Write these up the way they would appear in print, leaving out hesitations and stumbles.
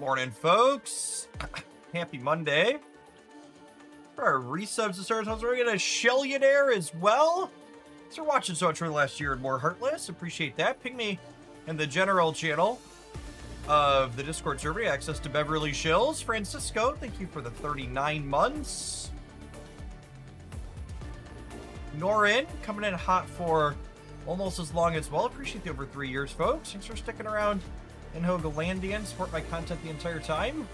Morning, folks. Happy Monday. For our resubs to start, we're going to Shellionaire as well. Thanks for watching so much for the last year and more, Heartless. Appreciate that. Ping me in the general channel of the Discord server. Access to Beverly Shills. Francisco, thank you for the 39 months. Norin, coming in hot for almost as long as well. Appreciate the over 3 years, folks. Thanks for sticking around in Hogalandian. Support my content the entire time.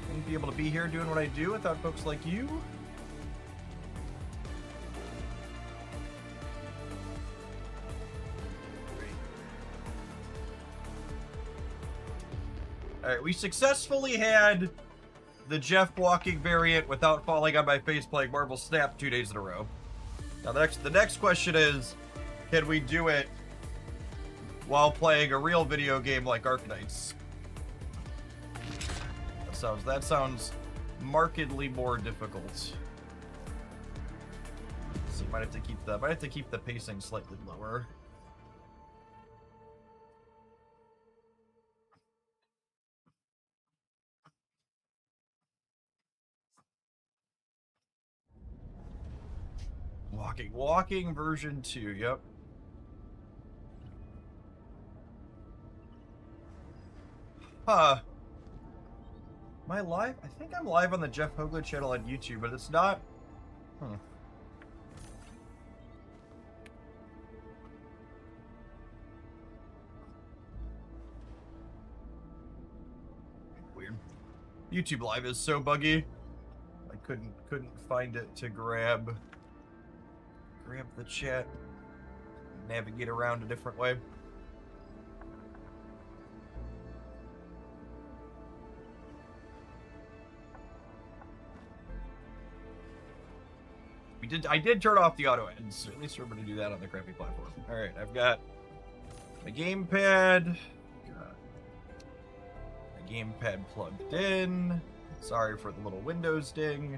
Wouldn't be able to be here doing what I do without folks like you. Alright, we successfully had the Jeff walking variant without falling on my face playing Marvel Snap 2 days in a row. Now the next question is, can we do it while playing a real video game like Arknights? That sounds markedly more difficult. So you might have to keep the pacing slightly lower. Walking version 2, yep. Huh. Am I live? I think I'm live on the Jeff Hoagland channel on YouTube, but it's not. Weird. YouTube Live is so buggy. I couldn't find it to grab the chat, navigate around a different way. I did turn off the auto ends. At least we're going to do that on the crappy platform. All right, I've got my gamepad. Got my gamepad plugged in. Sorry for the little Windows ding.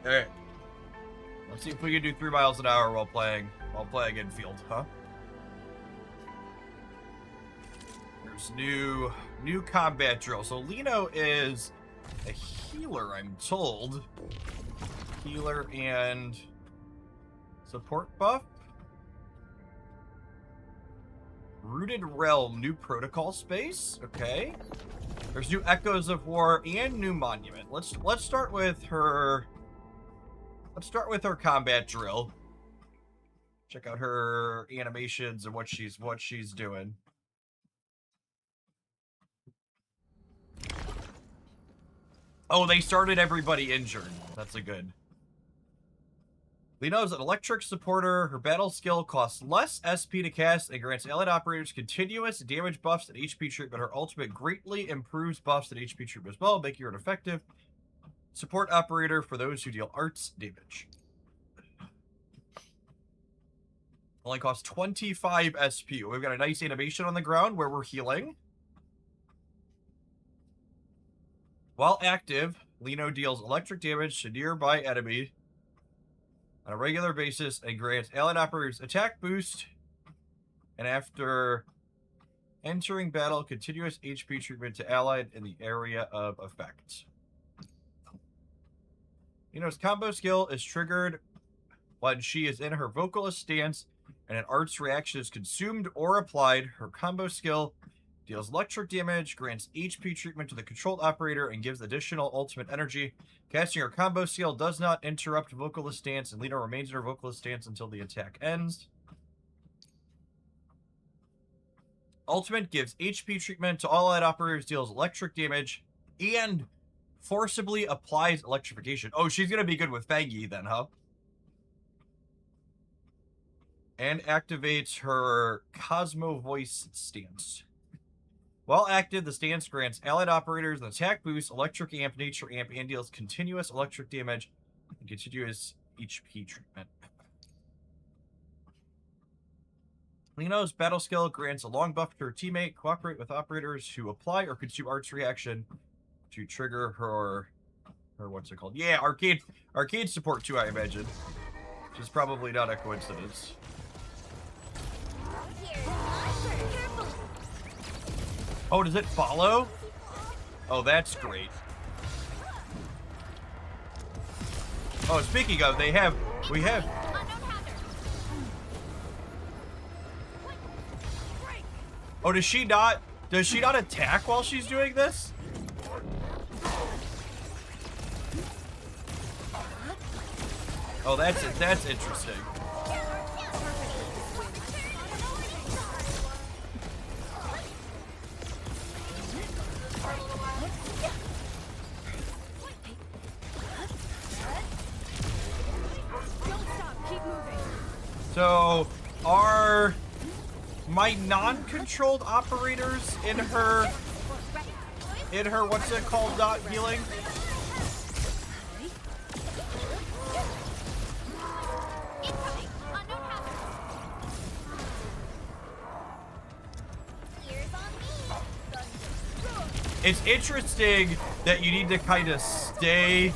All right. Let's see if we can do 3 miles an hour while playing Endfield, huh? There's new combat drill. So Lino is a healer, I'm told. Healer and support buff. Rooted Realm, new protocol space. Okay. There's new Echoes of War and new monument. Let's start with her. Let's start with her combat drill. Check out her animations and what she's doing. Oh, they started everybody injured. That's a good. Lino's an electric supporter. Her battle skill costs less SP to cast and grants allied operators continuous damage buffs and HP treatment. Her ultimate greatly improves buffs and HP treatment as well, making her an effective support operator for those who deal arts damage. Only costs 25 SP. We've got a nice animation on the ground where we're healing. While active, Lino deals electric damage to nearby enemy on a regular basis and grants allied operators attack boost. And after entering battle, continuous HP treatment to allied in the area of effect. Lino's combo skill is triggered when she is in her vocalist stance and an arts reaction is consumed or applied. Her combo skill deals electric damage, grants HP treatment to the controlled operator, and gives additional ultimate energy. Casting her combo skill does not interrupt vocalist stance, and Lino remains in her vocalist stance until the attack ends. Ultimate gives HP treatment to all allied operators, deals electric damage, and forcibly applies electrification. Oh, she's going to be good with Fangi then, huh? And activates her Cosmo Voice stance. While active, the stance grants allied operators an attack boost, electric amp, nature amp, and deals continuous electric damage and continuous HP treatment. Lino's battle skill grants a long buff to her teammate. Cooperate with operators who apply or consume arts reaction to trigger her what's it called? Yeah, arcade support too, I imagine. Which is probably not a coincidence. Oh, does it follow? Oh, that's great. Oh, speaking of, we have... Oh, does she not attack while she's doing this? Oh, that's interesting. So, are my non-controlled operators in her, what's it called, not healing? It's interesting that you need to kind of stay...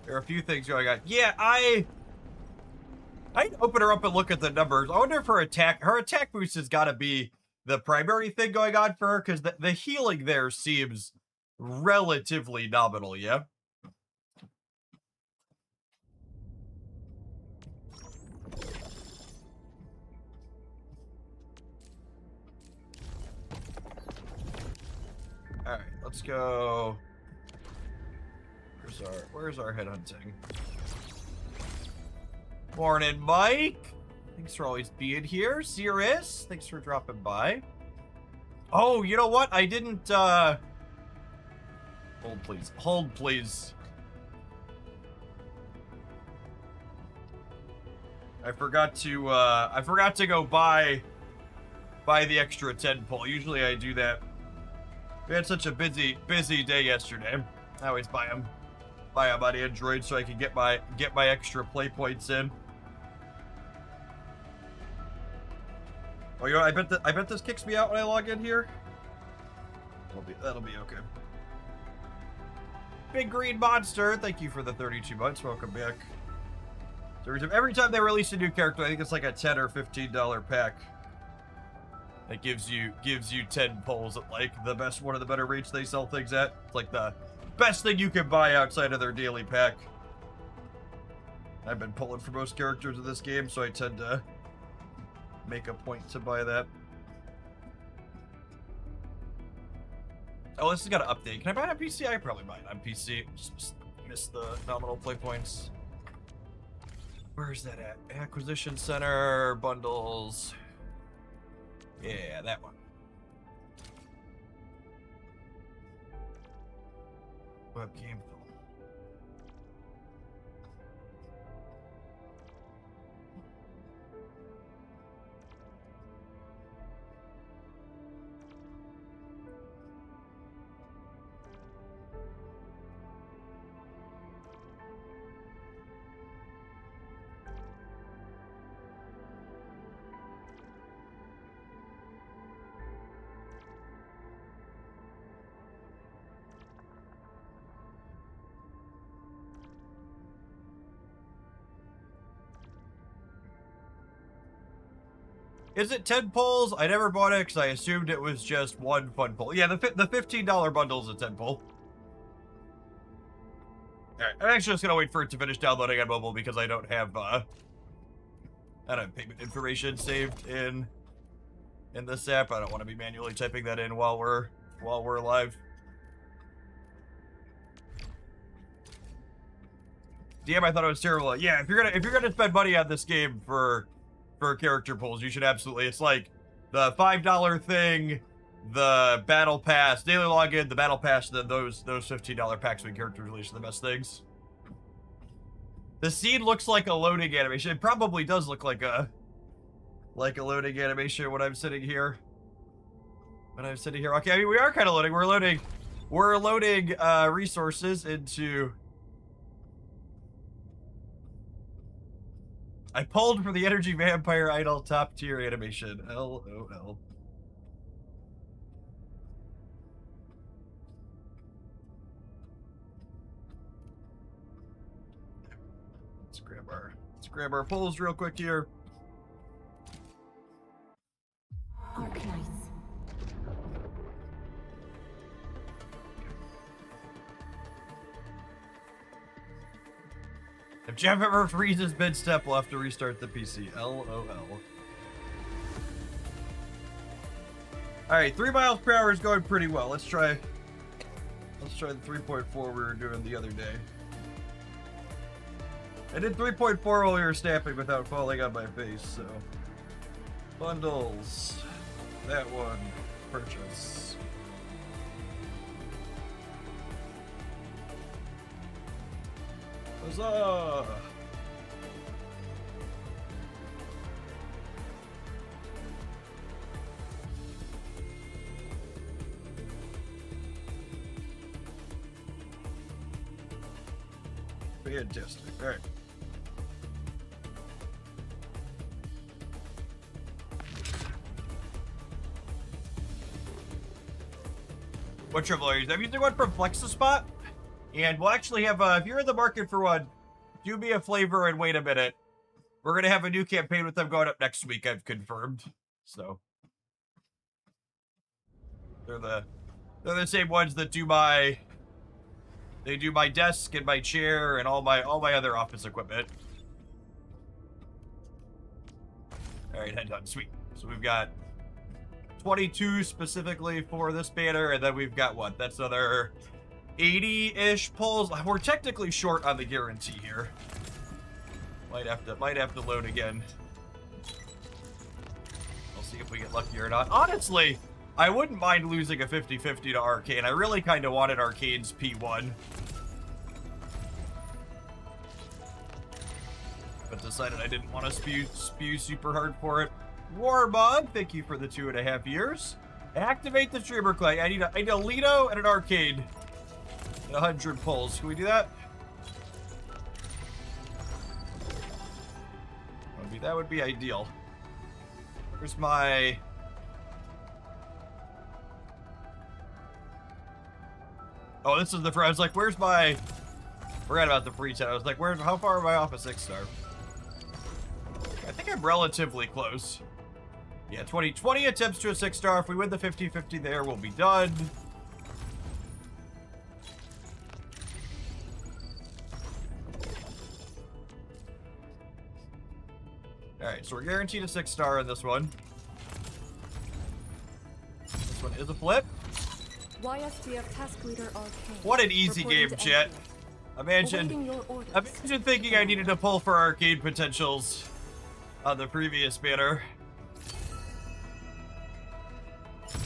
There are a few things going on. Yeah, I'd open her up and look at the numbers. I wonder if her attack boost has got to be the primary thing going on for her, because the healing there seems relatively nominal, yeah? Alright, let's go... Where's our headhunting? Morning, Mike! Thanks for always being here. Cirrus, thanks for dropping by. Oh, you know what? I didn't, Hold, please. Hold, please. I forgot to go buy the extra 10 pull. Usually I do that. We had such a busy day yesterday. I always buy them on Android so I can get my extra play points in. Oh, you know, I bet this kicks me out when I log in here. That'll be okay. Big Green Monster, thank you for the 32 months. Welcome back. So every time they release a new character, I think it's like a $10 or $15 pack. That gives you 10 pulls at like one of the better rates they sell things at. It's like the best thing you can buy outside of their daily pack. I've been pulling for most characters in this game, so I tend to make a point to buy that. Oh, this has got an update. Can I buy it on PC? I probably buy it on PC. Just missed the nominal play points. Where's that at? Acquisition Center, bundles. Yeah, that one. Web game. Is it 10 pulls? I never bought it because I assumed it was just one fun pull. Yeah, the $15 bundle is a 10 pull. Alright, I'm actually just gonna wait for it to finish downloading on mobile because I don't have payment information saved in this app. I don't want to be manually typing that in while we're live. Damn, I thought it was terrible. Yeah, if you're gonna spend money on this game for character pulls, you should absolutely. It's like the $5 thing, the battle pass, daily login, the battle pass, and then those $15 packs with character release are the best things. The scene looks like a loading animation. It probably does look like a loading animation when I'm sitting here. Okay, I mean we are kind of loading. We're loading resources into. I pulled from the Energy Vampire Idol top tier animation. LOL. Let's grab our pulls real quick here. Arcanines. If Jeff ever freezes mid-step, we'll have to restart the PC. LOL. Alright, 3 miles per hour is going pretty well. Let's try the 3.4 we were doing the other day. I did 3.4 while we were snapping without falling on my face, so. Bundles. That one. Purchase. Huzzah! Fantastic. All right. What triple are you using? I'm using one from FlexiSpot. And we'll actually have, if you're in the market for one, do me a favor and wait a minute. We're going to have a new campaign with them going up next week, I've confirmed. So. They're the same ones that do my desk and my chair and all my other office equipment. Alright, head done. Sweet. So we've got 22 specifically for this banner, and then we've got what? That's another 80-ish pulls. We're technically short on the guarantee here. Might have to load again. We'll see if we get lucky or not. Honestly, I wouldn't mind losing a 50-50 to Arcane. I really kind of wanted Arcane's P1. But decided I didn't want to spew super hard for it. Warmog, thank you for the 2.5 years. Activate the streamer clay. I need a Lino and an Arcade. 100 pulls. Can we do that? That would be ideal. Where's my... Oh, this is the... I was like, where's my... Forgot about the free 10. I was like, how far am I off a 6-star? I think I'm relatively close. Yeah, 20 attempts to a 6-star. If we win the 50-50 there, we'll be done. Alright, so we're guaranteed a 6-star in this one. This one is a flip. YSDF task leader Arcane. What an easy game, chat. Imagine thinking I needed to pull for arcade potentials on the previous banner.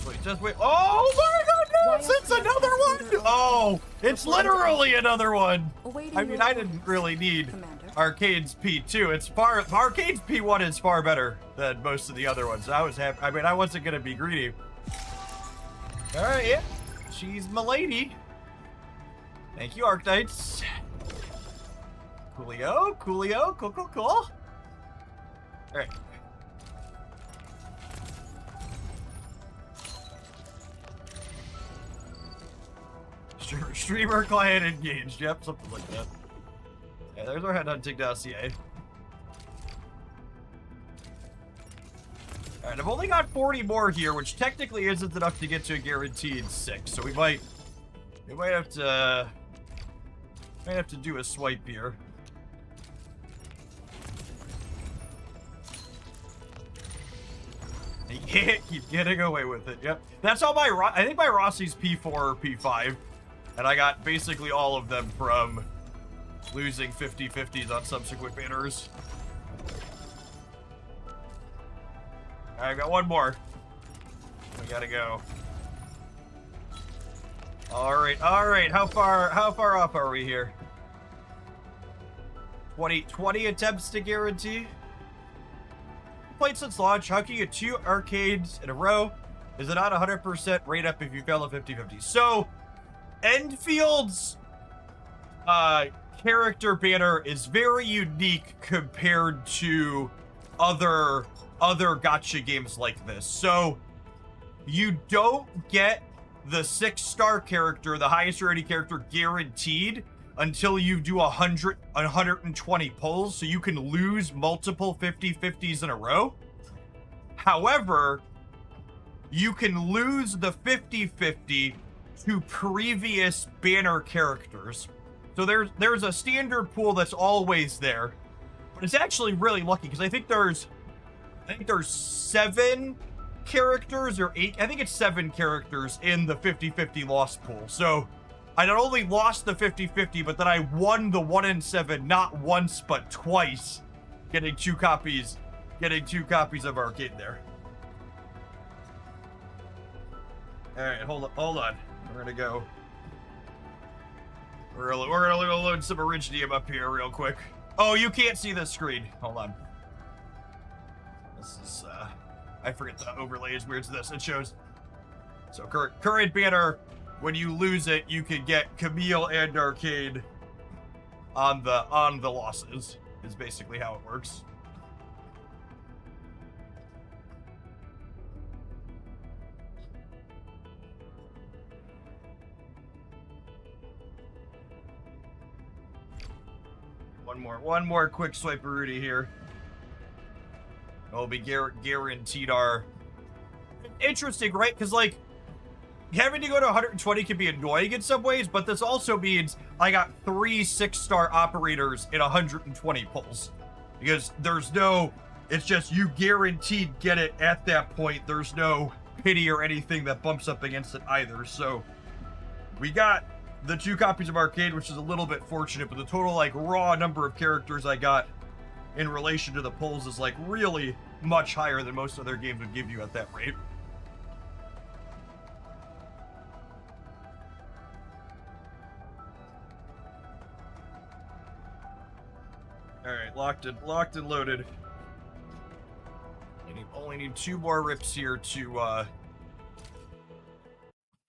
Wait, just wait. Oh my goodness! It's another one! Oh, it's literally another one! I mean, I didn't really need Arcade's P2. Arcade's P1 is far better than most of the other ones. I was happy. I mean, I wasn't gonna be greedy. Alright, yeah. She's my lady. Thank you, Arctites. Coolio, cool. Alright. Streamer client engaged. Yep, something like that. Yeah, there's our headhunting dossier. Alright, I've only got 40 more here, which technically isn't enough to get to a guaranteed 6. So we might have to do a swipe here. You can't keep getting away with it. Yep. That's all I think my Rossi's P4 or P5. And I got basically all of them from losing 50-50s on subsequent banners. Alright, I got one more. We gotta go. Alright. How far off are we here? 20 attempts to guarantee? Played since launch. How can you get 2 arcades in a row? Is it not 100% rate up if you fail a 50-50? So, Endfield's character banner is very unique compared to other gacha games like this. So, you don't get the 6-star character, the highest rated character, guaranteed until you do 120 pulls, so you can lose multiple 50-50s in a row. However, you can lose the 50-50 to previous banner characters. So there's a standard pool that's always there, but it's actually really lucky because I think there's 7 characters or 8. I think it's 7 characters in the 50-50 loss pool. So I not only lost the 50-50, but then I won the 1 in 7 not once but twice, getting 2 copies of Arcade there. All right, hold on. We're gonna go. We're gonna load some Originium up here real quick. Oh, you can't see this screen. Hold on. This is I forget the overlay is weird to this. It shows. So current banner. When you lose it, you can get Camille and Arcade on the losses. Is basically how it works. One more quick swiperooty here. It'll be guaranteed our... Interesting, right? Because, like, having to go to 120 can be annoying in some ways, but this also means I got 3 6-star operators in 120 pulls. Because there's no... It's just you guaranteed get it at that point. There's no pity or anything that bumps up against it either. So, we got the 2 copies of Arcade, which is a little bit fortunate, but the total, like, raw number of characters I got in relation to the pulls is, like, really much higher than most other games would give you at that rate. Alright, locked and loaded. Only need 2 more rips here to,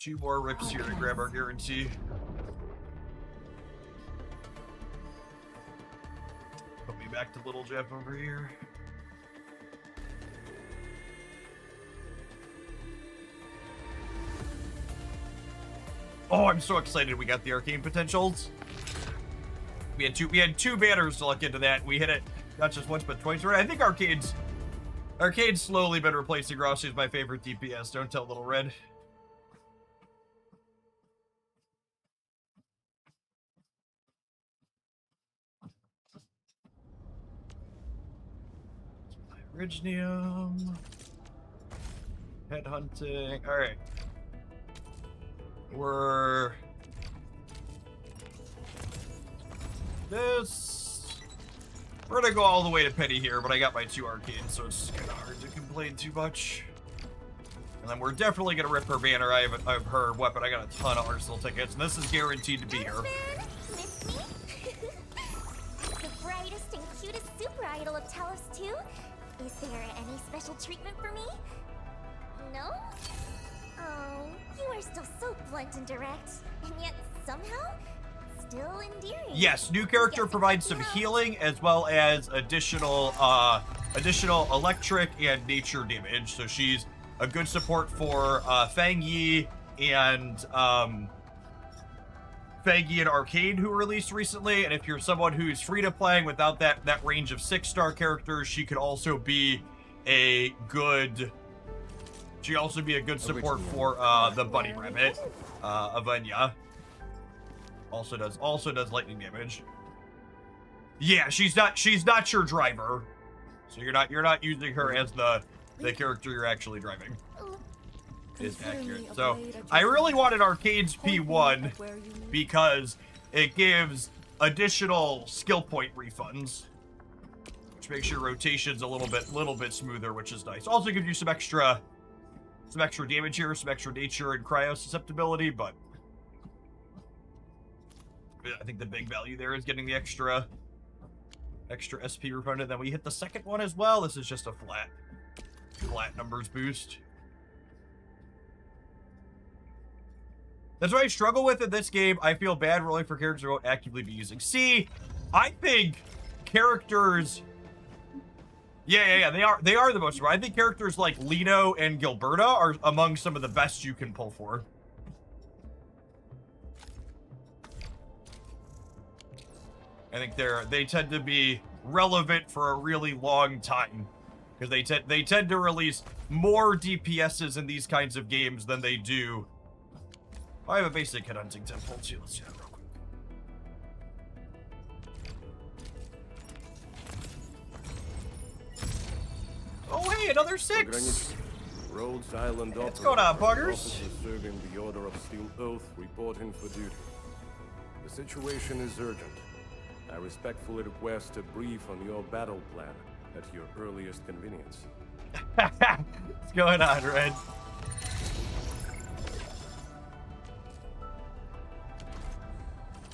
2 more rips here to grab our guarantee. Put me back to Little Jeff over here. Oh, I'm so excited we got the arcane potentials. We had two banners to look into that. We hit it not just once but twice. I think Arcade's slowly been replacing Rossi as my favorite DPS. Don't tell Little Red. Originium. Headhunting. Alright. We're gonna go all the way to Petty here, but I got my 2 arcanes, so it's kind of hard to complain too much. And then we're definitely gonna rip her banner. I have her weapon. I got a ton of Arsenal tickets, and this is guaranteed to be here. Miss me? The brightest and cutest super idol of Talos 2? Is there any special treatment for me? No? Oh, you are still so blunt and direct, and yet somehow still endearing. Yes, new character provides some healing as well as additional electric and nature damage. So she's a good support for Fang Yi and Arcade, who released recently. And if you're someone who's free to playing without that range of 6-star characters, she could also be a good... She can also be a good support for the bunny rabbit, Avenya. Also does lightning damage. Yeah, she's not your driver, so you're not using her as the character you're actually driving. Is accurate. So I really wanted Arcade's P1 because it gives additional skill point refunds, which makes your rotations a little bit smoother, which is nice. Also gives you some extra damage here, some extra nature and cryo susceptibility, but I think the big value there is getting the extra SP refund. And then we hit the second one as well. This is just a flat numbers boost. That's what I struggle with in this game. I feel bad rolling for characters I won't actively be using. See, I think characters... Yeah, they are the most... I think characters like Lino and Gilberta are among some of the best you can pull for. I think they tend to be relevant for a really long time, because they tend to release more DPSs in these kinds of games than they do. I have a basic headhunting temple too. Let's do that real quick. Oh hey, another 6. Rhodes Island. What's going on, buggers? Officers serving the Order of Steel Oath reporting for duty. The situation is urgent. I respectfully request a brief on your battle plan at your earliest convenience. What's going on, Red?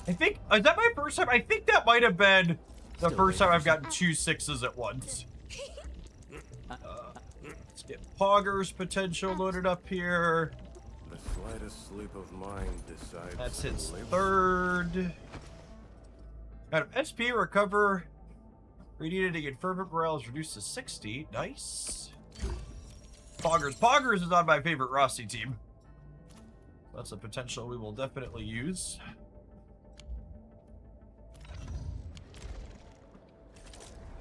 I think, is that my first time? I think that might have been the first time I've gotten 2 6s at once. Let's get Pogger's potential loaded up here. The slightest slip of mind decides. That's his third. Out of SP, recover. Radiating and fervent morale is reduced to 60. Nice. Poggers is on my favorite Rossi team. That's a potential we will definitely use.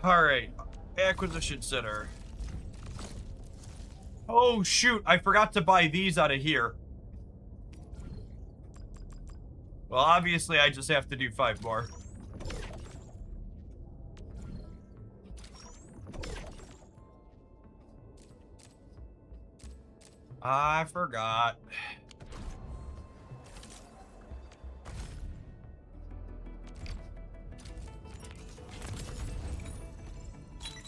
Alright. Acquisition Center. Oh, shoot. I forgot to buy these out of here. Well, obviously, I just have to do 5 more. I forgot.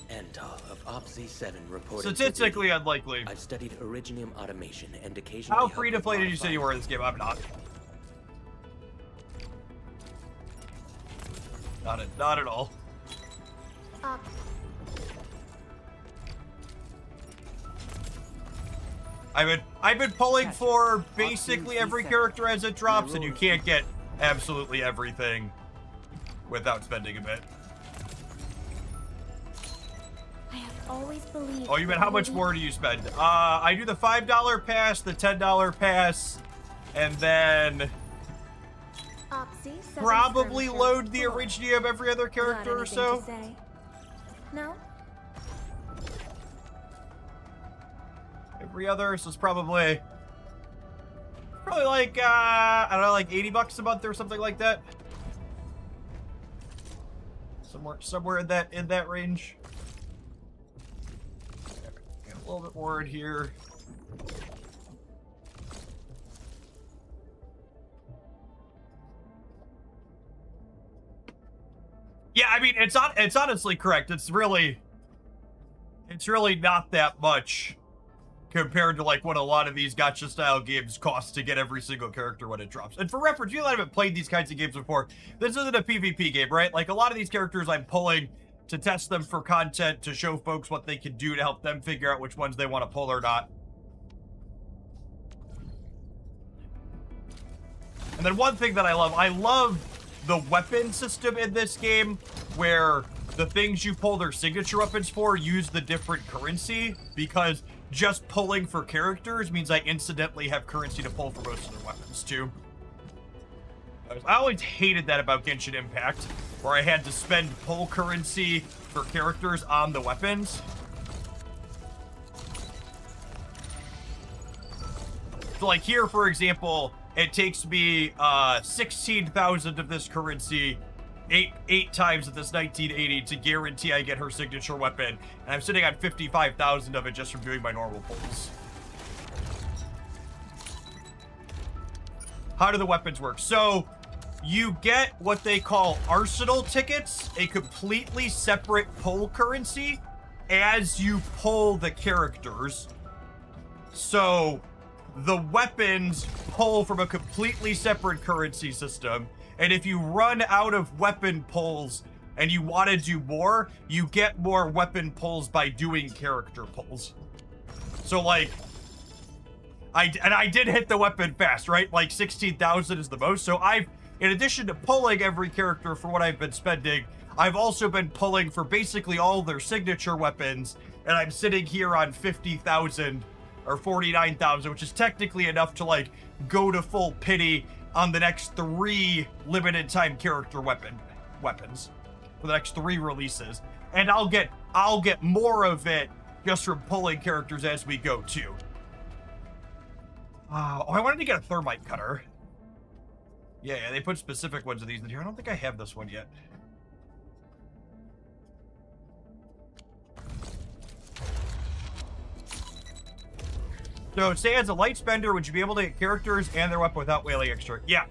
Antal of OPSI-7 reported. Statistically unlikely. I've studied originium automation and occasionally. How free to play did you say you were in this game? I'm not. Not at all. I've been pulling for basically every character as it drops, and you can't get absolutely everything without spending a bit. I have always believed. Oh, you meant how much more do you spend? I do the $5 pass, the $10 pass, and then probably load the origin of every other character or so. No? Every other, so it's probably like, I don't know, like $80 a month or something like that. Somewhere in that range. Get a little bit more in here. Yeah, I mean, it's honestly correct. It's really not that much compared to like what a lot of these gacha style games cost to get every single character when it drops. And for reference, you haven't played these kinds of games before. This isn't a PvP game, right? Like a lot of these characters I'm pulling to test them for content, to show folks what they can do to help them figure out which ones they want to pull or not. And then one thing that I love the weapon system in this game, where the things you pull their signature weapons for use the different currency, because just pulling for characters means I incidentally have currency to pull for most of their weapons too. I always hated that about Genshin Impact, where I had to spend pull currency for characters on the weapons. So like here, for example, it takes me 16,000 of this currency, eight times of this 1980 to guarantee I get her signature weapon, and I'm sitting on 55,000 of it just from doing my normal pulls. How do the weapons work? So you get what they call arsenal tickets, a completely separate pull currency as you pull the characters. So the weapons pull from a completely separate currency system, and if you run out of weapon pulls and you want to do more, you get more weapon pulls by doing character pulls. So like, I did hit the weapon fast, right? Like 16,000 is the most. So I've, in addition to pulling every character for what I've been spending, I've also been pulling for basically all their signature weapons, and I'm sitting here on 50,000 or 49,000, which is technically enough to like go to full pity on the next 3 limited time character weapons for the next 3 releases. And I'll get more of it just from pulling characters as we go too. Oh, I wanted to get a thermite cutter. Yeah, they put specific ones of these in here. I don't think I have this one yet. So, say as a light spender, would you be able to get characters and their weapon without whaling extra? Yeah.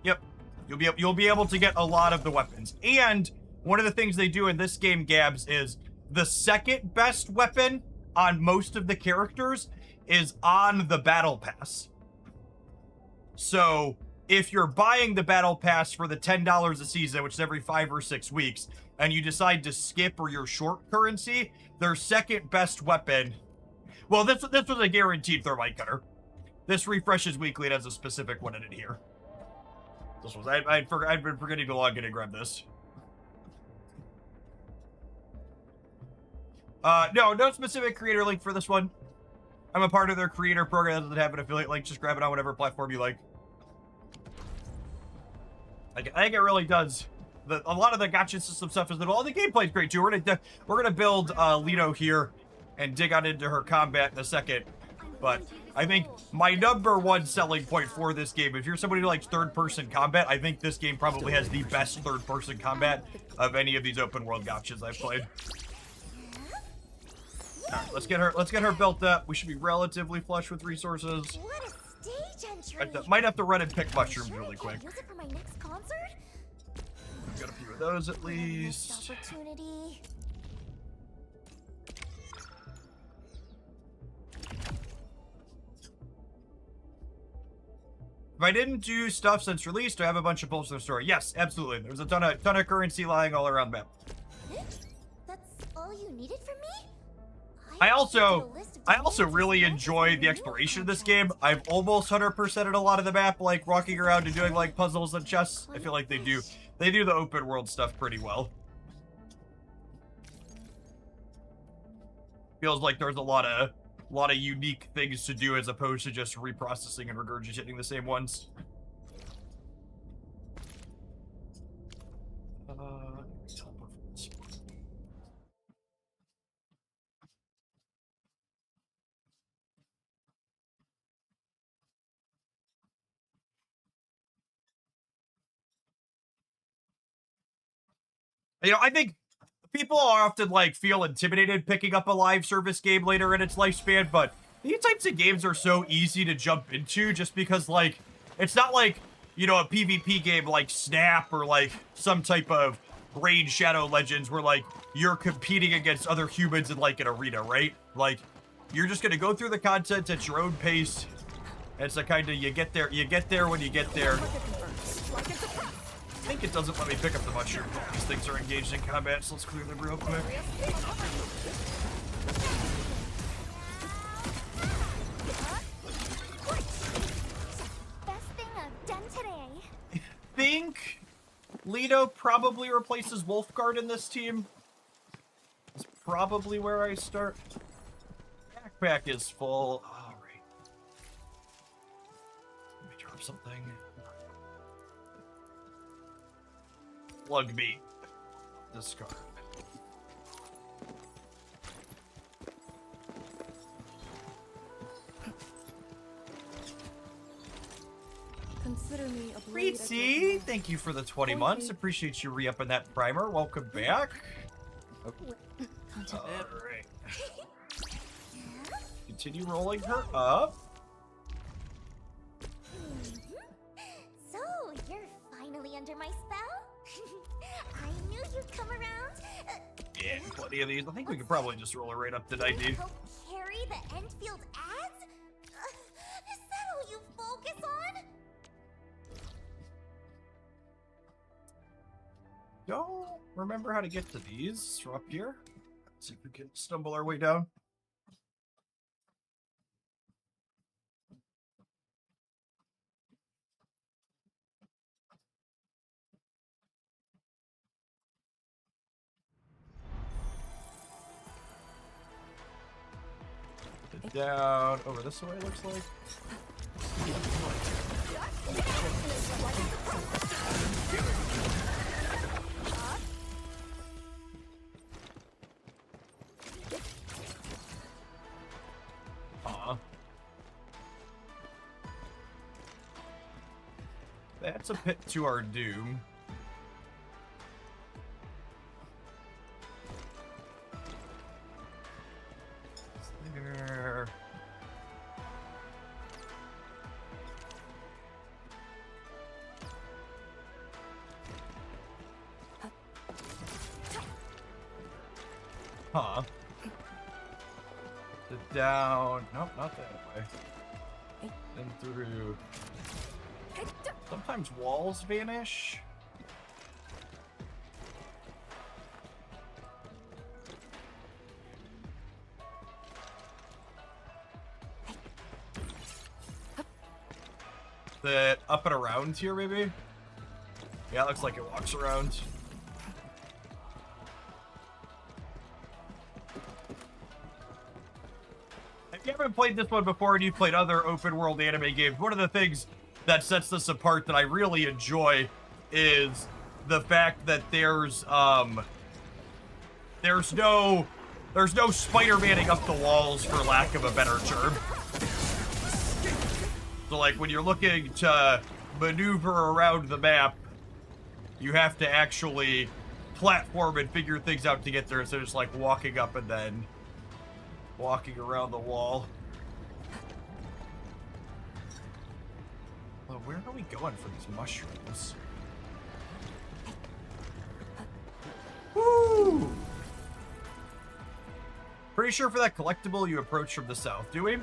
Yep. You'll be able to get a lot of the weapons. And one of the things they do in this game, Gabs, is the second best weapon on most of the characters is on the battle pass. So if you're buying the battle pass for the $10 a season, which is every 5 or 6 weeks, and you decide to skip or you're short currency, their second best weapon, well, this was a guaranteed thermite cutter. This refreshes weekly. It has a specific one in it here. This was I'd been forgetting to log in and grab this. No specific creator link for this one. I'm a part of their creator program that doesn't have an affiliate link. Just grab it on whatever platform you like. I think it really does. A lot of the gacha system stuff is that all the gameplay's great too. We're gonna build Lino here and dig on into her combat in a second. But I think my #1 selling point for this game, if you're somebody who likes third-person combat, I think this game probably has the best third-person combat of any of these open world gachas I've played. All right, let's get her built up. We should be relatively flush with resources. What a stage entry! Might have to run and pick mushrooms really quick. Use it for my next concert? Got a few of those at least. Missed opportunity. If I didn't do stuff since release, do I have a bunch of pulls in the store? Yes, absolutely. There's a ton of currency lying all around the map. That's all you needed from me? I also really enjoy the exploration of this game. I've almost 100%ed a lot of the map, like walking around and doing like puzzles and chests. I feel like they do the open world stuff pretty well. Feels like there's a lot of unique things to do as opposed to just reprocessing and regurgitating the same ones. You know, I think people are often like feel intimidated picking up a live service game later in its lifespan, but these types of games are so easy to jump into just because like it's not like, you know, a PvP game like Snap or like some type of Raid Shadow Legends where like you're competing against other humans in like an arena, right? Like you're just gonna go through the content at your own pace. And it's a kind of you get there when you get there. I think it doesn't let me pick up the mushroom. These things are engaged in combat, so let's clear them real quick. Best thing I've done today. I think Lino probably replaces Wolfguard in this team. That's probably where I start. Backpack is full. All right. Let me drop something. Plug B. Discard. afraid I don't Reetsy, know. thank you for the 20 Oi, months. oi. Appreciate you re-upping that primer. Welcome back. Content. Alright. Continue rolling her up. So, you're finally under my spell? I knew you'd come around. Yeah, plenty of these. I think we could probably just roll her right up to 90. Help carry the Endfield ads? Is that all you focus on? Don't remember how to get to these from up here. Let's see if we can stumble our way down. Down over this way, looks like. That's a pit to our doom. There. Huh. The down. Nope, not that way. Then through. Sometimes walls vanish. The up and around here, maybe? Yeah, it looks like it walks around. If you haven't played this one before and you've played other open world anime games, one of the things that sets this apart that I really enjoy is the fact that there's no Spider-Manning up the walls, for lack of a better term. So like when you're looking to maneuver around the map, you have to actually platform and figure things out to get there instead of just like walking up and then walking around the wall. Well, where are we going for these mushrooms? Woo! Pretty sure for that collectible you approach from the south, do we?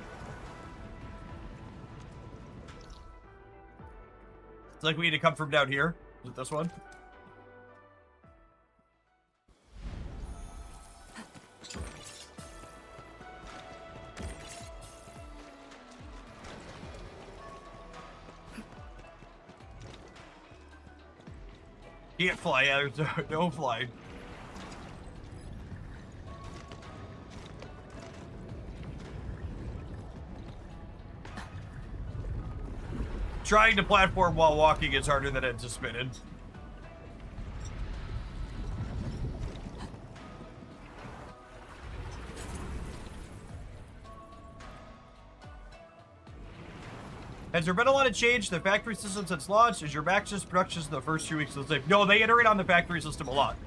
It's like we need to come from down here. Is it this one? Can't fly, yeah, there's no flying. Trying to platform while walking is harder than anticipated. Has there been a lot of change to the factory system since launch? Is your Maxis production in the first 2 weeks of the same? No, they iterate on the factory system a lot.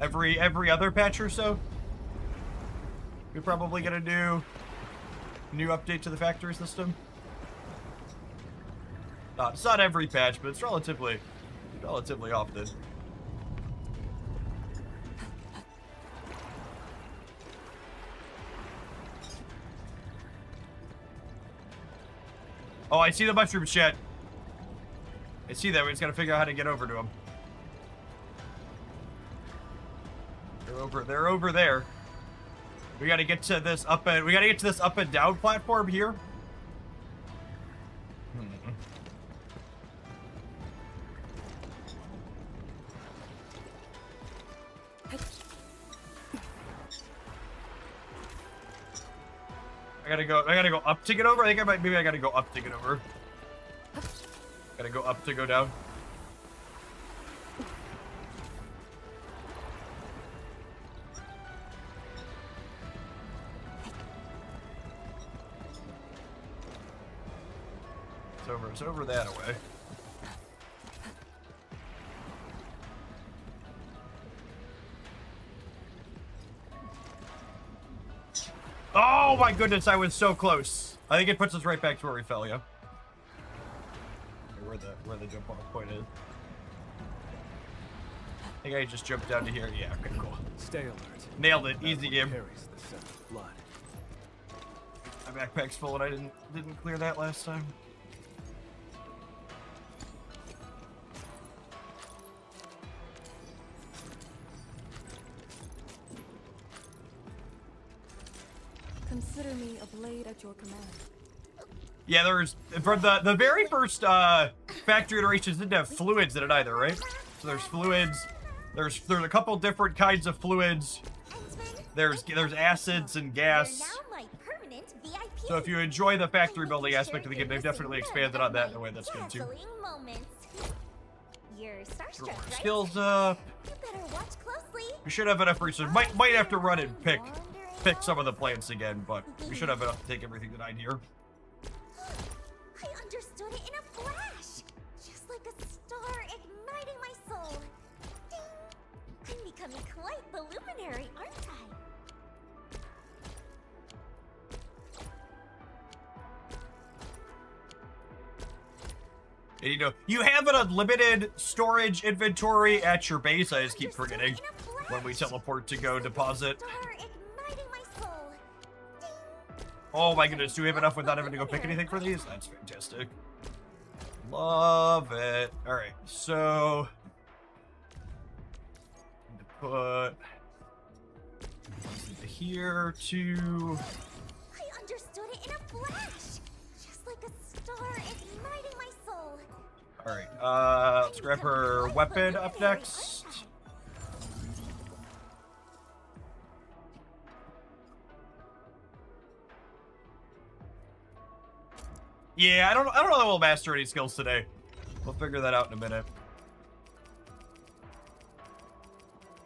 Every other patch or so. We're probably gonna do a new update to the factory system. It's not every patch, but it's relatively often. Oh, I see the mushroom shit. I see that. We just gotta figure out how to get over to them. They're over there. We gotta get to this up and down platform here. I gotta go up to get over. I think maybe I gotta go up to get over. Gotta go up to go down. It's over that way. Oh my goodness, I was so close. I think it puts us right back to where we fell, yeah. Where the jump off point is. I think I just jumped down to here. Yeah, okay, cool. Stay alert. Nailed it. Easy game. Carries the scent of blood. My backpack's full and I didn't clear that last time. Consider me a blade at your command. Yeah, there's for the very first factory iterations didn't have fluids in it either, right? So there's fluids. There's a couple different kinds of fluids. There's acids and gas. So if you enjoy the factory building aspect of the game, they've definitely expanded on that in a way that's good too. Throw our skills up. We should have enough resources. Might have to run and pick some of the plants again, but we should have enough to take everything that I need here. I understood it in a flash, just like a star igniting my soul. Ding! I'm becoming quite the luminary, aren't I? And you have an unlimited storage inventory at your base. I just keep forgetting when we teleport to go deposit. Oh my goodness, do we have enough without having to go pick anything for these? That's fantastic. Love it. Alright, so... put... here to... I understood it in a flash! Just like a star igniting my soul. Alright, let's grab her weapon up next. Yeah, I don't know that we'll master any skills today. We'll figure that out in a minute.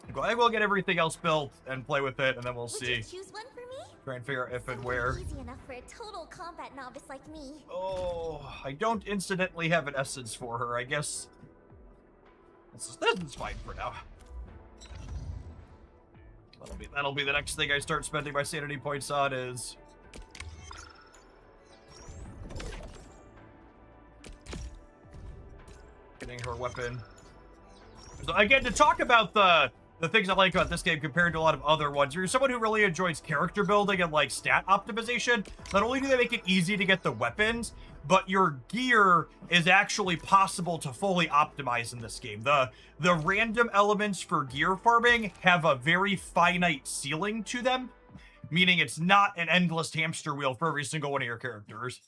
I think we'll get everything else built and play with it, and then we'll see. Would you choose one for me? Try and figure out if and where. Easy enough for a total combat novice like me. Oh, I don't incidentally have an essence for her. I guess this is fine for now. That'll be the next thing I start spending my sanity points on is. Getting her weapon. So again, to talk about the things I like about this game compared to a lot of other ones, you're someone who really enjoys character building and like stat optimization. Not only do they make it easy to get the weapons, but your gear is actually possible to fully optimize in this game. The random elements for gear farming have a very finite ceiling to them, meaning it's not an endless hamster wheel for every single one of your characters.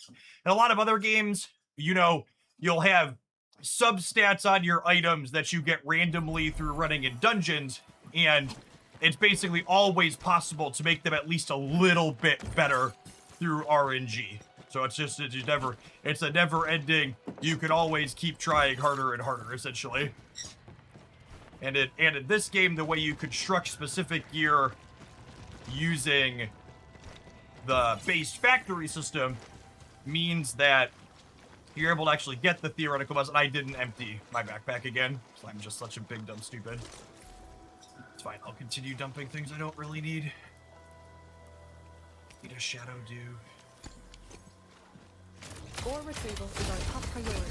In a lot of other games, you'll have substats on your items that you get randomly through running in dungeons, and it's basically always possible to make them at least a little bit better through RNG. So it's a never ending, you can always keep trying harder and harder, essentially. And in this game, the way you construct specific gear using the base factory system means that you're able to actually get the theoretical buzz, and I didn't empty my backpack again, so I'm just such a big dumb stupid. It's fine, I'll continue dumping things I don't really need. Need a shadow do. Ore retrieval is our top priority.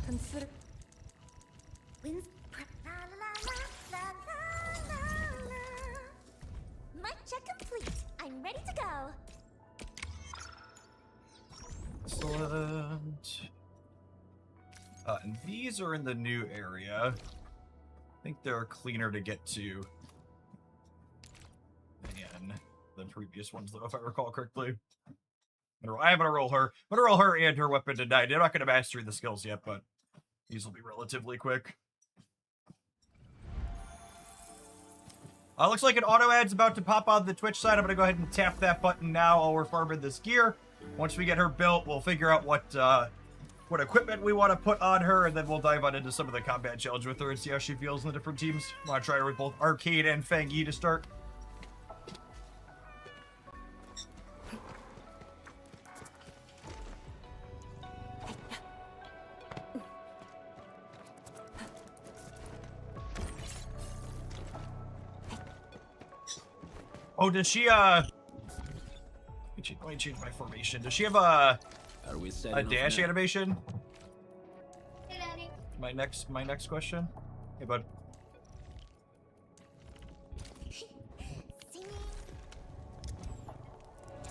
Consider... Wins. La la la la la la la. Mic check complete. I'm ready to go. Excellent. And these are in the new area. I think they're cleaner to get to than the previous ones, though, if I recall correctly. I'm gonna roll her. I'm gonna roll her and her weapon tonight. I'm not gonna master the skills yet, but these will be relatively quick. Looks like an auto ad's about to pop on the Twitch side. I'm gonna go ahead and tap that button now while we're farming this gear. Once we get her built, we'll figure out what what equipment we want to put on her, and then we'll dive on into some of the combat challenge with her and see how she feels in the different teams. Want to try her with both Arcade and Fang Yi to start? Oh, does she, let me change my formation. Does she have a dash animation? Hey, Daddy. My next question. Hey, bud. Singing. Do you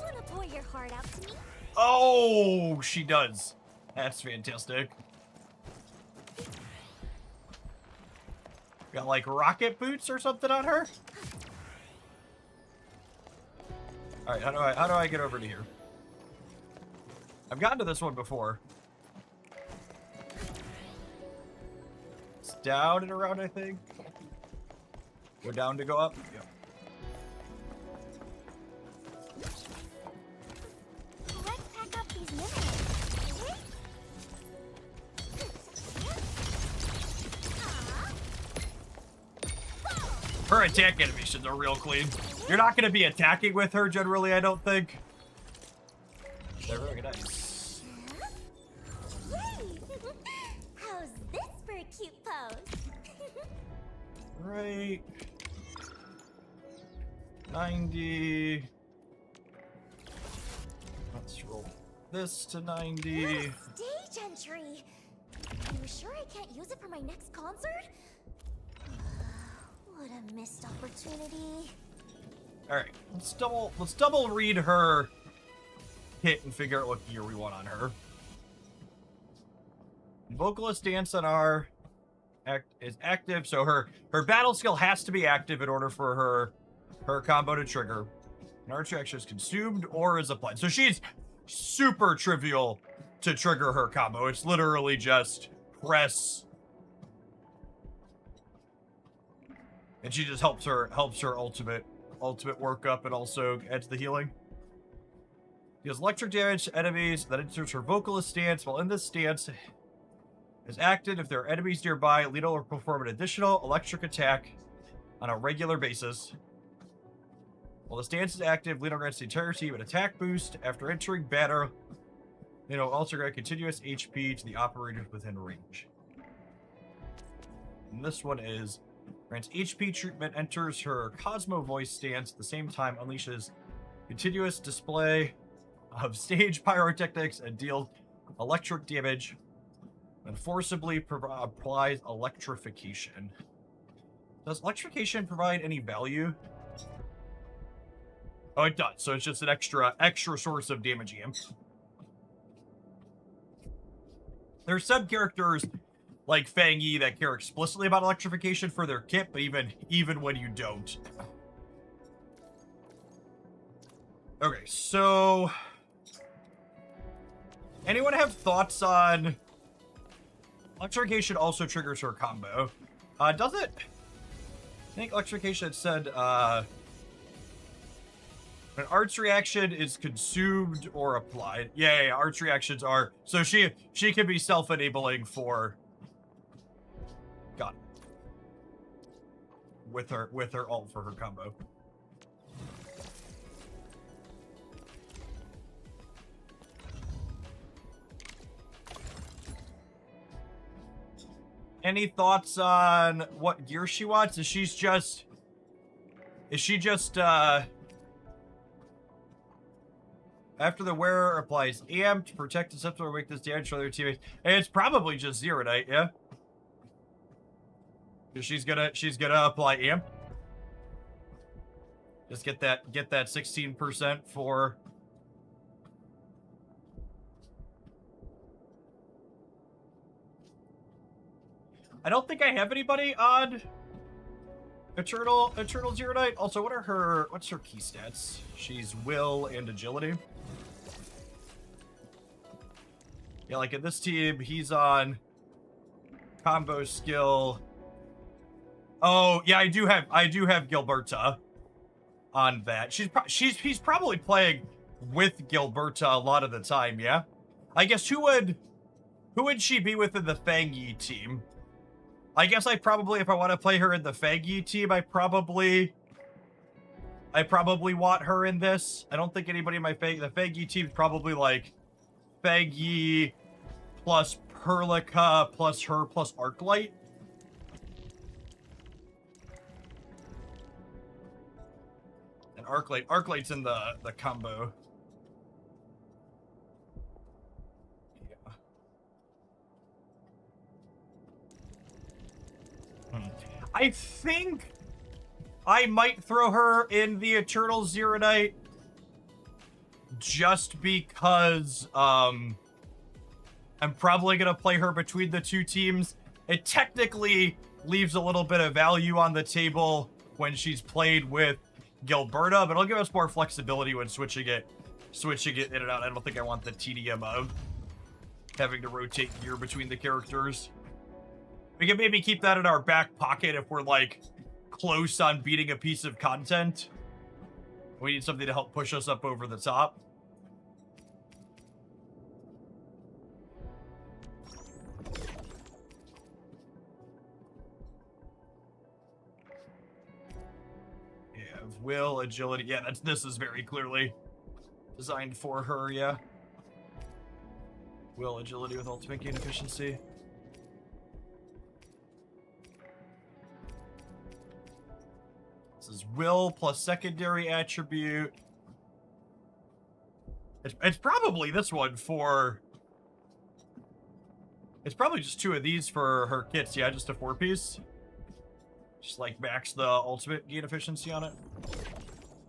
want to pour your heart out to me? Oh, she does. That's fantastic. Got like rocket boots or something on her? All right, how do I get over to here? I've gotten to this one before. It's down and around, I think. Go down to go up. Yep. Let's pack up these minerals. Her attack animations are real clean. You're not going to be attacking with her generally, I don't think. They're really nice. How's this for a cute pose? Right. 90. Let's roll this to 90. What a stage entry! Are you sure I can't use it for my next concert? What a missed opportunity. All right, let's double read her hit and figure out what gear we want on her. Vocalist dance on R is active, so her battle skill has to be active in order for her combo to trigger. An archer action is consumed or is applied. So she's super trivial to trigger her combo. It's literally just press, and she just helps her ultimate work up and also adds the healing. Deals electric damage to enemies that enters her vocalist stance. While in this stance is active, if there are enemies nearby, Lino will perform an additional electric attack on a regular basis. While the stance is active, Lino grants the entire team an attack boost. After entering battle, Lino also grant continuous HP to the operators within range. And this one is grants HP treatment, enters her Cosmo voice stance at the same time, unleashes continuous display of stage pyrotechnics and deals electric damage, and forcibly applies electrification. Does electrification provide any value? Oh, it does. So it's just an extra source of damage amp. There are some characters like Fang Yi that care explicitly about electrification for their kit, but even when you don't. Okay, so anyone have thoughts on electrification? Also triggers her combo. Does it? I think electrification said an arts reaction is consumed or applied. Yeah, arts reactions are. So she can be self-enabling for. Got it. With her ult for her combo. Any thoughts on what gear she wants? Is she just after the wearer applies amp to protect the scepter or make this damage to other teammates? And it's probably just Zerodite, yeah? She's gonna apply amp. Just get that 16% for. I don't think I have anybody on Eternal Zerodite. Also, what's her key stats? She's will and agility. Yeah, like in this team, he's on combo skill. Oh, yeah, I do have Gilberta on that. He's probably playing with Gilberta a lot of the time, yeah? I guess who would Who would she be within the Fang Yi team? I guess I probably, if I want to play her in the Fang Yi team, I probably want her in this. I don't think anybody in the Fang Yi team is probably like Fang Yi plus Perlica plus her plus Arclight. And Arclight's in the combo. I think I might throw her in the Eternal Zero Night just because I'm probably going to play her between the two teams. It technically leaves a little bit of value on the table when she's played with Gilberta, but it'll give us more flexibility when switching it in and out. I don't think I want the tedium of having to rotate gear between the characters. We can maybe keep that in our back pocket if we're, like, close on beating a piece of content. We need something to help push us up over the top. Yeah, will, agility. Yeah, this is very clearly designed for her, yeah. Will, agility with ultimate gain efficiency. This is will plus secondary attribute. It's probably this one for... It's probably just two of these for her kits. Yeah, just a 4-piece. Just like max the ultimate gain efficiency on it.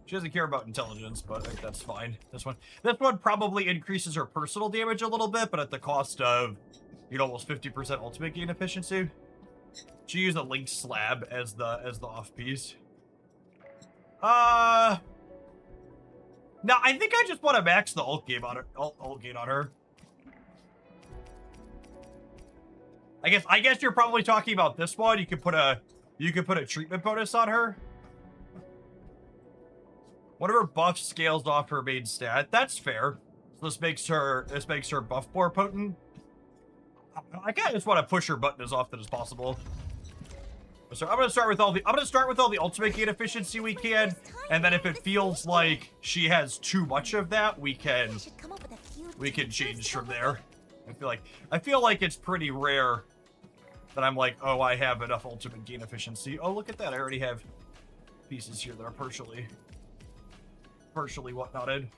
She doesn't care about intelligence, but I think that's fine. This one probably increases her personal damage a little bit, but at the cost of, you know, almost 50% ultimate gain efficiency. She used a link slab as the off piece. No, I think I just want to max the ult gain on her. I guess you're probably talking about this one. You could put a treatment bonus on her. One of her buffs scales off her main stat. That's fair. So this makes her buff more potent. I kind of just want to push her button as often as possible. So I'm gonna start with all the ultimate gain efficiency we can, and then if it feels like she has too much of that, we can change from there. I feel like it's pretty rare that I'm like, oh, I have enough ultimate gain efficiency. Oh, look at that! I already have pieces here that are partially whatnotted.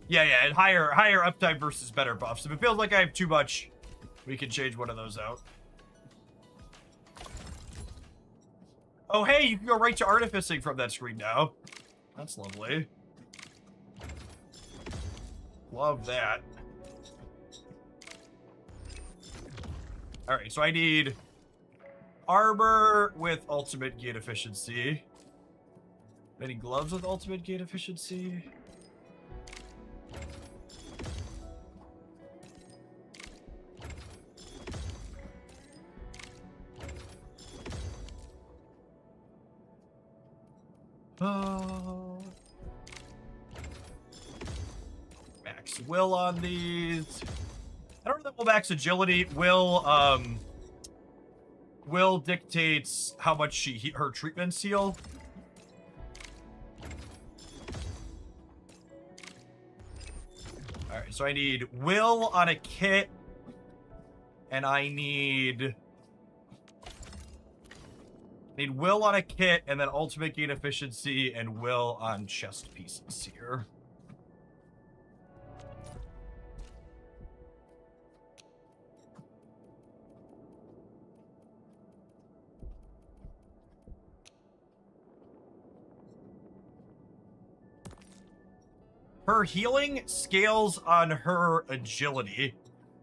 Yeah, and higher uptime versus better buffs. If it feels like I have too much, we can change one of those out. Oh, hey, you can go right to artificing from that screen now. That's lovely. Love that. Alright, so I need armor with ultimate gain efficiency. Any gloves with ultimate gain efficiency? Max will on these. I don't know that we'll max agility. Will dictates how much her treatments heal. Alright, so I need will on a kit. And I need will on a kit, and then ultimate gain efficiency, and will on chest pieces here. Her healing scales on her agility.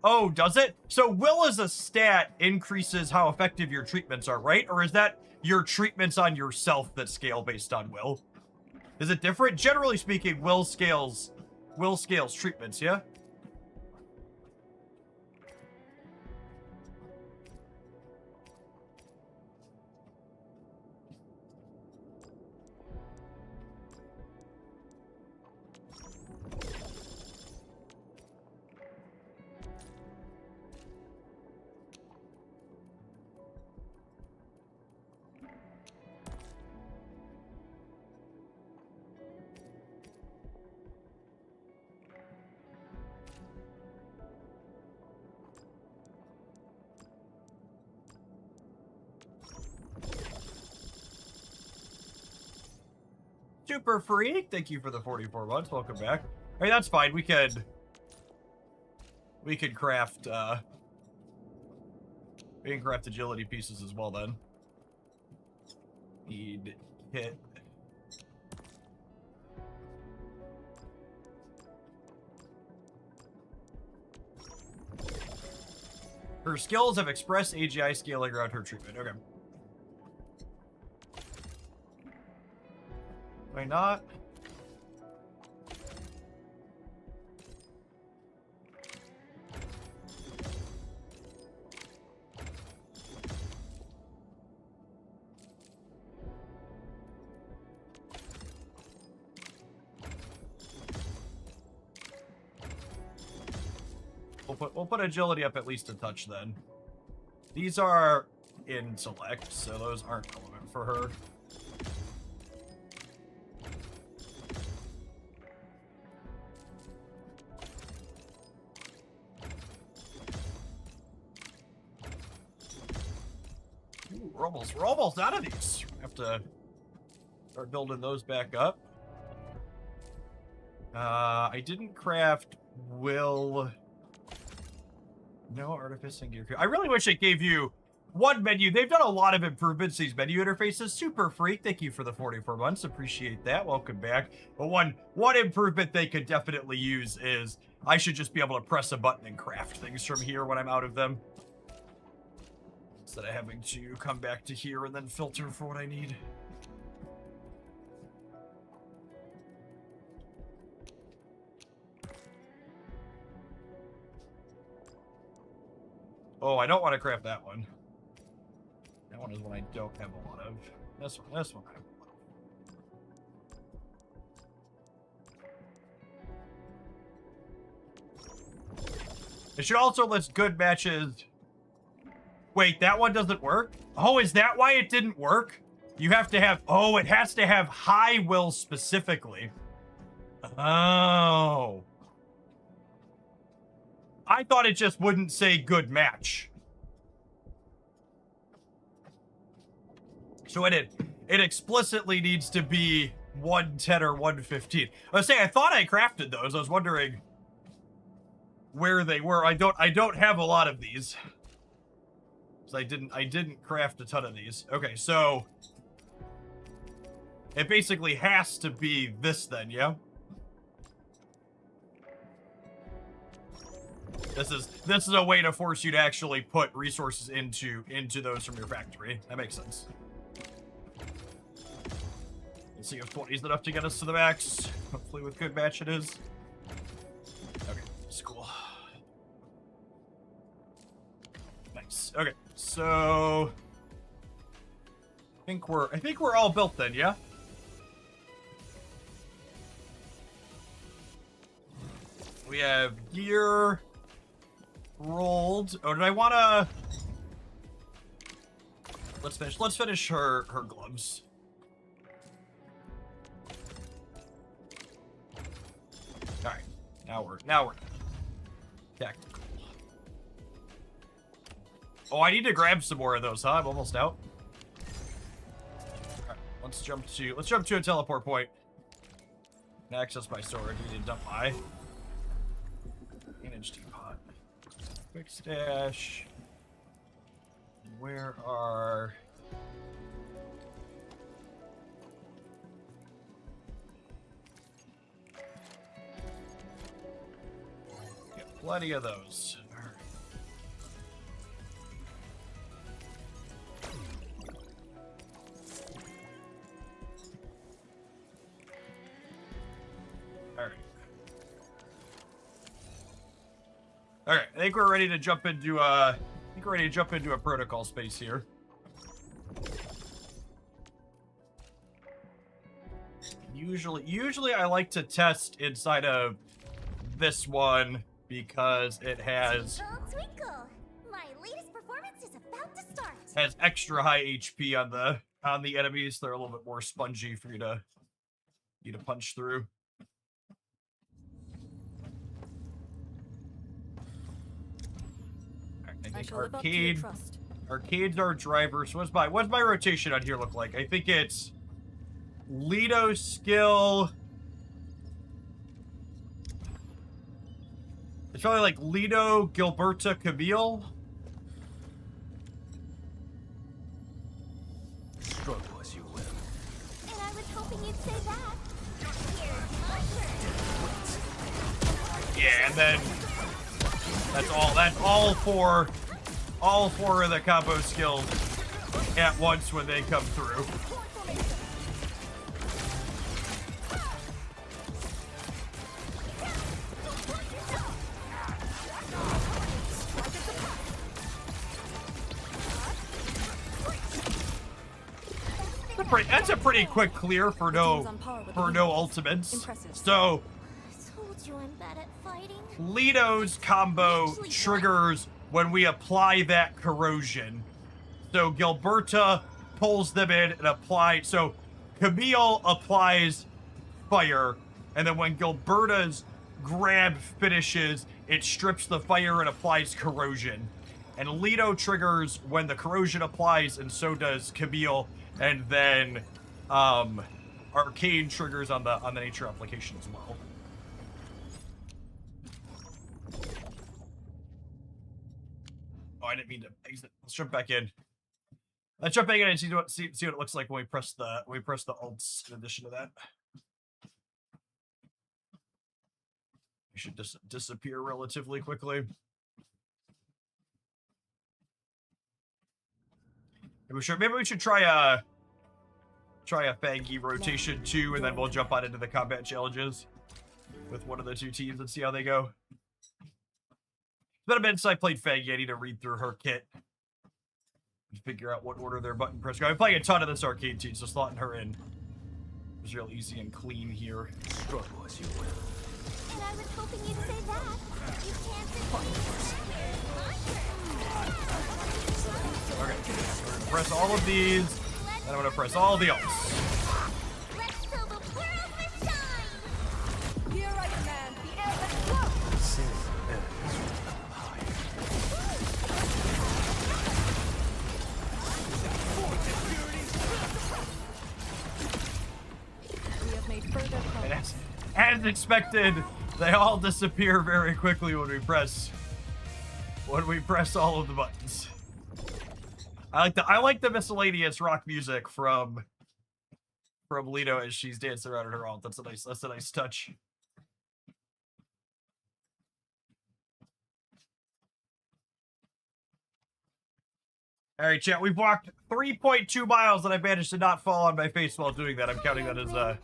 Oh, does it? So will as a stat increases how effective your treatments are, right? Or is that your treatments on yourself that scale based on will? Is it different? Generally speaking, will scales treatments, yeah? Super Freak, thank you for the 44 months. Welcome back. I mean, that's fine. We could craft agility pieces as well then. Need hit. Her skills have express AGI scaling around her treatment. Okay. Why not? We'll put agility up at least a touch then. These are intellect, so those aren't relevant for her. Ooh, we're almost out of these. We have to start building those back up. I didn't craft will. No artificing gear. I really wish it gave you one menu. They've done a lot of improvements to these menu interfaces. Super Freak, thank you for the 44 months. Appreciate that. Welcome back. But one improvement they could definitely use is I should just be able to press a button and craft things from here when I'm out of them, instead of having to come back to here and then filter for what I need. Oh, I don't want to craft that one. That one is one I don't have a lot of. This one I have a lot of. It should also list good matches. Wait, that one doesn't work? Oh, is that why it didn't work? You have to have... Oh, it has to have high will specifically. Oh. I thought it just wouldn't say good match. So it explicitly needs to be 110 or 115. I was saying I thought I crafted those. I was wondering where they were. I don't have a lot of these. So I didn't craft a ton of these. Okay, so it basically has to be this then, yeah? This is a way to force you to actually put resources into those from your factory. That makes sense. Let's see if 20 is enough to get us to the max. Hopefully with good match it is. Okay, that's cool. Nice. Okay, so I think we're all built then, yeah? We have gear rolled. Oh, did I wanna... Let's finish her gloves. Alright. Now we're tactical. Oh, I need to grab some more of those, huh? I'm almost out. Alright, let's jump to a teleport point. And access my sword. We need to dump my manage teapot. Quick stash. Where are... Get plenty of those. Alright, I think we're ready to jump into a protocol space here. Usually I like to test inside of this one because it has Twinkle. My latest performance is about to start. Has extra high HP on the enemies. They're a little bit more spongy for you to punch through. I think arcades are drivers. So what's my rotation on here look like? I think it's Lino skill. It's probably like Lino, Gilberta, Camille. Struggle as you will. And I was hoping you'd say that. Here's my turn. Yeah, and then that's all four of the combo skills at once when they come through. That's a pretty quick clear for no ultimates. Impressive. So I told you I'm bad at fighting. Lino's combo triggers when we apply that corrosion. So Gilberta pulls them in and applies. So Camille applies fire, and then when Gilberta's grab finishes, it strips the fire and applies corrosion. And Lino triggers when the corrosion applies, and so does Camille. And then Arcane triggers on the nature application as well. Oh, I didn't mean to exit. Let's jump back in. Let's jump back in and see what it looks like when we press the ults in addition to that. We should disappear relatively quickly. Maybe we should try a Faggy rotation too, and then we'll jump on into the combat challenges with one of the two teams and see how they go. It's been a minute since I played Faggy. I need to read through her kit and figure out what order their button press go. I'm playing a ton of this arcade team, so slotting her in was real easy and clean here. Struggle as you will. And I was hoping you'd say that. You can't defeat me. Okay, we're gonna press all of these, and I'm gonna press all the ults. Let's fill the world with shine. Here I command the air that flows. Sin ends from high. We have made further And progress. as expected, they all disappear very quickly when we press all of the buttons. I like the miscellaneous rock music from Lino as she's dancing around in her alt. That's a nice touch. All right, chat. We've walked 3.2 miles, and I managed to not fall on my face while doing that. I'm counting that as a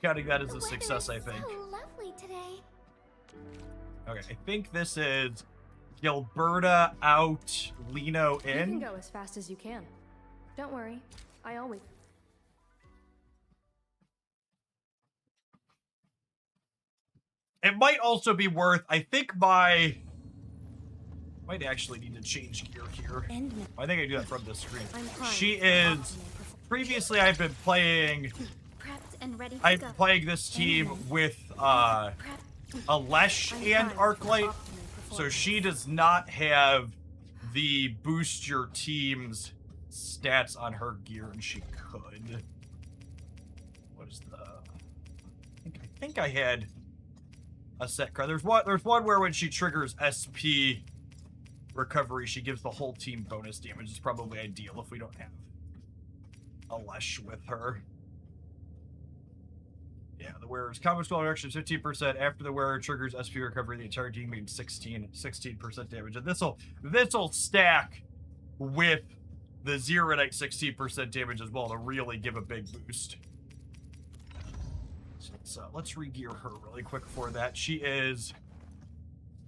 The success. weather I think. is so lovely today. Okay, I think this is Gilberta out, Lino You can in. go as fast as you can. Don't worry, I always. It might also be worth. I think might actually need to change gear here. I think I do that from this screen. She is. Previously, I've been playing. Prepped and ready to I'm go. playing this team with Alesh and Arclight, so she does not have the boost your team's stats on her gear, and she could. What is the? I think I had a set card. There's one where when she triggers SP recovery, she gives the whole team bonus damage. It's probably ideal if we don't have Alesh with her. Yeah, the wearer's combo skill reduction is 15%. After the wearer triggers SP recovery, the entire team means 16% damage. And this'll stack with the Zeronite 16% damage as well to really give a big boost. So let's re-gear her really quick for that. She is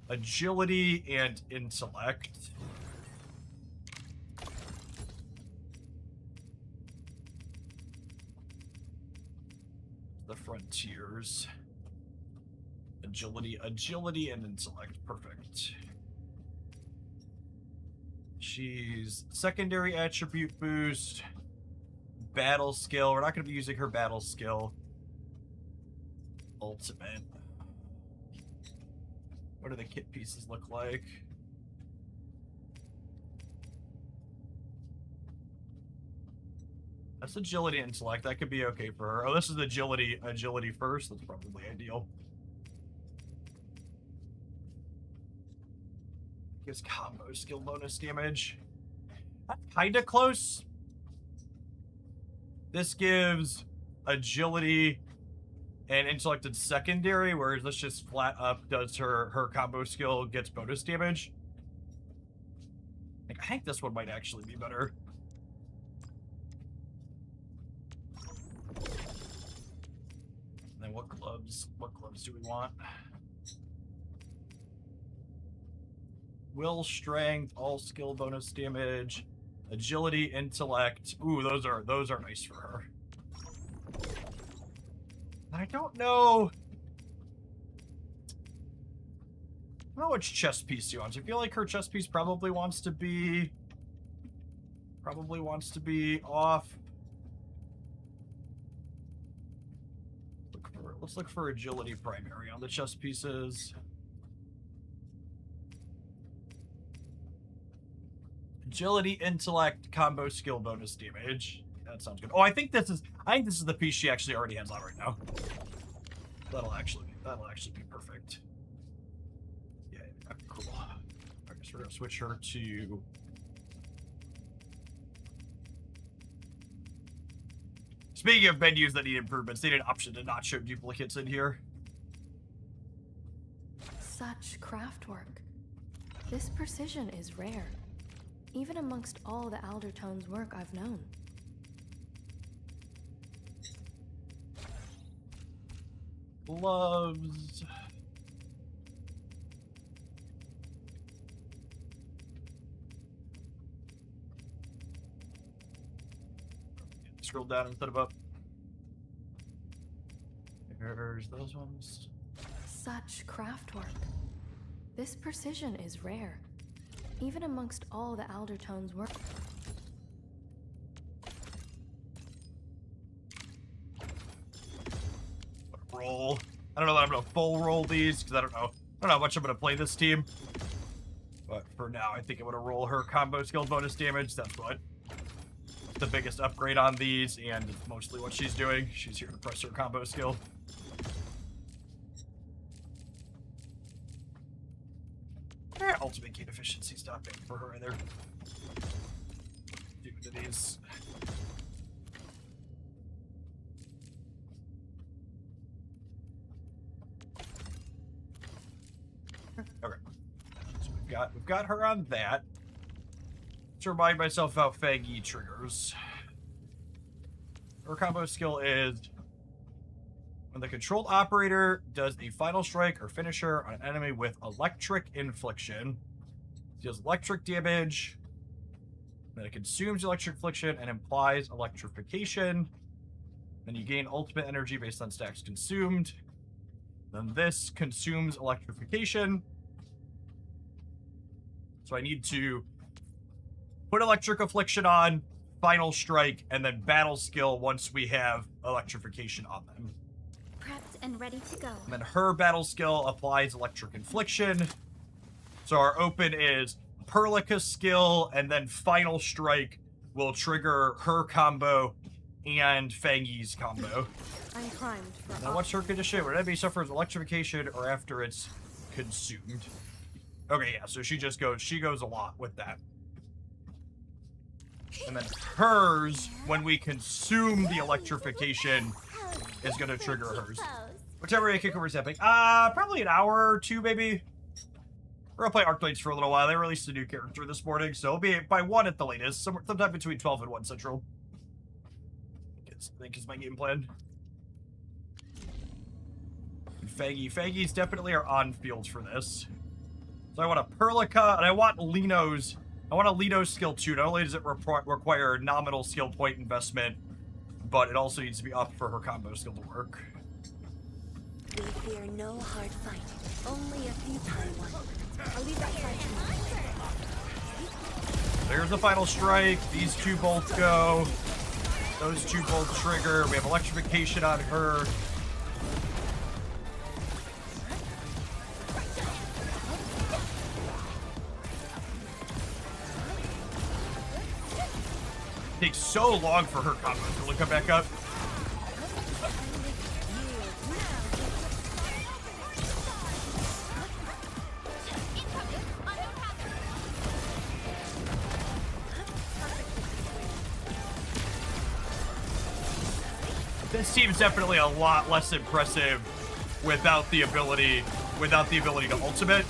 agility and intellect. The frontiers. Agility, and intellect. Perfect. She's secondary attribute boost. Battle skill. We're not going to be using her battle skill. Ultimate. What do the kit pieces look like? That's agility and intellect. That could be okay for her. Oh, this is agility first. That's probably ideal. Gives combo skill bonus damage. That's kinda close. This gives agility and intellect in secondary, whereas this just flat up does her combo skill, gets bonus damage. I think this one might actually be better. And then what gloves? What gloves do we want? Will, strength, all skill bonus damage, agility, intellect. Ooh, those are nice for her. I don't know. I don't know which chest piece she wants. I feel like her chest piece probably wants to be off. Let's look for agility primary on the chest pieces. Agility, intellect, combo skill bonus damage. That sounds good. Oh, I think this is the piece she actually already has on right now. That'll actually be perfect. Yeah, cool. I guess we're gonna switch her to. Speaking of menus that need improvements, they need an option to not show duplicates in here. Such craftwork. This precision is rare, even amongst all the Aldertone's work I've known. Gloves. Scroll down instead of up. There's those ones. Such craftwork. This precision is rare, even amongst all the Aldertone's work. Roll. I don't know that I'm gonna full roll these because I don't know how much I'm gonna play this team. But for now, I think I'm gonna roll her combo skill bonus damage. That's what the biggest upgrade on these, and it's mostly what she's doing. She's here to press her combo skill. Ultimate gain efficiency's not bad for her either. Due to these. Okay. So we've got her on that. To remind myself how Faggy triggers. Her combo skill is when the controlled operator does a final strike or finisher on an enemy with electric infliction, deals electric damage, then it consumes electric infliction and implies electrification. Then you gain ultimate energy based on stacks consumed. Then this consumes electrification. So I need to put electric affliction on, final strike, and then battle skill once we have electrification on them. Prepped and ready to go. And then her battle skill applies electric infliction. So our open is Perlica skill, and then final strike will trigger her combo and Fangy's combo. I'm primed for Now what's her condition? When enemy suffers electrification or after it's consumed. Okay, yeah, so she goes a lot with that. And then hers, when we consume the electrification, is going to trigger hers. Whichever kickover's happening. Probably an hour or two, maybe. We're going to play Arcblades for a little while. They released a new character this morning, so it'll be by 1 at the latest. Sometime between 12 and 1 Central. I think is my game plan. And Faggy's definitely are on field for this. So I want a Perlica, and I want Lino's. I want a Lino skill too. Not only does it require nominal skill point investment, but it also needs to be up for her combo skill to work. We fear no hard fight, only a futile one. I'll leave that fight to you. There's the final strike. These two both go. Those two both trigger. We have electrification on her. takes so long for her combo to really come back up. This team's definitely a lot less impressive without the ability to ultimate.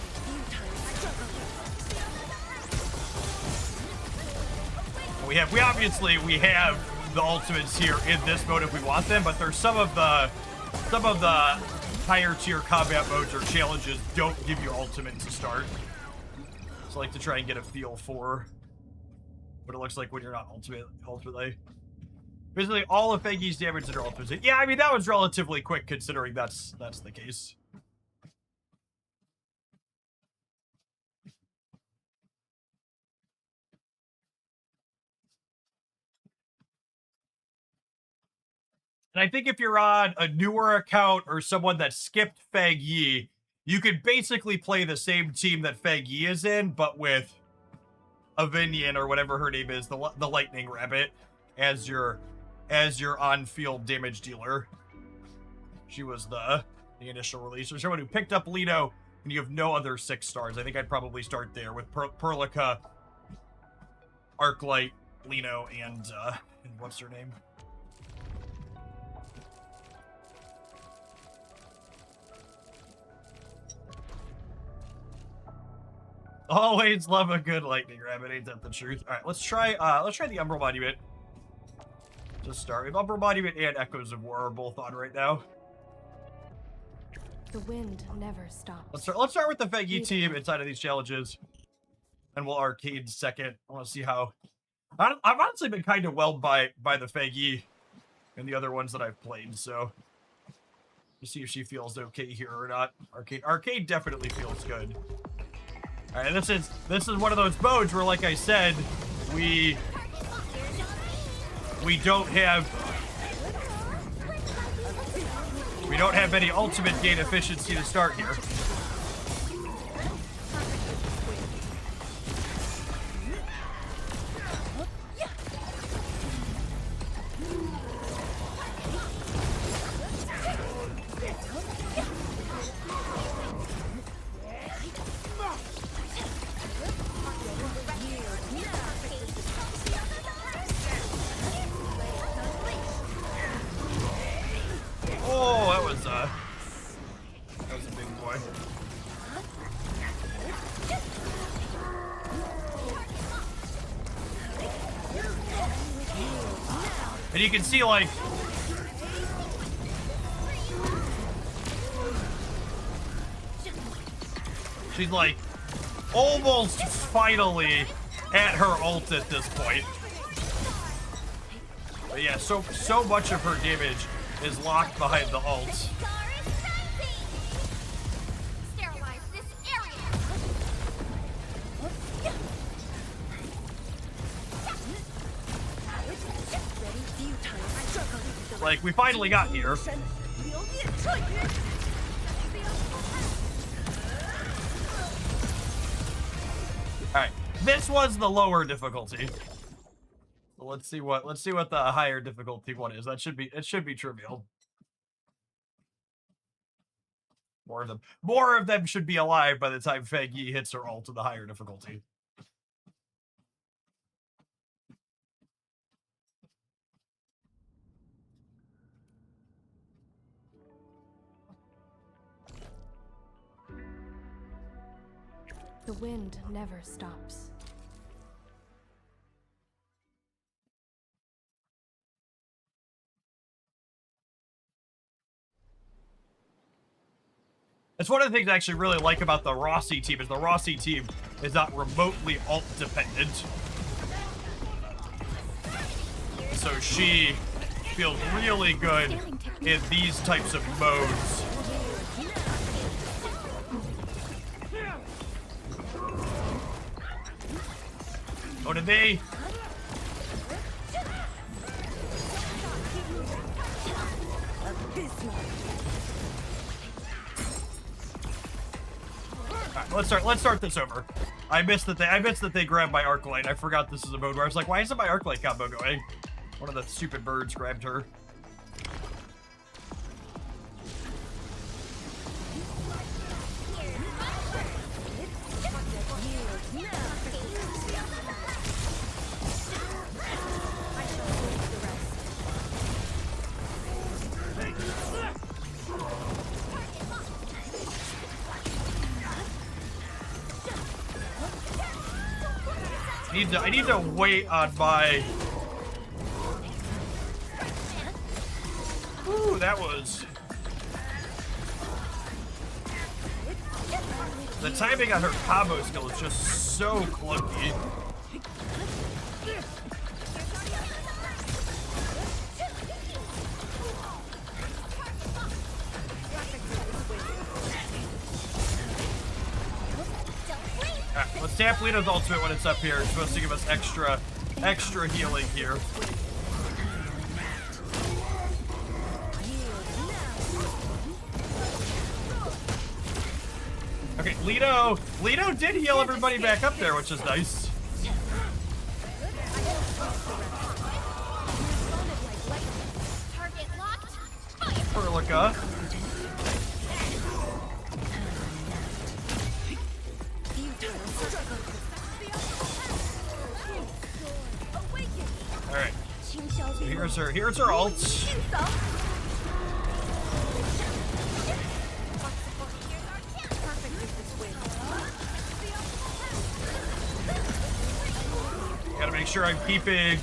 We obviously have the ultimates here in this mode if we want them, but there's some of the higher tier combat modes or challenges don't give you ultimate to start. So I like to try and get a feel for what it looks like when you're not ultimately. Basically, all of Feigi's damage that are ultimate. Yeah, I mean that was relatively quick considering that's the case. And I think if you're on a newer account or someone that skipped Feigi, you could basically play the same team that Feigi is in, but with Avinion or whatever her name is, the Lightning Rabbit, as your on-field damage dealer. She was the initial release. Or someone who picked up Lino and you have no other 6 stars. I think I'd probably start there with Perlica, Arclight, Lino, and what's her name? Always love a good Lightning Rabbit, ain't that the truth? All right, let's try the Umbral Monument. Just start with Umbral Monument and Echoes of War are both on right now. The wind never stops. Let's start with the Feigi team inside of these challenges, and we'll arcade second. I want to see how. I've honestly been kind of whelmed by the Feigi and the other ones that I've played, so to see if she feels okay here or not. Arcade definitely feels good. All right, this is one of those modes where, like I said, we don't have any ultimate gain efficiency to start here. Oh, that was a big boy. And you can see, like, she's like almost finally at her ult at this point. But yeah, so much of her damage is locked behind the ult. Like, we finally got here. Alright, this was the lower difficulty. So let's see what the higher difficulty one is. It should be trivial. More of them should be alive by the time Feigi hits her ult to the higher difficulty. The wind never stops. That's one of the things I actually really like about the Rossi team, is the Rossi team is not remotely ult dependent. So she feels really good in these types of modes. Oh, did they? All right, let's start this over. I missed that they grabbed my arc light. I forgot this is a mode where I was like, why isn't my arc light combo going? One of the stupid birds grabbed her. I need to wait on my... Ooh, that was... The timing on her combo skill is just so clunky. Let's tap Lino's ultimate when it's up here. It's supposed to give us extra healing here. Okay, Lino did heal everybody back up there, which is nice. Perlica. Alright. So here's her ult. Gotta make sure I'm keeping...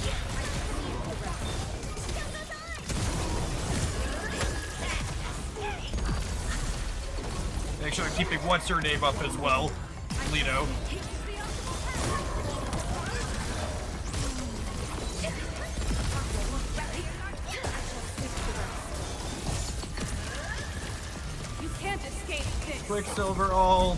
Make sure I'm keeping what's her name up as well. Lino. Quicksilver ult.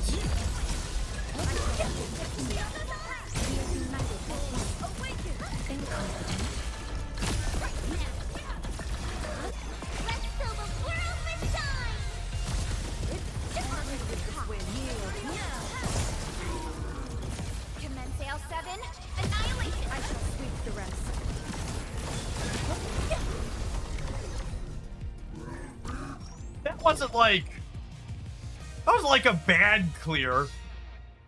That wasn't like... That was like a bad clear.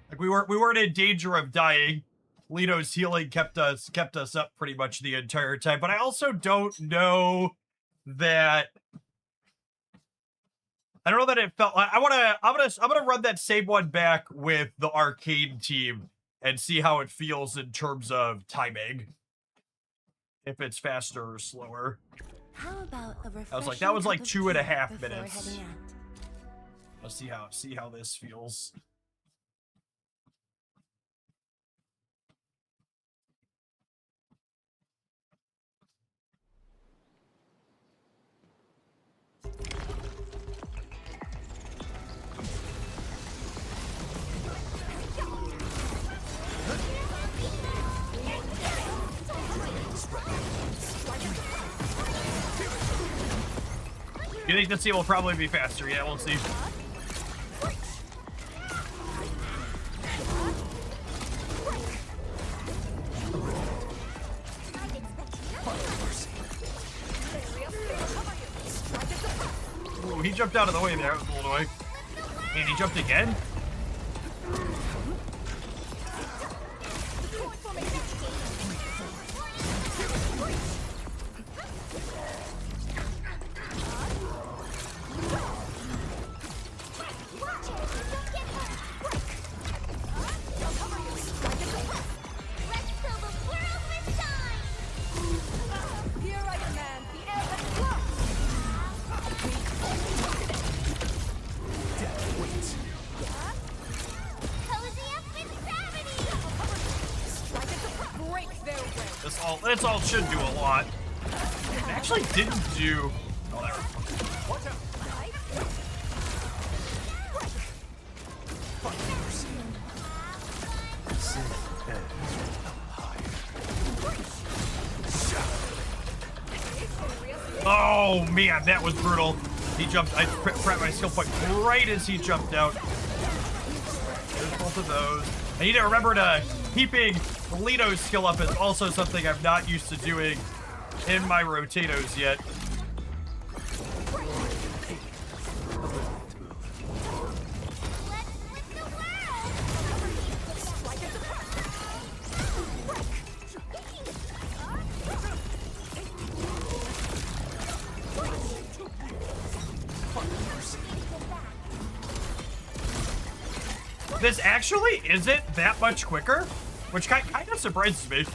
Like we weren't in danger of dying. Lino's healing kept us up pretty much the entire time. But I also don't know that... I don't know that it felt like... I'm gonna run that same one back with the arcade team and see how it feels in terms of timing. If it's faster or slower. How about a I was like, that was like refreshing cup of 2.5 tea before minutes. heading out? Let's see how this feels. You think this team will probably be faster? Yeah, we'll see. Ooh, he jumped out of the way there. That was a little annoying. And he jumped again? This all should do a lot. It actually didn't do... Oh, there we go. Oh, man, that was brutal. He jumped... I prepped my skill point right as he jumped out. There's both of those. I need to remember to keeping Lino's skill up is also something I'm not used to doing in my rotatos yet. This actually isn't that much quicker, which kind of surprises me.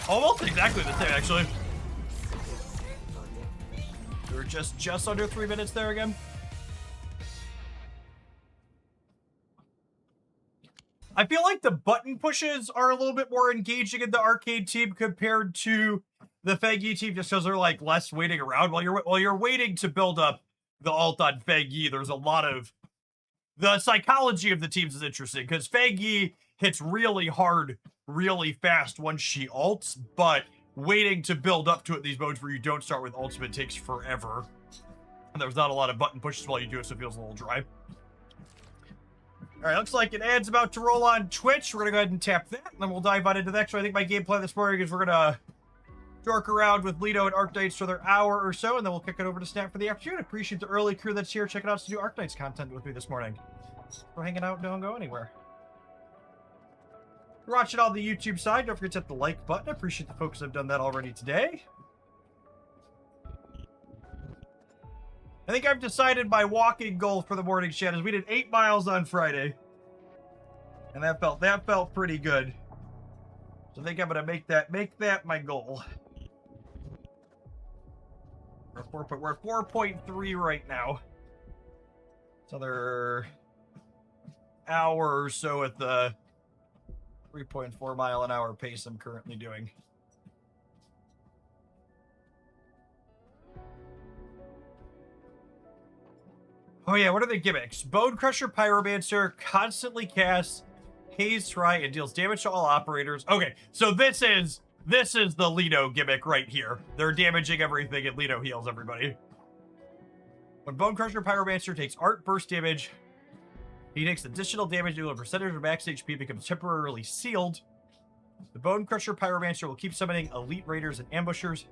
Almost exactly the same, actually. We're just under 3 minutes there again. I feel like the button pushes are a little bit more engaging in the arcade team compared to the Feggy team, just because they're like less waiting around while you're waiting to build up the ult on Feggy. There's a lot of the psychology of the teams is interesting because Feggy hits really hard, really fast once she ults, but waiting to build up to it in these modes where you don't start with ultimate takes forever. And there's not a lot of button pushes while you do it, so it feels a little dry. All right, looks like an ad's about to roll on Twitch. We're going to go ahead and tap that, and then we'll dive on into the next one. I think my game plan this morning is we're going to dork around with Lino and Arknights for another hour or so, and then we'll kick it over to Snap for the afternoon. Appreciate the early crew that's here checking out some new Arknights content with me this morning. We're hanging out, don't go anywhere. If you're watching on the YouTube side, don't forget to hit the like button. I appreciate the folks that have done that already today. I think I've decided my walking goal for the morning chat is we did 8 miles on Friday. And that felt pretty good. So I think I'm gonna make that my goal. We're at 4.3 right now. It's another hour or so at the 3.4 mile an hour pace I'm currently doing. Oh yeah, what are the gimmicks? Bone Crusher Pyromancer constantly casts Haze Try and deals damage to all operators. Okay, so this is the Lino gimmick right here. They're damaging everything and Lino heals everybody. When Bone Crusher Pyromancer takes art burst damage, he takes additional damage due to a percentage of max HP becomes temporarily sealed. The Bone Crusher Pyromancer will keep summoning elite raiders and ambushers.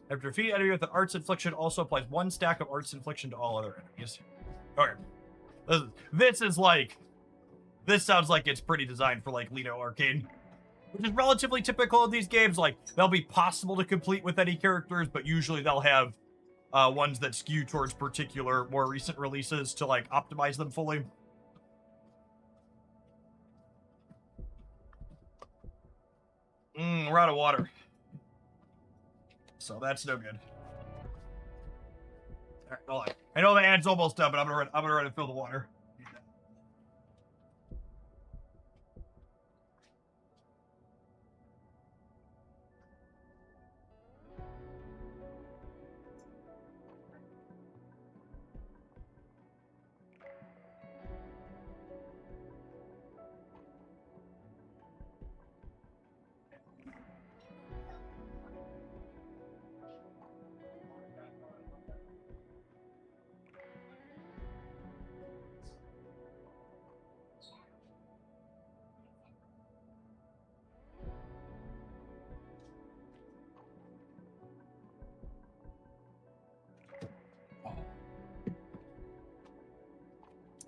After defeating an enemy with an Arts Infliction, also applies 1 stack of Arts Infliction to all other enemies. Okay. This sounds like it's pretty designed for, like, Lino Arcade. Which is relatively typical of these games. Like, they'll be possible to complete with any characters, but usually they'll have ones that skew towards particular, more recent releases to, like, optimize them fully. We're out of water. So that's no good. All right, hold on. I know the ad's almost done, but I'm gonna run and fill the water.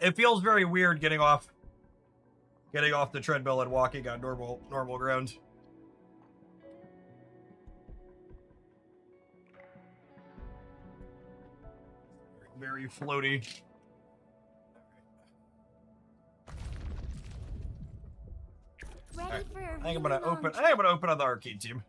It feels very weird getting off the treadmill and walking on normal ground. Very floaty. Ready for a I think I'm really gonna long open on the arcade team.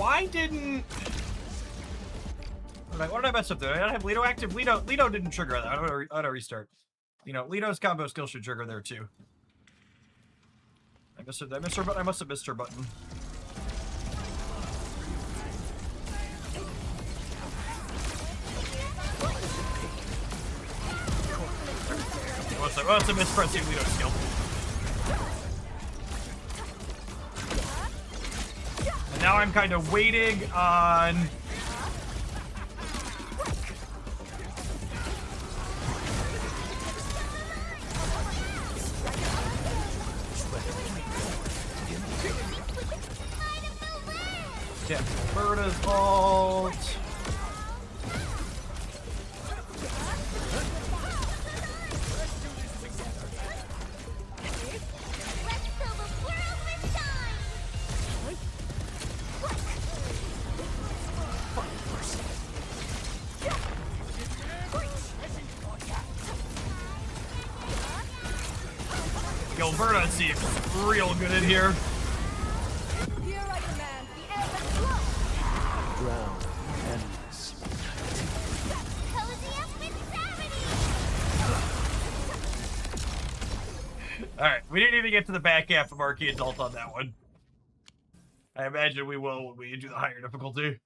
Why didn't... What did I mess up there? Did I have Lino active? Lino didn't trigger that. I ought to restart. You know, Lino's combo skill should trigger there too. I missed her button. I must have missed her button. What's a mispressing Lino skill? And now I'm kind of waiting on... Yeah, Berta's ult. Gilberta seems real good in here. Ground endless. Alright, we didn't even get to the back half of Arcade's ult on that one. I imagine we will when we do the higher difficulty.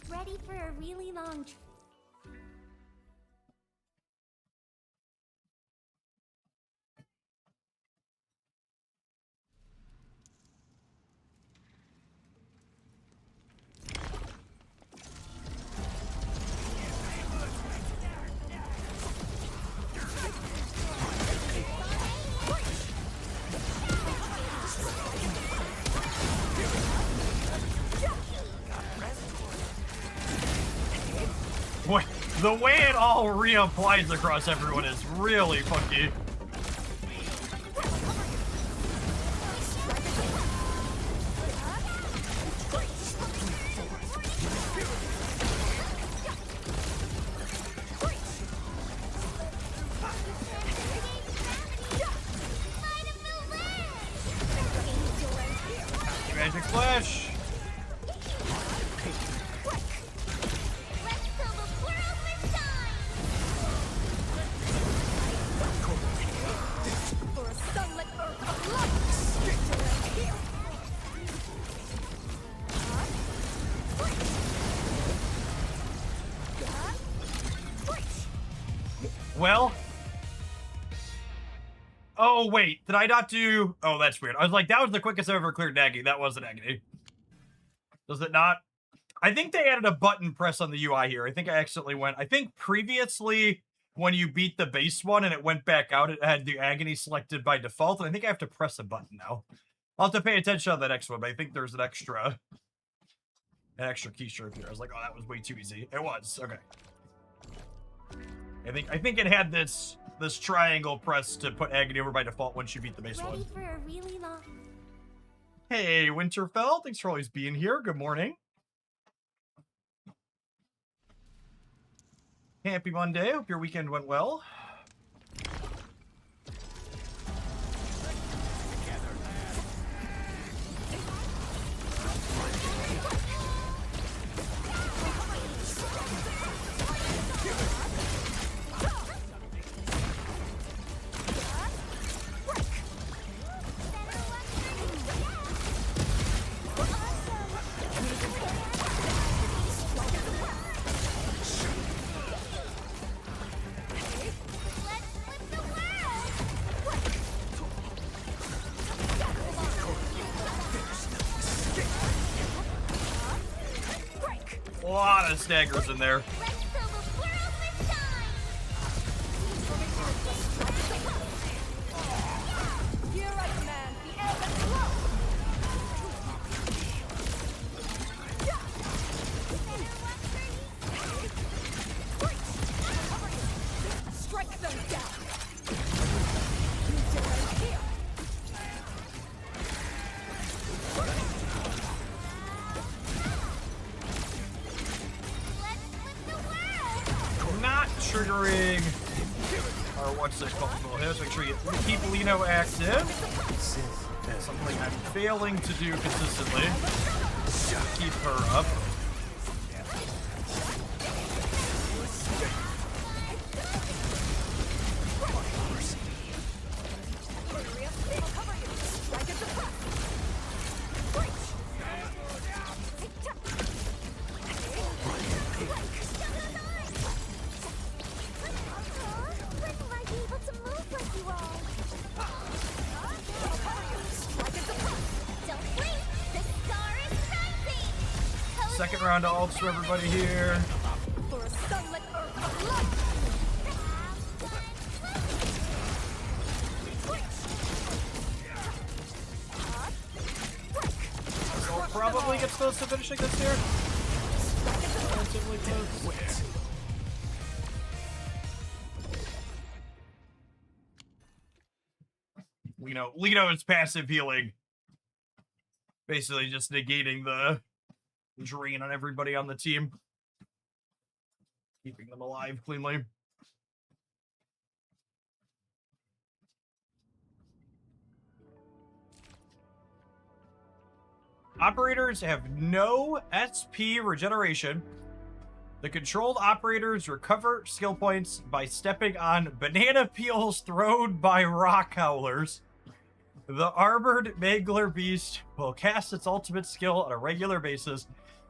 Ready for a really long trip. The way it all reapplies across everyone is really funky. Magic Splash! Well, oh wait, did I not do? Oh, that's weird. I was like, that was the quickest I've ever cleared agony. That wasn't agony. Does it not? I think they added a button press on the UI here. I think I accidentally went. I think previously when you beat the base one and it went back out, it had the agony selected by default, and I think I have to press a button now. I'll have to pay attention on the next one, but I think there's an extra keystroke here. I was like, oh, that was way too easy. It was okay. I think it had this triangle press to put agony over by default once you beat the base one. Ready for a really long... Hey, Winterfell, thanks for always being here. Good morning. Happy Monday. Hope your weekend went well. A lot of staggers in there. triggering our what's this called? Hits. Make sure you keep Lino active. Something I'm failing to do consistently. Keep her up. Second round of ults for everybody here. So probably gets close to finishing this here. Relatively close. Lino is passive healing. Basically just negating the drain on everybody on the team. Keeping them alive cleanly. Operators have no SP regeneration. The controlled operators recover skill points by stepping on banana peels thrown by rock howlers. The armored Mangler Beast will cast its ultimate skill on a regular basis.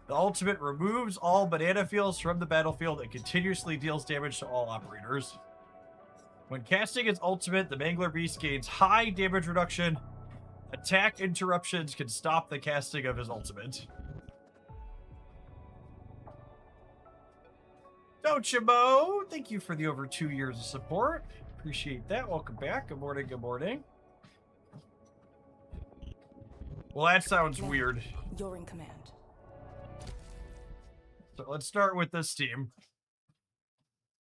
The ultimate removes all banana peels from the battlefield and continuously deals damage to all operators. When casting its ultimate, the Mangler Beast gains high damage reduction. Attack interruptions can stop the casting of his ultimate. Dochimo, thank you for the over 2 years of support. Appreciate that. Welcome back. Good morning, good morning. Well, that sounds weird. You're in command. So let's start with this team.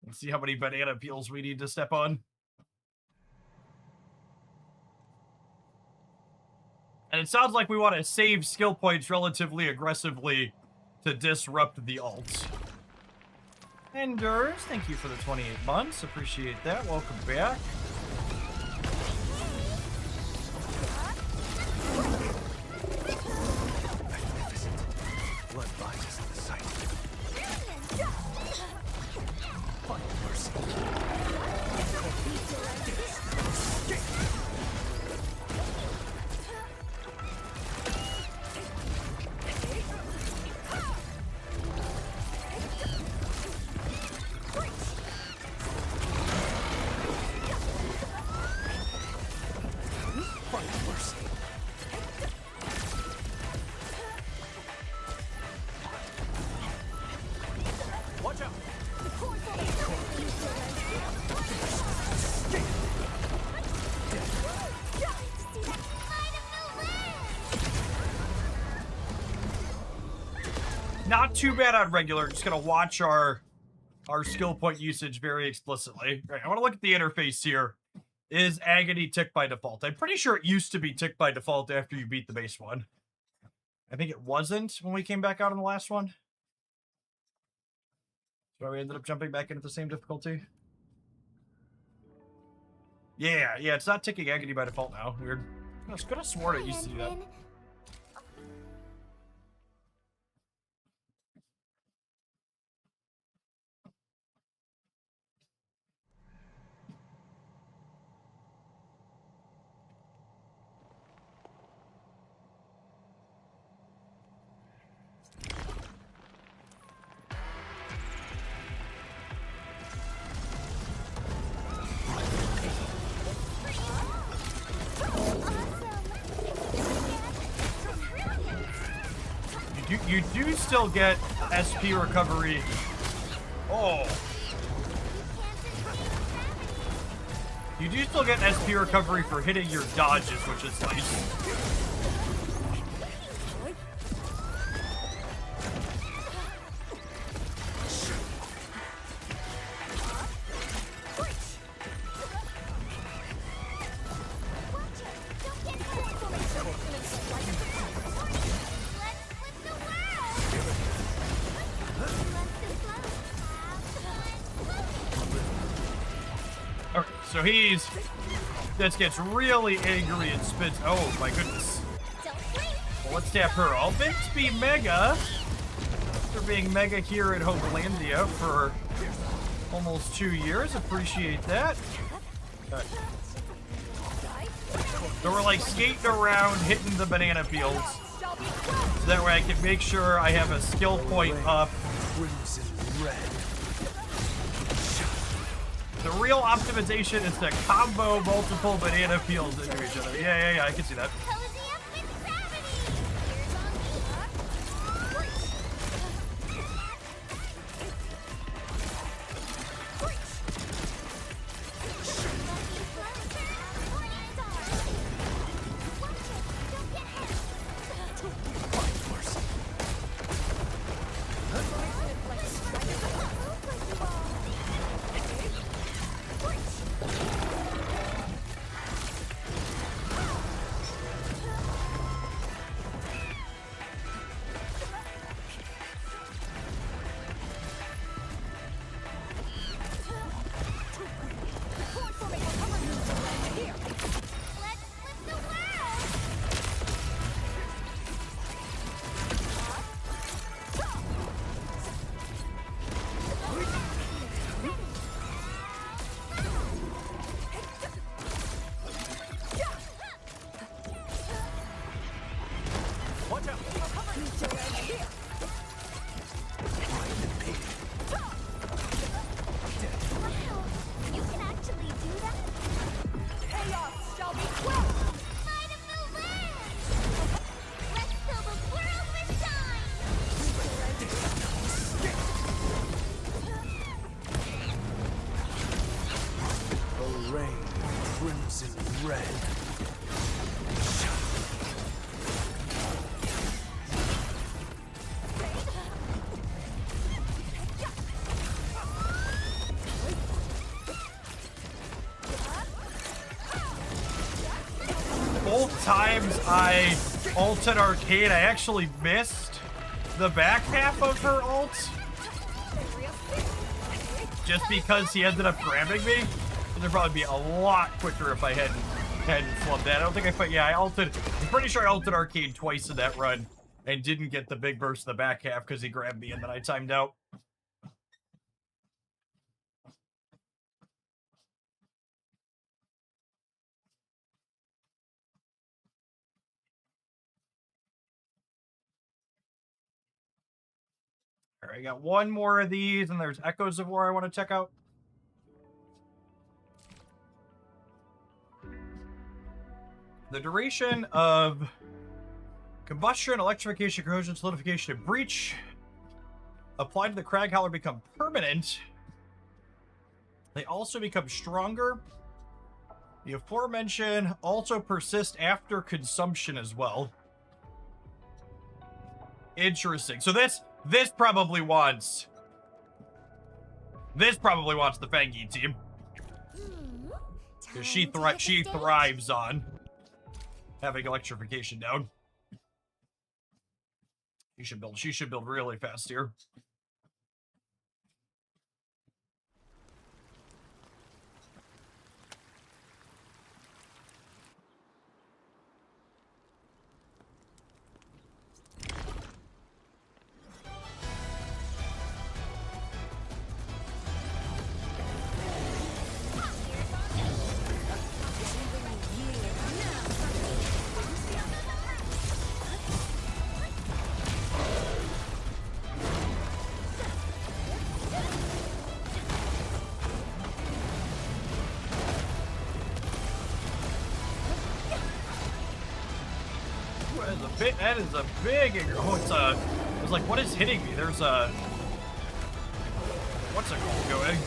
Let's see how many banana peels we need to step on. And it sounds like we want to save skill points relatively aggressively to disrupt the ult. Enders, thank you for the 28 months. Appreciate that. Welcome back. Blood rises in the sight. Find mercy. Not too bad on regular. Just gonna watch our skill point usage very explicitly. All right, I want to look at the interface here. Is Agony tick by default? I'm pretty sure it used to be tick by default after you beat the base one. I think it wasn't when we came back out on the last one. So we ended up jumping back into the same difficulty. Yeah, it's not ticking Agony by default now. Weird. I was could have sworn it used to do that. You do still get SP recovery. Oh. You do still get SP recovery for hitting your dodges, which is nice. so he's just gets really angry and spits. Oh my goodness. Well, let's tap her. All bits be Mega. After being Mega here at Hopelandia for almost 2 years. Appreciate that. Okay. So we're like skating around, hitting the banana fields. So that way I can make sure I have a skill point up. Crimson red. The real optimization is to combo multiple banana fields into each other. Yeah, I can see that. Cozy up with gravity! Here's on Times I ulted Arcade, I actually missed the back half of her ult. Just because he ended up grabbing me. It'd probably be a lot quicker if I hadn't flubbed that. I don't think I ulted. I'm pretty sure I ulted Arcade twice in that run and didn't get the big burst in the back half because he grabbed me and then I timed out. All right, I got one more of these, and there's Echoes of War I want to check out. The duration of combustion, electrification, corrosion, solidification, and breach applied to the Crag Howler become permanent. They also become stronger. The aforementioned also persist after consumption as well. Interesting. So this probably wants the Fangi team. Because she thrives on having electrification down. She should build really fast here. That is a big. Oh, it was like, what is hitting me? There's a. What's it called going?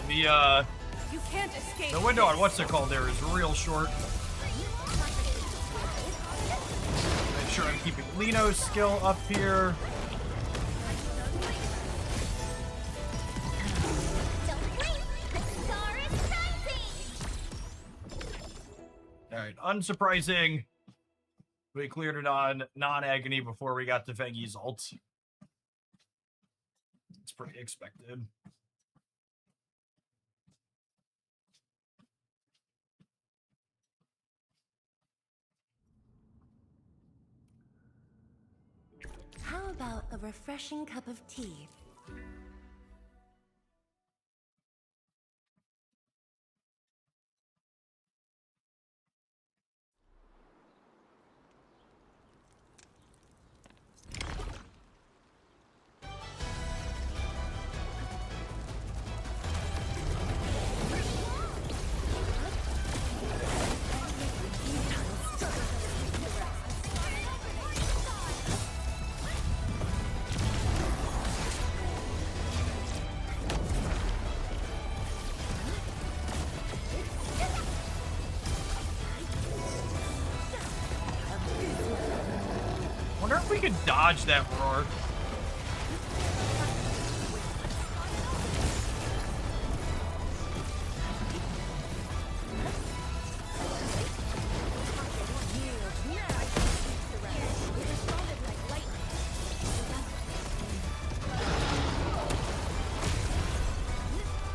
You can't escape. The window on what's it called there is real short. Make sure I'm keeping Lino's skill up here. Alright, unsurprising. We cleared it on non-agony before we got to Fengi's ult. It's pretty expected. How about a refreshing cup of tea? Wonder if we could dodge that roar.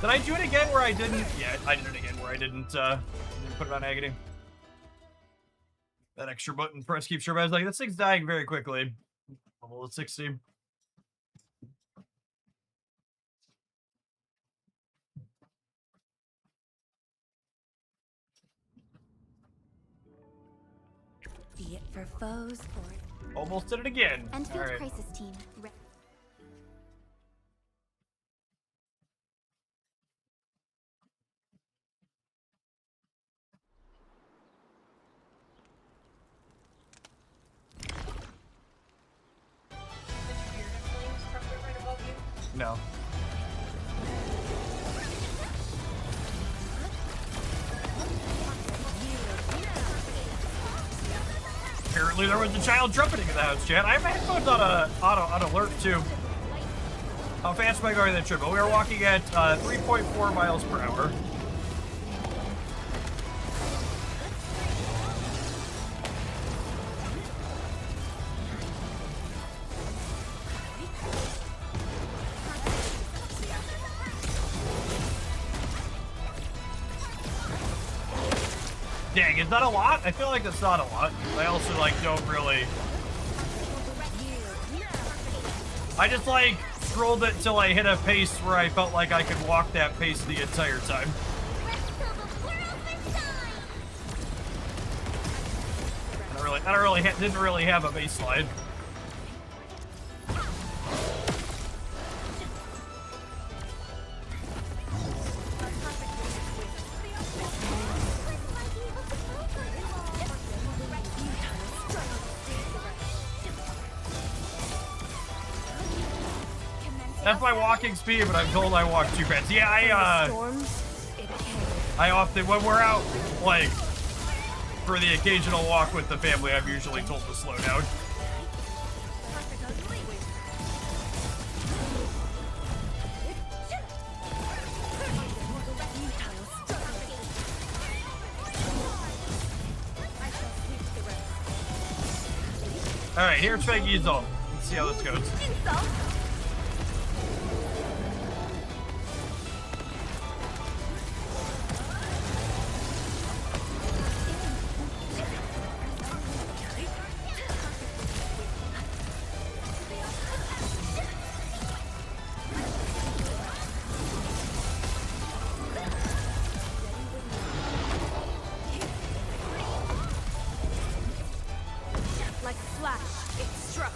Did I do it again where I didn't? Yeah, I did it again where I didn't put it on agony. That extra button press keeps sure, but I was like, this thing's dying very quickly. Level of 60. Be it for foes or... Almost did it again. Endfield All right. Crisis Team. No. Apparently there was a child trumpeting in the house, chat. I have my headphones on alert too. How fast am I going that trip? Well, we are walking at 3.4 miles per hour. Dang, is that a lot? I feel like that's not a lot. I also, like, don't really... I just, like, scrolled it till I hit a pace where I felt like I could walk that pace the entire time. Didn't really have a baseline. That's my walking speed, but I'm told I walk too fast. Yeah, I often, when we're out, like, for the occasional walk with the family, I'm usually told to slow down. Alright, here's Fengi's ult. Let's see how this goes. Like a flash, it struck.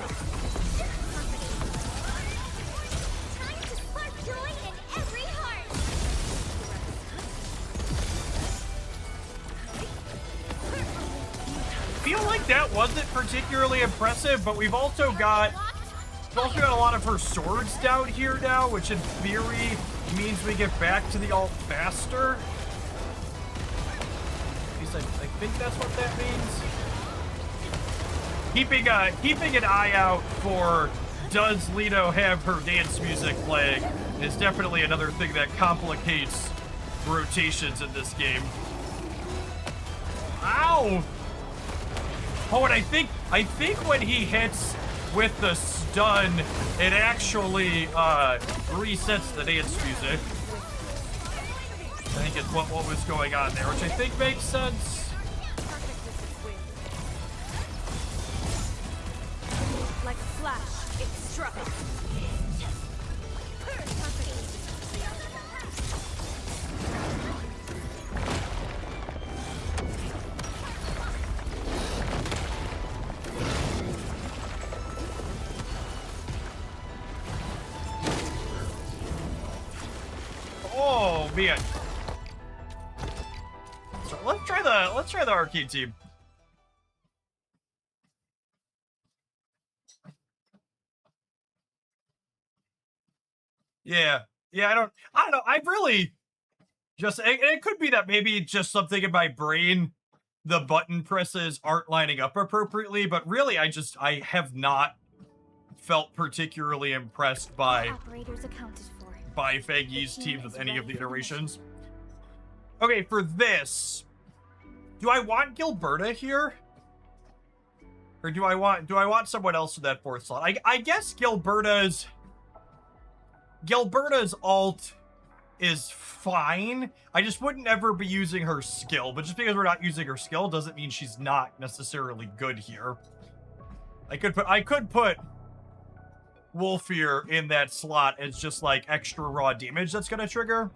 Time to spark joy in every heart. I feel like that wasn't particularly impressive, but we've also got We've also got a lot of her swords down here now, which in theory means we get back to the alt faster. At least I think that's what that means. Keeping an eye out for does Lino have her dance music playing is definitely another thing that complicates rotations in this game. Ow! Oh, and I think when he hits with the stun, it actually resets the dance music. I think it's what was going on there, which I think makes sense. Like a flash, it struck us. Oh man. So let's try the arcade team. Yeah. Yeah, I don't know. I really just it could be that maybe just something in my brain, the button presses aren't lining up appropriately, but really I have not felt particularly impressed by Operators accounted for. Feng Yi's teams with any of the iterations. Okay, for this, do I want Gilberta here? Or do I want someone else in that fourth slot? I guess Gilberta's alt is fine. I just wouldn't ever be using her skill, but just because we're not using her skill doesn't mean she's not necessarily good here. I could put Wolfear in that slot as just like extra raw damage that's gonna trigger.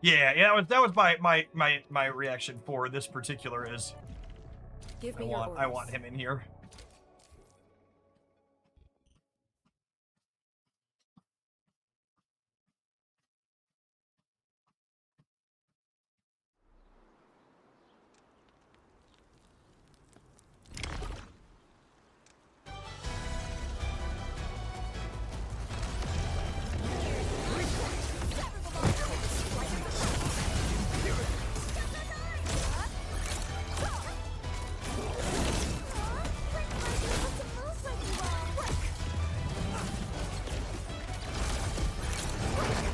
Yeah, that was my reaction for this particular is Give me I want him in here.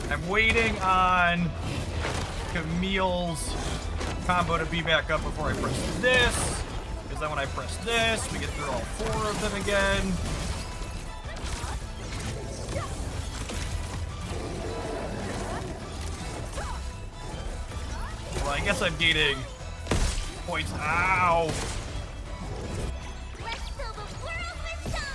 I'm waiting on Camille's combo to be back up before I press this. Because then when I press this, we get through all four of them again. Well, I guess I'm gaining points. Ow! Let's fill the world with shine!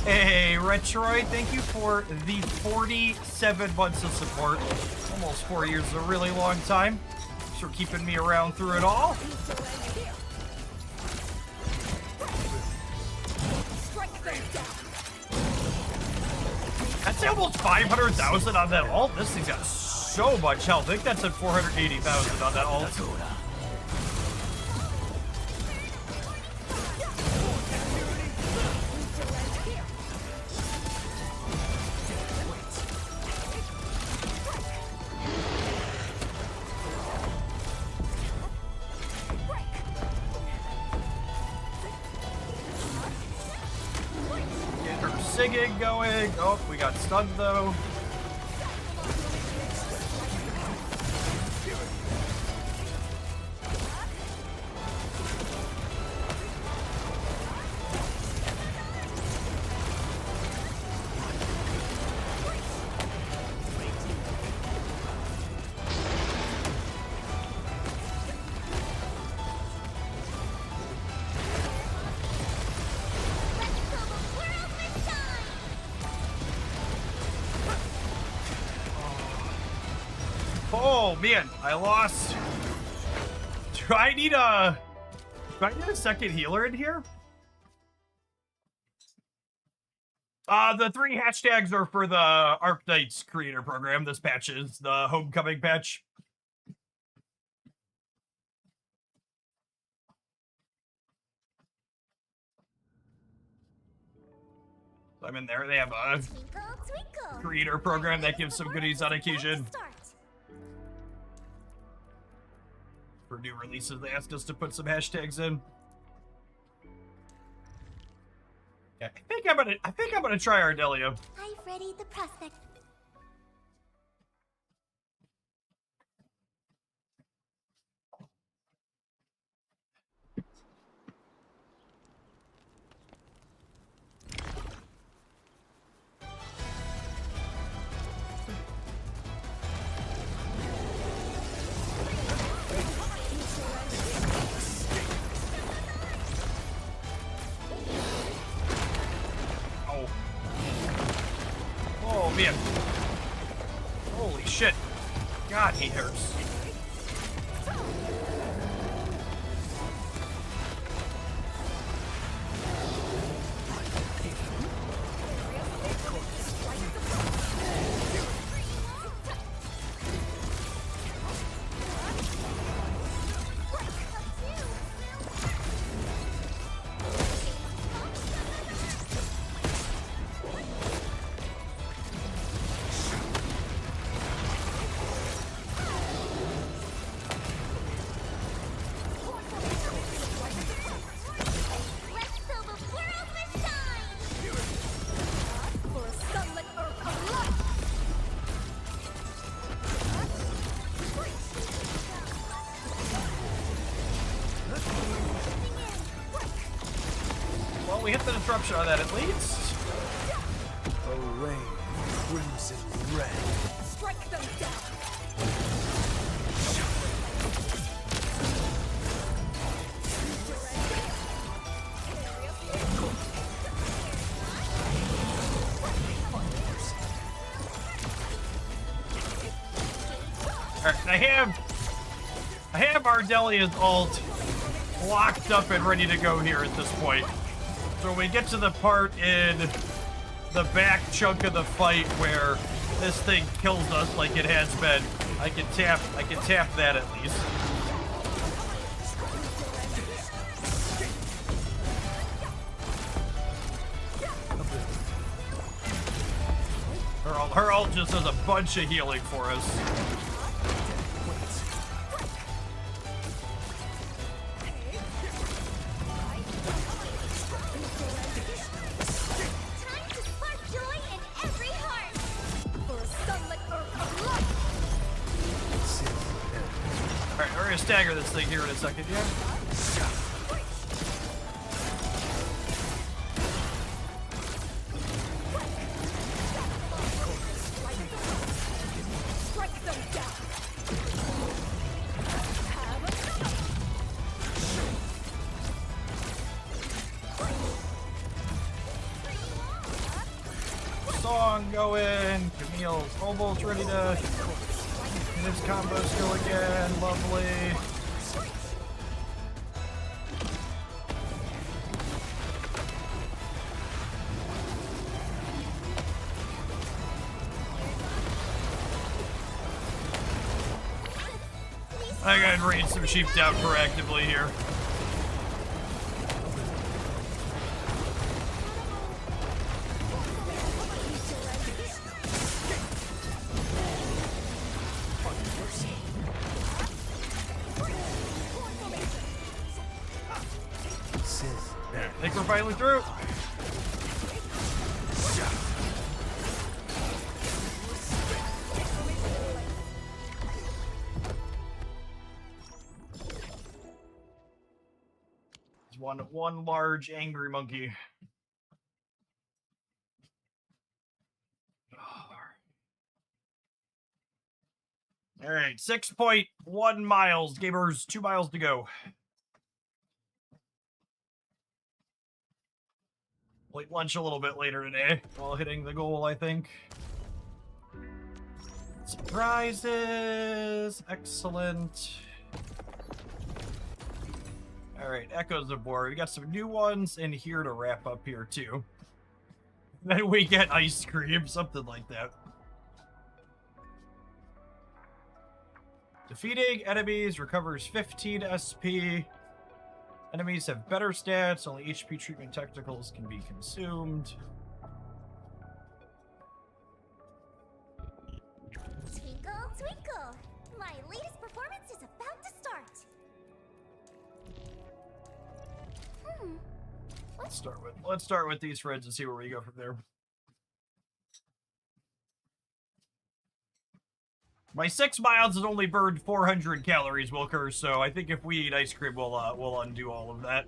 Hey, Retroid, thank you for the 47 months of support. Almost 4 years is a really long time. Thanks for keeping me around through it all. That's almost 500,000 on that ult. This thing's got so much health. I think that's at 480,000 on that ult. Get her singing going. Oh, we got stunned though. Oh man, I lost. Do I need a second healer in here? The 3 hashtags are for the Arknights creator program. This patch is the homecoming patch. I'm in there. They have a Twinkle, twinkle. creator program that gives some goodies on occasion. Start. For new releases, they asked us to put some hashtags in. Yeah, I think I'm gonna try Ardelia. I've readied the prospect. Oh. Oh man. Holy shit. God, he hurts. Let's fill the world with shine. For a sunlit earth of light! Well, we hit the disruption on that at least. A rain of crimson red. Strike them down! Alright, I have Ardelia's ult locked up and ready to go here at this point. So when we get to the part in the back chunk of the fight where this thing kills us like it has been, I can tap that at least. Her ult just does a bunch of healing for us. Time to spark joy in every heart. For a sunlit earth of light! Alright, we're gonna stagger this thing here in a second, yeah? Strike them down! Song going. Camille's almost ready to get his combo skill again. Lovely. I gotta raid some sheep down proactively here. I think we're finally through. It's one large angry monkey. All right, 6.1 miles. Gamers, 2 miles to go. We'll eat lunch a little bit later today while hitting the goal, I think. Surprises. Excellent. All right, Echoes aboard. We got some new ones in here to wrap up here, too. Then we get ice cream, something like that. Defeating enemies recovers 15 SP. Enemies have better stats, only HP treatment technicals can be consumed. Let's start with these friends and see where we go from there. My 6 miles has only burned 400 calories, Wilker, so I think if we eat ice cream, we'll undo all of that.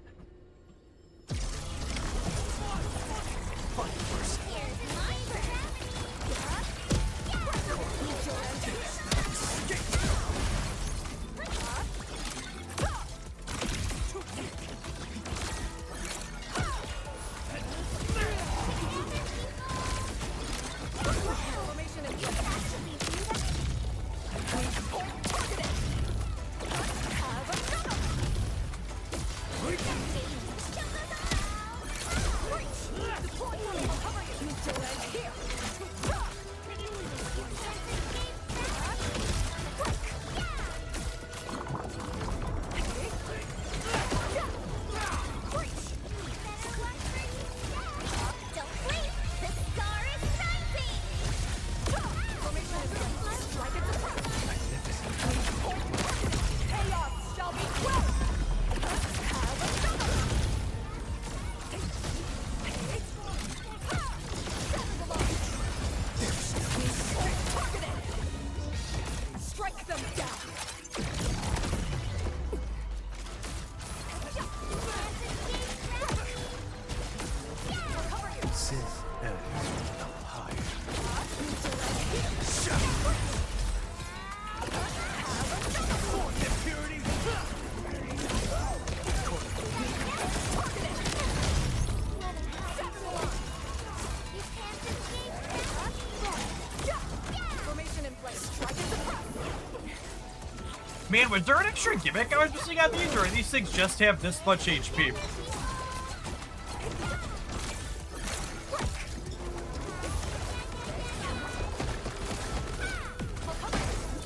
Man, was there an extra gimmick I was missing on these, or these things just have this much HP?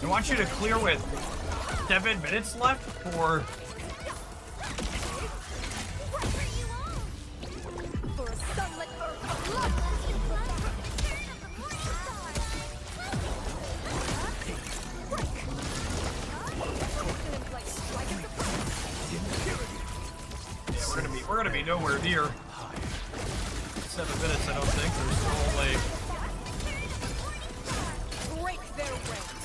I want you to clear with 7 minutes left for... We're gonna be nowhere near 7 minutes, I don't think. There's still only... Break their ranks.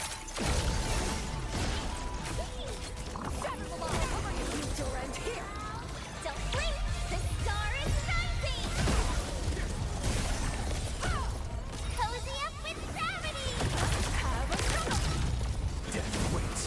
Don't blink! The star is rising! Cozy up with gravity! Death waits.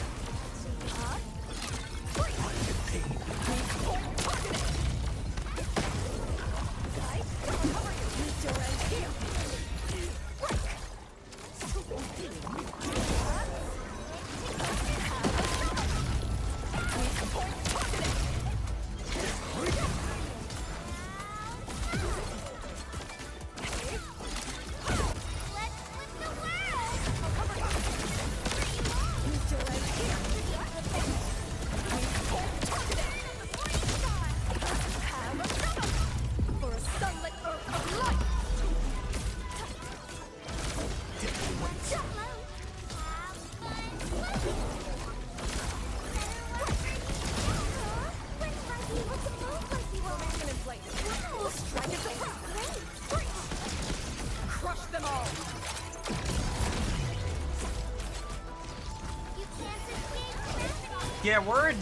Yeah, we're in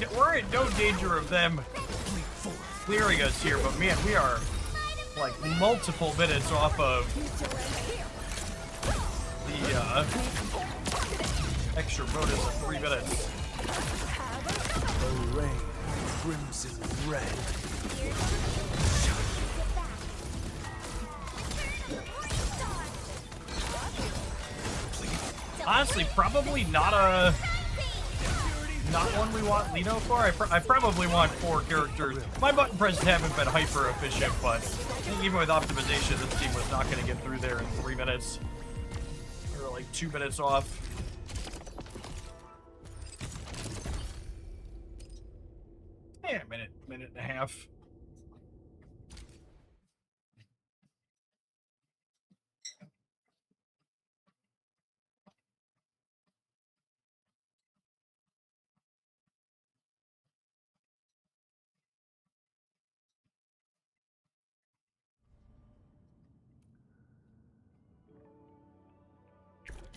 no danger of them clearing us here, but man, we are like multiple minutes off of the extra bonus of 3 minutes. The rain, crimson red. Honestly, probably not one we want Lino for. I probably want 4 characters. My button presses haven't been hyper efficient, but I think even with optimization, this team was not going to get through there in 3 minutes. Or like 2 minutes off. Yeah, minute and a half.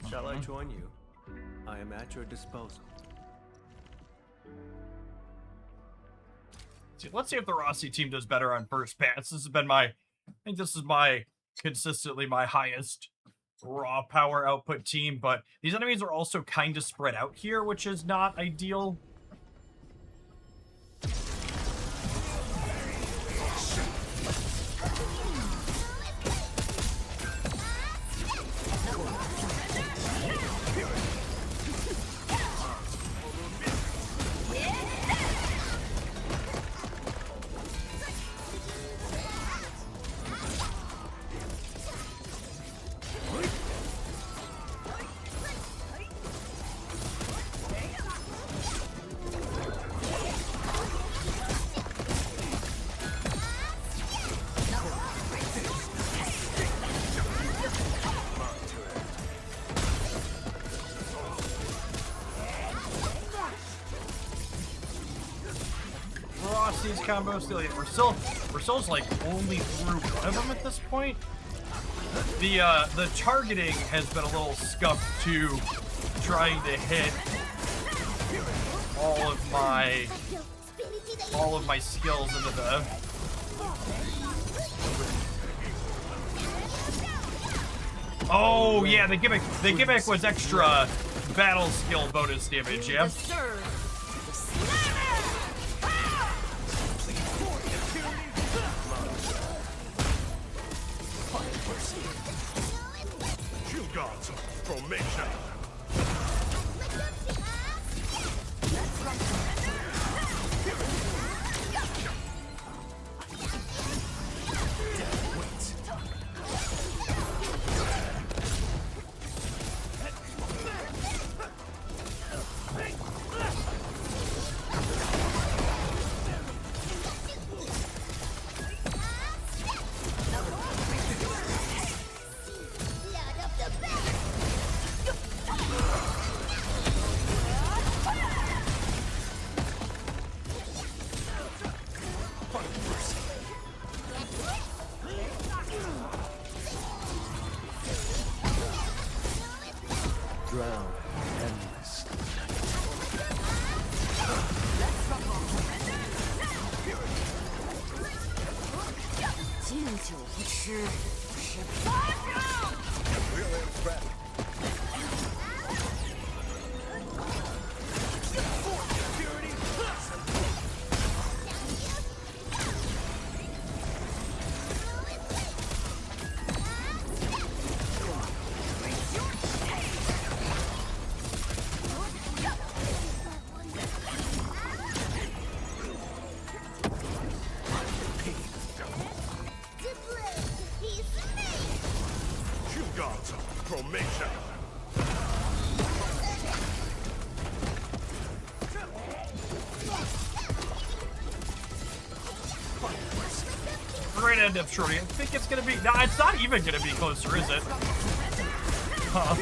Shall I join you? I am at your disposal. Let's see if the Rossi team does better on first pass. This has been I think this is consistently my highest raw power output team, but these enemies are also kind of spread out here, which is not ideal. Rossi's combo still, we're still like only through one of them at this point. The targeting has been a little scuffed to trying to hit all of my skills into the Oh yeah, the gimmick was extra battle skill bonus damage, yeah. You got formation. Drown endless. You got formation. Great end of Shorty. I think it's gonna be. No, it's not even gonna be closer, is it? Huh.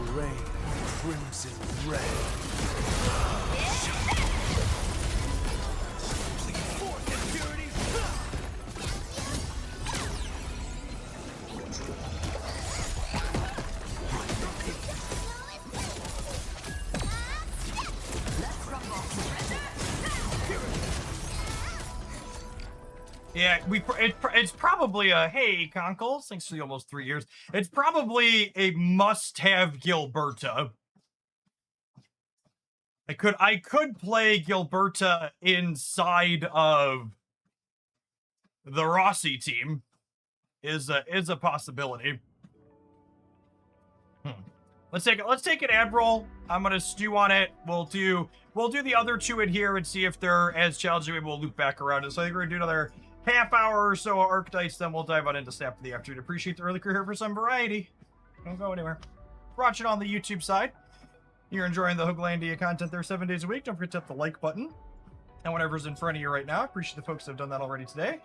Array crimson red. Yeah, it's probably a hey Conkles, thanks for the almost 3 years. It's probably a must-have Gilberta. I could play Gilberta inside of the Rossi team. Is a possibility. Let's take an ad roll. I'm gonna stew on it. We'll do the other two in here and see if they're as challenging. Maybe we'll loop back around. So I think we're gonna do another half hour or so of Archetypes, then we'll dive on into Snap of the Afternoon. Appreciate the early career here for some variety. Don't go anywhere. Watch it on the YouTube side. You're enjoying the Hooglandia content there 7 days a week. Don't forget to hit the like button. And whatever's in front of you right now. Appreciate the folks that have done that already today.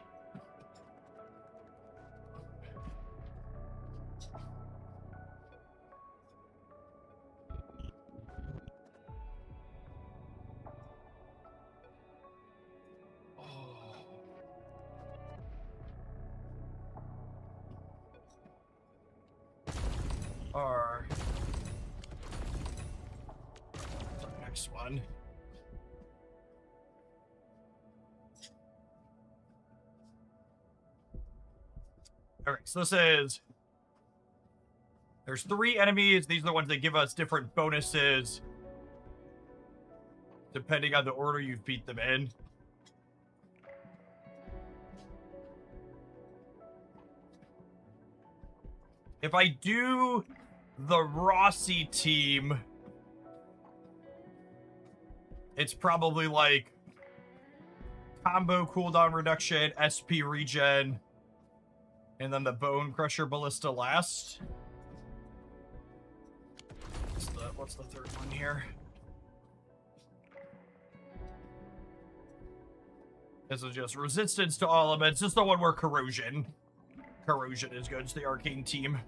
on. Alright, so this is... There's 3 enemies. These are the ones that give us different bonuses depending on the order you beat them in. If I do the Rossi team, it's probably like combo cooldown reduction, SP regen, and then the Bone Crusher Ballista last. What's the third one here? This is just resistance to all elements. This is the one where corrosion is good. It's the arcane team.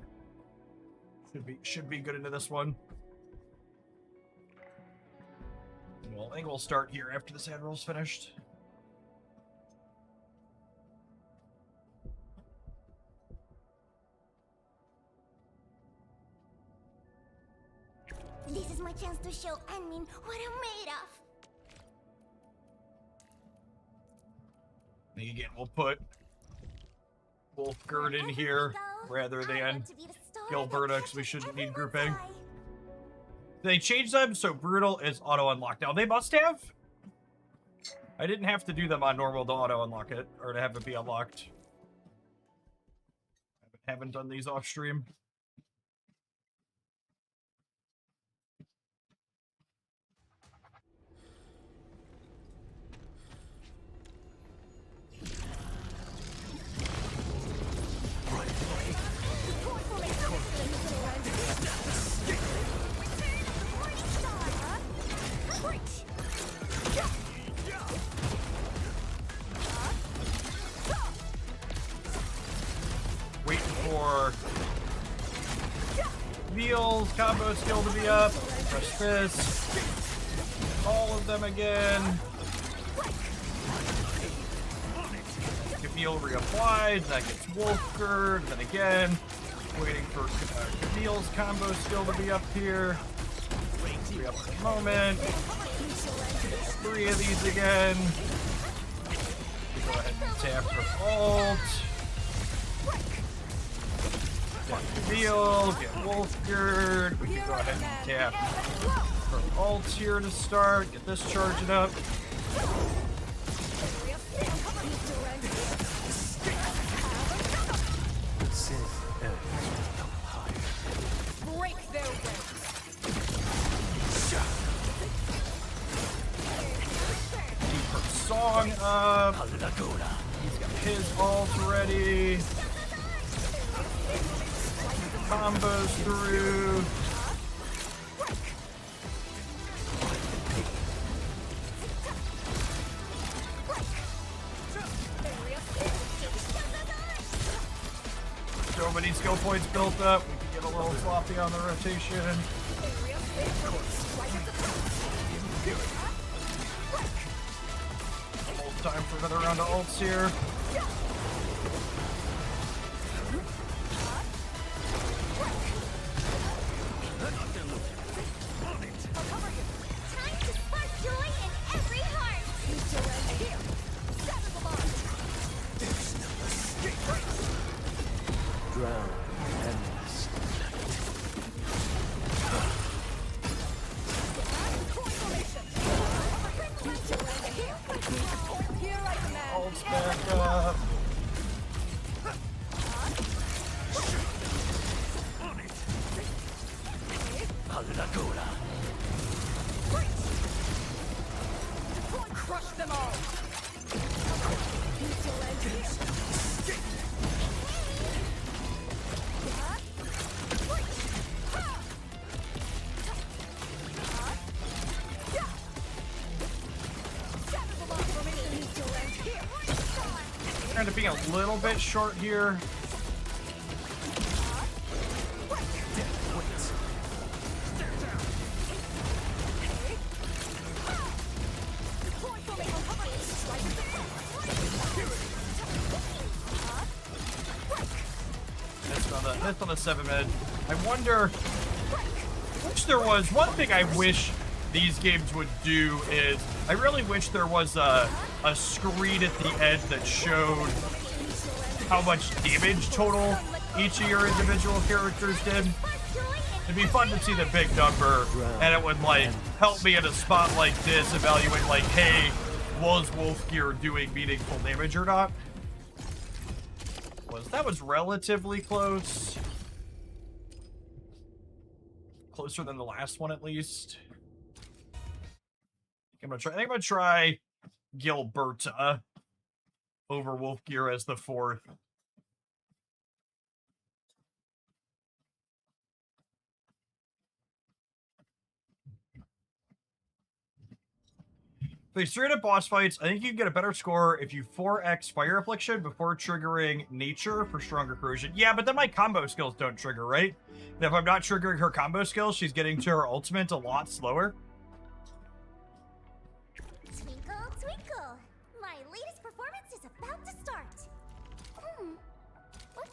Should be good into this one. Well, I think we'll start here after this admiral's finished. This is my chance to show Anmin what I'm made of. And again, we'll put Wolfgard in here rather than Gilberta, because we shouldn't need grouping. They changed them so Brutal is auto-unlocked. Now, they must have. I didn't have to do them on normal to auto-unlock it, or to have it be unlocked. I haven't done these off-stream. Waiting for Neil's combo skill to be up. Press fist. All of them again. Camille reapplies. That gets Wolfgard. Then again, waiting for Camille's combo skill to be up here. Be up in a moment. 3 of these again. Go ahead and tap for ult. Get Camille, get Wolfgard. We can go ahead and tap for ults here to start. Get this charging up. Break their ranks. Keep her song up. He's got his ult ready. Combos through. So many skill points built up. We can get a little sloppy on the rotation. Almost time for another round of ults here. Time to spark joy in every heart. Drown endless Ults back up. Crush them all. Trying to be a little bit short here. Missed on the 7 mid. I wonder, which there was one thing I wish these games would do is, I really wish there was a screen at the end that showed how much damage total each of your individual characters did. It'd be fun to see the big number, and it would, like, help me in a spot like this evaluate, like, hey, was Wolfgear doing meaningful damage or not? That was relatively close. Closer than the last one, at least. I think I'm gonna try Gilberta over Wolfgear as the 4th. For these straight up boss fights, I think you can get a better score if you 4x Fire Affliction before triggering Nature for stronger corrosion. Yeah, but then my combo skills don't trigger, right? And if I'm not triggering her combo skills, she's getting to her ultimate a lot slower. Twinkle, twinkle. My latest performance is about to start. What?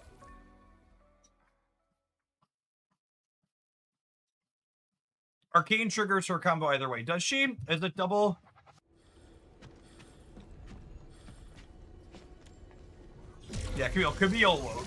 Arcane triggers her combo either way. Does she? Is it double? Yeah, could be YOLO.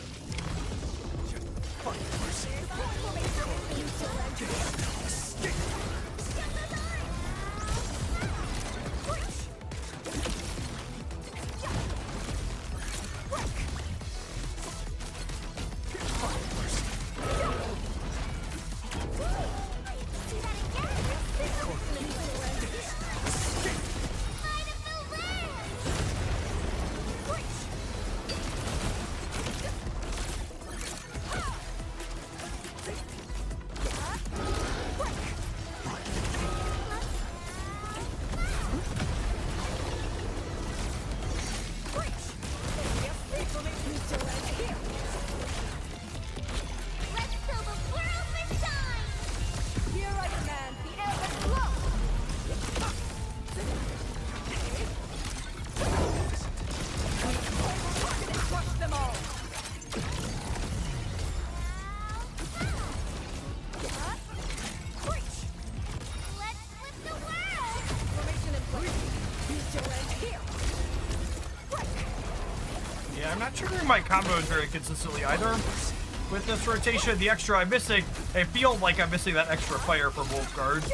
I'm not triggering my combos very consistently either. With this rotation, the extra I'm missing, I feel like I'm missing that extra fire from Wolfguard.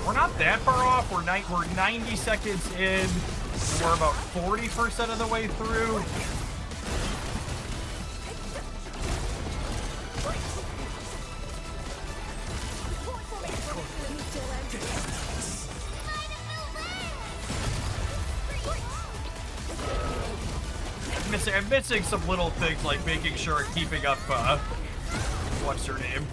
We're not that far off. We're 90 seconds in. We're about 40% of the way through. I'm missing some little things like making sure I'm keeping up, what's her name?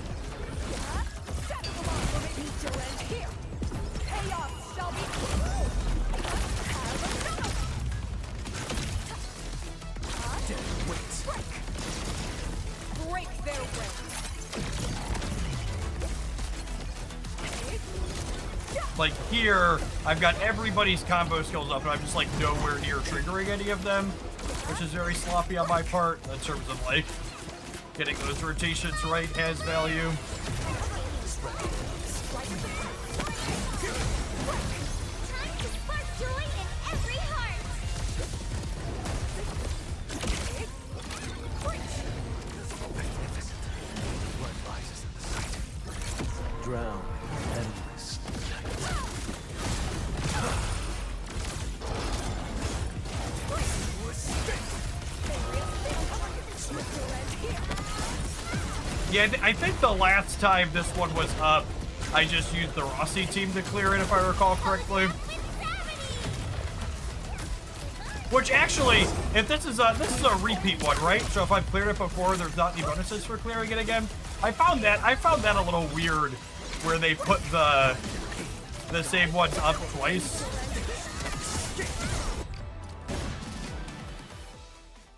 Like here, I've got everybody's combo skills up, and I'm just like nowhere near triggering any of them, which is very sloppy on my part in terms of like getting those rotations right has value. Drown. Endless. Yeah, I think the last time this one was up, I just used the Rossi team to clear it, if I recall correctly. Which actually, if this is a repeat one, right? So if I've cleared it before, there's not any bonuses for clearing it again. I found that a little weird, where they put the same ones up twice.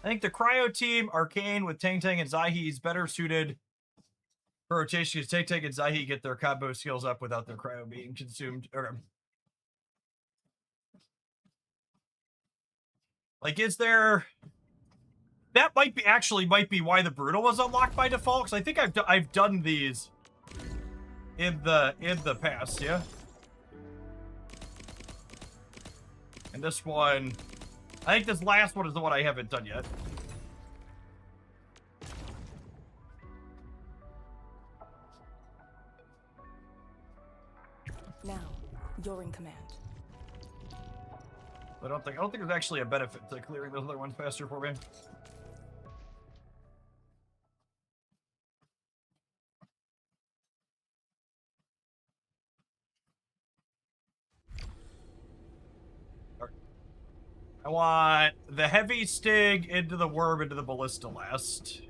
I think the Cryo team, Arcane with Tang Tang and Zaihi, is better suited for rotation because Tang Tang and Zaihi get their combo skills up without their Cryo being consumed. Like, is there That might be might be why the brutal was unlocked by default. Because I think I've done these in the past, yeah. And this one, I think this last one is the one I haven't done yet. Now, you're in command. I don't think there's actually a benefit to clearing those other ones faster for me. I want the heavy stig into the worm into the ballista last.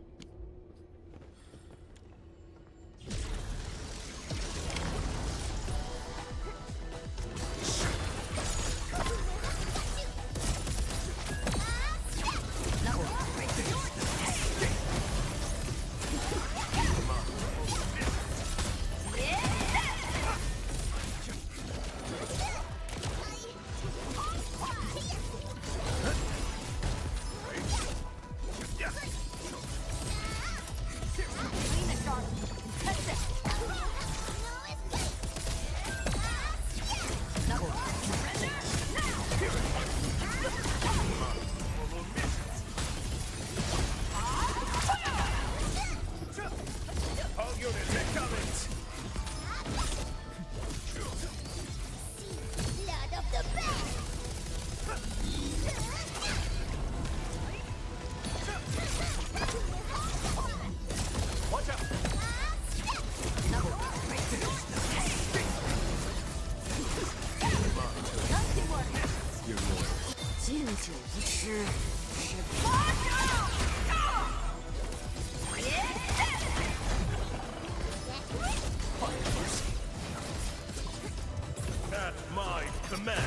At my command.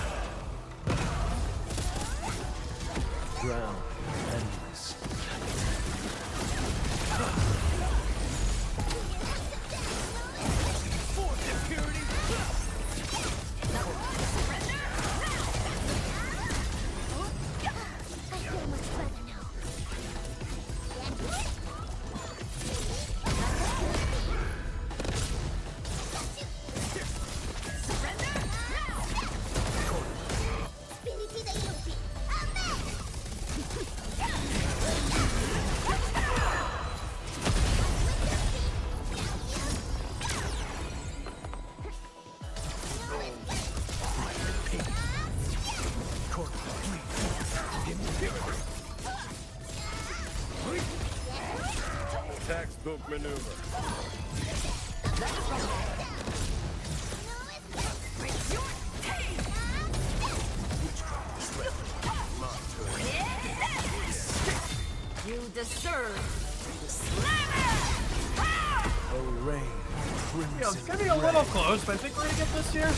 Drown endless. I feel much better now. Spiriti dei lupi, a me! Textbook maneuver. You deserve A rain of You know, it's crimson gonna be a little close, but I think we're gonna get this here.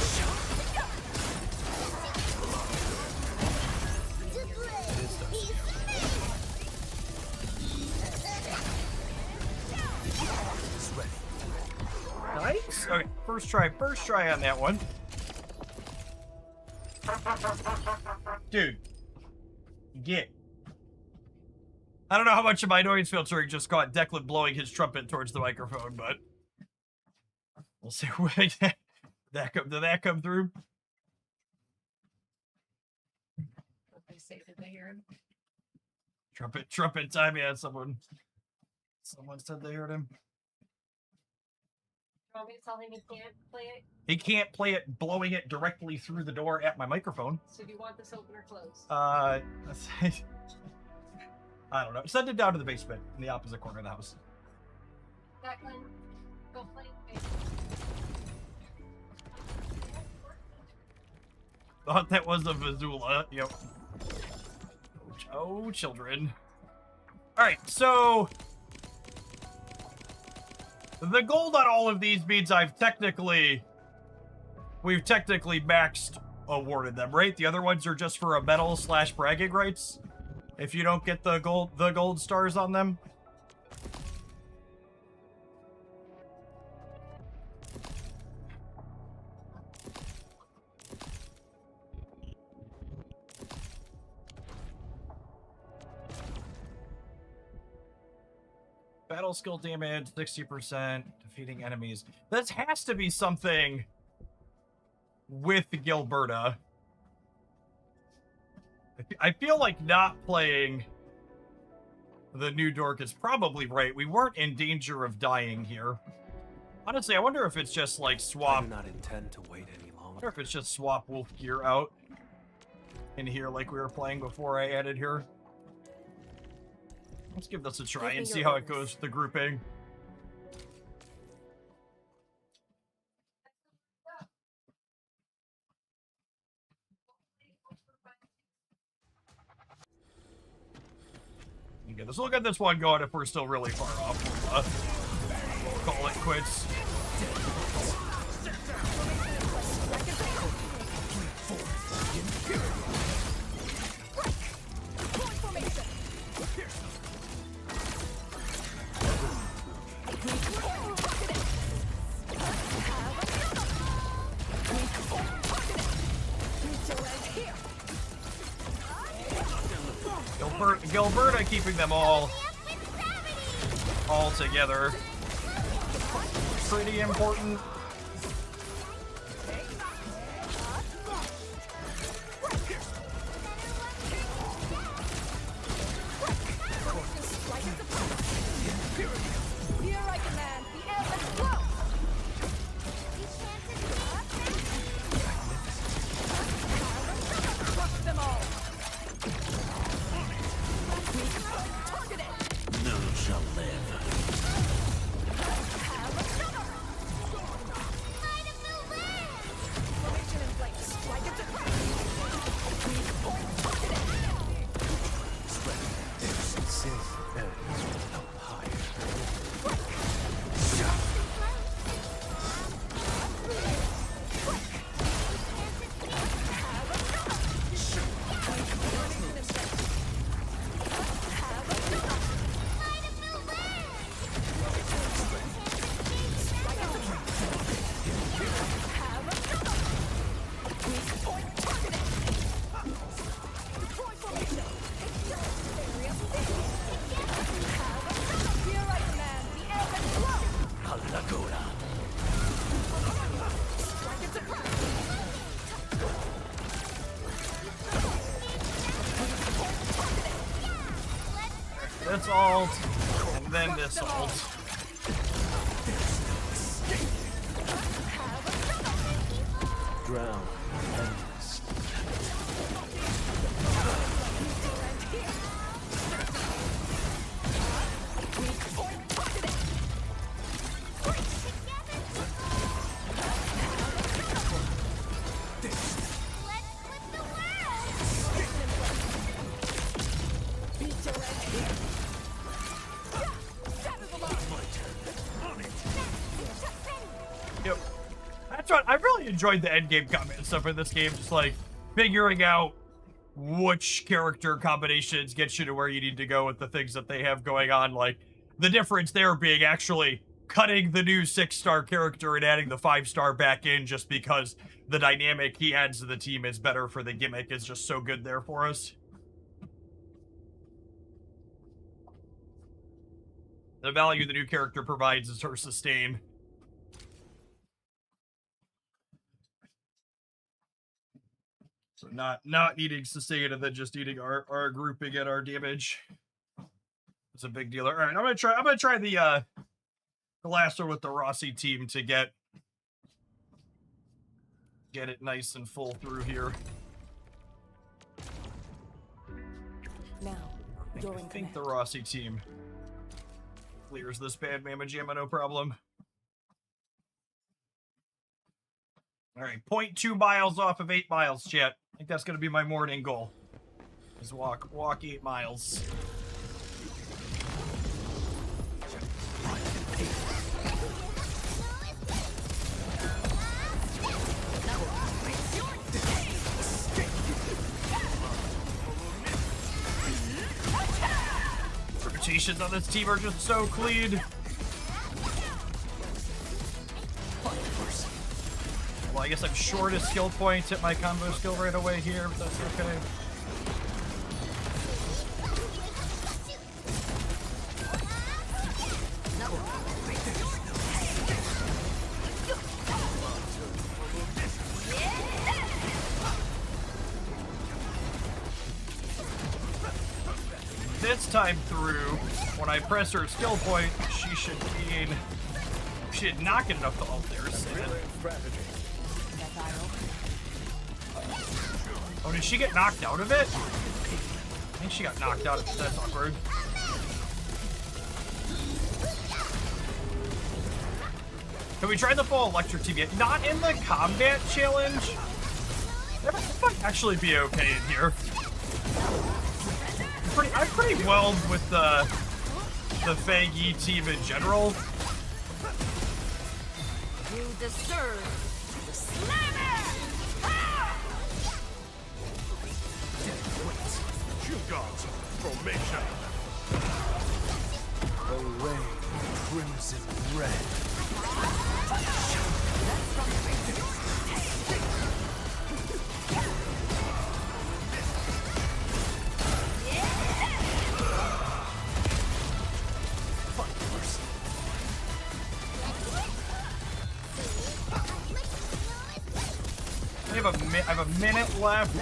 Nice. Okay, first try on that one. Dude, get. I don't know how much of my noise filtering just caught Declan blowing his trumpet towards the microphone, but we'll see when did that come through. They say that they hear him. Trumpet time. Yeah, someone said they heard him. You want me to tell him he can't play it? He can't play it blowing it directly through the door at my microphone. So do you want this open or closed? I don't know. Send it down to the basement in the opposite corner of the house. Declan, go play. Thought that was a Vizula. Yep. Oh, children. Alright, so the gold on all of these means we've technically maxed awarded them, right? The other ones are just for a medal / bragging rights. If you don't get the gold stars on them. battle skill damage, 60%, defeating enemies. This has to be something with Gilberta. I feel like not playing the new dork is probably right. We weren't in danger of dying here. Honestly, I wonder if it's just like I swap. do not intend to wait any I wonder longer. if it's just swap wolf gear out in here like we were playing before I added here. Let's give this a try and see how it goes with the grouping. Okay, let's look at this one going. If we're still really far off, we'll call it quits. Gilberta keeping them all together. Pretty important. This ult, and then this ult. Drown. Endless. Yep. That's right. I really enjoyed the end game combat and stuff in this game. Just like figuring out which character combinations get you to where you need to go with the things that they have going on. Like the difference there being actually cutting the new 6-star character and adding the 5-star back in just because the dynamic he adds to the team is better for the gimmick is just so good there for us. The value the new character provides is her sustain. So not needing sustain and then just needing our grouping and our damage. It's a big deal. All right, I'm gonna try the last one with the Rossi team to get it nice and full through here. Now, you're I in think the command. Rossi team clears this bad Mamma Jamma no problem. All right, 0.2 miles off of 8 miles, chat. I think that's gonna be my morning goal. Is walk 8 miles. Rotations on this team are just so clean. Well, I guess I'm short of skill points at my combo skill right away here, but that's okay. time through, when I press her skill point, she should not get enough to ult there. Oh, did she get knocked out of it? I think she got knocked out of it. That's awkward. Can we try the full electric TV? Not in the combat challenge. That might actually be okay in here. I'm pretty well with the Fang Yi team in general. You deserve the slammer! Shoot guards, formation. Array, crimson red. I have a minute left.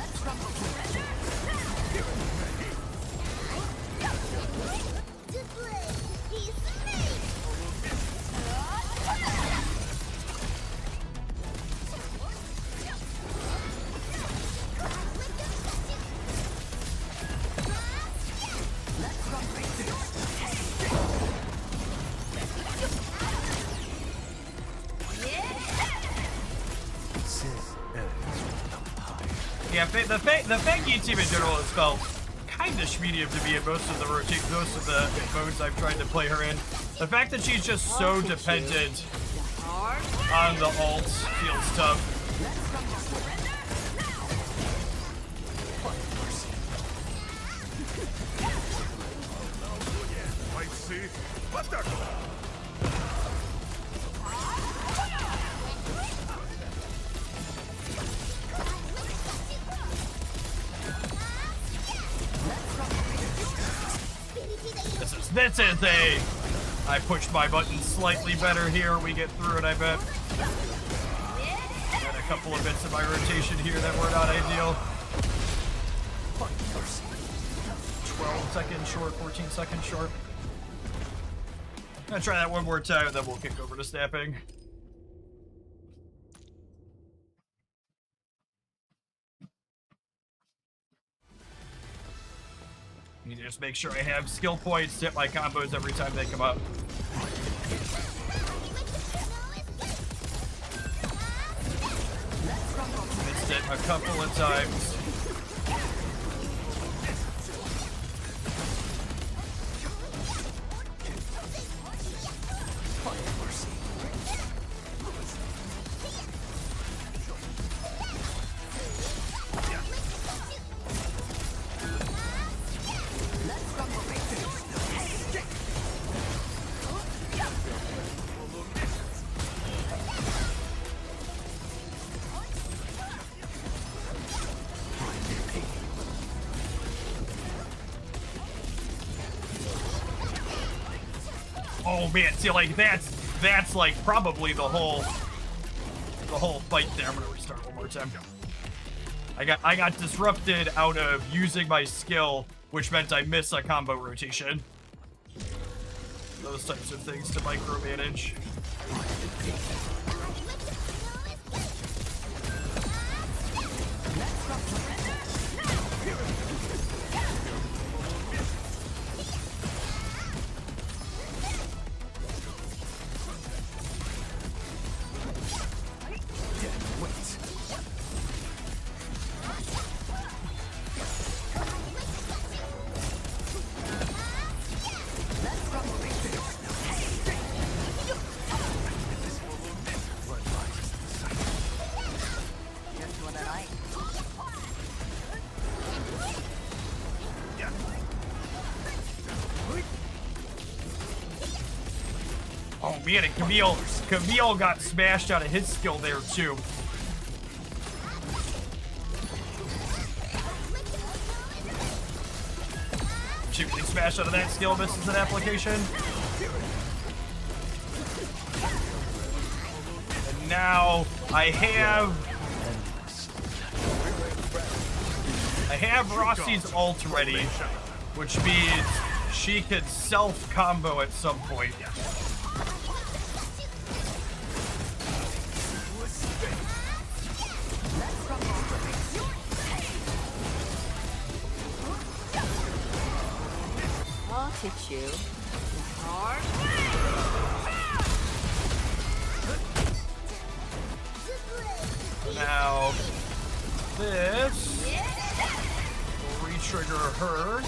Yeah, the Fang Yi team in general has felt kind of medium to me in most of the modes I've tried to play her in. The fact that she's just so dependent on the ults feels tough. I see. What the? This is I pushed my button slightly better here. We get through it, I bet. And a couple of bits of my rotation here that were not ideal. 12 seconds short, 14 seconds short. I'm gonna try that one more time, then we'll kick over to snapping. I need to just make sure I have skill points to hit my combos every time they come up. Missed it a couple of times. Oh man, see, like that's like probably the whole fight there. I'm gonna restart one more time. I got disrupted out of using my skill, which meant I miss a combo rotation. Those types of things to micromanage. Oh man, and Camille got smashed out of his skill there too. She really smashed out of that skill, misses an application. And now I have Rossi's ult ready, which means she could self-combo at some point. I'll teach you. Now, this will re-trigger her.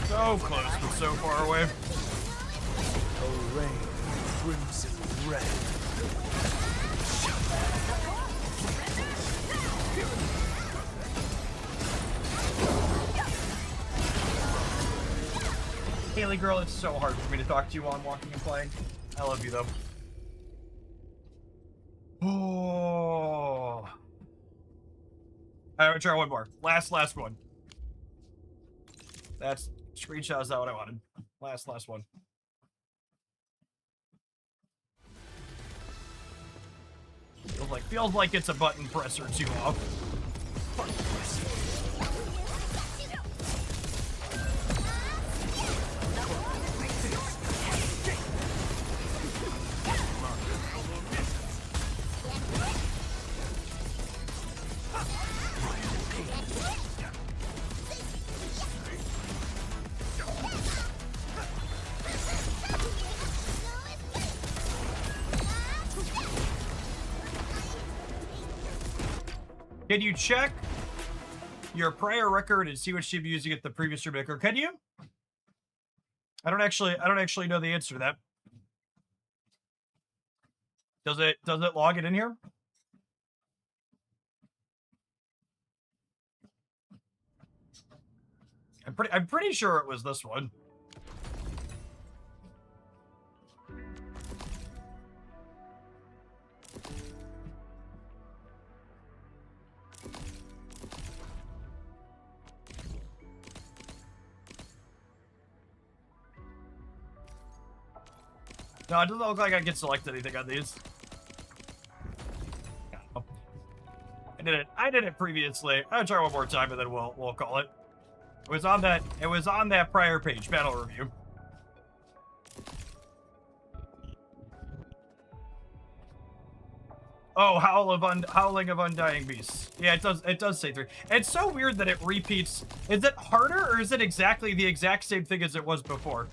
So close, but so far away. A rain of crimson red. Haley girl, it's so hard for me to talk to you on walking and playing. I love you though. Oh. Alright, try one more. Last one. That's screenshot is not what I wanted. Last one. Feels like it's a button press or two off. Can you check your prior record and see what she'd be using at the previous remaker? Can you? I don't actually know the answer to that. Does it log it in here? I'm pretty sure it was this one. No, it doesn't look like I can select anything on these. I did it previously. I'll try one more time and then we'll call it. It was on that prior page, battle review. Oh, Howling of Undying Beasts. Yeah, it does say 3. It's so weird that it repeats. Is it harder or is it exactly the exact same thing as it was before?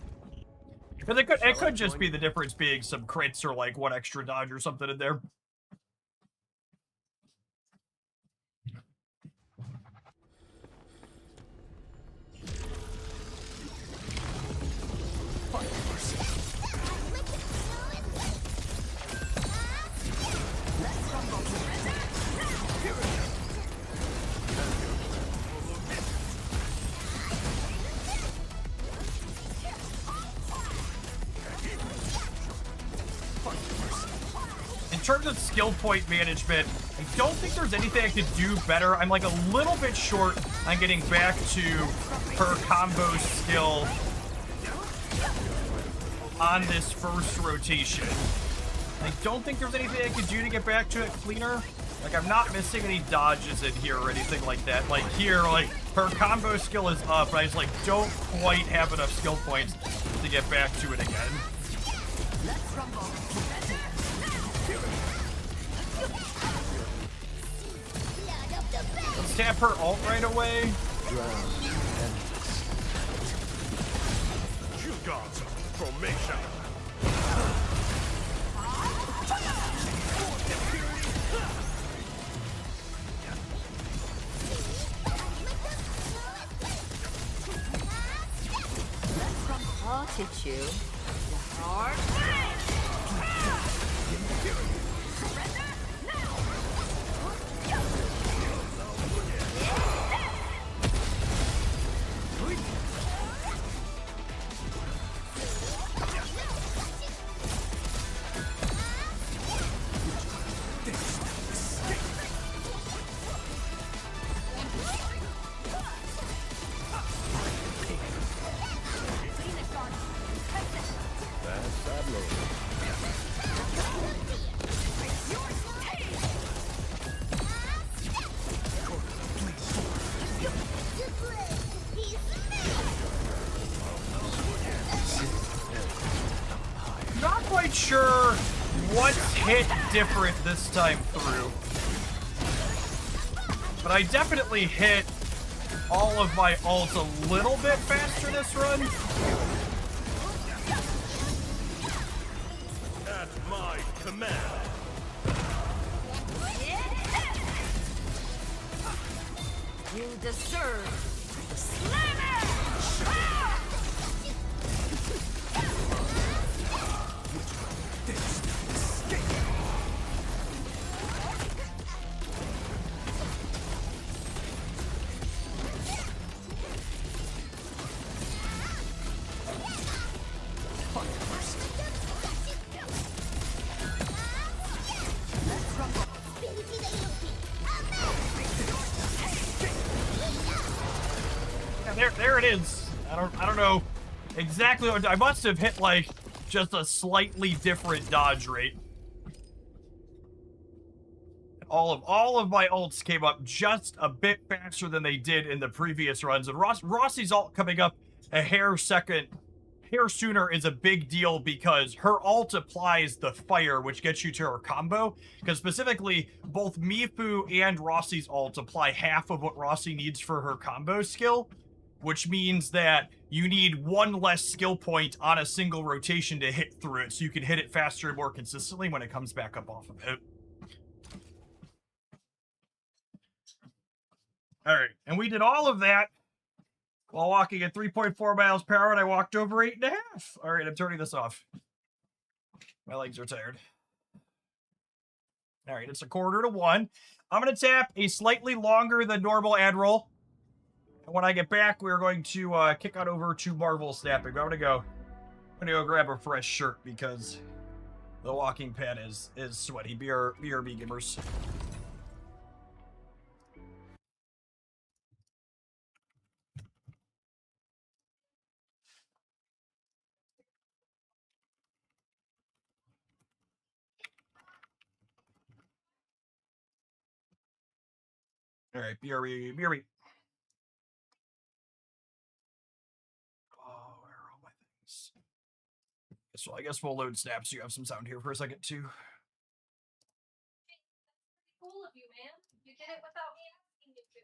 Because it could just be the difference being some crits or like one extra dodge or something in there. In terms of skill point management, I don't think there's anything I could do better. I'm like a little bit short on getting back to her combo skill on this first rotation. I don't think there's anything I could do to get back to it cleaner. Like, I'm not missing any dodges in here or anything like that. Like, here, like, her combo skill is up, but I just, like, don't quite have enough skill points to get back to it again. Let's tap her ult right away. You gods, formation. Heart you. Not quite sure what hit different this time through. But I definitely hit all of my ults a little bit faster this run. At my command. You deserve Yeah, there it is. I don't know exactly what I must have hit, like, just a slightly different dodge rate. All of my ults came up just a bit faster than they did in the previous runs, and Rossi's ult coming up a hair sooner is a big deal because her ult applies the fire, which gets you to her combo. Because specifically, both Mifu and Rossi's ult apply half of what Rossi needs for her combo skill, which means that you need one less skill point on a single rotation to hit through it, so you can hit it faster and more consistently when it comes back up off of it. Alright, and we did all of that while walking at 3.4 miles per hour, and I walked over 8.5. Alright, I'm turning this off. My legs are tired. Alright, it's 1:45. I'm going to tap a slightly longer than normal ad roll. And when I get back, we're going to kick on over to Marvel snapping. I'm gonna go grab a fresh shirt because the walking pad is sweaty. BRB gamers. All right, BRB. Oh, where are all my things? So I guess we'll load snaps so you have some sound here for a second too. Cool of you, man. You did it without me asking you to.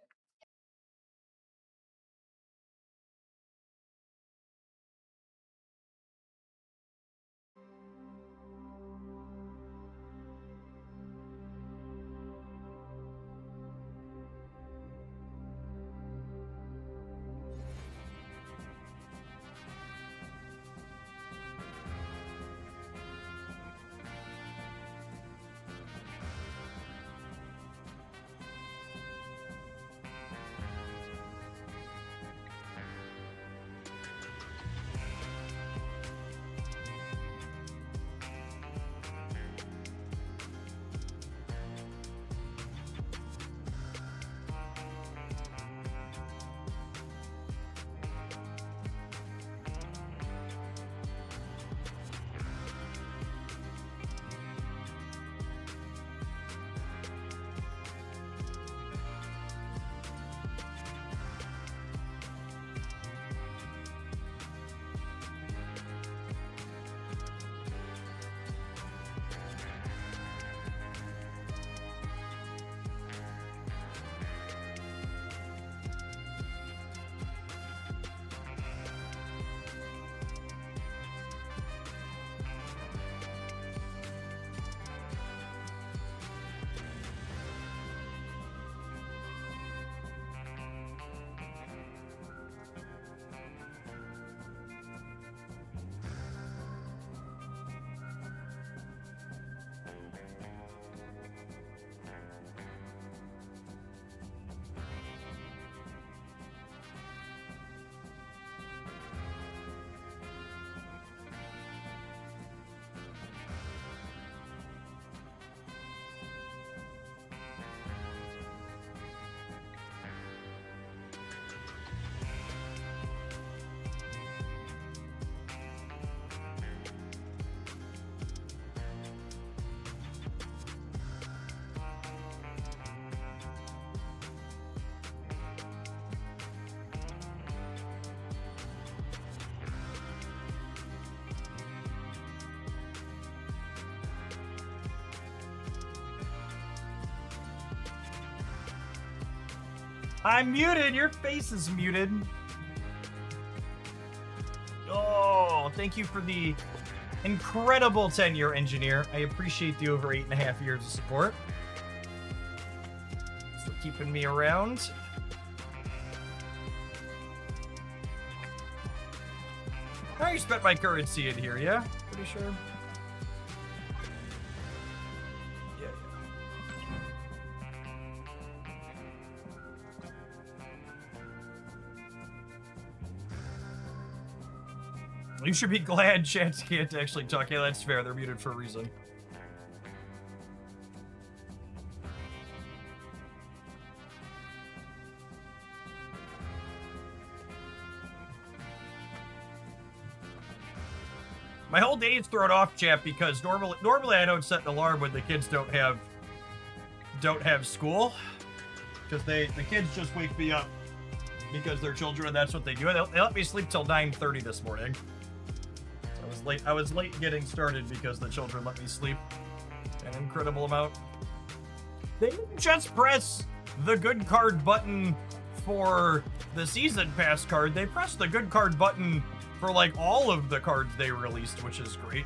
I'm muted. Your face is muted. Oh, thank you for the incredible tenure, engineer. I appreciate the over 8.5 years of support. So keeping me around. I already spent my currency in here, yeah? Pretty sure. Yeah. You should be glad chat can't actually talk. Yeah, that's fair. They're muted for a reason. My whole day is thrown off, chat, because normally I don't set an alarm when the kids don't have school, because the kids just wake me up because they're children and that's what they do. They let me sleep till 9:30 this morning. So I was late getting started because the children let me sleep an incredible amount. They didn't just press the good card button for the season pass card. They pressed the good card button for like all of the cards they released, which is great.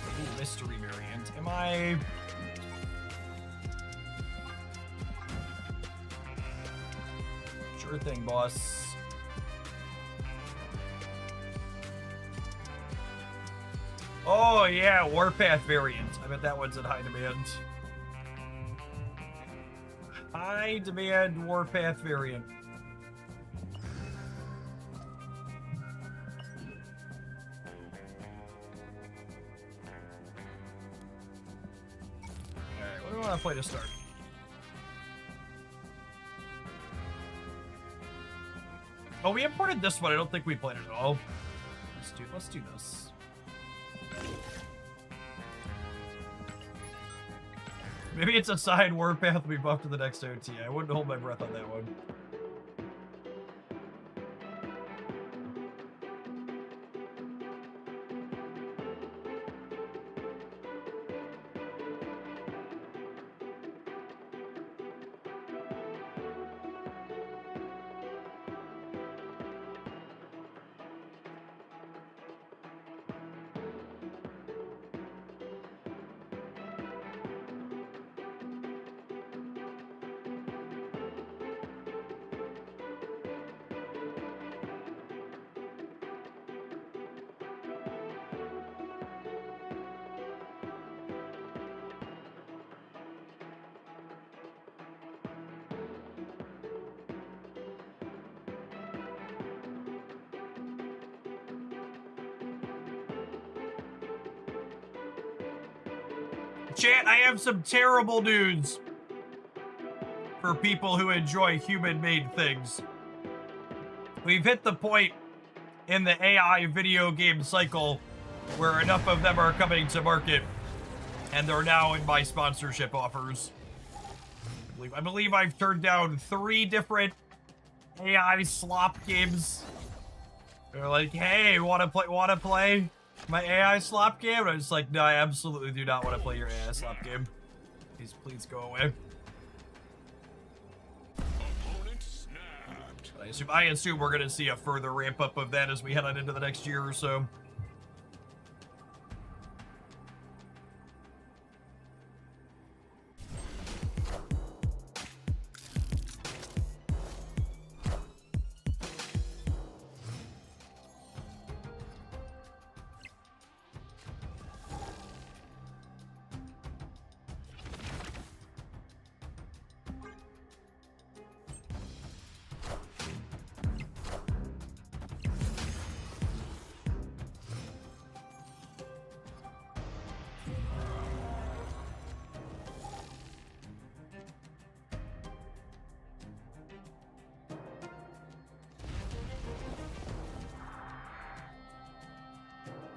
Ooh, mystery variant. Am I... Sure thing, boss. Oh yeah, Warpath variant. I bet that one's in high demand. High demand Warpath variant. Alright, what do we want to play to start? Oh, we imported this one. I don't think we played it at all. Let's do this. Maybe it's a side Warpath we buff to the next OT. I wouldn't hold my breath on that one. Chat, I have some terrible news for people who enjoy human-made things. We've hit the point in the AI video game cycle where enough of them are coming to market, and they're now in my sponsorship offers. I believe I've turned down 3 different AI slop games. They're like, hey, wanna play my AI slop game? And I was like, no, I absolutely do not want to play your AI slop game. Please go away. I assume we're gonna see a further ramp up of that as we head on into the next year or so.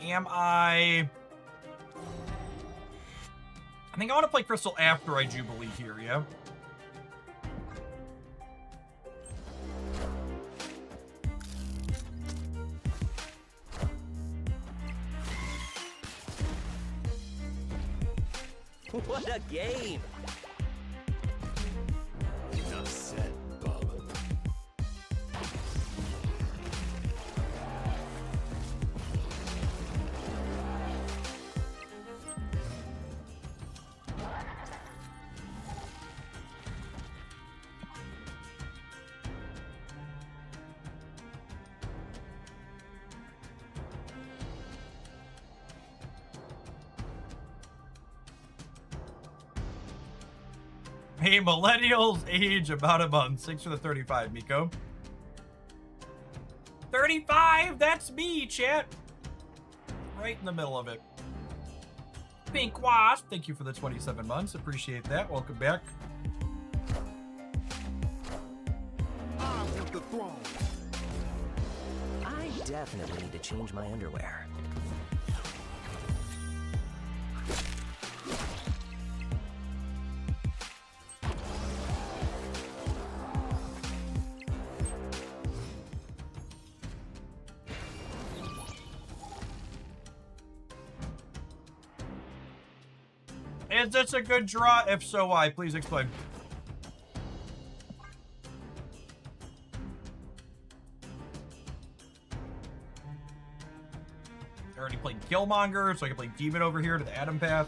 Am I think I want to play Crystal after I Jubilee here, yeah? What a game! Enough said, bub. Hey, millennials age about a month. 6 for the 35, Miko. 35! That's me, chat. Right in the middle of it. Pink Wasp, thank you for the 27 months. Appreciate that. Welcome back. I want the throne. I definitely need to change my underwear. Is this a good draw? If so, why? Please explain. I already played Killmonger, so I can play Demon over here to the Atom Path.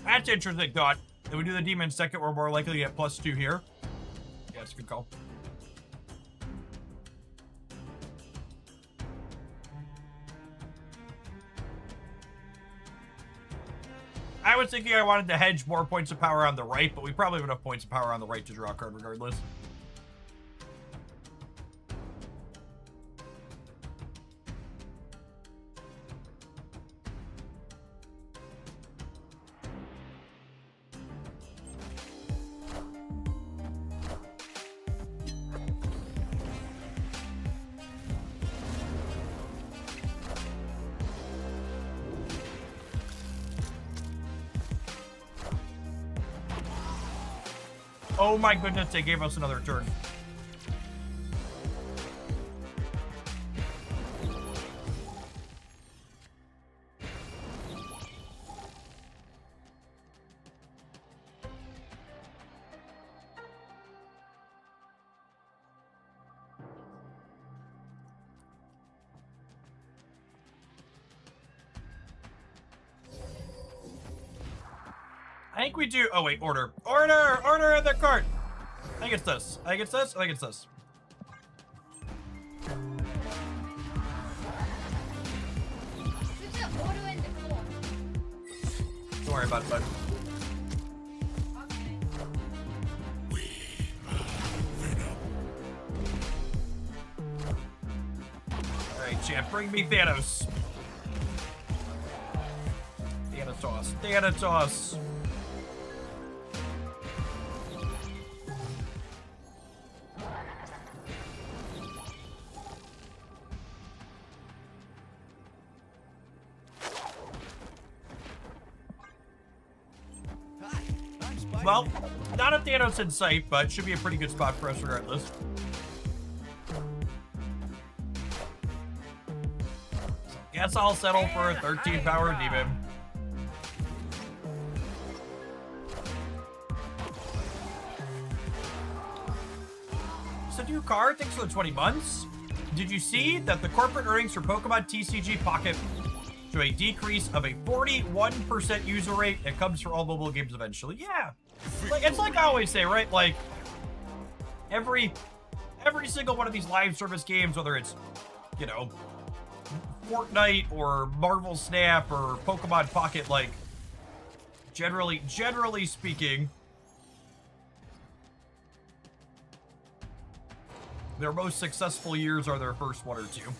That's interesting thought. If we do the Demon second, we're more likely to get +2 here. Yeah, that's a good call. I was thinking I wanted to hedge more points of power on the right, but we probably have enough points of power on the right to draw a card regardless. Oh my goodness, they gave us another turn. I think we do. Oh wait, order in the cart. I think it's this. I think it's this. I think it's this. Put the order in the cart. Don't worry about it, bud. Okay. All right, champ, bring me Thanos. Thanatos. Thanatos. Well, not a Thanos in sight, but should be a pretty good spot for us regardless. Guess I'll settle for a 13 power demon. So new card, thanks for the 20 months. Did you see that the corporate earnings for Pokemon TCG Pocket show a decrease of a 41% user rate? It comes for all mobile games eventually. Yeah. Like, it's like I always say, right? Like, every single one of these live service games, whether it's, you know, Fortnite or Marvel Snap or Pokemon Pocket, like, generally speaking, their most successful years are their first one or two.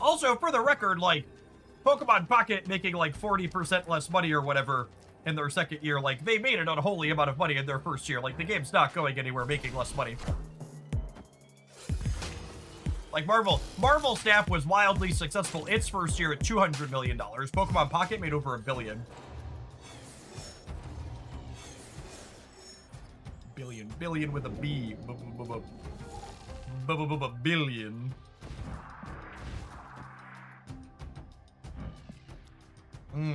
Also, for the record, like, Pokemon Pocket making like 40% less money or whatever in their second year, like, they made an unholy amount of money in their first year. Like, the game's not going anywhere making less money. Like Marvel Snap was wildly successful its first year at $200 million. Pokemon Pocket made over $1 billion. Billion with a B. Billion.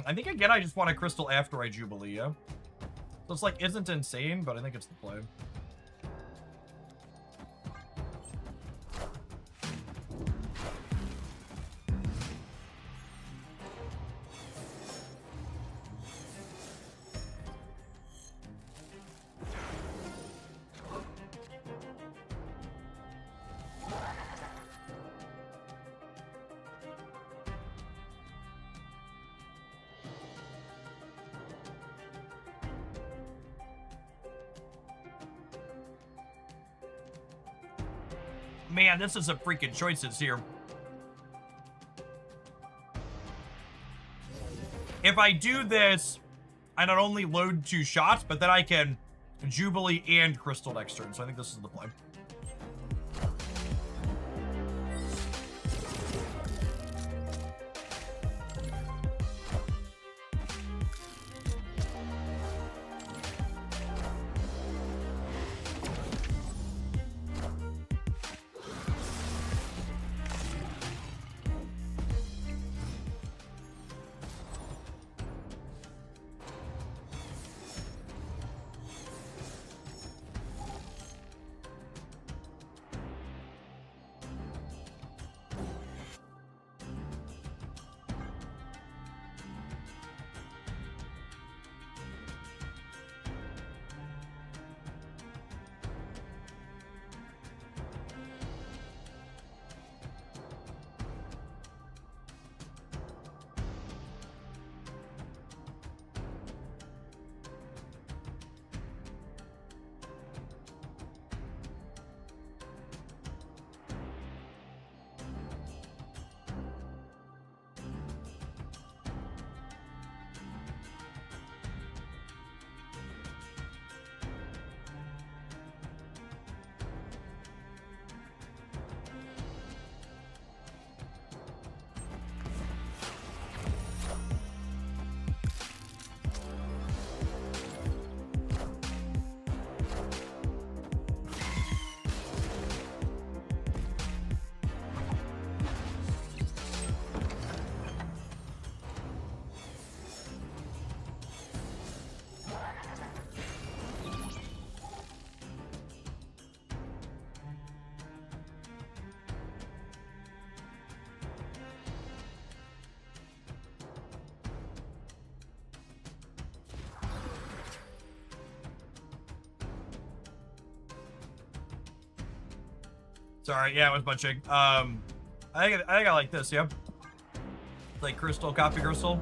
I think again I just want a crystal after I Jubilee, yeah? So it's like isn't insane, but I think it's the play. Man, this is some freaking choices here. If I do this, I not only load 2 shots, but then I can Jubilee and Crystal next turn. So I think this is the play. Sorry, yeah, I was bunching. I think I like this, yeah. Like Crystal, copy Crystal.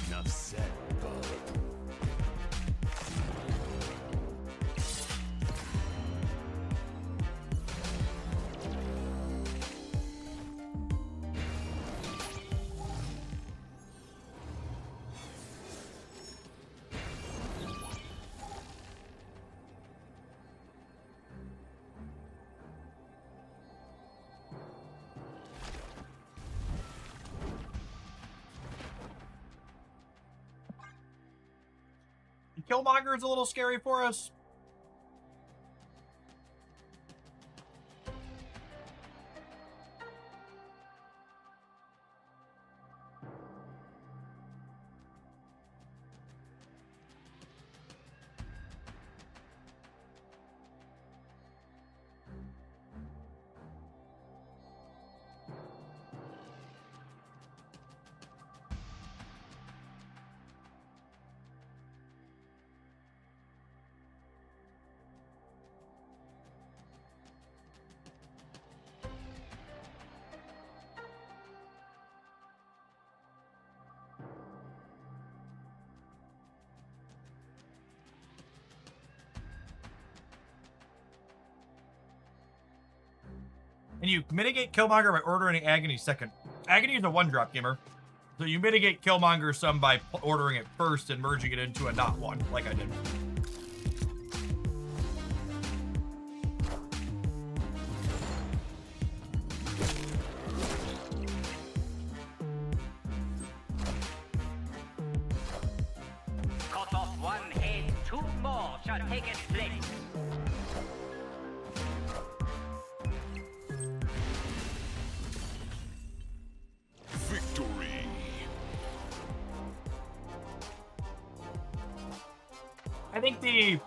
Enough said, bub. Killmonger is a little scary for us. And you mitigate Killmonger by ordering Agony second. Agony is a one-drop gamer. So you mitigate Killmonger some by ordering it first and merging it into a not one, like I did. Cut off one head, two more shall take its place. Victory. I think the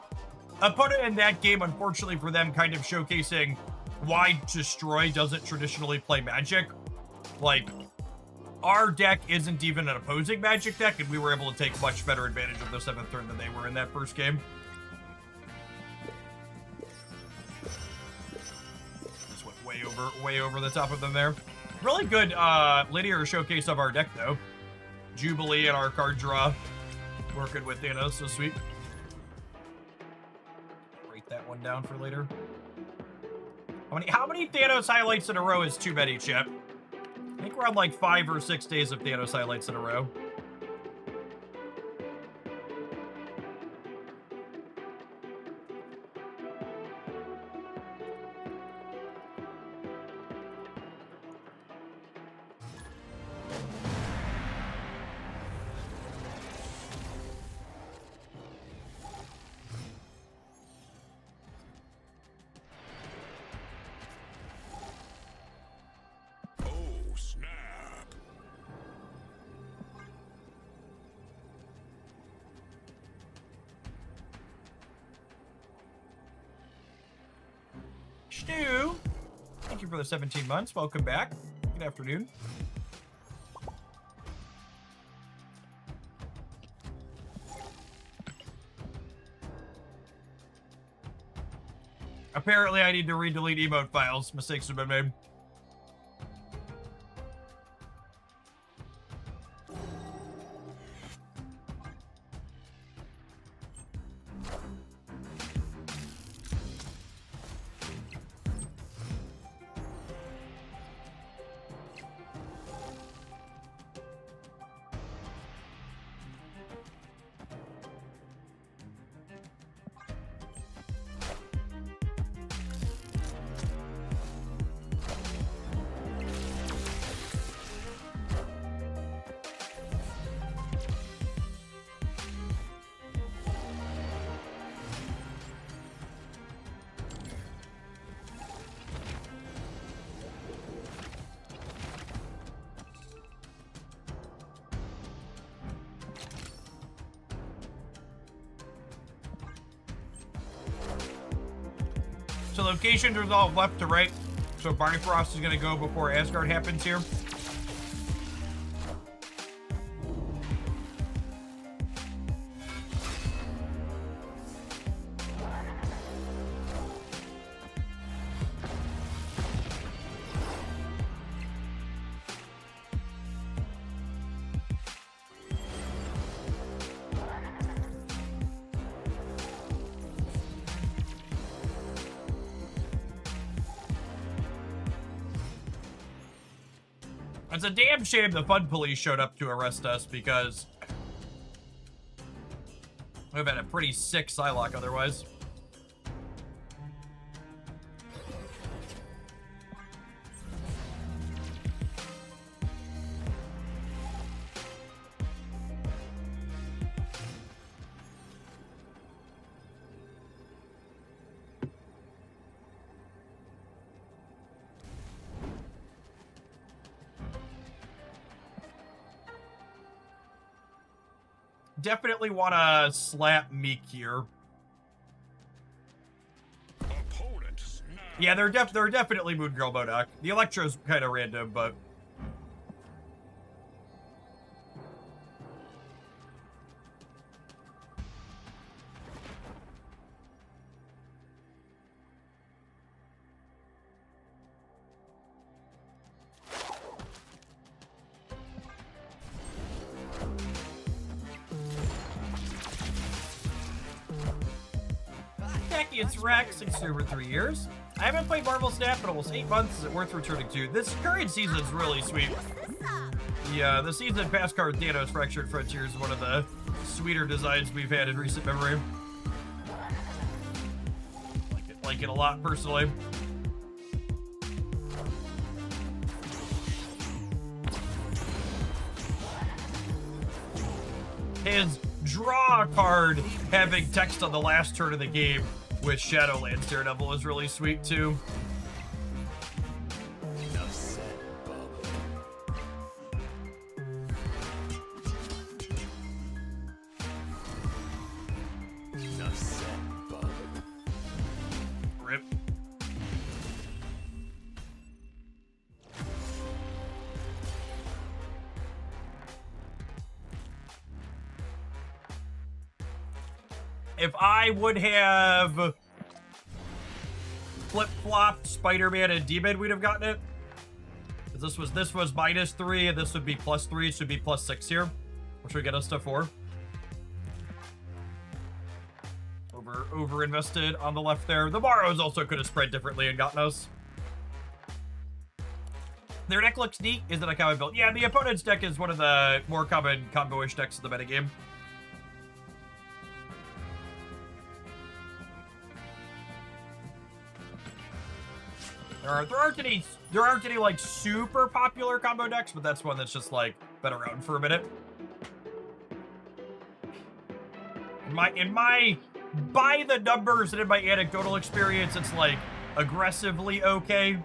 opponent in that game, unfortunately for them, kind of showcasing why Destroy doesn't traditionally play Magic. Like, our deck isn't even an opposing Magic deck, and we were able to take much better advantage of the 7th turn than they were in that first game. Just went way over the top of them there. Really good linear showcase of our deck, though. Jubilee and our card draw working with Thanos, so sweet. Write that one down for later. How many Thanos highlights in a row is too many, Chip? I think we're on like 5 or 6 days of Thanos highlights in a row. Oh, snap. Stu, thank you for the 17 months. Welcome back. Good afternoon. Apparently, I need to re-delete emote files. Mistakes have been made. So locations resolve left to right. So Bifrost is going to go before Asgard happens here. It's a damn shame the Fun Police showed up to arrest us because we've had a pretty sick Psylocke otherwise. Definitely want to slap Meek here. Opponent snap. Yeah, they're definitely Moon Girl Modok. The Electro's kind of random, but It's Rex, 6 over 3 years. I haven't played Marvel Snap in almost 8 months. Is it worth returning to? This current season's really sweet. Yeah, the season pass card Thanos Fractured Frontier is one of the sweeter designs we've had in recent memory. Like it a lot, personally. His draw card having text on the last turn of the game with Shadowlands Daredevil is really sweet too. Enough said, Bub. Enough said, Bub. Rip. If I would have flip-flopped Spider-Man and Demon, we'd have gotten it. This was -3, and this would be +3. It should be +6 here, which would get us to 4. Over invested on the left there. The Morrows also could have spread differently and gotten us. Their deck looks neat. Is it a common build? Yeah, the opponent's deck is one of the more common combo-ish decks in the metagame. There aren't any like super popular combo decks, but that's one that's just like been around for a minute. In my by the numbers and in my anecdotal experience, it's like aggressively okay.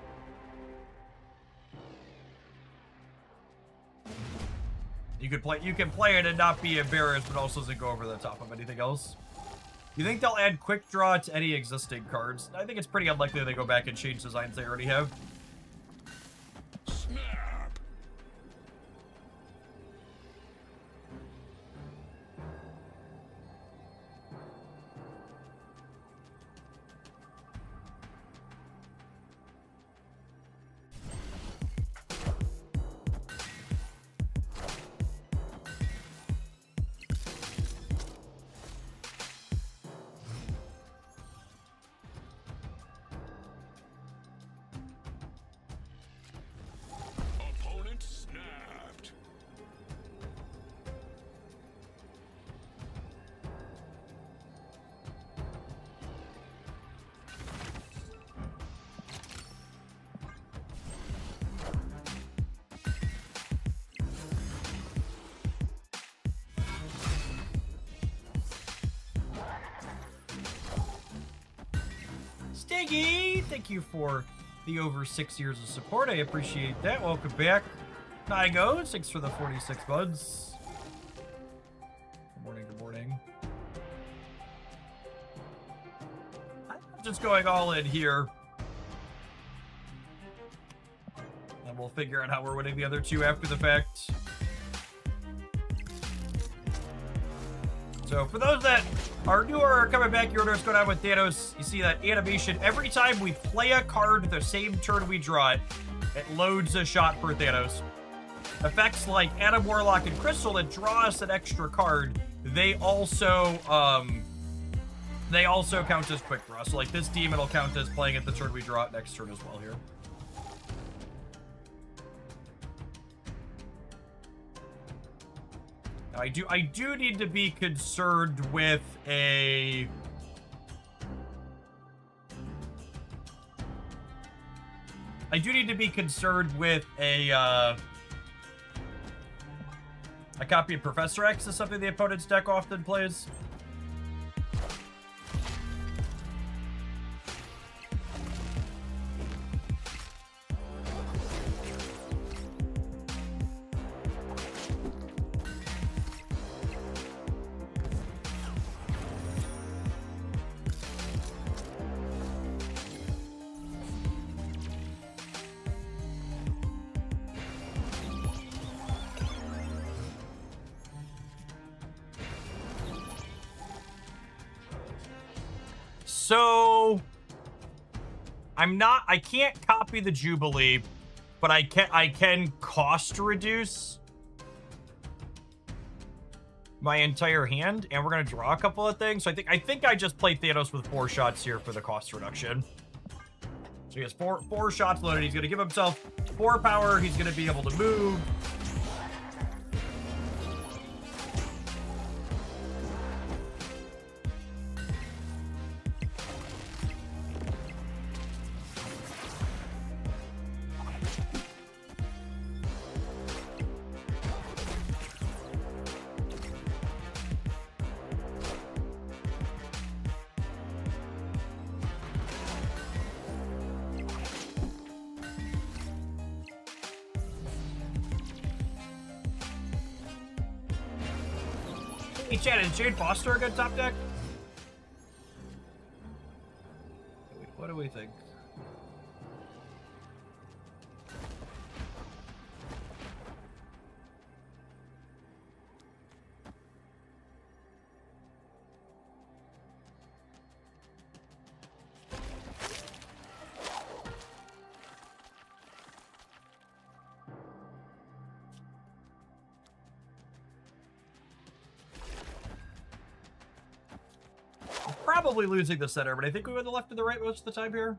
You can play it and not be embarrassed, but also doesn't go over the top of anything else. You think they'll add quick draw to any existing cards? I think it's pretty unlikely they go back and change designs they already have. Snap. Opponent snapped. Stiggy, thank you for the over 6 years of support. I appreciate that. Welcome back. Nigo, thanks for the 46 buds. Good morning, good morning. I'm just going all in here. And we'll figure out how we're winning the other two after the fact. So for those that are newer or coming back, you know what's going on with Thanos. You see that animation. Every time we play a card the same turn we draw it, it loads a shot for Thanos. Effects like Adam Warlock and Crystal that draw us an extra card, they also count as quick draw. So like this demon will count as playing it the turn we draw it next turn as well here. I do need to be concerned with a copy of Professor X is something the opponent's deck often plays. So I can't copy the Jubilee, but I can cost reduce my entire hand, and we're gonna draw a couple of things. So I think I just play Thanos with 4 shots here for the cost reduction. So he has four shots loaded. He's going to give himself 4 power. He's going to be able to move. Hey, Chad, is Jade Foster a good top deck? What do we think? Probably losing the center, but I think we went the left to the right most of the time here.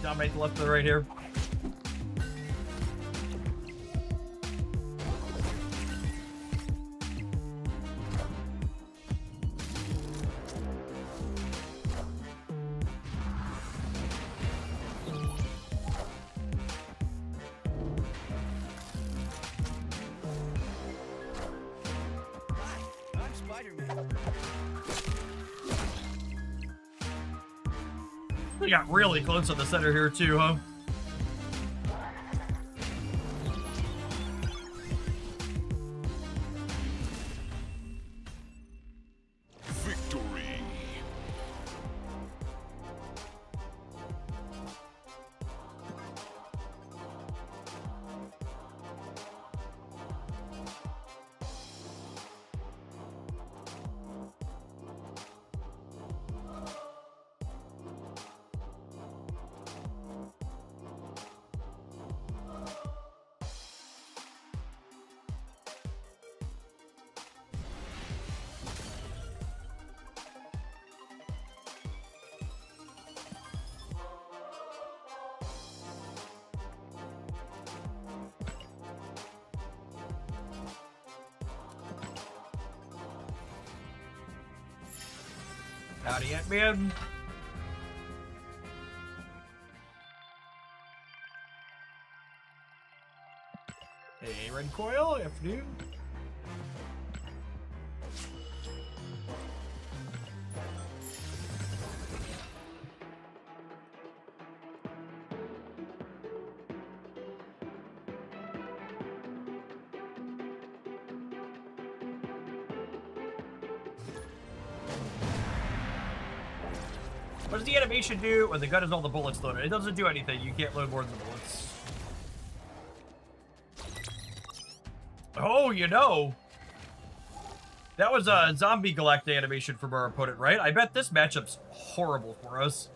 Dominate the left to the right here. We got really close on the center here too, huh? Victory. Howdy, Ant-Man. Hey, Red Coil, afternoon. What does the animation do when the gun has all the bullets loaded? It doesn't do anything. You can't load more than the bullets. Oh, you know. That was a zombie Galacta animation from our opponent, right? I bet this matchup's horrible for us.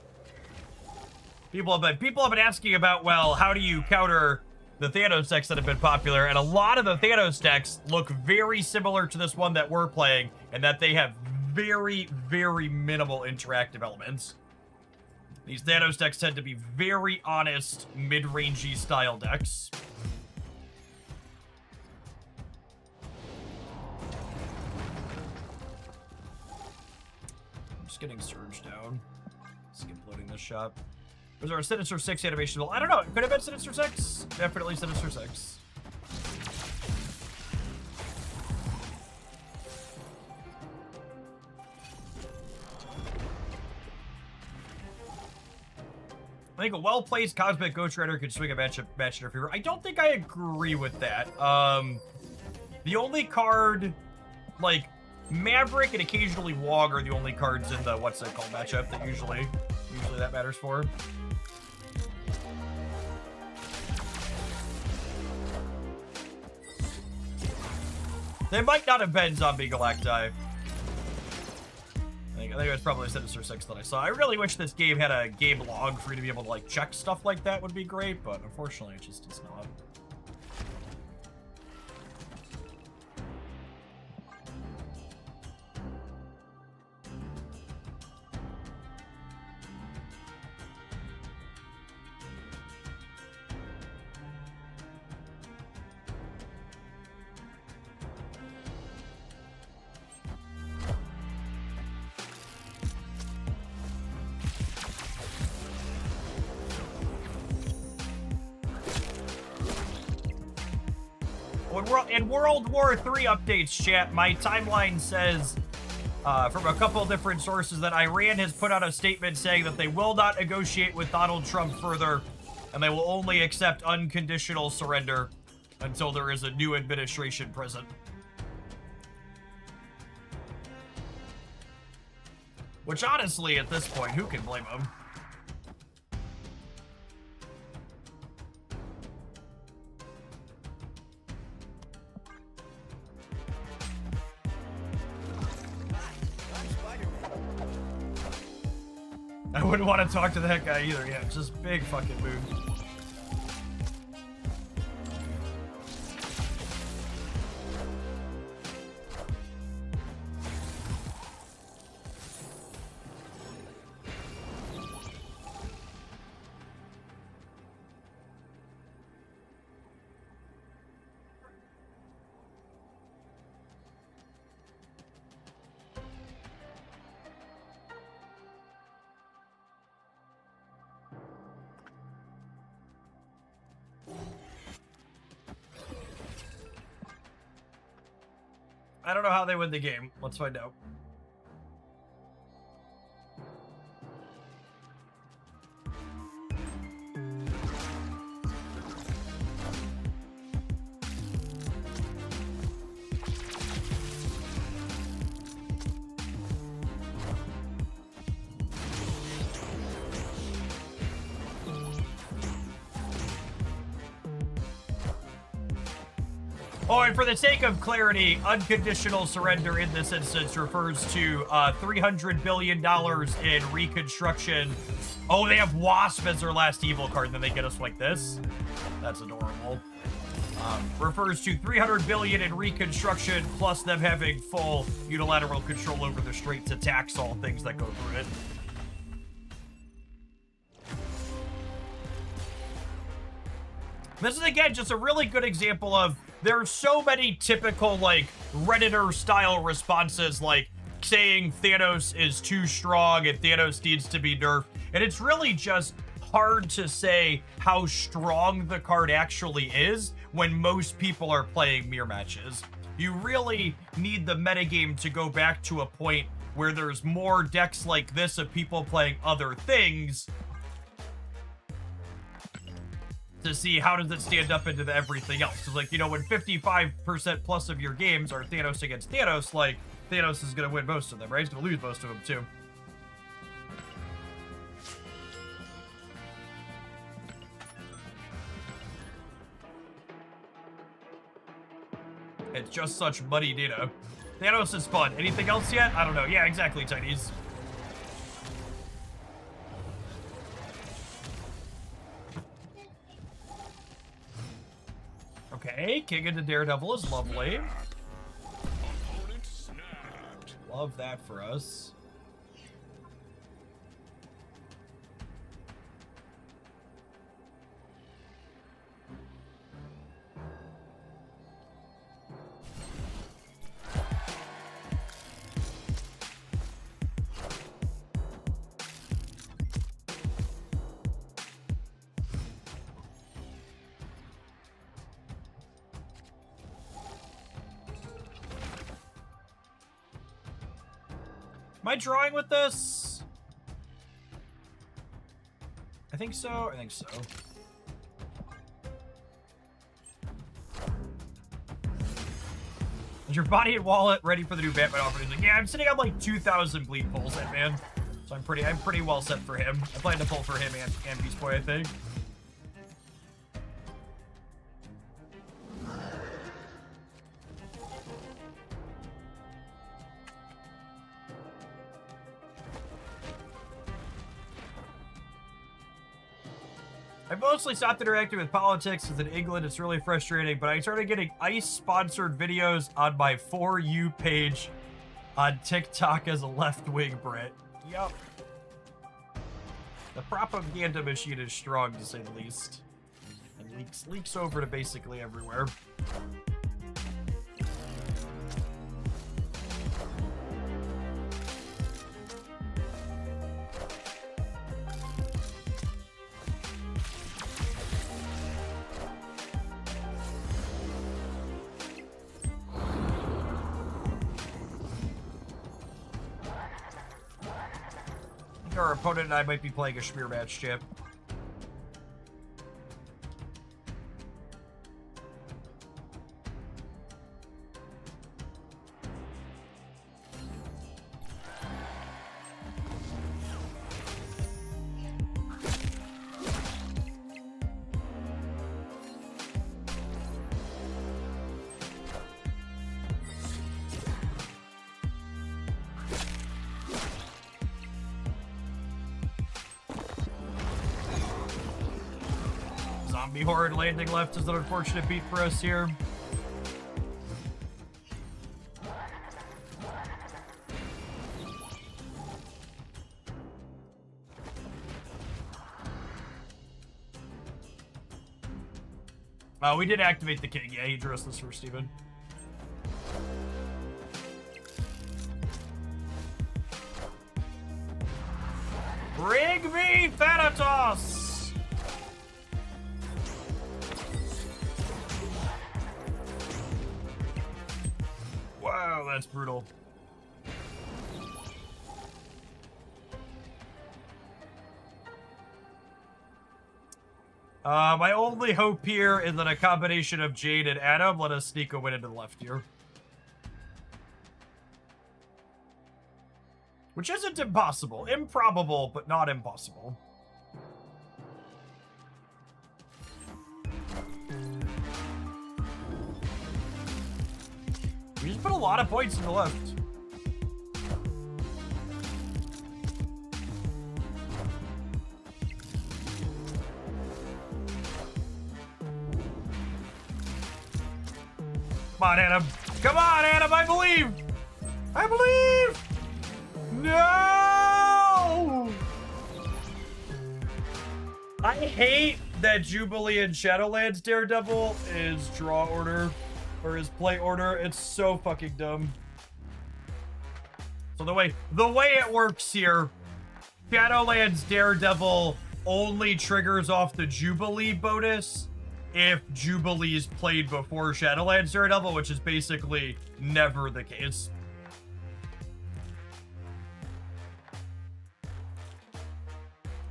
People have been asking about, well, how do you counter the Thanos decks that have been popular? And a lot of the Thanos decks look very similar to this one that we're playing, and that they have very, very minimal interactive elements. These Thanos decks tend to be very honest, mid-rangey style decks. I'm just getting Surge down. Skip loading this shop. Was there a Sinister 6 animation? Well, I don't know. It could have been Sinister 6. Definitely Sinister 6. I think a well-placed Cosmic Ghost Rider could swing a match interferer. I don't think I agree with that. The only card, like, Maverick and occasionally Wog are the only cards in the what's it called matchup that usually that matters for. They might not have been Zombie Galacti. I think it was probably Sinister Six that I saw. I really wish this game had a game log for you to be able to like check stuff like that would be great, but unfortunately it just is not. In World War III updates, chat, my timeline says from a couple different sources that Iran has put out a statement saying that they will not negotiate with Donald Trump further, and they will only accept unconditional surrender until there is a new administration present. Which, honestly, at this point, who can blame him? I wouldn't want to talk to that guy either. Yeah, just big fucking move. I don't know how they win the game. Let's find out. Oh, and for the sake of clarity, unconditional surrender in this instance refers to $300 billion in reconstruction. Oh, they have Wasp as their last evil card, and then they get us like this? That's adorable. Refers to $300 billion in reconstruction, plus them having full unilateral control over the Straits attacks, all things that go through it. This is, again, just a really good example of there are so many typical, like, Redditor-style responses, like saying Thanos is too strong and Thanos needs to be nerfed. And it's really just hard to say how strong the card actually is when most people are playing mirror matches. You really need the metagame to go back to a point where there's more decks like this of people playing other things to see how does it stand up into everything else. Because, like, you know, when 55% plus of your games are Thanos against Thanos, like, Thanos is going to win most of them, right? He's going to lose most of them, too. It's just such muddy data. Thanos is fun. Anything else yet? I don't know. Yeah, exactly, Chinese. Okay, King into Daredevil is lovely. Love that for us. Am I drawing with this? I think so. I think so. Is your body and wallet ready for the new Batman offer? He's like, yeah, I'm sitting on like 2,000 bleed pulls, man. So I'm pretty well set for him. I plan to pull for him and Beast Boy, I think. I've mostly stopped interacting with politics because in England it's really frustrating, but I started getting ICE-sponsored videos on my For You page on TikTok as a left-wing Brit. Yup. The propaganda machine is strong, to say the least. And leaks over to basically everywhere. Our opponent and I might be playing a Schmear match, Chip. Zombie Horde landing left is an unfortunate beat for us here. Oh, we did activate the king. Yeah, he drew us this first, Steven. Bring me Thanatos! Wow, that's brutal. My only hope here is that a combination of Jade and Adam let us sneak a win into the left here. Which isn't impossible. Improbable, but not impossible. We just put a lot of points in the left. Come on, Adam. Come on, Adam. I believe. I believe. No! I hate that Jubilee and Shadowlands Daredevil is draw order, or is play order. It's so fucking dumb. So the way it works here, Shadowlands Daredevil only triggers off the Jubilee bonus if Jubilee is played before Shadowlands Daredevil, which is basically never the case.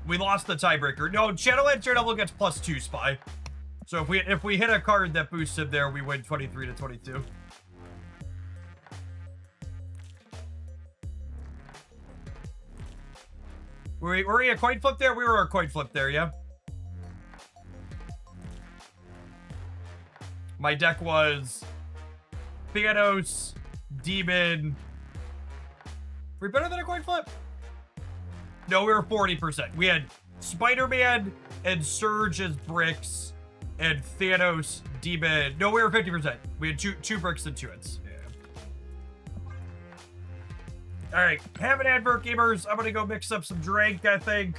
We lost the tiebreaker. No, Shadowlands Daredevil gets +2 spy. So if we hit a card that boosts him there, we win 23-22. Were we a coin flip there? We were a coin flip there, yeah. My deck was Thanos, Demon. Were we better than a coin flip? No, we were 40%. We had Spider-Man and Surge as bricks, and Thanos, Demon. No, we were 50%. We had two bricks and 2 hits. Yeah. All right, have an advert, gamers. I'm gonna go mix up some drink, I think,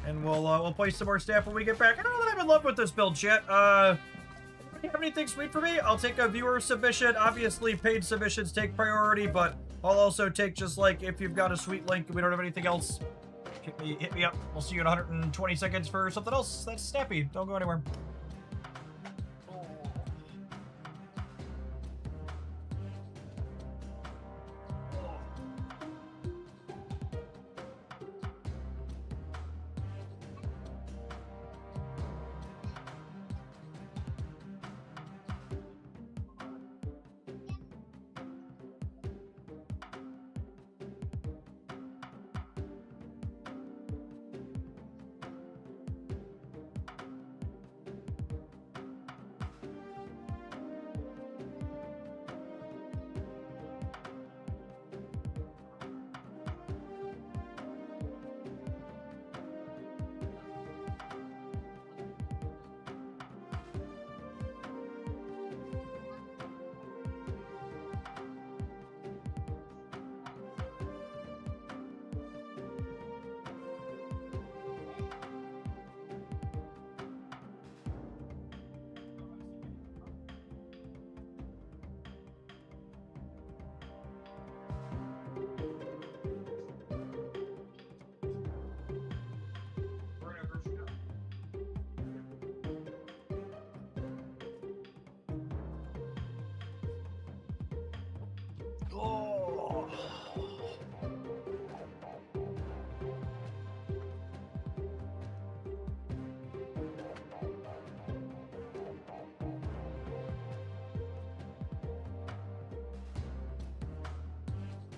and we'll play some more staff when we get back. I don't know that I'm in love with this build, chat. Have anything sweet for me? I'll take a viewer submission. Obviously, paid submissions take priority, but I'll also take just like if you've got a sweet link and we don't have anything else. Hit me up. We'll see you in 120 seconds for something else that's snappy. Don't go anywhere.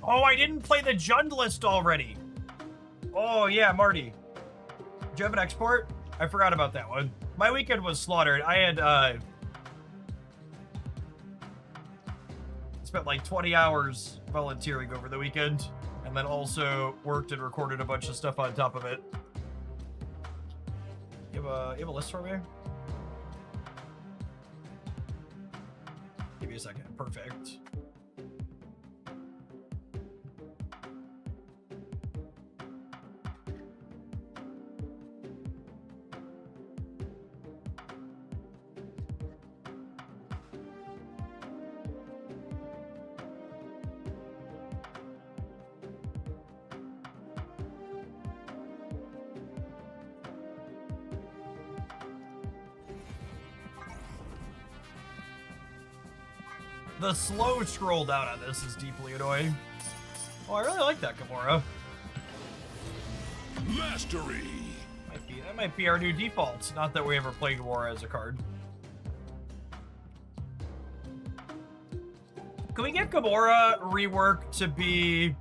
Oh, I didn't play the Jund list already. Oh, yeah, Marty. Do you have an export? I forgot about that one. My weekend was slaughtered. I had, spent like 20 hours volunteering over the weekend, and then also worked and recorded a bunch of stuff on top of it. You have a list for me? Give me a second. Perfect. The slow scroll down on this is deeply annoying. Oh, I really like that Gamora. Mastery. That might be our new default. Not that we ever played Gamora as a card. Can we get Gamora reworked to be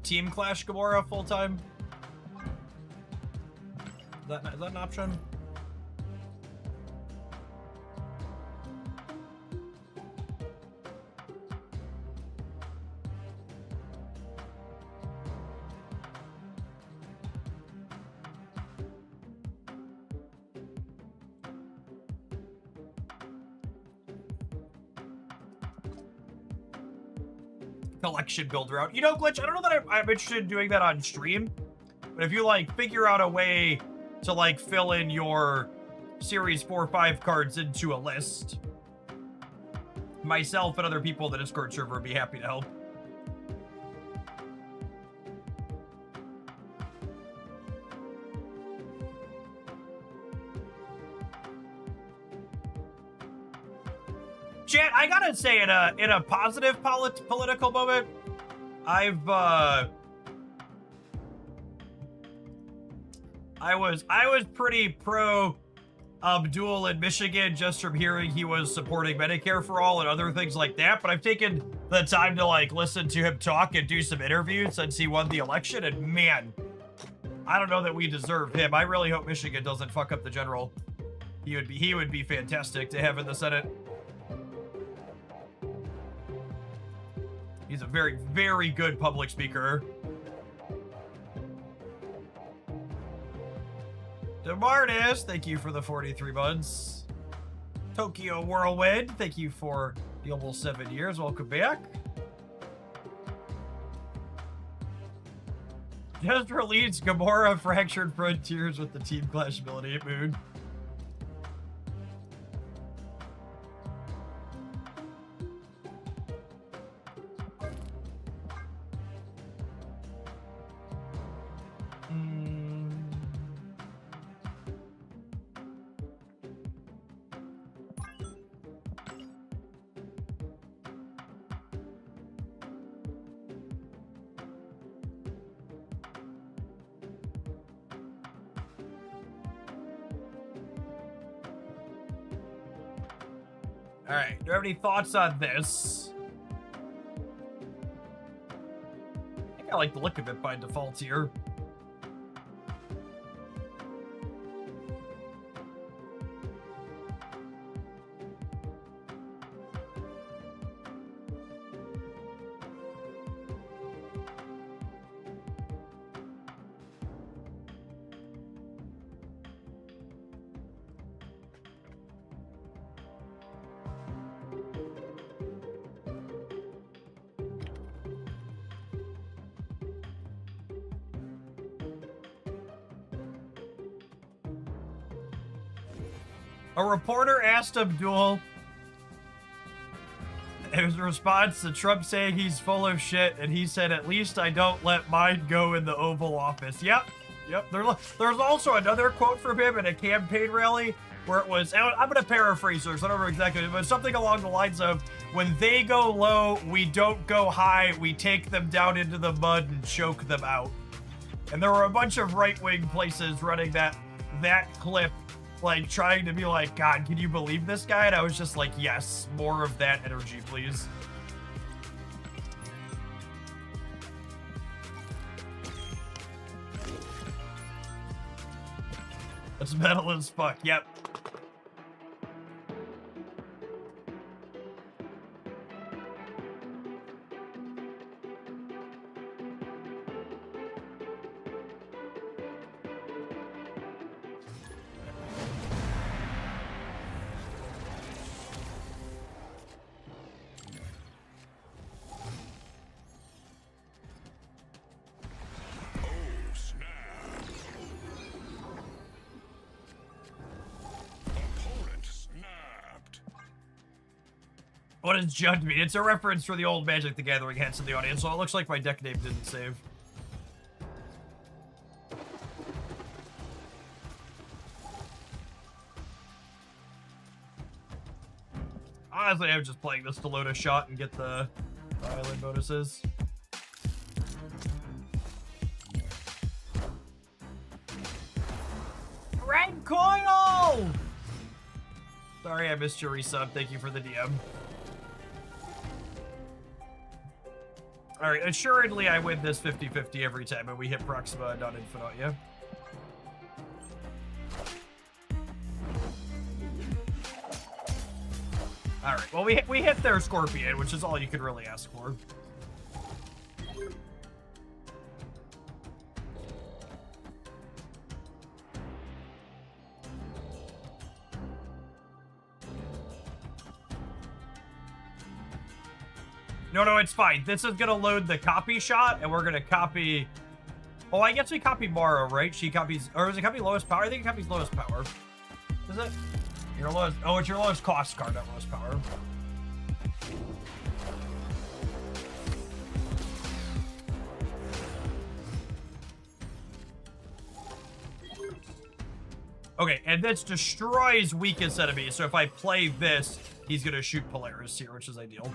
Team Clash Gamora full time? Is that an option? Collection builder out. You know, Glitch, I don't know that I'm interested in doing that on stream, but if you, like, figure out a way to, like, fill in your Series 4 or 5 cards into a list, myself and other people in the Discord server would be happy to help. Chat, I gotta say, in a positive political moment, I was pretty pro Abdul in Michigan just from hearing he was supporting Medicare for all and other things like that. But I've taken the time to like listen to him talk and do some interviews since he won the election. And man, I don't know that we deserve him. I really hope Michigan doesn't fuck up the general. He would be fantastic to have in the Senate. He's a very, very good public speaker. DeMartis, thank you for the 43 months. Tokyo Whirlwind, thank you for the almost 7 years. Welcome back. Just released Gamora Fractured Frontiers with the Team Clash ability at Moon. All right, do you have any thoughts on this? I think I like the look of it by default here. A reporter asked Abdul his response to Trump saying he's full of shit, and he said, "At least I don't let mine go in the Oval Office." Yep. There's also another quote from him in a campaign rally where it was, I'm going to paraphrase this, I don't remember exactly, but something along the lines of, "When they go low, we don't go high, we take them down into the mud and choke them out." And there were a bunch of right-wing places running that clip, like, trying to be like, God, can you believe this guy? And I was just like, yes, more of that energy, please. was metal as fuck. Yep. Oh, snap. Opponent snapped. What does Judd mean? It's a reference for the old Magic the Gathering hats in the audience, so it looks like my deck name didn't save. Honestly, I'm just playing this to load a shot and get the island bonuses. Red Coil! Sorry I missed your resub. Thank you for the DM. Alright, assuredly I win this 50-50 every time, and we hit Proxima and not Infinite, yeah? Alright, well, we hit their Scorpion, which is all you could really ask for. No, it's fine. This is gonna load the copy shot, and we're gonna copy... Oh, I guess we copy Mara, right? She copies... Or is it copy lowest power? I think it copies lowest power. Is it? Your lowest... Oh, it's your lowest cost card, not lowest power. Okay, and this destroys weakest enemies, so if I play this, he's gonna shoot Polaris here, which is ideal.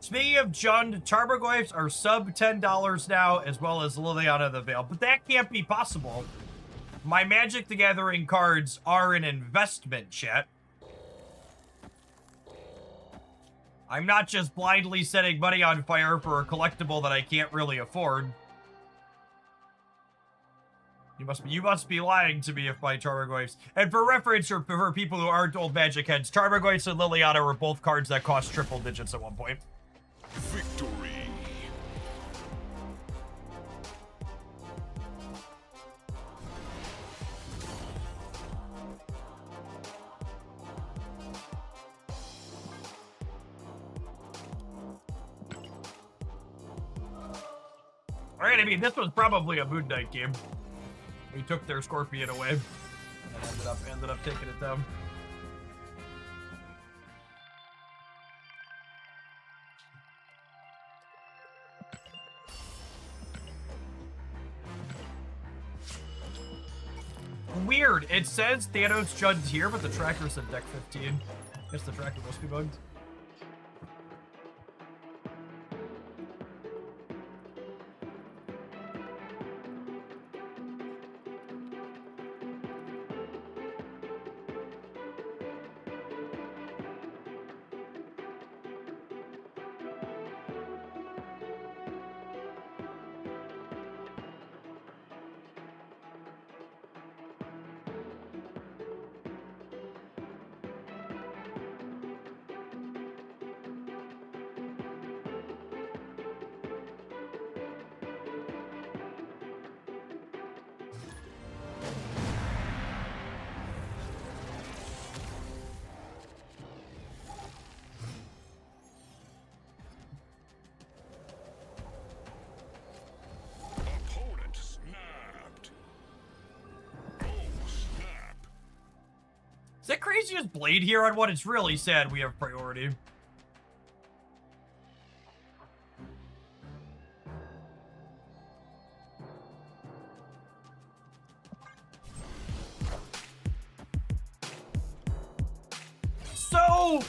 Speaking of Jund, Tarmogoyfs are sub $10 now, as well as Liliana the Veil. But that can't be possible. My Magic the Gathering cards are an investment, chat. I'm not just blindly setting money on fire for a collectible that I can't really afford. You must be lying to me if my Tarmogoyfs... And for reference, for people who aren't old Magic heads, Tarmogoyfs and Liliana were both cards that cost triple digits at one point. Victory. Alright, I mean, this was probably a Moon Knight game. We took their Scorpion away, and ended up taking it down. Weird. It says Thanos Judd's here, but the tracker said deck 15. I guess the tracker must be bugged. Opponent snapped. Oh, snap. Is that crazy as Blade here on what? It's really sad we have priority. So,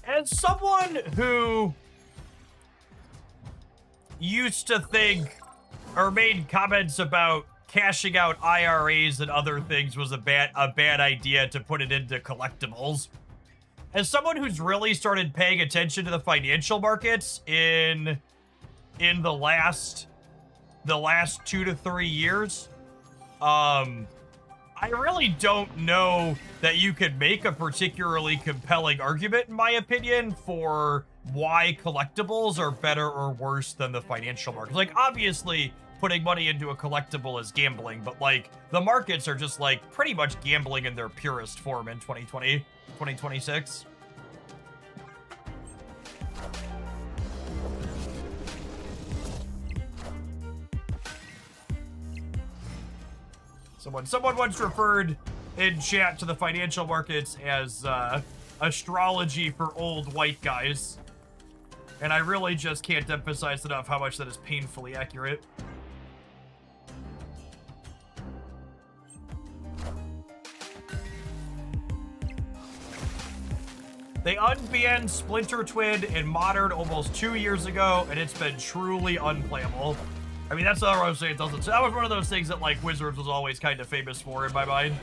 as someone who used to think or made comments about cashing out IRAs and other things was a bad idea to put it into collectibles, as someone who's really started paying attention to the financial markets in the last 2 to 3 years, I really don't know that you could make a particularly compelling argument, in my opinion, for why collectibles are better or worse than the financial markets. Like, obviously, putting money into a collectible is gambling, but, like, the markets are just, like, pretty much gambling in their purest form in 2020, 2026. Someone once referred in chat to the financial markets as astrology for old white guys. And I really just can't emphasize enough how much that is painfully accurate. They unbanned Splinter Twin in Modern almost 2 years ago, and it's been truly unplayable. I mean, that's the other way I'm saying it doesn't. So that was one of those things that, like, Wizards was always kind of famous for in my mind.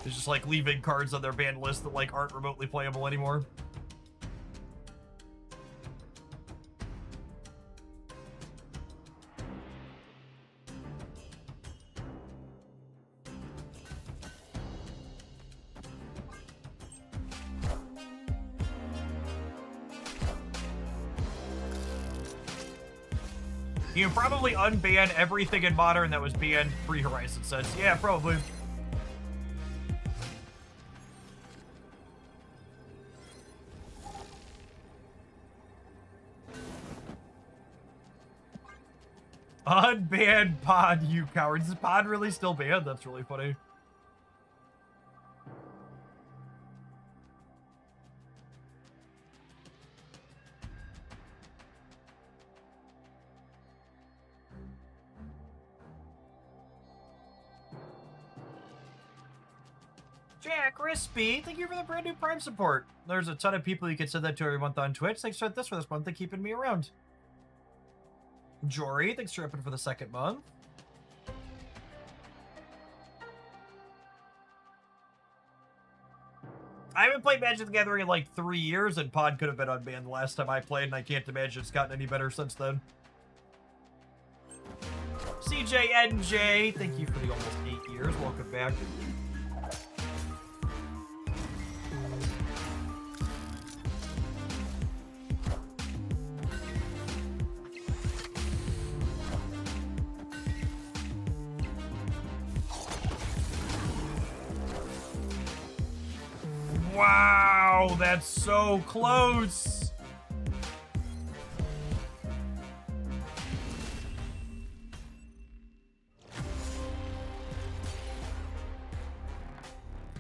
It's just, like, leaving cards on their banned list that, like, aren't remotely playable anymore. You can probably unban everything in Modern that was banned pre-Horizon Sense. Yeah, probably. Unbanned Pod, you cowards. Is Pod really still banned? That's really funny. Jack Crispy, thank you for the brand new Prime support. There's a ton of people you can send that to every month on Twitch. Thanks for this month and keeping me around. Jory, thanks for upping for the 2nd month. I haven't played Magic the Gathering in like 3 years, and Pod could have been unbanned the last time I played, and I can't imagine it's gotten any better since then. CJNJ, thank you for the almost 8 years. Welcome back. Wow, that's so close.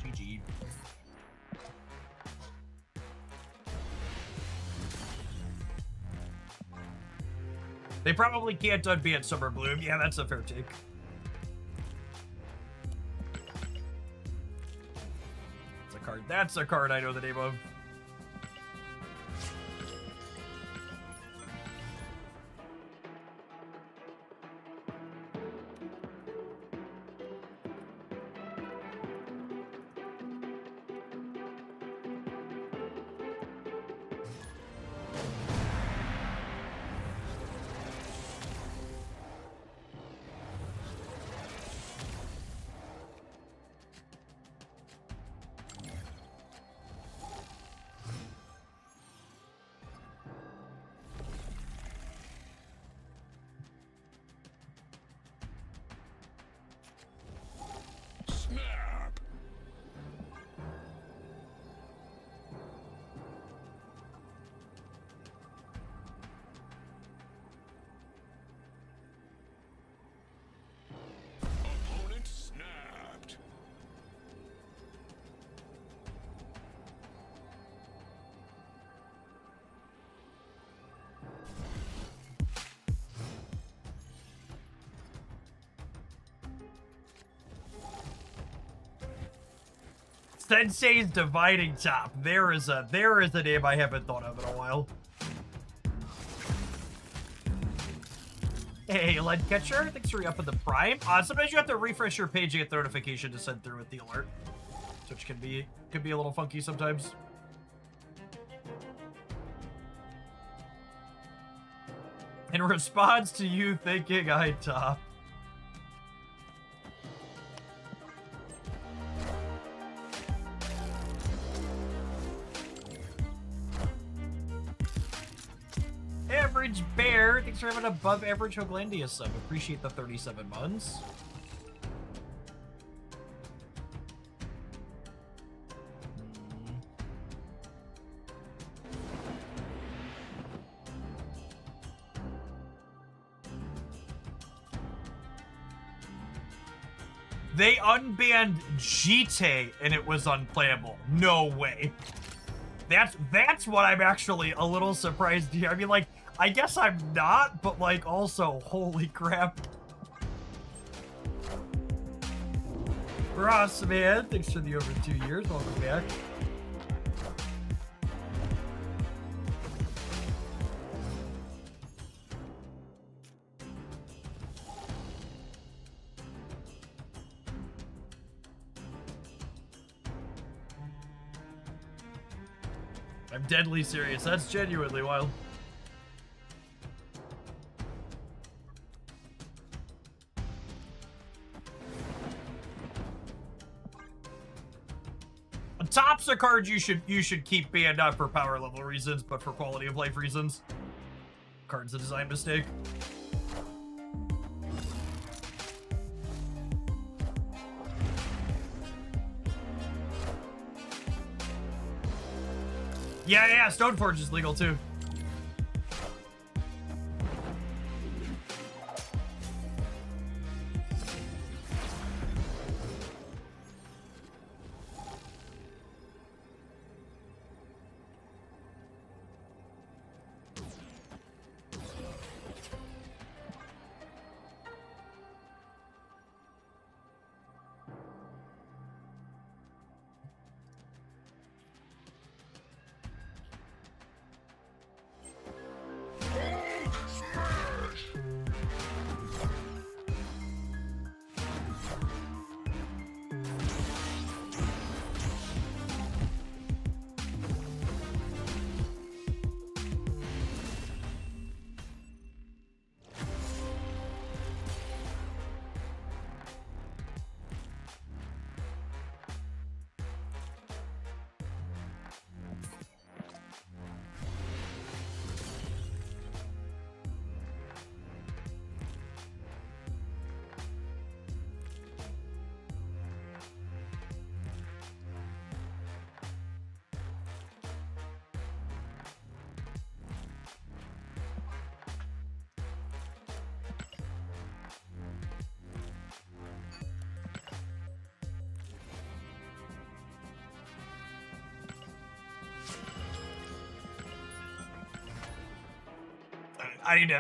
GG. They probably can't unban Summer Bloom. Yeah, that's a fair take. That's a card I know the name of. Sensei's Dividing Top. There is a name I haven't thought of in a while. Hey, Lead Catcher, thanks for re-upping the Prime. Sometimes you have to refresh your page to get the notification to send through with the alert, which can be a little funky sometimes. In response to you thinking I top. Average Bear, thanks for having above average Hoglandia sub. Appreciate the 37 months. They unbanned GT and it was unplayable. No way. That's what I'm actually a little surprised to hear. I mean, like, I guess I'm not, but like, also, holy crap. Ross, man, thanks for the over 2 years. Welcome back. I'm deadly serious. That's genuinely wild. Tops are cards you should keep banned, not for power level reasons, but for quality of life reasons. Card's a design mistake. Yeah, Stoneforge is legal too.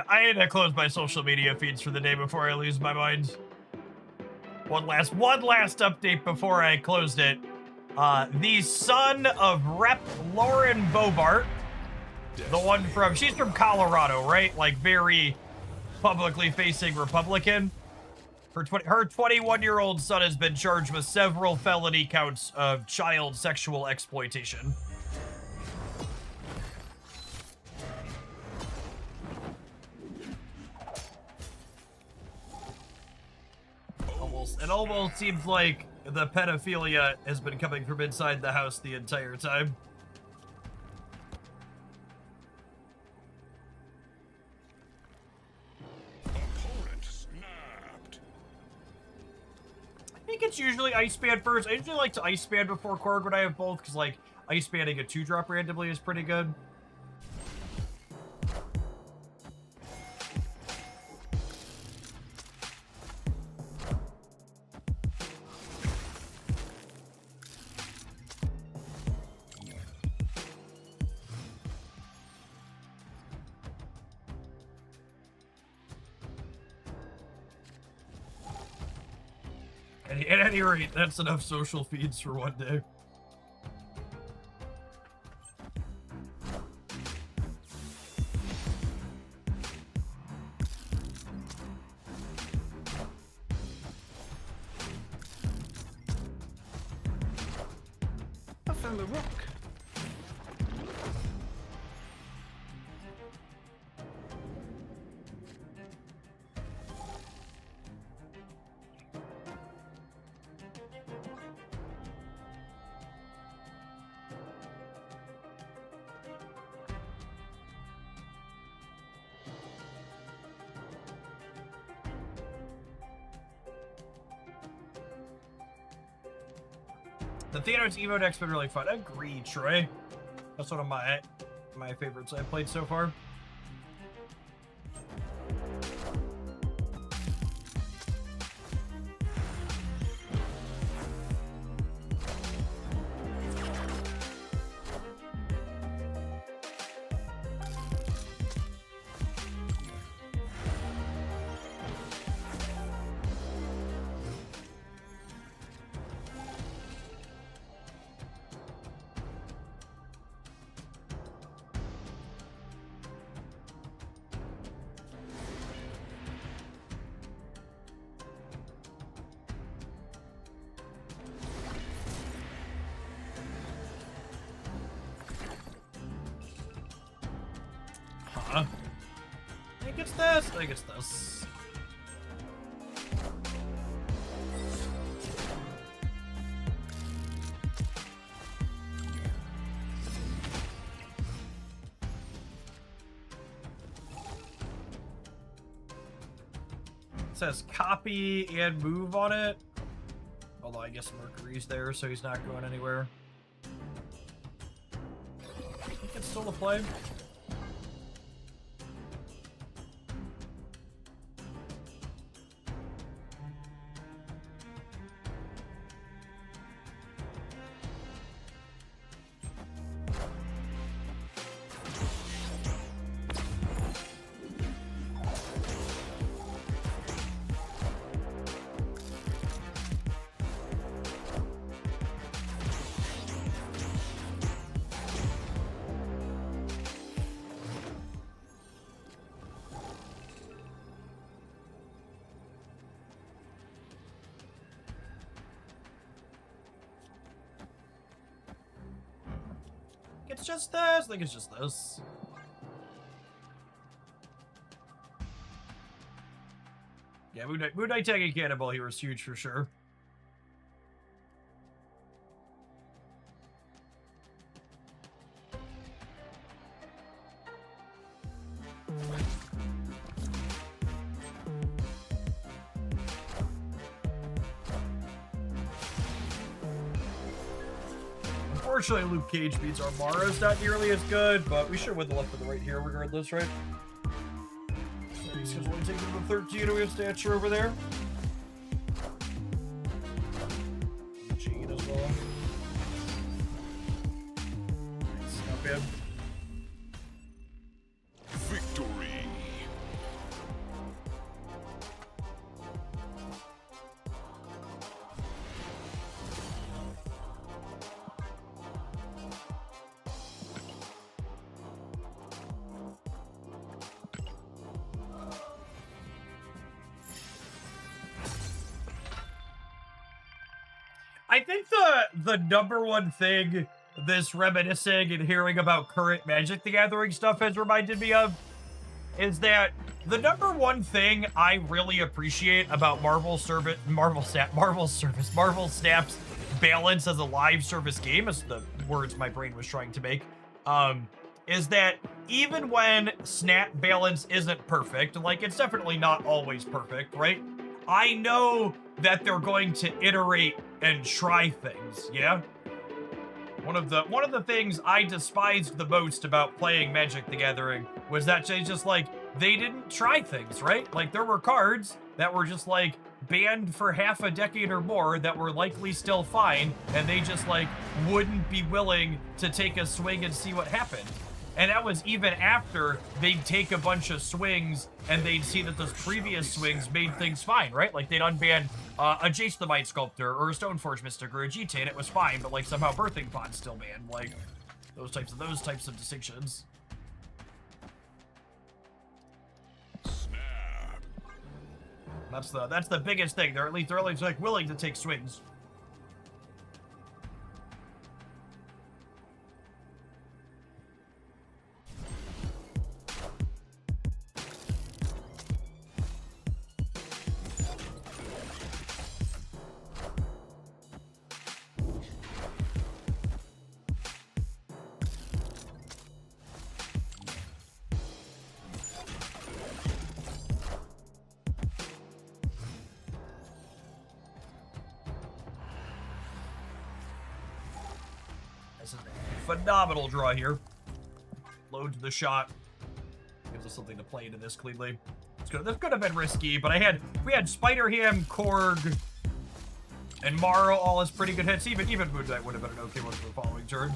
I need to close my social media feeds for the day before I lose my mind. One last update before I closed it. The son of Rep. Lauren Bobart, the one she's from Colorado, right? Like very publicly facing Republican. Her 21-year-old son has been charged with several felony counts of child sexual exploitation. It almost seems like the pedophilia has been coming from inside the house the entire time. Opponent snapped. I think it's usually Ice Band first. I usually like to Ice Band before Korg when I have both, because like Ice Banding a 2-drop randomly is pretty good. At any rate, that's enough social feeds for one day. on the rock. The Thanos emote deck's been really fun. Agreed, Troy. That's one of my favorites I've played so far. I think it's this. I think it's this. It says copy and move on it. Although I guess Mercury's there, so he's not going anywhere. I think it's still a play. It's just this. I think it's just this. Yeah, Moon Knight tagging Cannonball here was huge for sure. Unfortunately, Luke Cage beats Armara's not nearly as good, but we should win the left or the right here regardless, right? He's going to only take him to 13, and we have stature over there. Gene as well. It's not bad. Victory. I think the number one thing this reminiscing and hearing about current Magic the Gathering stuff has reminded me of is that the number one thing I really appreciate about Marvel Snap's balance as a live service game, is the words my brain was trying to make, is that even when Snap balance isn't perfect, like it's definitely not always perfect, right? I know that they're going to iterate and try things, yeah? One of the things I despised the most about playing Magic the Gathering was that they didn't try things, right? Like, there were cards that were just, like, banned for half a decade or more that were likely still fine, and they just, like, wouldn't be willing to take a swing and see what happened. And that was even after they'd take a bunch of swings and they'd see that those previous swings made things fine, right? Like, they'd unban a Jace the Might Sculptor or a Stoneforge Mystic or a G-Tay, and it was fine, but, like, somehow Birthing Pod's still banned. Like, those types of distinctions. Snap. That's the biggest thing. They're at least like willing to take swings. phenomenal draw here. Loads the shot. Gives us something to play into this cleanly. This could have been risky, but we had Spider-Ham, Korg, and Morrow all as pretty good hits. Even Moon Knight would have been an okay one for the following turn.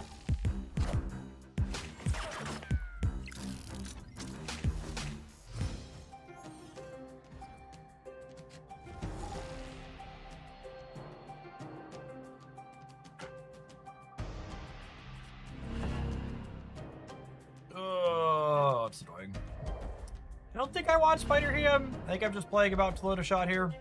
Oh, it's annoying. I don't think I want Spider-Ham. I think I'm just playing about to load a shot here.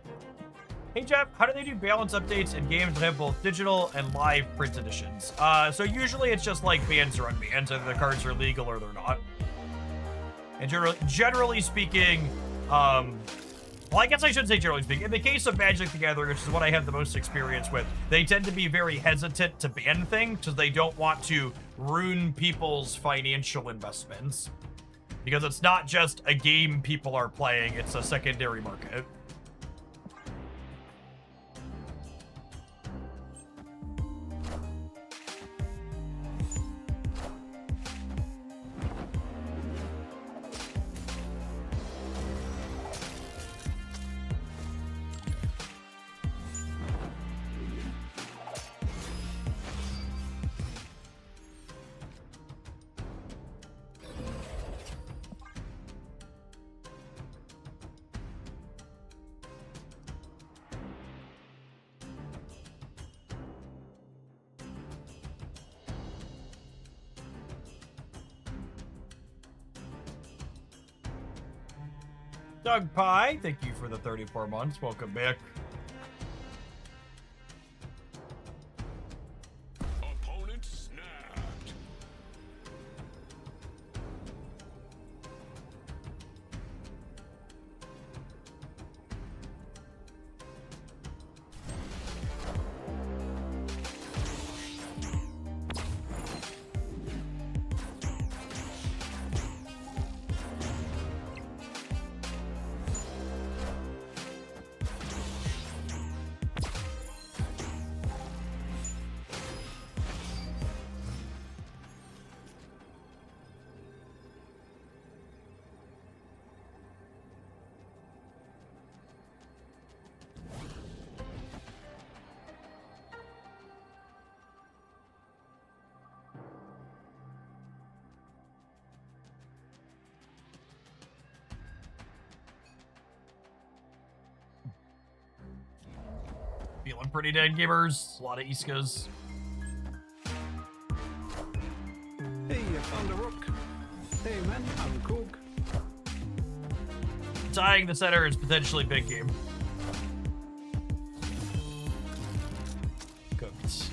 Hey Jeff, how do they do balance updates in games that have both digital and live print editions? So usually it's just like bans or unbans, either the cards are legal or they're not. And generally speaking, well, I guess I shouldn't say generally speaking. In the case of Magic the Gathering, which is what I have the most experience with, they tend to be very hesitant to ban things because they don't want to ruin people's financial investments. Because it's not just a game people are playing, it's a secondary market. Doug Pie, thank you for the 34 months. Welcome back. Opponent snapped. Feeling pretty dead, gamers. A lot of Iskas. Hey, you found a rook. Hey, man, I'm Cook. Tying the center is potentially big game. Cooked.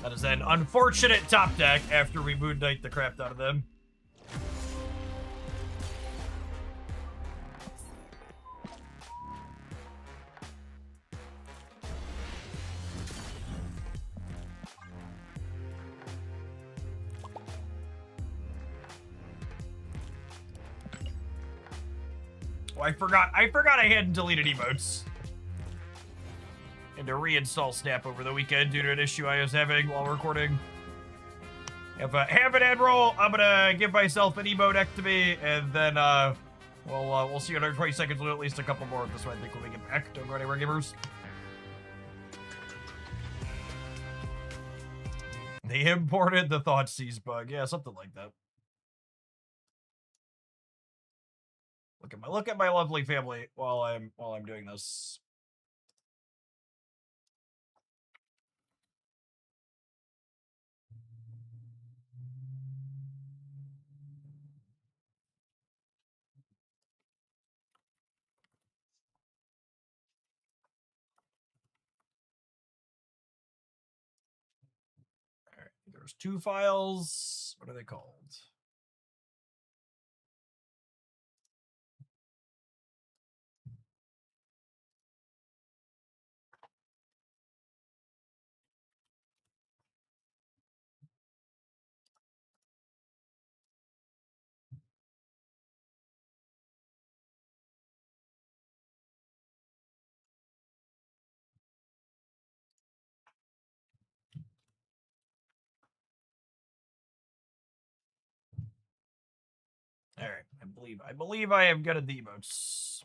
That is an unfortunate top deck after we Moon Knight the crap out of them. Oh, I forgot I hadn't deleted emotes. And to reinstall Snap over the weekend due to an issue I was having while recording. Have an ad roll. I'm gonna give myself an emotectomy, and then we'll see you in another 20 seconds. We'll do at least a couple more of this one. I think when we get back. Don't go anywhere, gamers. They imported the Thoughtseize bug. Yeah, something like that. Look at my lovely family while I'm doing this. All right, there's two files. What are they called? All right, I believe I have got the emotes.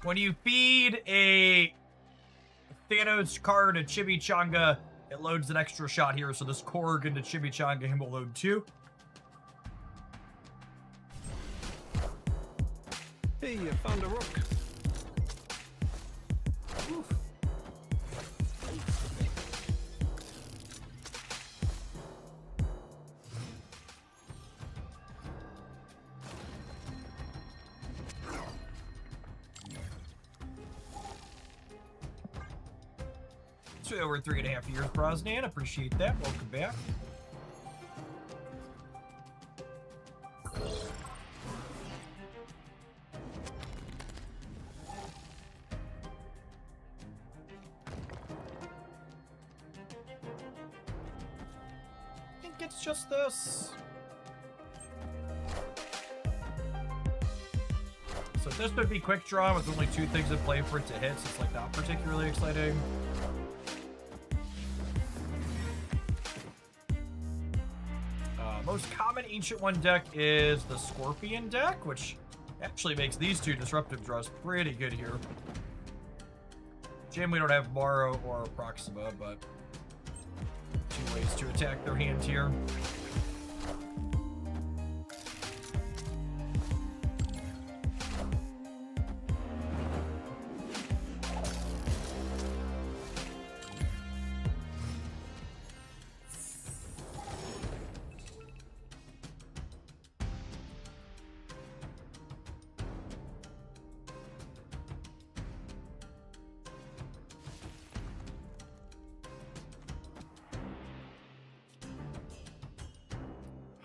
When you feed a Thanos card to Chimichanga, it loads an extra shot here, so this Korg into Chimichanga him will load 2. Hey, you found a rook. Oof. Over 3.5 years, Brosnan. Appreciate that. Welcome back. I think it's just this. So this would be quick draw with only 2 things in play for it to hit, so it's like not particularly exciting. Most common Ancient One deck is the Scorpion deck, which actually makes these 2 disruptive draws pretty good here. Jim, we don't have Morrow or Proxima, but 2 ways to attack their hand here.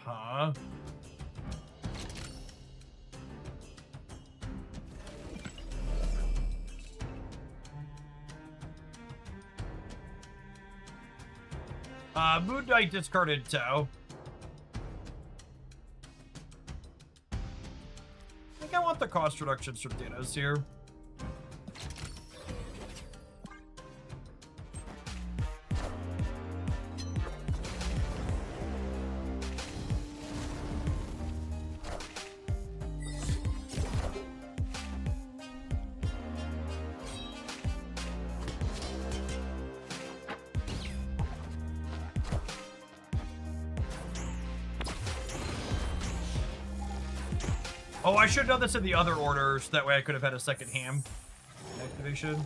Huh? Moon Knight discarded Tau. I think I want the cost reductions from Thanos here. Oh, I should have done this in the other order, so that way I could have had a second ham activation.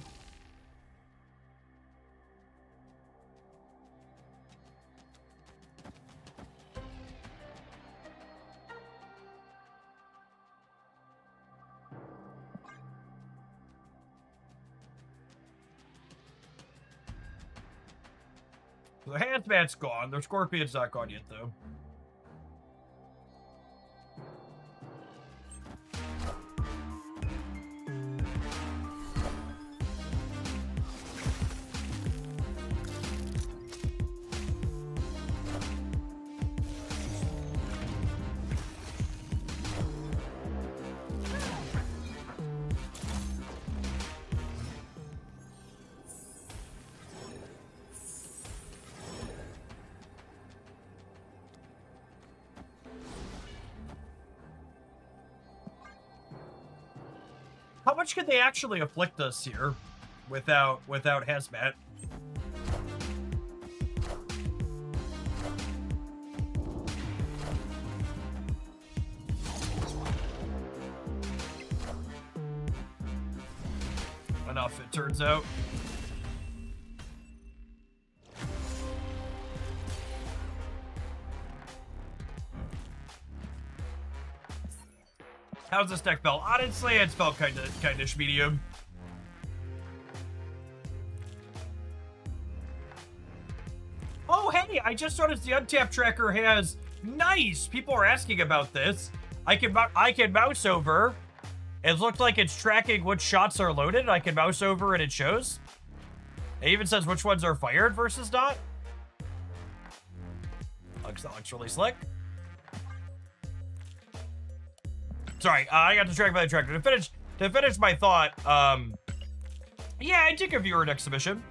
So the Hazmat's gone. Their Scorpion's not gone yet, though. How much could they actually afflict us here without hazmat? Enough, it turns out. How's this deck felt? Honestly, it's felt kind of medium. Oh, hey, I just noticed the untap tracker has nice. People are asking about this. I can mouse over. It looked like it's tracking which shots are loaded. I can mouse over and it shows. It even says which ones are fired versus not. That looks really slick. Sorry, I got distracted by the tracker. To finish my thought, yeah, I did a viewer next submission.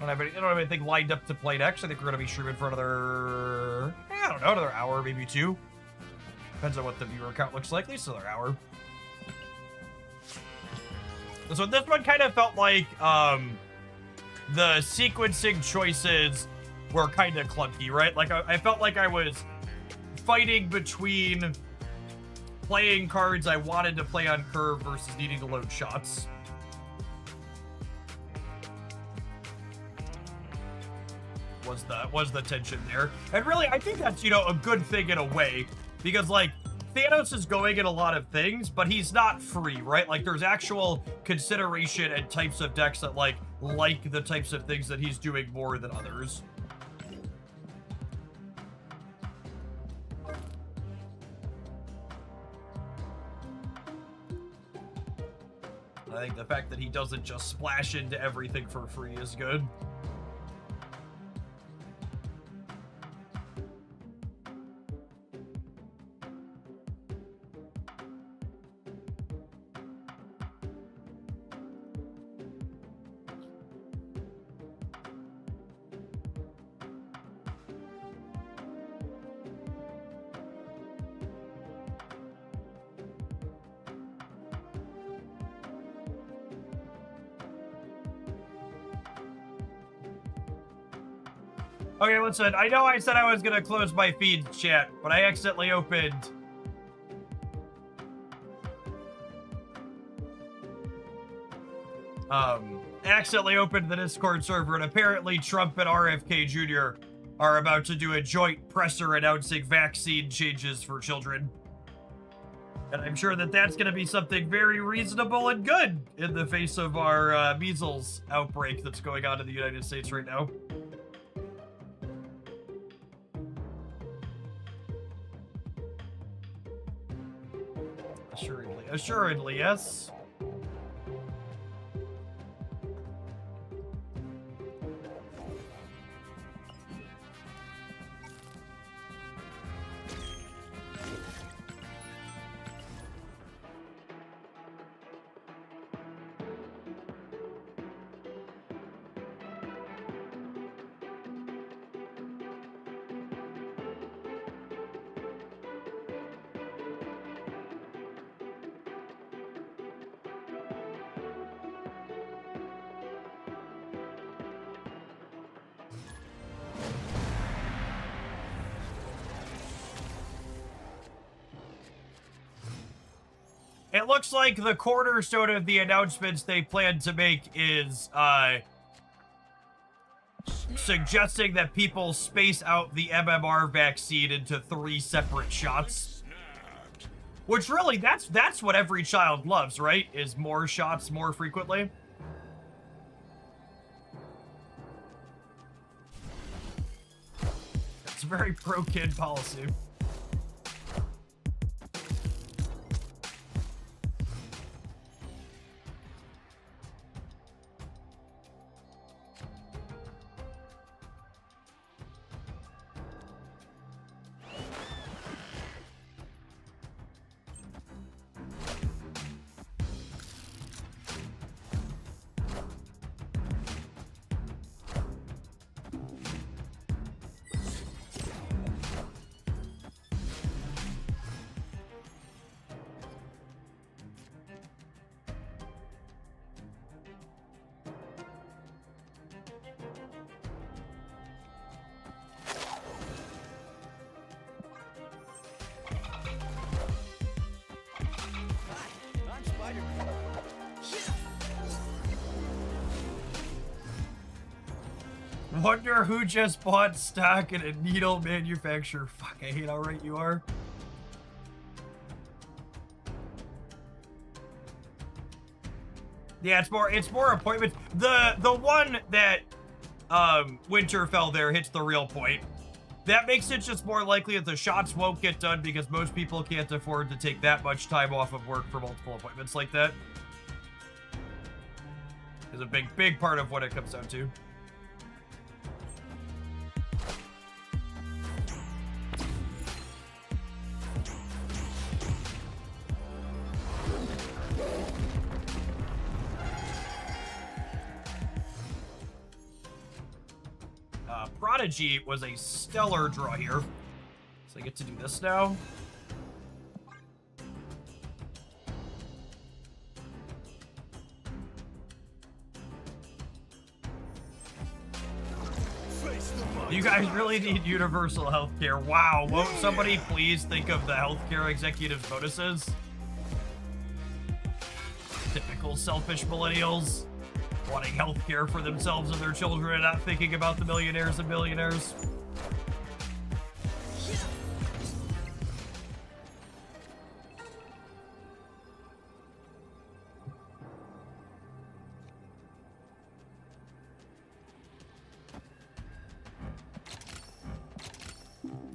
I don't have anything lined up to play next. I think we're gonna be streaming for another, I don't know, another hour, maybe 2. Depends on what the viewer count looks like. At least another hour. So this one kind of felt like the sequencing choices were kind of clunky, right? Like I felt like I was fighting between playing cards I wanted to play on curve versus needing to load shots. Was the tension there. And really, I think that's, you know, a good thing in a way, because like Thanos is going in a lot of things, but he's not free, right? Like there's actual consideration and types of decks that like the types of things that he's doing more than others. I think the fact that he doesn't just splash into everything for free is good. Okay, listen, I know I said I was gonna close my feed chat, but I accidentally opened the Discord server, and apparently Trump and RFK Jr. are about to do a joint presser announcing vaccine changes for children. And I'm sure that that's going to be something very reasonable and good in the face of our measles outbreak that's going on in the United States right now. Assuredly, yes. It looks like the cornerstone of the announcements they plan to make is suggesting that people space out the MMR vaccine into 3 separate shots. Which really, that's what every child loves, right? Is more shots more frequently. It's a very pro-kid policy. Wonder who just bought stock in a needle manufacturer. Fuck, I hate how right you are. Yeah, it's more appointments. The one that Winterfell there hits the real point. That makes it just more likely that the shots won't get done because most people can't afford to take that much time off of work for multiple appointments like that. Is a big part of what it comes down to. Prodigy was a stellar draw here. So I get to do this now. You guys really need universal healthcare. Wow, won't somebody please think of the healthcare executives' bonuses? Typical selfish millennials. Wanting healthcare for themselves and their children and not thinking about the millionaires and billionaires.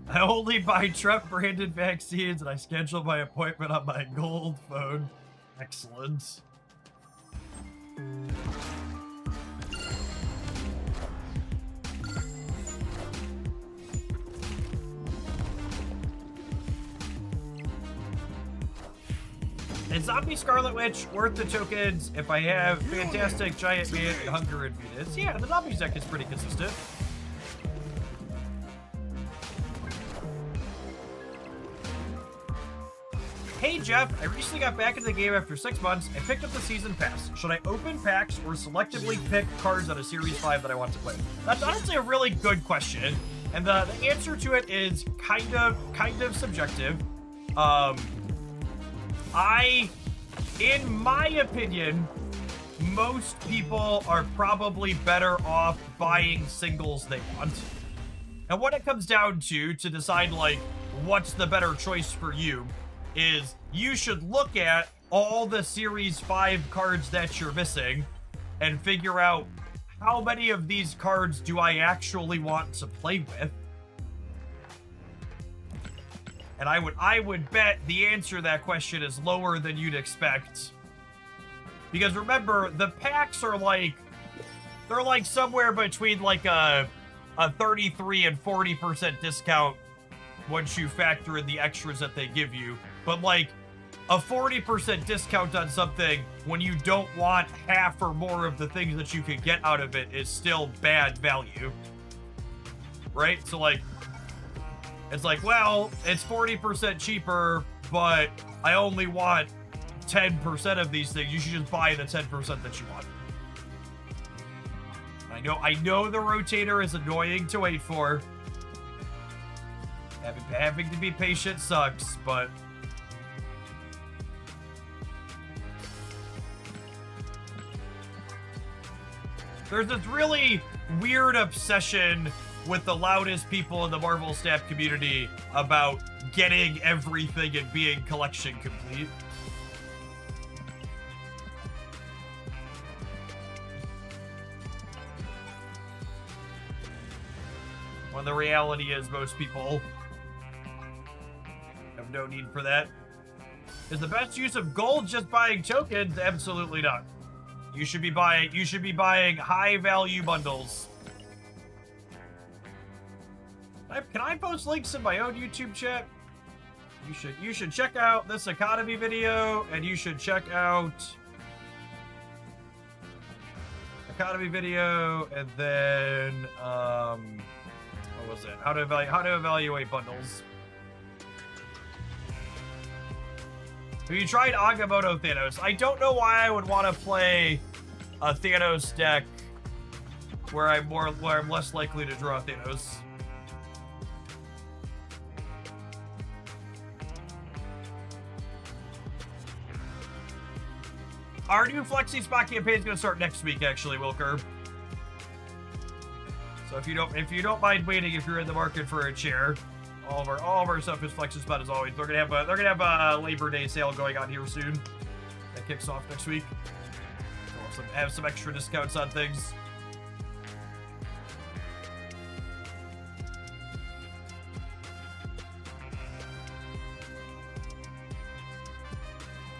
I only buy Trump-branded vaccines and I schedule my appointment on my gold phone. Excellent. Is Zombie Scarlet Witch worth the tokens if I have fantastic giant man and hunger and Venus? Yeah, the zombies deck is pretty consistent. Hey Jeff, I recently got back into the game after 6 months. I picked up the season pass. Should I open packs or selectively pick cards out of Series 5 that I want to play? That's honestly a really good question. And the answer to it is kind of subjective. In my opinion, most people are probably better off buying singles they want. And what it comes down to decide, like, what's the better choice for you, is you should look at all the Series 5 cards that you're missing and figure out how many of these cards do I actually want to play with. And I would bet the answer to that question is lower than you'd expect. Because remember, the packs are like, they're like somewhere between like a 33 and 40% discount once you factor in the extras that they give you. But like a 40% discount on something when you don't want half or more of the things that you could get out of it is still bad value. Right? So like, it's like, well, it's 40% cheaper, but I only want 10% of these things. You should just buy the 10% that you want. I know the rotator is annoying to wait for. Having to be patient sucks, but there's this really weird obsession with the loudest people in the Marvel staff community about getting everything and being collection complete. When the reality is most people have no need for that. Is the best use of gold just buying tokens? Absolutely not. You should be buying high value bundles. Can I post links in my own YouTube chat? You should check out this economy video, and you should check out economy video, and then what was it? How to evaluate bundles. Have you tried Agamotto Thanos? I don't know why I would want to play a Thanos deck where I'm less likely to draw Thanos. Our new Flexi Spot campaign is going to start next week, actually, Wilker. So if you don't mind waiting, if you're in the market for a chair, all of our stuff is Flex's Spot as always. They're gonna have a Labor Day sale going on here soon. That kicks off next week. So we'll have some extra discounts on things.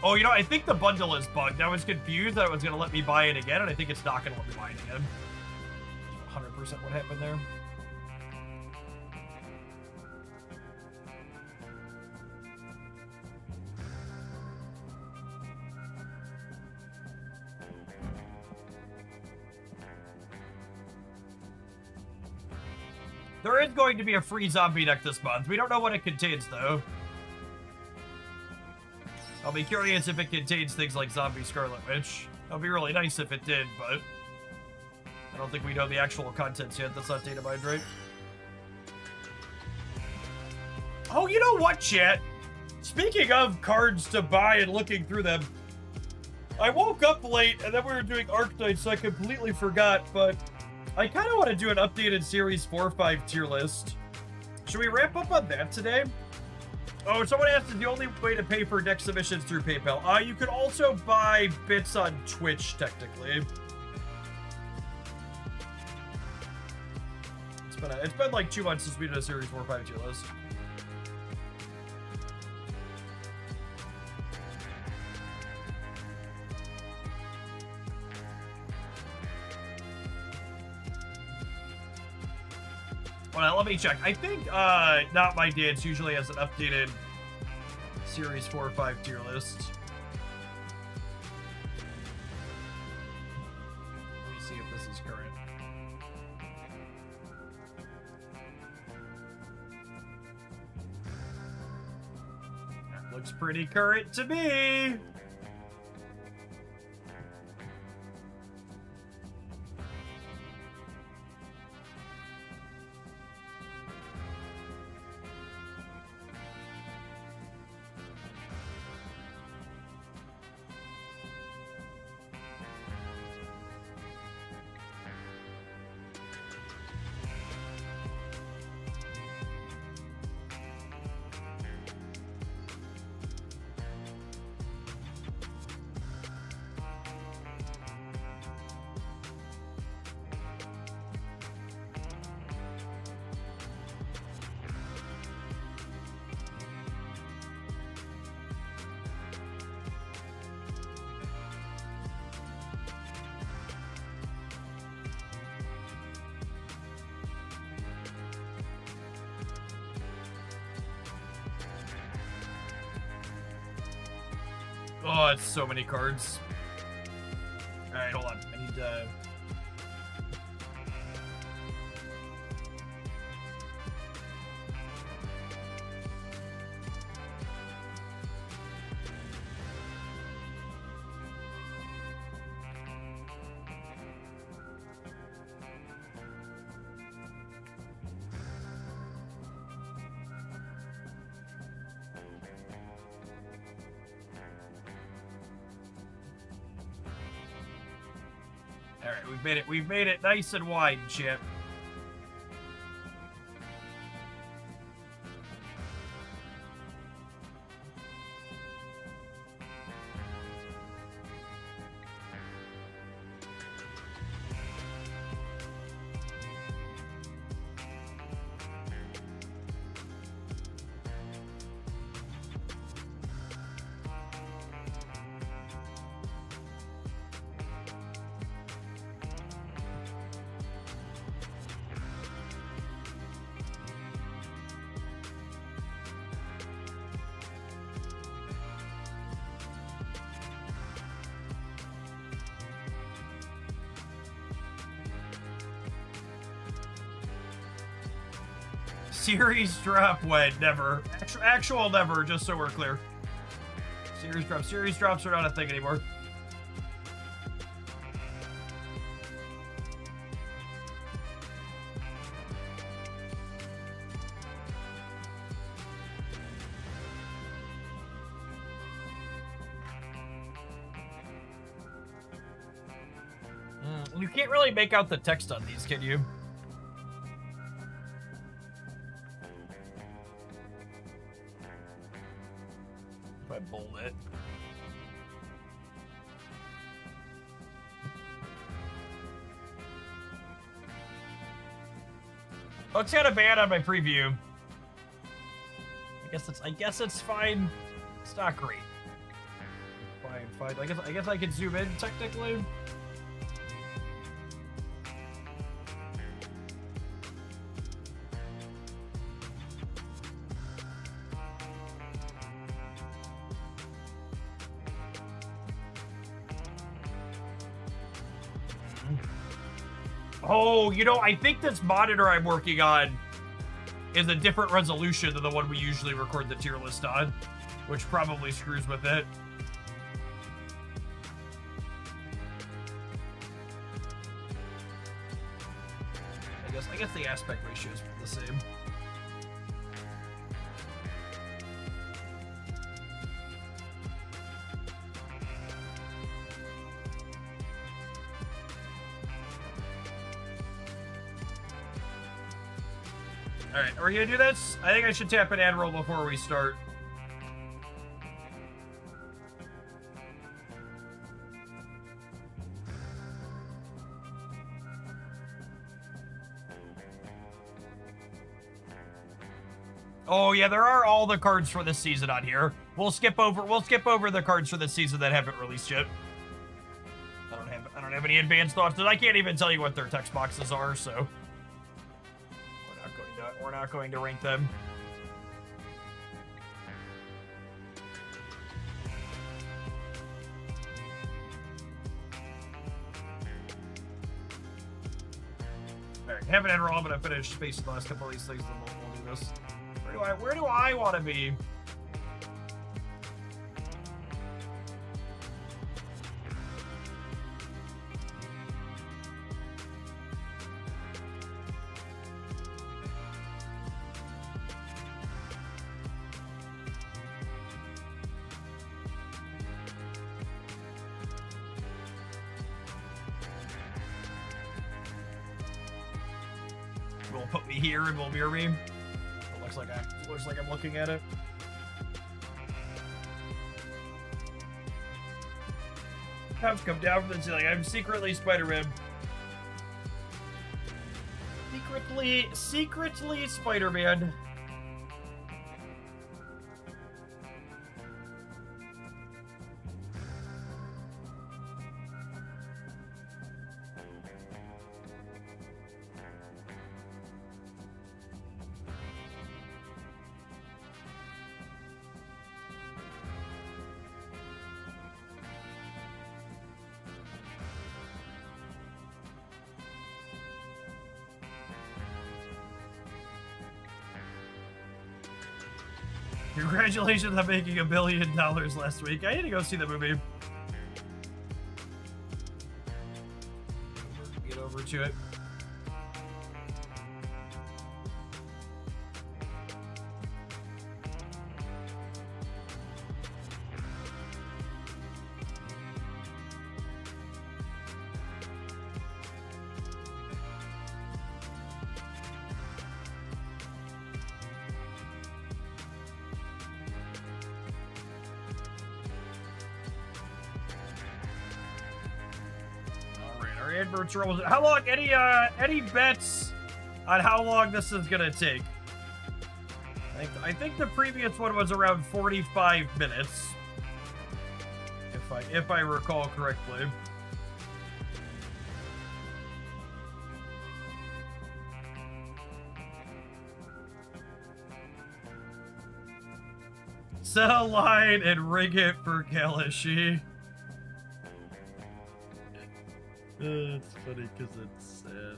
Oh, you know, I think the bundle is bugged. I was confused that it was going to let me buy it again, and I think it's not going to let me buy it again. 100% what happened there. There is going to be a free zombie deck this month. We don't know what it contains, though. I'll be curious if it contains things like Zombie Scarlet Witch. That'd be really nice if it did, but I don't think we know the actual contents yet. That's not data mined, right? Oh, you know what, chat? Speaking of cards to buy and looking through them, I woke up late and then we were doing Arctite, so I completely forgot, but I kind of want to do an updated Series 4-5 tier list. Should we wrap up on that today? Oh, someone asked, is the only way to pay for deck submissions through PayPal? You could also buy bits on Twitch, technically. It's been like 2 months since we did a Series 4-5 tier list. Well, let me check. I think Not My Dance usually has an updated Series 4-5 tier list. Let me see if this is current. That looks pretty current to me. Oh, it's so many cards. Alright, hold on. I need to... Alright, we've made it nice and wide, Chip. Series drop when? Never. Actual never, just so we're clear. Series drops are not a thing anymore. You can't really make out the text on these, can you? Looks kind of bad on my preview. I guess it's fine. It's not great. Fine. I guess I can zoom in technically. Oh, you know, I think this monitor I'm working on is a different resolution than the one we usually record the tier list on, which probably screws with it. I guess the aspect ratio is the same. Alright, are we gonna do this? I think I should tap an ad roll before we start. Oh yeah, there are all the cards for this season on here. We'll skip over the cards for this season that haven't released yet. I don't have any advanced thoughts, and I can't even tell you what their text boxes are, so we're not going to rank them. Alright, have an end roll. I'm gonna finish spacing the last couple of these things, then we'll do this. Where do I want to be? Will put me here and will mirror me. Looks like I'm looking at it. Have come down from the ceiling. I'm secretly Spider-Man. Secretly Spider-Man. Congratulations on making $1 billion last week. I need to go see the movie. Get over to it. How long? Any bets on how long this is gonna take? I think the previous one was around 45 minutes, if I recall correctly. Set a line and ring it for Kalashi. It's funny because it's sad.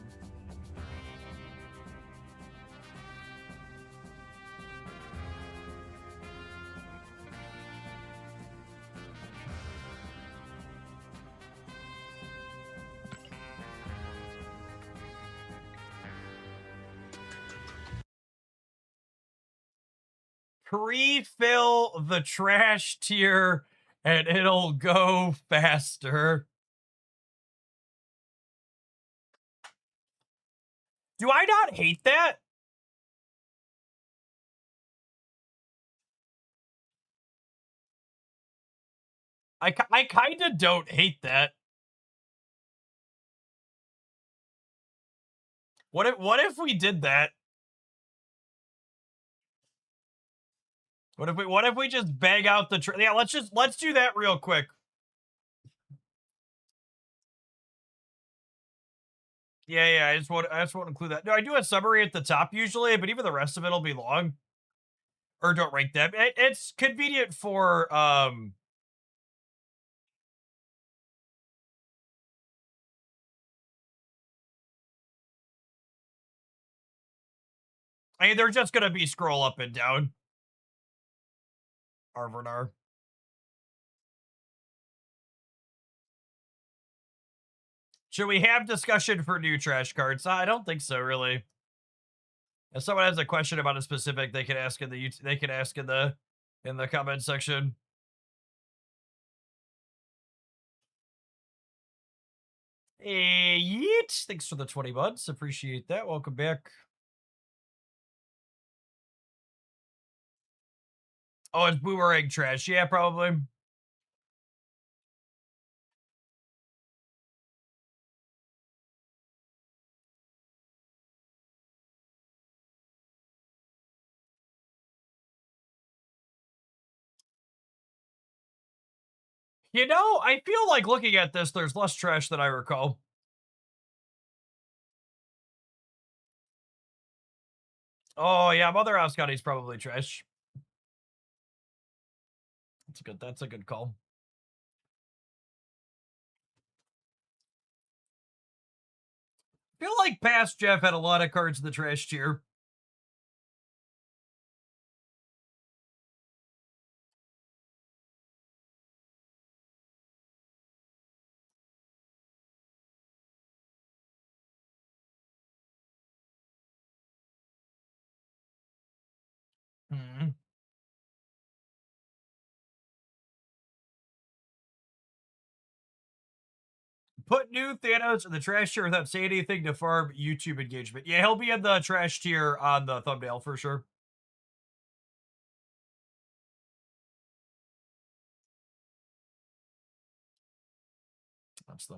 Pre-fill the trash tier and it'll go faster. Do I not hate that? I kind of don't hate that. What if we did that? What if we just bang out the yeah, let's do that real quick. Yeah, I just want to include that. No, I do a summary at the top usually, but even the rest of it'll be long. Or don't rank them. It's convenient for I mean, they're just gonna be scroll up and down. Arvernar. Should we have discussion for new trash cards? I don't think so, really. If someone has a question about a specific, they can ask in the in the comment section. Hey, yeet! Thanks for the 20 months. Appreciate that. Welcome back. Oh, it's boomerang trash. Yeah, probably. You know, I feel like looking at this, there's less trash than I recall. Oh, yeah, Mother House County's probably trash. That's a good call. I feel like past Jeff had a lot of cards in the trash tier. Hmm. Put new Thanos in the trash tier without saying anything to farm YouTube engagement. Yeah, he'll be in the trash tier on the thumbnail for sure.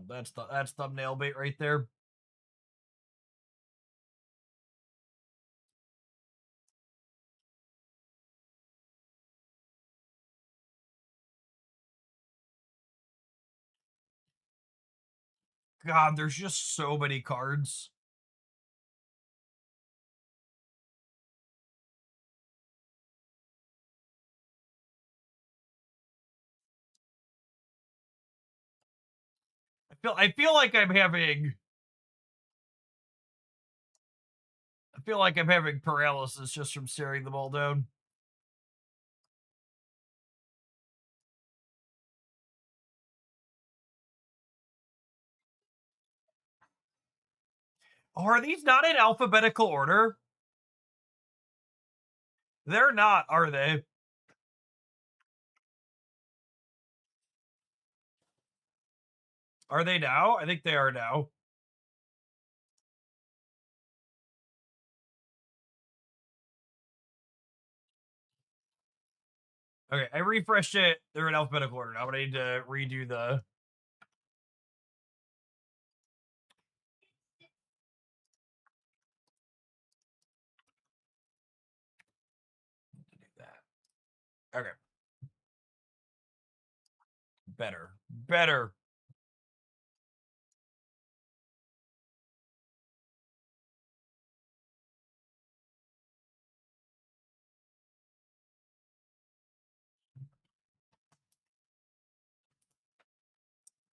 That's thumbnail bait right there. God, there's just so many cards. I feel like I'm having paralysis just from staring them all down. Oh, are these not in alphabetical order? They're not, are they? Are they now? I think they are now. Okay, I refreshed it. They're in alphabetical order. Now I need to redo the... do that. Okay. Better.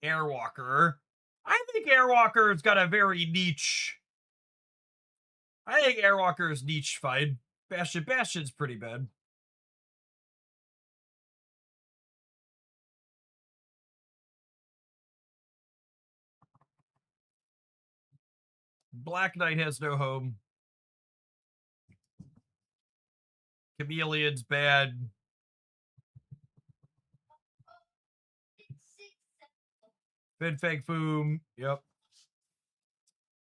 Airwalker. I think Airwalker's got a very niche. I think Airwalker's niche fine. Bastion's pretty bad. Black Knight has no home. Chameleon's bad. Finfang Foom. Yep.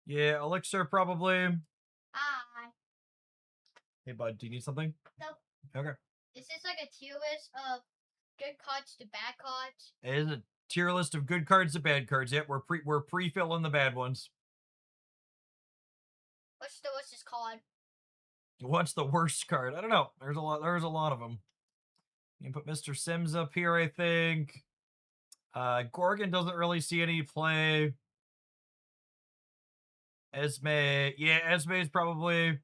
Yeah, Elixir probably. Hi. Hey, bud, do you need something? Nope. Okay. Is this like a tier list of good cards to bad cards? It is a tier list of good cards to bad cards. Yep, we're pre-filling the bad ones. What's the worst card? What's the worst card? I don't know. There's a lot of them. You can put Mr. Sims up here, I think. Gorgon doesn't really see any play. Esme, yeah, Esme is probably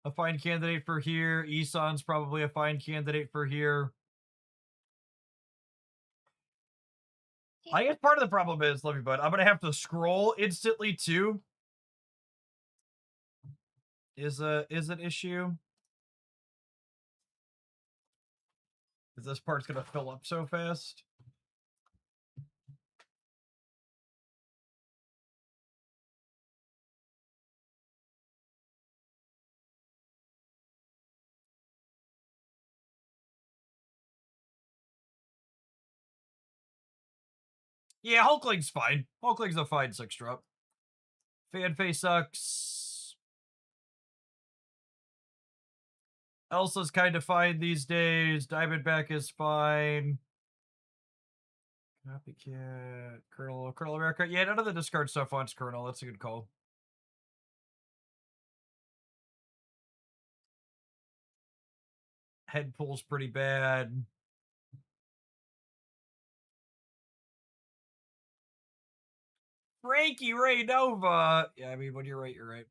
a fine candidate for here. Isan's probably a fine candidate for here. I guess part of the problem is, Love You Bud, I'm gonna have to scroll instantly too. Is an issue. Because this part's gonna fill up so fast. Yeah, Hulkling's fine. Hulkling's a fine 6-drop. Fanfei sucks. Elsa's kind of fine these days. Diamondback is fine. Copycat. Colonel America. Yeah, none of the discard stuff wants Colonel. That's a good call. Head pull's pretty bad. Frankie Ray Nova. Yeah, I mean, when you're right, you're right.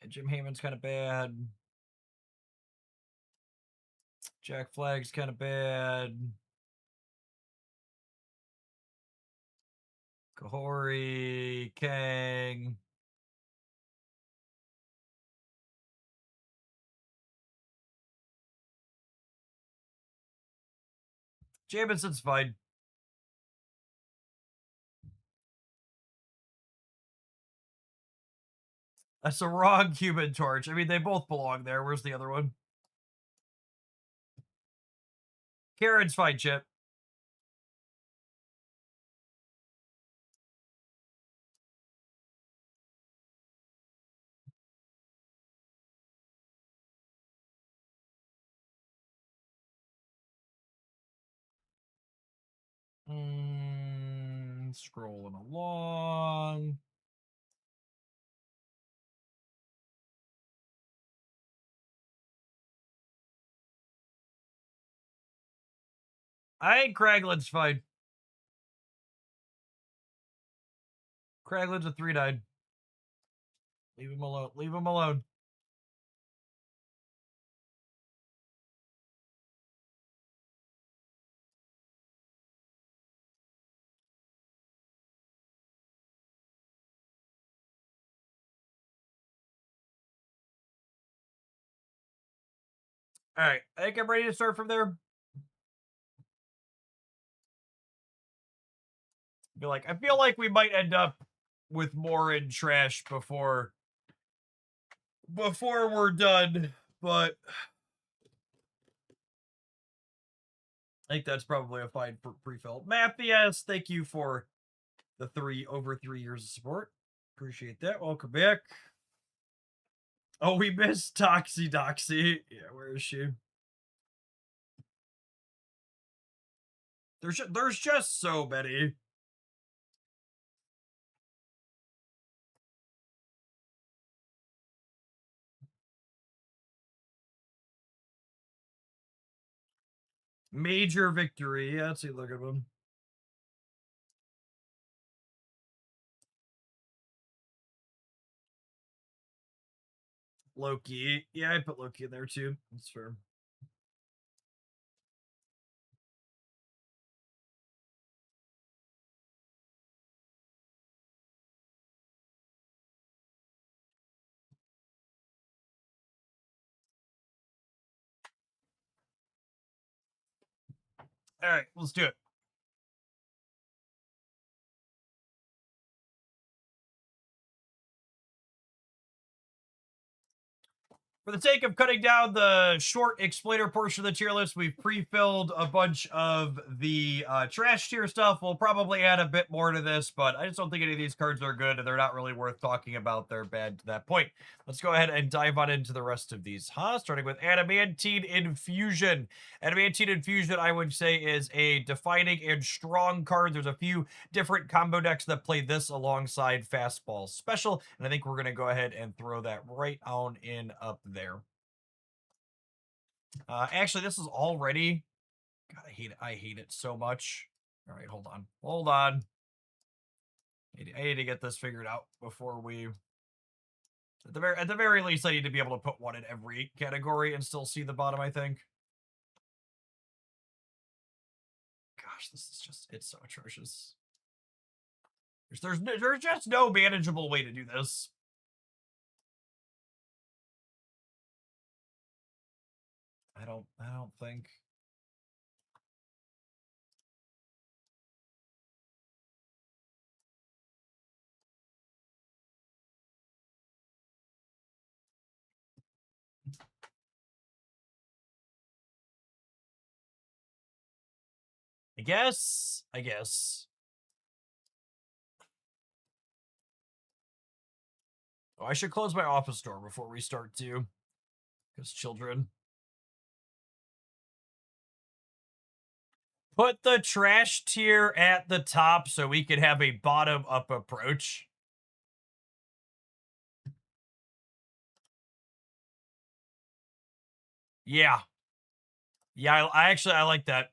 Yeah, Jim Hammond's kind of bad. Jack Flag's kind of bad. Kahori, Kang. Jamison's fine. That's a wrong Human Torch. I mean, they both belong there. Where's the other one? Karen's fine, Chip. Scrolling along. I think Kraglin's fine. Kraglin's a 3/9. Leave him alone. Leave him alone. All right, I think I'm ready to start from there. I feel like we might end up with more in trash before we're done, but I think that's probably a fine pre-fill. Matthias, thank you for the over 3 years of support. Appreciate that. Welcome back. Oh, we missed Toxie Doxy. Yeah, where is she? There's just so many. Major victory. Yeah, let's see. Look at them. Loki. Yeah, I put Loki in there too. That's fair. All right, let's do it. For the sake of cutting down the short explainer portion of the tier list, we've pre-filled a bunch of the trash tier stuff. We'll probably add a bit more to this, but I just don't think any of these cards are good, and they're not really worth talking about. They're bad to that point. Let's go ahead and dive on into the rest of these, starting with Adamantine Infusion. Adamantine Infusion, I would say, is a defining and strong card. There's a few different combo decks that play this alongside Fastball Special, and I think we're going to go ahead and throw that right on in up there. Actually, this is already... God, I hate it so much. All right, hold on. Hold on. I need to get this figured out before we... At the very least, I need to be able to put one in every category and still see the bottom, I think. Gosh, this is just... It's so atrocious. There's just no manageable way to do this. I don't think... I guess. Oh, I should close my office door before we start too. Because children. Put the trash tier at the top so we can have a bottom-up approach. Yeah. Yeah, I like that.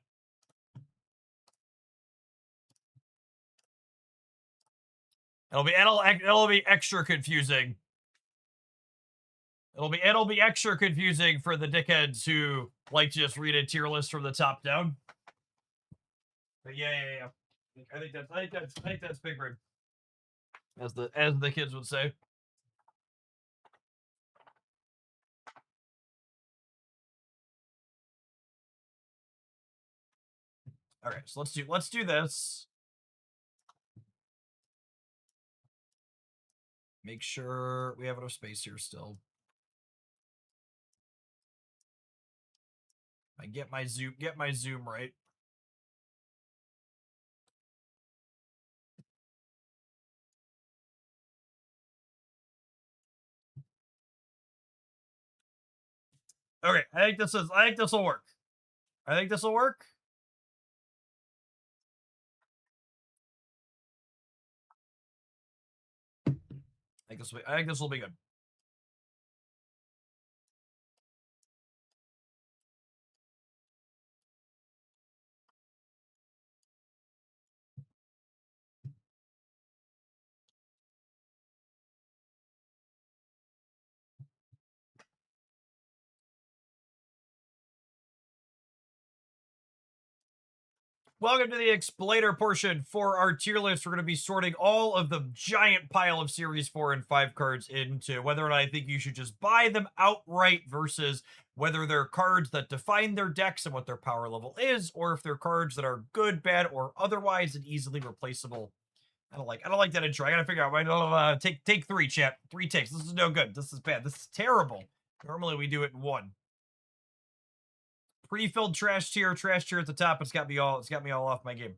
It'll be extra confusing. It'll be extra confusing for the dickheads who like to just read a tier list from the top down. But yeah. I think that's big rig. As the kids would say. All right, so let's do this. Make sure we have enough space here still. I get my zoom right. Okay, I think this will work. I think this will work. I think this will be good. Welcome to the explainer portion. For our tier list, we're going to be sorting all of the giant pile of Series 4 and 5 cards into whether or not I think you should just buy them outright versus whether they're cards that define their decks and what their power level is, or if they're cards that are good, bad, or otherwise and easily replaceable. I don't like that intro. I gotta figure out. Take 3, chat. 3 takes. This is no good. This is bad. This is terrible. Normally we do it in 1. Pre-filled trash tier at the top. It's got me all off my game.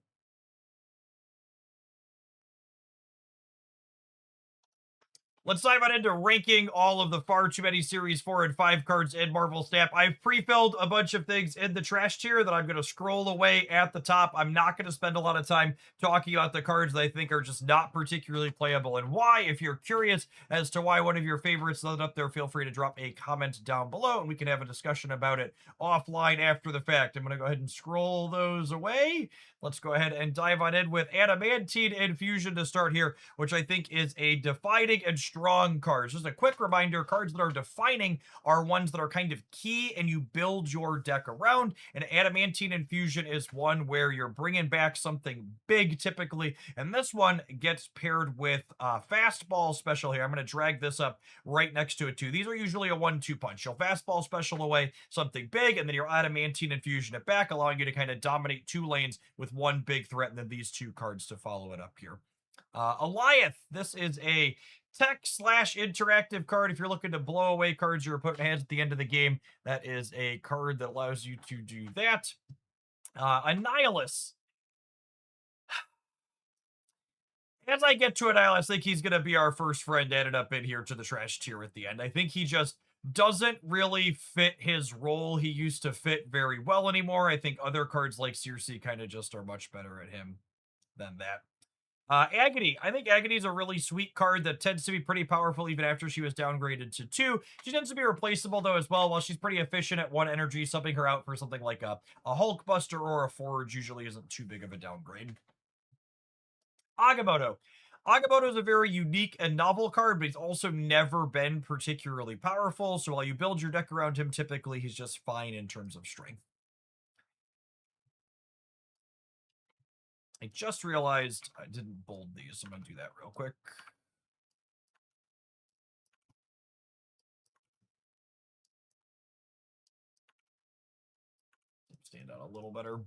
Let's dive on into ranking all of the far too many Series 4 and 5 cards in Marvel Snap. I've pre-filled a bunch of things in the trash tier that I'm going to scroll away at the top. I'm not going to spend a lot of time talking about the cards that I think are just not particularly playable and why. If you're curious as to why one of your favorites is up there, feel free to drop a comment down below and we can have a discussion about it offline after the fact. I'm going to go ahead and scroll those away. Let's go ahead and dive on in with Adamantine Infusion to start here, which I think is a defining and strong card. Just a quick reminder, cards that are defining are ones that are kind of key and you build your deck around. And Adamantine Infusion is one where you're bringing back something big typically. And this one gets paired with Fastball Special here. I'm going to drag this up right next to it too. These are usually a 1-2 punch. You'll Fastball Special away something big and then your Adamantine Infusion it back, allowing you to kind of dominate 2 lanes with one big threat and then these 2 cards to follow it up here. Alliath. This is a tech/interactive card. If you're looking to blow away cards your opponent has at the end of the game, that is a card that allows you to do that. Annihilus. As I get to Annihilus, I think he's going to be our first friend added up in here to the trash tier at the end. I think he just doesn't really fit his role he used to fit very well anymore. I think other cards like Circe kind of just are much better at him than that. Agony. I think Agony is a really sweet card that tends to be pretty powerful even after she was downgraded to 2. She tends to be replaceable, though, as well. While she's pretty efficient at 1 energy, subbing her out for something like a Hulk Buster or a Forge usually isn't too big of a downgrade. Agamotto. Agamotto is a very unique and novel card, but he's also never been particularly powerful. So while you build your deck around him, typically he's just fine in terms of strength. I just realized I didn't bold these, so I'm going to do that real quick. Stand out a little better.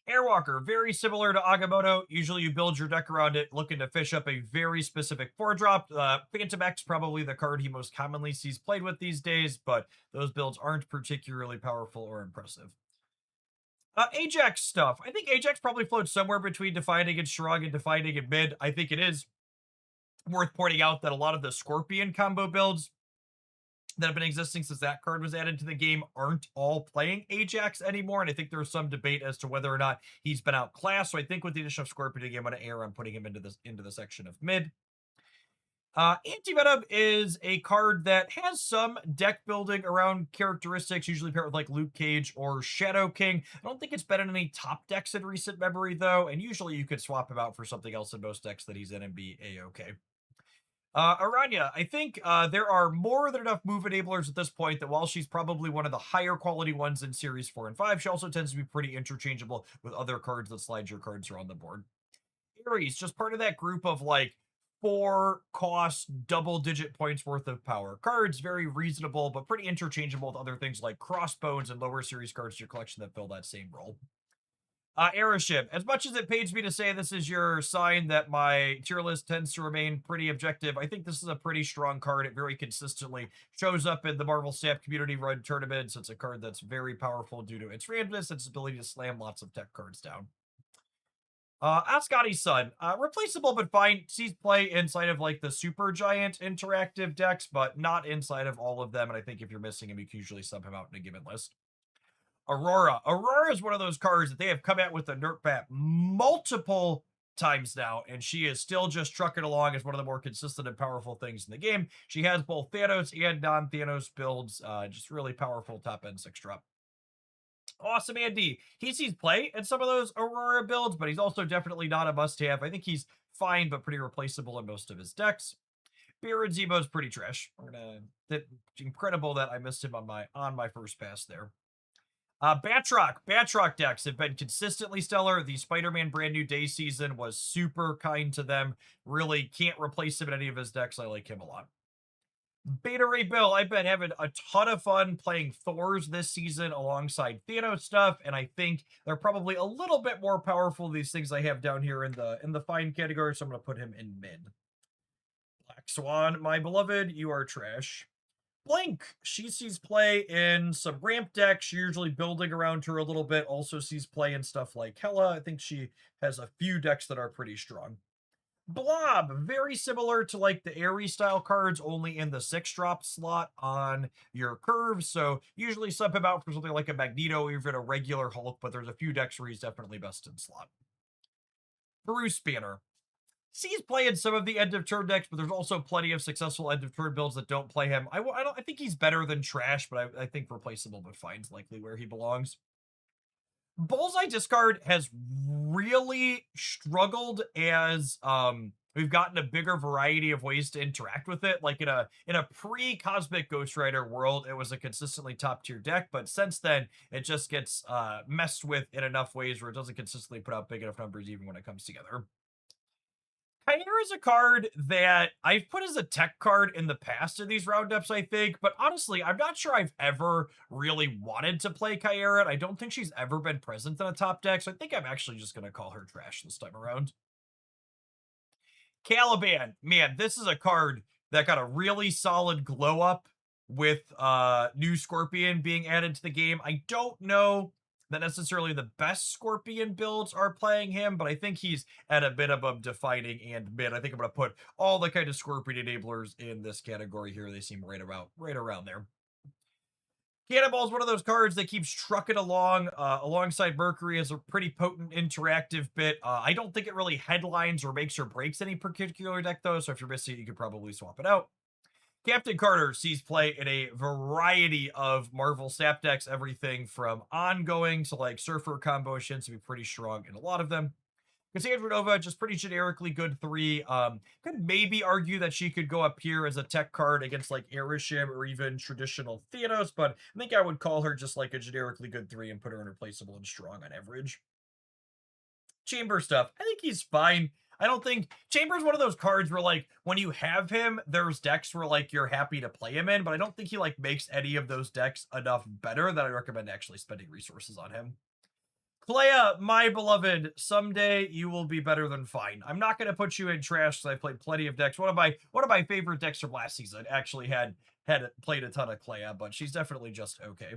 Airwalker, very similar to Agamotto. Usually you build your deck around it, looking to fish up a very specific 4-drop. Phantom X, probably the card he most commonly sees played with these days, but those builds aren't particularly powerful or impressive. Ajax stuff. I think Ajax probably floats somewhere between Defining and Shrug and Defining and Mid. I think it is worth pointing out that a lot of the Scorpion combo builds that have been existing since that card was added to the game aren't all playing Ajax anymore, and I think there's some debate as to whether or not he's been outclassed. So I think with the addition of Scorpion again, I'm going to err on putting him into the section of mid. Antivenom is a card that has some deck building around characteristics, usually paired with like Luke Cage or Shadow King. I don't think it's been in any top decks in recent memory, though, and usually you could swap him out for something else in most decks that he's in and be A-okay. Aranya, I think there are more than enough move enablers at this point that while she's probably one of the higher quality ones in Series 4 and 5, she also tends to be pretty interchangeable with other cards that slide your cards around the board. Ares, just part of that group of like 4 cost, double-digit points worth of power cards. Very reasonable, but pretty interchangeable with other things like Crossbones and lower series cards in your collection that fill that same role. Airship. As much as it pains me to say this is your sign that my tier list tends to remain pretty objective, I think this is a pretty strong card. It very consistently shows up in the Marvel Snap community run tournaments. It's a card that's very powerful due to its randomness and its ability to slam lots of tech cards down. Ascati's Son. Replaceable but fine. Sees play inside of like the Super Giant interactive decks, but not inside of all of them. And I think if you're missing him, you can usually sub him out in a given list. Aurora. Aurora is one of those cards that they have come out with a nerf bat multiple times now, and she is still just trucking along as one of the more consistent and powerful things in the game. She has both Thanos and non-Thanos builds, just really powerful top-end 6-drop. Awesome Andy. He sees play in some of those Aurora builds, but he's also definitely not a must-have. I think he's fine, but pretty replaceable in most of his decks. Baron Zemo's pretty trash. Incredible that I missed him on my first pass there. Batroc decks have been consistently stellar. The Spider-Man Brand New Day season was super kind to them. Really can't replace him in any of his decks. I like him a lot. Beta Ray Bill, I've been having a ton of fun playing Thors this season alongside Thanos stuff, and I think they're probably a little bit more powerful, these things I have down here in the fine category, so I'm going to put him in mid. Black Swan, my beloved, you are trash. Blink, she sees play in some ramp decks, usually building around her a little bit, also sees play in stuff like Hela. I think she has a few decks that are pretty strong. Blob, very similar to like the Ares style cards, only in the 6-drop slot on your curve. So usually sub him out for something like a Magneto or even a regular Hulk, but there's a few decks where he's definitely best in slot. Bruce Banner. Sees play in some of the end of turn decks, but there's also plenty of successful end of turn builds that don't play him. I think he's better than trash, but I think replaceable but fine's likely where he belongs. Bullseye Discard has really struggled as we've gotten a bigger variety of ways to interact with it. Like in a pre-Cosmic Ghost Rider world, it was a consistently top tier deck, but since then it just gets messed with in enough ways where it doesn't consistently put out big enough numbers even when it comes together. Chimera is a card that I've put as a tech card in the past in these roundups, I think, but honestly, I'm not sure I've ever really wanted to play Chimera. I don't think she's ever been present in a top deck, so I think I'm actually just going to call her trash this time around. Caliban, man, this is a card that got a really solid glow up with new Scorpion being added to the game. I don't know that necessarily the best Scorpion builds are playing him, but I think he's at a bit above defining and mid. I think I'm going to put all the kind of Scorpion enablers in this category here. They seem right around there. Cannonball is one of those cards that keeps trucking along alongside Mercury as a pretty potent interactive bit. I don't think it really headlines or makes or breaks any particular deck, though, so if you're missing it, you could probably swap it out. Captain Carter sees play in a variety of Marvel Snap decks, everything from ongoing to like Surfer combo shins to be pretty strong in a lot of them. Cassandra Nova, just pretty generically good 3. Could maybe argue that she could go up here as a tech card against like Erisham or even traditional Thanos, but I think I would call her just like a generically good 3 and put her in replaceable and strong on average. Chamber stuff, I think he's fine. I don't think Chamber's one of those cards where like when you have him, there's decks where like you're happy to play him in, but I don't think he like makes any of those decks enough better that I recommend actually spending resources on him. Clea, my beloved, someday you will be better than fine. I'm not going to put you in trash because I played plenty of decks. One of my favorite decks from last season actually had played a ton of Clea, but she's definitely just okay.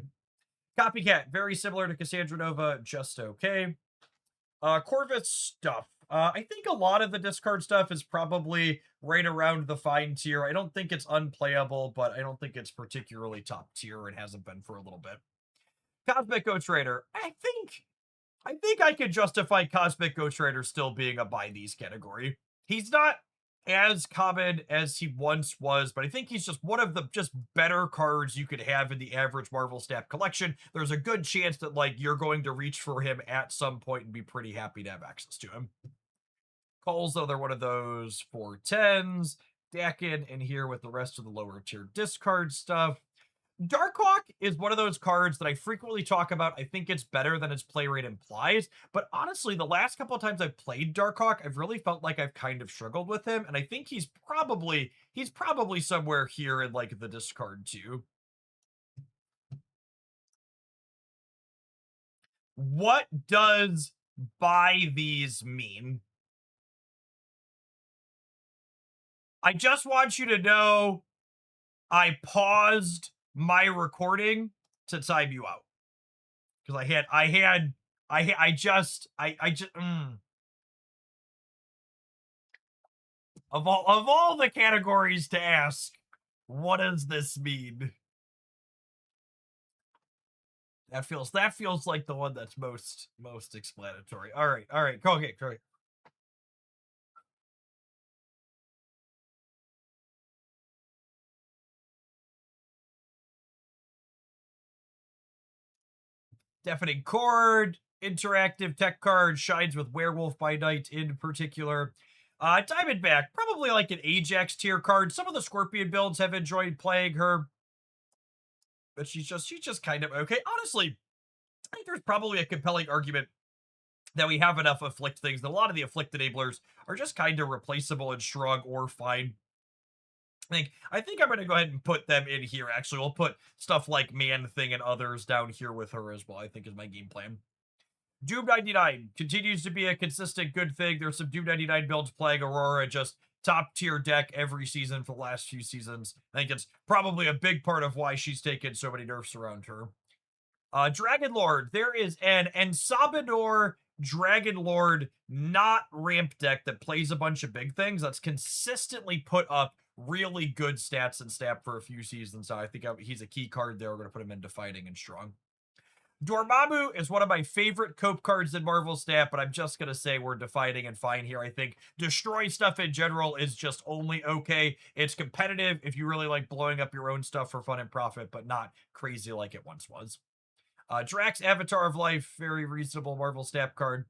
Copycat, very similar to Cassandra Nova, just okay. Corvus stuff. I think a lot of the discard stuff is probably right around the fine tier. I don't think it's unplayable, but I don't think it's particularly top tier and hasn't been for a little bit. Cosmic Ghost Raider. I think I could justify Cosmic Ghost Rider still being a buy these category. He's not as common as he once was, but I think he's just one of the just better cards you could have in the average Marvel Snap collection. There's a good chance that like you're going to reach for him at some point and be pretty happy to have access to him. Cole's, though, they're one of those 410s. Dakin in here with the rest of the lower tier discard stuff. Darkhawk is one of those cards that I frequently talk about. I think it's better than its play rate implies, but honestly, the last couple of times I've played Darkhawk, I've really felt like I've kind of struggled with him, and I think he's probably somewhere here in like the discard too. What does buy these mean? I just want you to know I paused my recording to time you out because I just of all the categories to ask, what does this mean? That feels like the one that's most explanatory. All right, okay. Deafening Chord, interactive tech card, shines with Werewolf by Night in particular. Diamondback, probably like an Ajax tier card. Some of the Scorpion builds have enjoyed playing her, but she's just kind of okay. Honestly, I think there's probably a compelling argument that we have enough Afflict things that a lot of the Afflict enablers are just kind of replaceable and strong or fine. I think I'm going to go ahead and put them in here, actually. We'll put stuff like Man-Thing and others down here with her as well, I think is my game plan. Doom 99 continues to be a consistent good thing. There's some Doom 99 builds playing Aurora, just top-tier deck every season for the last few seasons. I think it's probably a big part of why she's taken so many nerfs around her. Dragon Lord, there is an Ensabador Dragon Lord not ramp deck that plays a bunch of big things that's consistently put up really good stats and stat for a few seasons. So I think he's a key card there. We're going to put him into fighting and strong. Dormammu is one of my favorite cope cards in Marvel Snap, but I'm just going to say we're defining and fine here. I think destroy stuff in general is just only okay. It's competitive if you really like blowing up your own stuff for fun and profit, but not crazy like it once was. Drax, Avatar of Life, very reasonable Marvel Snap card.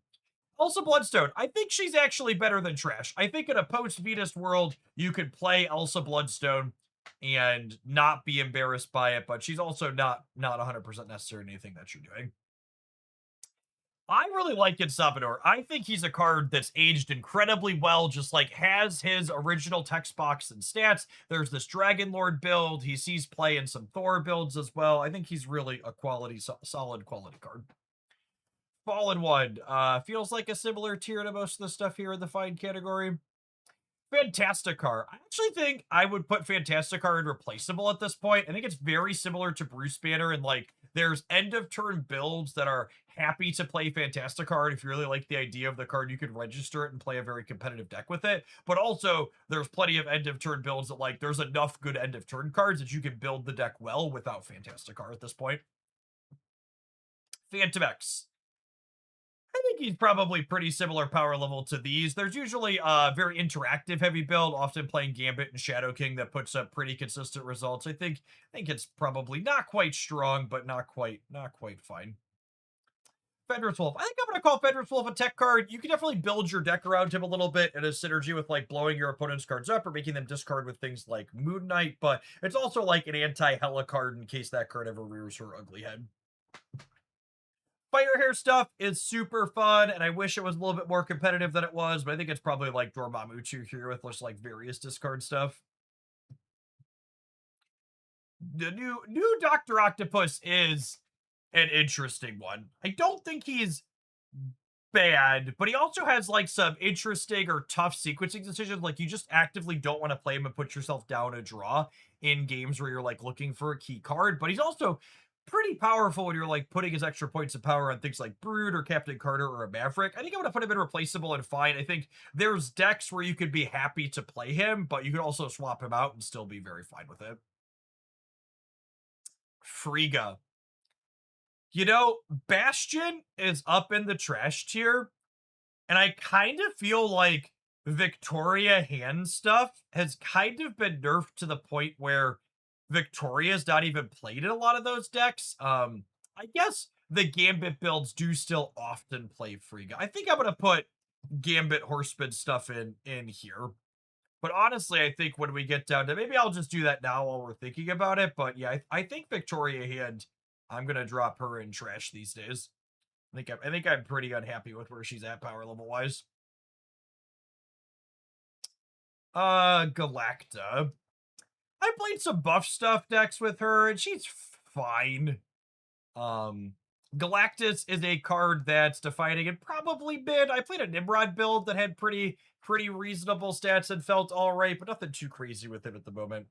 Elsa Bloodstone, I think she's actually better than trash. I think in a post-Venus world, you could play Elsa Bloodstone and not be embarrassed by it, but she's also not 100% necessary in anything that you're doing. I really like Ensabador. I think he's a card that's aged incredibly well, just like has his original text box and stats. There's this Dragon Lord build. He sees play in some Thor builds as well. I think he's really a solid quality card. Fallen One feels like a similar tier to most of the stuff here in the fine category. Fantasticar. I actually think I would put Fantasticar in replaceable at this point. I think it's very similar to Bruce Banner in like There's end of turn builds that are happy to play Fantastic card. If you really like the idea of the card, you could register it and play a very competitive deck with it. But also, there's plenty of end of turn builds that, like, there's enough good end of turn cards that you can build the deck well without Fantastic card at this point. Phantom X. I think he's probably pretty similar power level to these. There's usually a very interactive heavy build, often playing Gambit and Shadow King, that puts up pretty consistent results. I think it's probably not quite strong, but not quite fine. Fenris Wolf. I think I'm going to call Fenris Wolf a tech card. You can definitely build your deck around him a little bit in a synergy with, like, blowing your opponent's cards up or making them discard with things like Moon Knight, but it's also like an anti-Hela card in case that card ever rears her ugly head. Fire hair stuff is super fun, and I wish it was a little bit more competitive than it was, but I think it's probably like Dormammu here with just, like, various discard stuff. The new Dr. Octopus is an interesting one. I don't think he's bad, but he also has, like, some interesting or tough sequencing decisions. Like, you just actively don't want to play him and put yourself down a draw in games where you're, like, looking for a key card, but he's also pretty powerful when you're, like, putting his extra points of power on things like Brood or Captain Carter or a Maverick. I think I'm going to put him in replaceable and fine. I think there's decks where you could be happy to play him, but you could also swap him out and still be very fine with it. Frigga. You know, Bastion is up in the trash tier, and I kind of feel like Victoria hand stuff has kind of been nerfed to the point where Victoria's not even played in a lot of those decks. I guess the Gambit builds do still often play Frigga. I think I'm going to put Gambit Horseman stuff in here. But honestly, I think when we get down to, maybe I'll just do that now while we're thinking about it. But yeah, I think Victoria hand, I'm going to drop her in trash these days. I think I'm pretty unhappy with where she's at power level wise. Galacta. I played some buff stuff decks with her, and she's fine. Galactus is a card that's defining and probably mid. I played a Nimrod build that had pretty reasonable stats and felt all right, but nothing too crazy with him at the moment.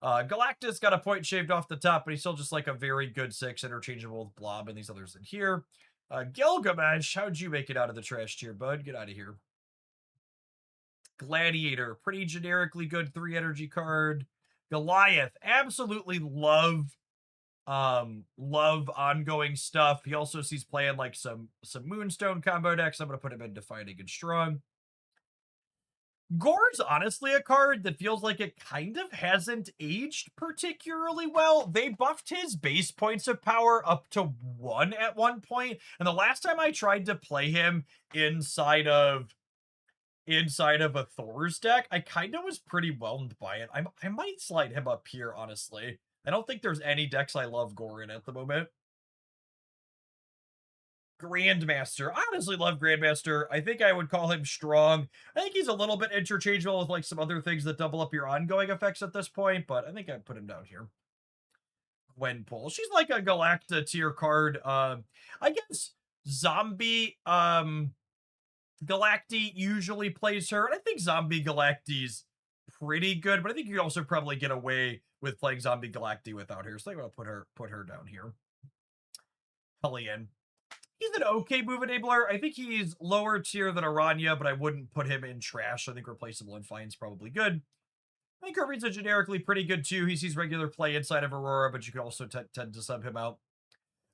Galactus got a point shaved off the top, but he's still just like a very good 6, interchangeable with Blob and these others in here. Gilgamesh, how'd you make it out of the trash tier, bud? Get out of here. Gladiator, pretty generically good 3 energy card. Goliath, absolutely love ongoing stuff. He also sees playing like some Moonstone combo decks. I'm gonna put him in Defining and Strong. Gore's honestly a card that feels like it kind of hasn't aged particularly well. They buffed his base points of power up to 1 at one point, and the last time I tried to play him inside of a Thor's deck, I kind of was pretty whelmed by it. I might slide him up here, honestly. I don't think there's any decks I love Gore in at the moment. Grandmaster. I honestly love Grandmaster. I think I would call him strong. I think he's a little bit interchangeable with like some other things that double up your ongoing effects at this point, but I think I'd put him down here. Gwenpool. She's like a Galacta tier card. I guess Zombie Galacti usually plays her, and I think Zombie Galacti's pretty good, but I think you could also probably get away with playing Zombie Galacti without her, so I'm going to put her down here. Hellion. He's an okay move enabler. I think he's lower tier than Aranya, but I wouldn't put him in trash. I think replaceable and fine's probably good. I think Kirby's a generically pretty good too. He sees regular play inside of Aurora, but you can also tend to sub him out.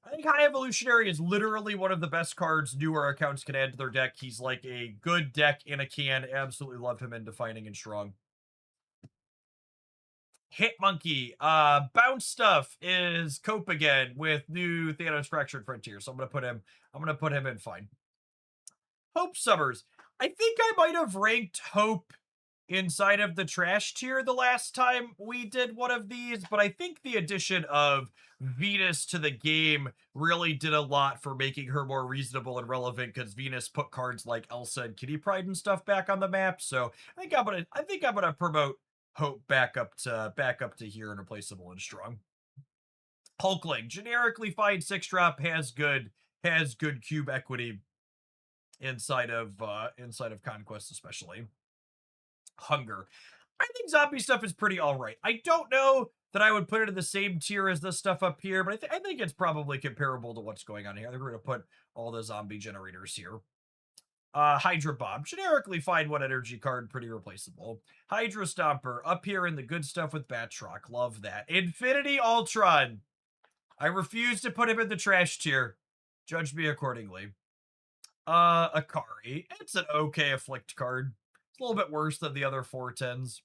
I think High Evolutionary is literally one of the best cards newer accounts can add to their deck. He's like a good deck in a can. Absolutely love him in Defining and Strong. Hitmonkey. Bounce stuff is Cope again with new Thanos Fractured Frontier. So I'm gonna put him in fine. Hope Summers. I think I might have ranked Hope inside of the trash tier the last time we did one of these, but I think the addition of Venus to the game really did a lot for making her more reasonable and relevant, because Venus put cards like Elsa and Kitty Pryde and stuff back on the map. So I think I'm gonna promote Hope back up to here and replaceable and strong. Hulkling, generically fine 6-drop, has good cube equity inside of Conquest especially. Hunger. I think zombie stuff is pretty all right. I don't know that I would put it in the same tier as this stuff up here, but I think it's probably comparable to what's going on here. I think we're going to put all the zombie generators here. Hydra Bomb, generically fine 1 energy card, pretty replaceable. Hydra Stomper, up here in the good stuff with Batroc, love that. Infinity Ultron, I refuse to put him in the trash tier. Judge me accordingly. Akari, it's an okay Afflict card. It's a little bit worse than the other 410s.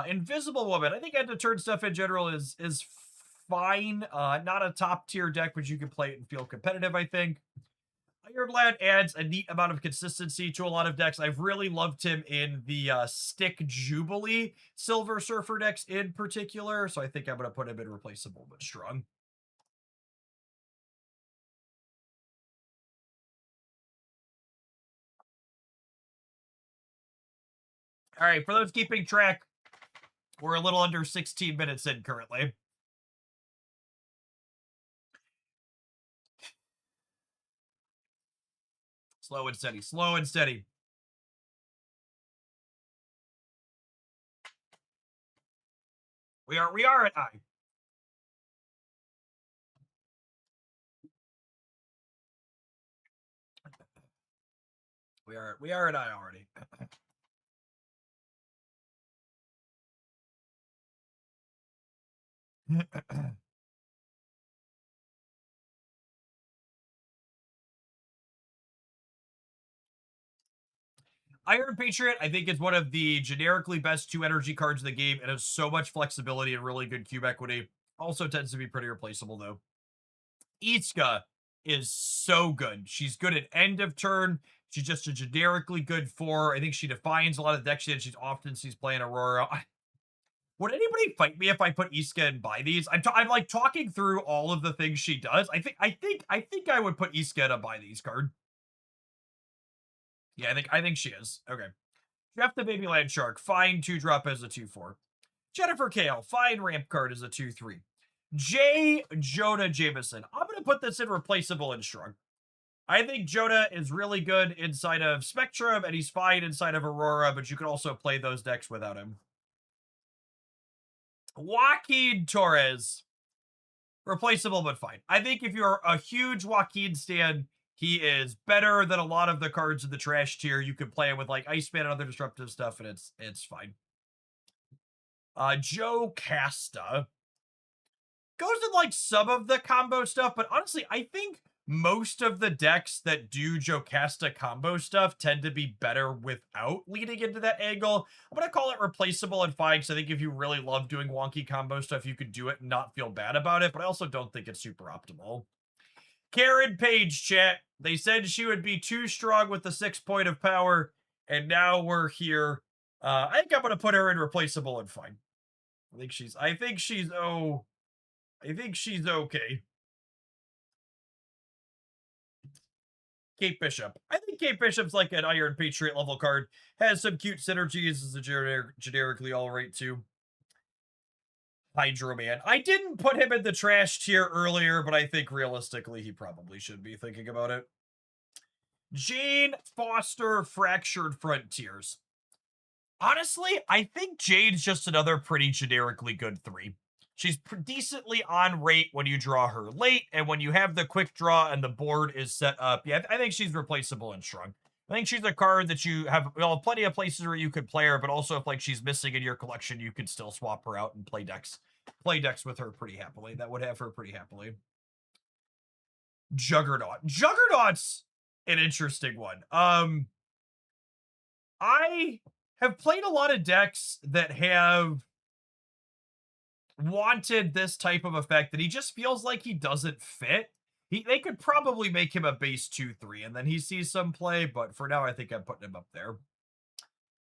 Invisible Woman, I think end of turn stuff in general is fine. Not a top tier deck, but you can play it and feel competitive, I think. Iron Lad adds a neat amount of consistency to a lot of decks. I've really loved him in the Stick Jubilee Silver Surfer decks in particular, so I think I'm going to put him in replaceable but strong. All right, for those keeping track, we're a little under 16 minutes in currently. Slow and steady, slow and steady. We are at I. We are at I already. Iron Patriot, I think, is one of the generically best 2 energy cards in the game. It has so much flexibility and really good cube equity. Also tends to be pretty replaceable, though. Iska is so good. She's good at end of turn. She's just a generically good 4. I think she defines a lot of decks. She's playing Aurora. Would anybody fight me if I put Iska and buy these? I'm like talking through all of the things she does. I think I would put Iska in a buy these card. Yeah, I think she is. Okay. Jeff the Baby Land Shark, fine 2-drop as a 2-4. Jennifer Kale, fine ramp card as a 2-3. J. Jonah Jameson. I'm going to put this in replaceable and strong. I think Jonah is really good inside of Spectrum, and he's fine inside of Aurora, but you can also play those decks without him. Joaquin Torres. Replaceable, but fine. I think if you're a huge Joaquin stan, he is better than a lot of the cards in the trash tier. You can play him with like Iceman and other disruptive stuff, and it's fine. Joe Casta goes in like some of the combo stuff, but honestly, I think most of the decks that do Jocasta combo stuff tend to be better without leading into that angle. I'm going to call it replaceable and fine, because I think if you really love doing wonky combo stuff, you could do it and not feel bad about it, but I also don't think it's super optimal. Karen Page, chat. They said she would be too strong with the 6 point of power, and now we're here. I think I'm going to put her in replaceable and fine. I think she's okay. Kate Bishop. I think Kate Bishop's like an Iron Patriot level card. Has some cute synergies. Is a generically alright too. Hydro Man. I didn't put him in the trash tier earlier, but I think realistically he probably should be thinking about it. Jane Foster Fractured Frontiers. Honestly, I think Jade's just another pretty generically good 3. She's decently on rate when you draw her late, and when you have the quick draw and the board is set up. Yeah, I think she's replaceable and strong. I think she's a card that you have, well, plenty of places where you could play her, but also if like she's missing in your collection, you could still swap her out and play decks with her pretty happily. That would have her pretty happily. Juggernaut. Juggernaut's an interesting one. I have played a lot of decks that have wanted this type of effect that he just feels like he doesn't fit. They could probably make him a base 2-3 and then he sees some play, but for now I think I'm putting him up there.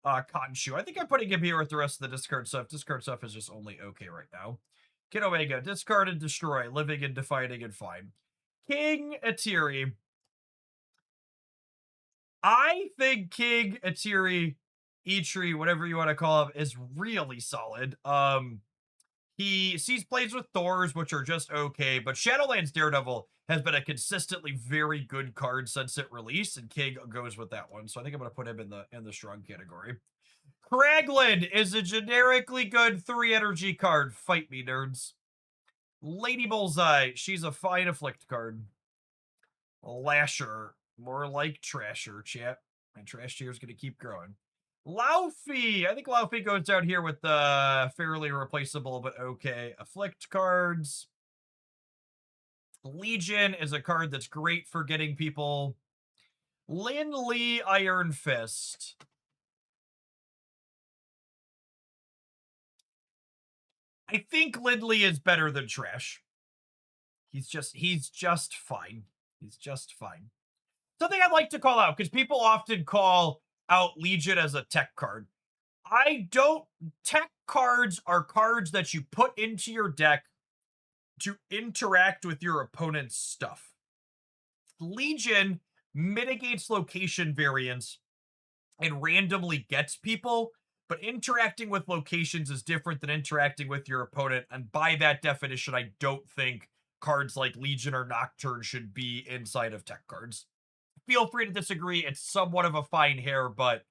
Cotton Shoe. I think I'm putting him here with the rest of the discard stuff. Discard stuff is just only okay right now. Kid Omega, discard and destroy, living and defining and fine. King Atiri. I think King Atiri, Itri, whatever you want to call him, is really solid. He sees plays with Thors, which are just okay, but Shadowlands Daredevil has been a consistently very good card since it released, and King goes with that one. So I think I'm going to put him in the strong category. Kraglin is a generically good 3 energy card. Fight me, nerds. Lady Bullseye, she's a fine afflict card. Lasher, more like Trasher, chat. My trash tier is going to keep growing. Laufey, I think Laufey goes down here with the fairly replaceable but okay afflict cards. Legion is a card that's great for getting people. Lin Lee Iron Fist. I think Lindley is better than Trash. He's just fine. He's just fine. Something I'd like to call out, because people often call out Legion as a tech card. Tech cards are cards that you put into your deck to interact with your opponent's stuff. Legion mitigates location variance and randomly gets people, but interacting with locations is different than interacting with your opponent, and by that definition, I don't think cards like Legion or Nocturne should be inside of tech cards. Feel free to disagree. It's somewhat of a fine hair, but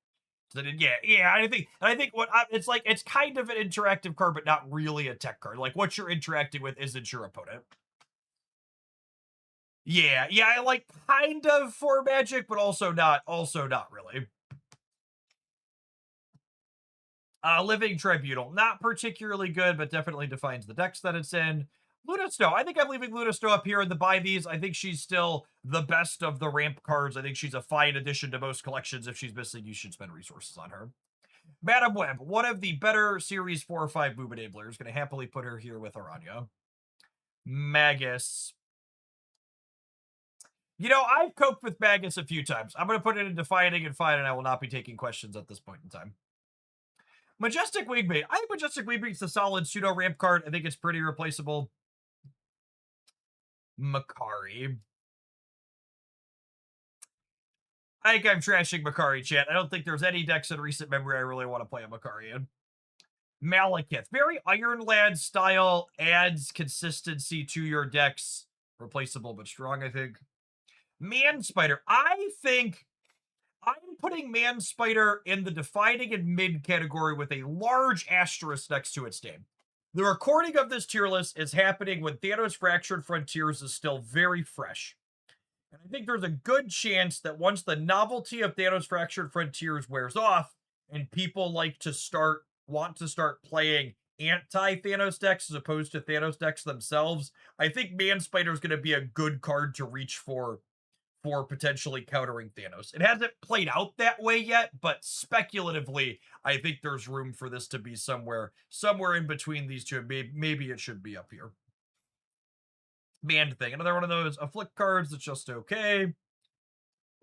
yeah. I think it's kind of an interactive card, but not really a tech card. Like, what you're interacting with isn't your opponent. Yeah, I like kind of for Magic, but also not really. Living Tribunal, not particularly good, but definitely defines the decks that it's in. Luna Snow, I think I'm leaving Luna Snow up here in the buy these. I think she's still the best of the ramp cards. I think she's a fine addition to most collections. If she's missing, you should spend resources on her. Madam Web, one of the better Series 4 or 5 move enablers. Going to happily put her here with Aranya. Magus. You know, I've coped with Magus a few times. I'm going to put it into Fighting and Fine, and I will not be taking questions at this point in time. Majestic Wingmate. I think Majestic Wingmate's a solid pseudo ramp card. I think it's pretty replaceable. Makari. I think I'm trashing Makari, chat. I don't think there's any decks in recent memory I really want to play a Makari in. Malekith. Very Iron Lad style, adds consistency to your decks. Replaceable but strong, I think. Man Spider. I think I'm putting Man Spider in the defining and mid category with a large asterisk next to its name. The recording of this tier list is happening when Thanos Fractured Frontiers is still very fresh. And I think there's a good chance that once the novelty of Thanos Fractured Frontiers wears off and people want to start playing anti-Thanos decks as opposed to Thanos decks themselves, I think Man Spider is going to be a good card to reach for potentially countering Thanos. It hasn't played out that way yet, but speculatively, I think there's room for this to be somewhere in between these two. Maybe it should be up here. Man Thing, another one of those afflict cards that's just okay.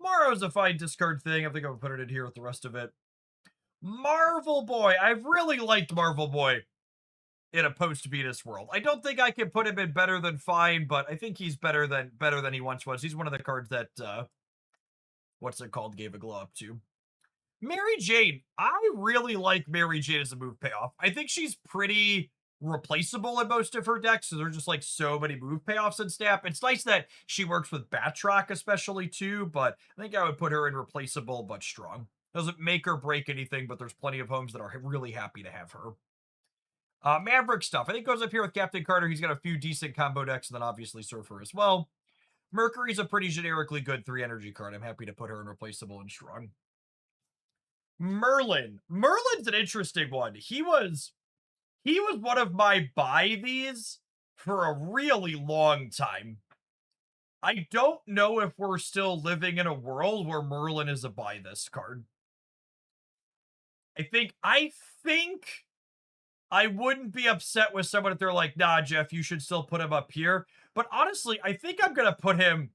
Morrow's a fine discard thing. I think I'm gonna put it in here with the rest of it. Marvel Boy. I've really liked Marvel Boy in a post-Venus world. I don't think I can put him in better than fine, but I think he's better than he once was. He's one of the cards that what's it called, gave a glow up to. Mary Jane. I really like Mary Jane as a move payoff. I think she's pretty replaceable in most of her decks, so there's just like so many move payoffs in Snap. It's nice that she works with Batroc especially too, but I think I would put her in replaceable but strong. Doesn't make or break anything, but there's plenty of homes that are really happy to have her. Maverick stuff. I think goes up here with Captain Carter. He's got a few decent combo decks, and then obviously Surfer as well. Mercury's a pretty generically good 3 energy card. I'm happy to put her in replaceable and strong. Merlin. Merlin's an interesting one. He was one of my buy these for a really long time. I don't know if we're still living in a world where Merlin is a buy this card. I think I wouldn't be upset with someone if they're like, nah, Jeff, you should still put him up here. But honestly, I think I'm going to put him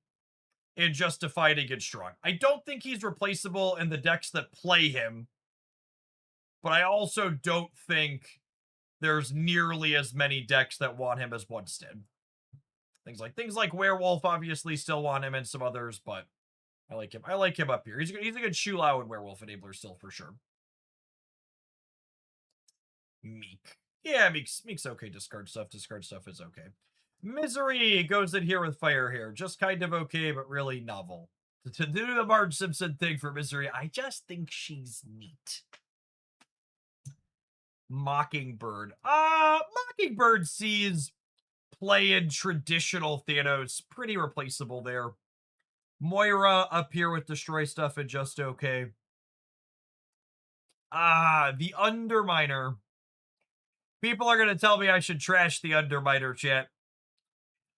in Justified Against Strong. I don't think he's replaceable in the decks that play him. But I also don't think there's nearly as many decks that want him as once did. Things like Werewolf obviously still want him and some others, but I like him. I like him up here. He's a good Shulao and Werewolf enabler still for sure. Meek. Yeah, Meek's okay. Discard stuff is okay. Misery goes in here with Fire Hair. Just kind of okay, but really novel. To do the Marge Simpson thing for Misery, I just think she's neat. Mockingbird. Mockingbird sees playing traditional Thanos. Pretty replaceable there. Moira up here with Destroy Stuff and Just Okay. The Underminer. People are going to tell me I should trash the Underminer, chat.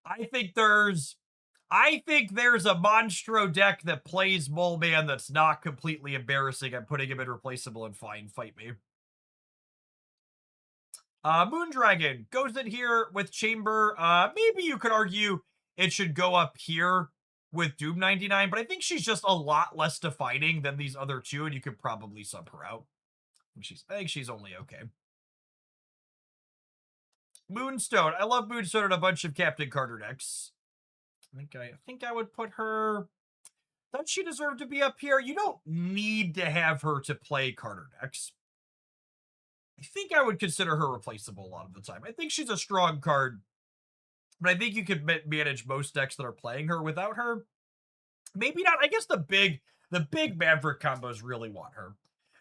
I think there's a Monstro deck that plays Mole Man that's not completely embarrassing. I'm putting him in replaceable and fine. Fight me. Moondragon goes in here with Chamber. Maybe you could argue it should go up here with Doom 99, but I think she's just a lot less defining than these other two, and you could probably sub her out. I think she's only okay. Moonstone. I love Moonstone in a bunch of Captain Carter decks. I think I would put her. Does she deserve to be up here? You don't need to have her to play Carter decks. I think I would consider her replaceable a lot of the time. I think she's a strong card, but I think you could manage most decks that are playing her without her. Maybe not. I guess the big Maverick combos really want her.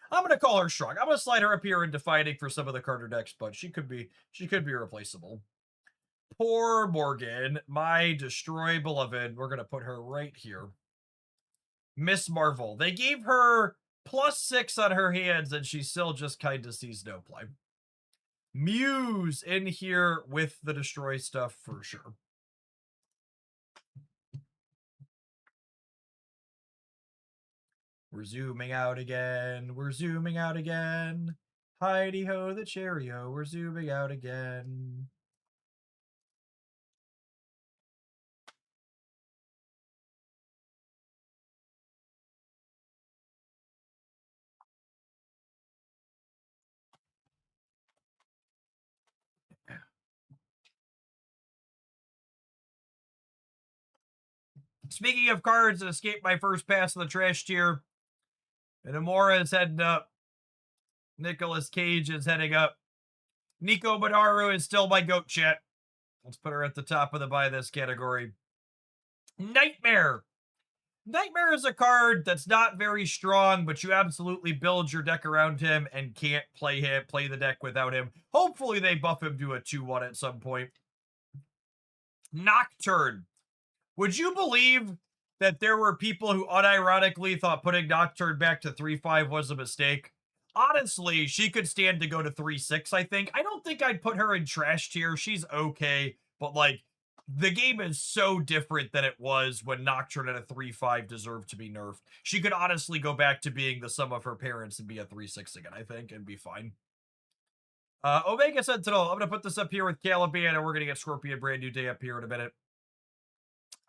I'm going to call her strong. I'm going to slide her up here into fighting for some of the Carter decks, but she could be replaceable. Poor Morgan, my destroy beloved. We're going to put her right here. Miss Marvel. They gave her +6 on her hands, and she still just kind of sees no play. Muse in here with the destroy stuff for sure. We're zooming out again. We're zooming out again. Heidi-ho, the cherry-o. We're zooming out again. Speaking of cards that escaped my first pass in the trash tier, and Amora is heading up. Nicolas Cage is heading up. Nico Badaru is still my goat, chat. Let's put her at the top of the buy this category. Nightmare. Nightmare is a card that's not very strong, but you absolutely build your deck around him and can't play the deck without him. Hopefully they buff him to a 2/1 at some point. Nocturne. Would you believe that there were people who unironically thought putting Nocturne back to 3/5 was a mistake? Honestly, she could stand to go to 3/6, I think. I don't think I'd put her in trash tier. She's okay, but like, the game is so different than it was when Nocturne at a 3/5 deserved to be nerfed. She could honestly go back to being the sum of her parents and be a 3/6 again, I think, and be fine. Omega Sentinel. I'm going to put this up here with Caliban, and we're going to get Scorpion Brand New Day up here in a minute.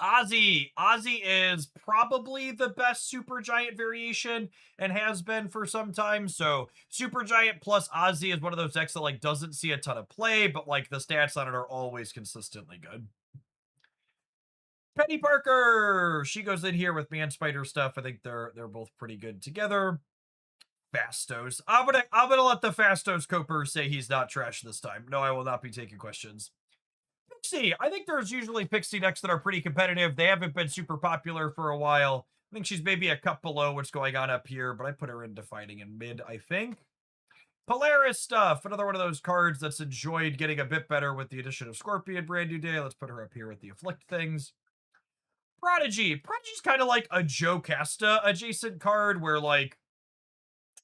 Ozzy. Ozzy is probably the best Supergiant variation and has been for some time. So Supergiant plus Ozzy is one of those decks that like doesn't see a ton of play, but like the stats on it are always consistently good. Penny Parker. She goes in here with Man Spider stuff. I think they're both pretty good together. Fastos. I'm gonna let the Fastos Coper say he's not trash this time. No, I will not be taking questions. Pixie. I think there's usually Pixie decks that are pretty competitive. They haven't been super popular for a while. I think she's maybe a cut below what's going on up here, but I put her into fighting in mid, I think. Polaris stuff. Another one of those cards that's enjoyed getting a bit better with the addition of Scorpion Brand New Day. Let's put her up here with the Afflict things. Prodigy. Prodigy's kind of like a Joe Casta adjacent card where like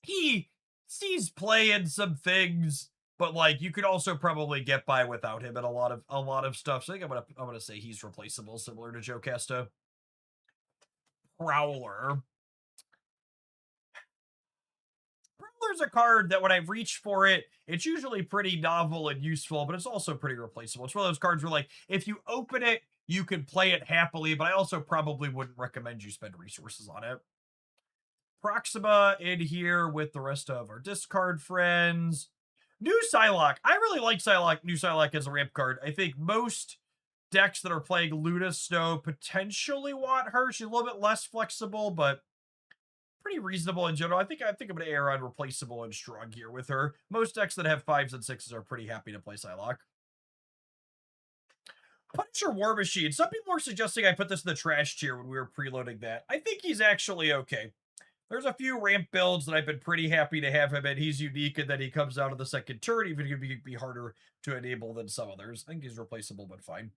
he sees play in some things, but like you could also probably get by without him in a lot of stuff. So I think I'm gonna say he's replaceable, similar to Joe Casta. Prowler. Prowler's a card that when I reach for it, it's usually pretty novel and useful, but it's also pretty replaceable. It's one of those cards where like if you open it, you can play it happily, but I also probably wouldn't recommend you spend resources on it. Proxima in here with the rest of our discard friends. New Psylocke. I really like New Psylocke as a ramp card. I think most decks that are playing Luna Snow potentially want her. She's a little bit less flexible, but pretty reasonable in general. I think I'm going to err on replaceable and strong here with her. Most decks that have 5s and 6s are pretty happy to play Psylocke. Punisher War Machine. Some people were suggesting I put this in the trash tier when we were preloading that. I think he's actually okay. There's a few ramp builds that I've been pretty happy to have him in. He's unique and then he comes out of the second turn, even if he could be harder to enable than some others. I think he's replaceable, but fine.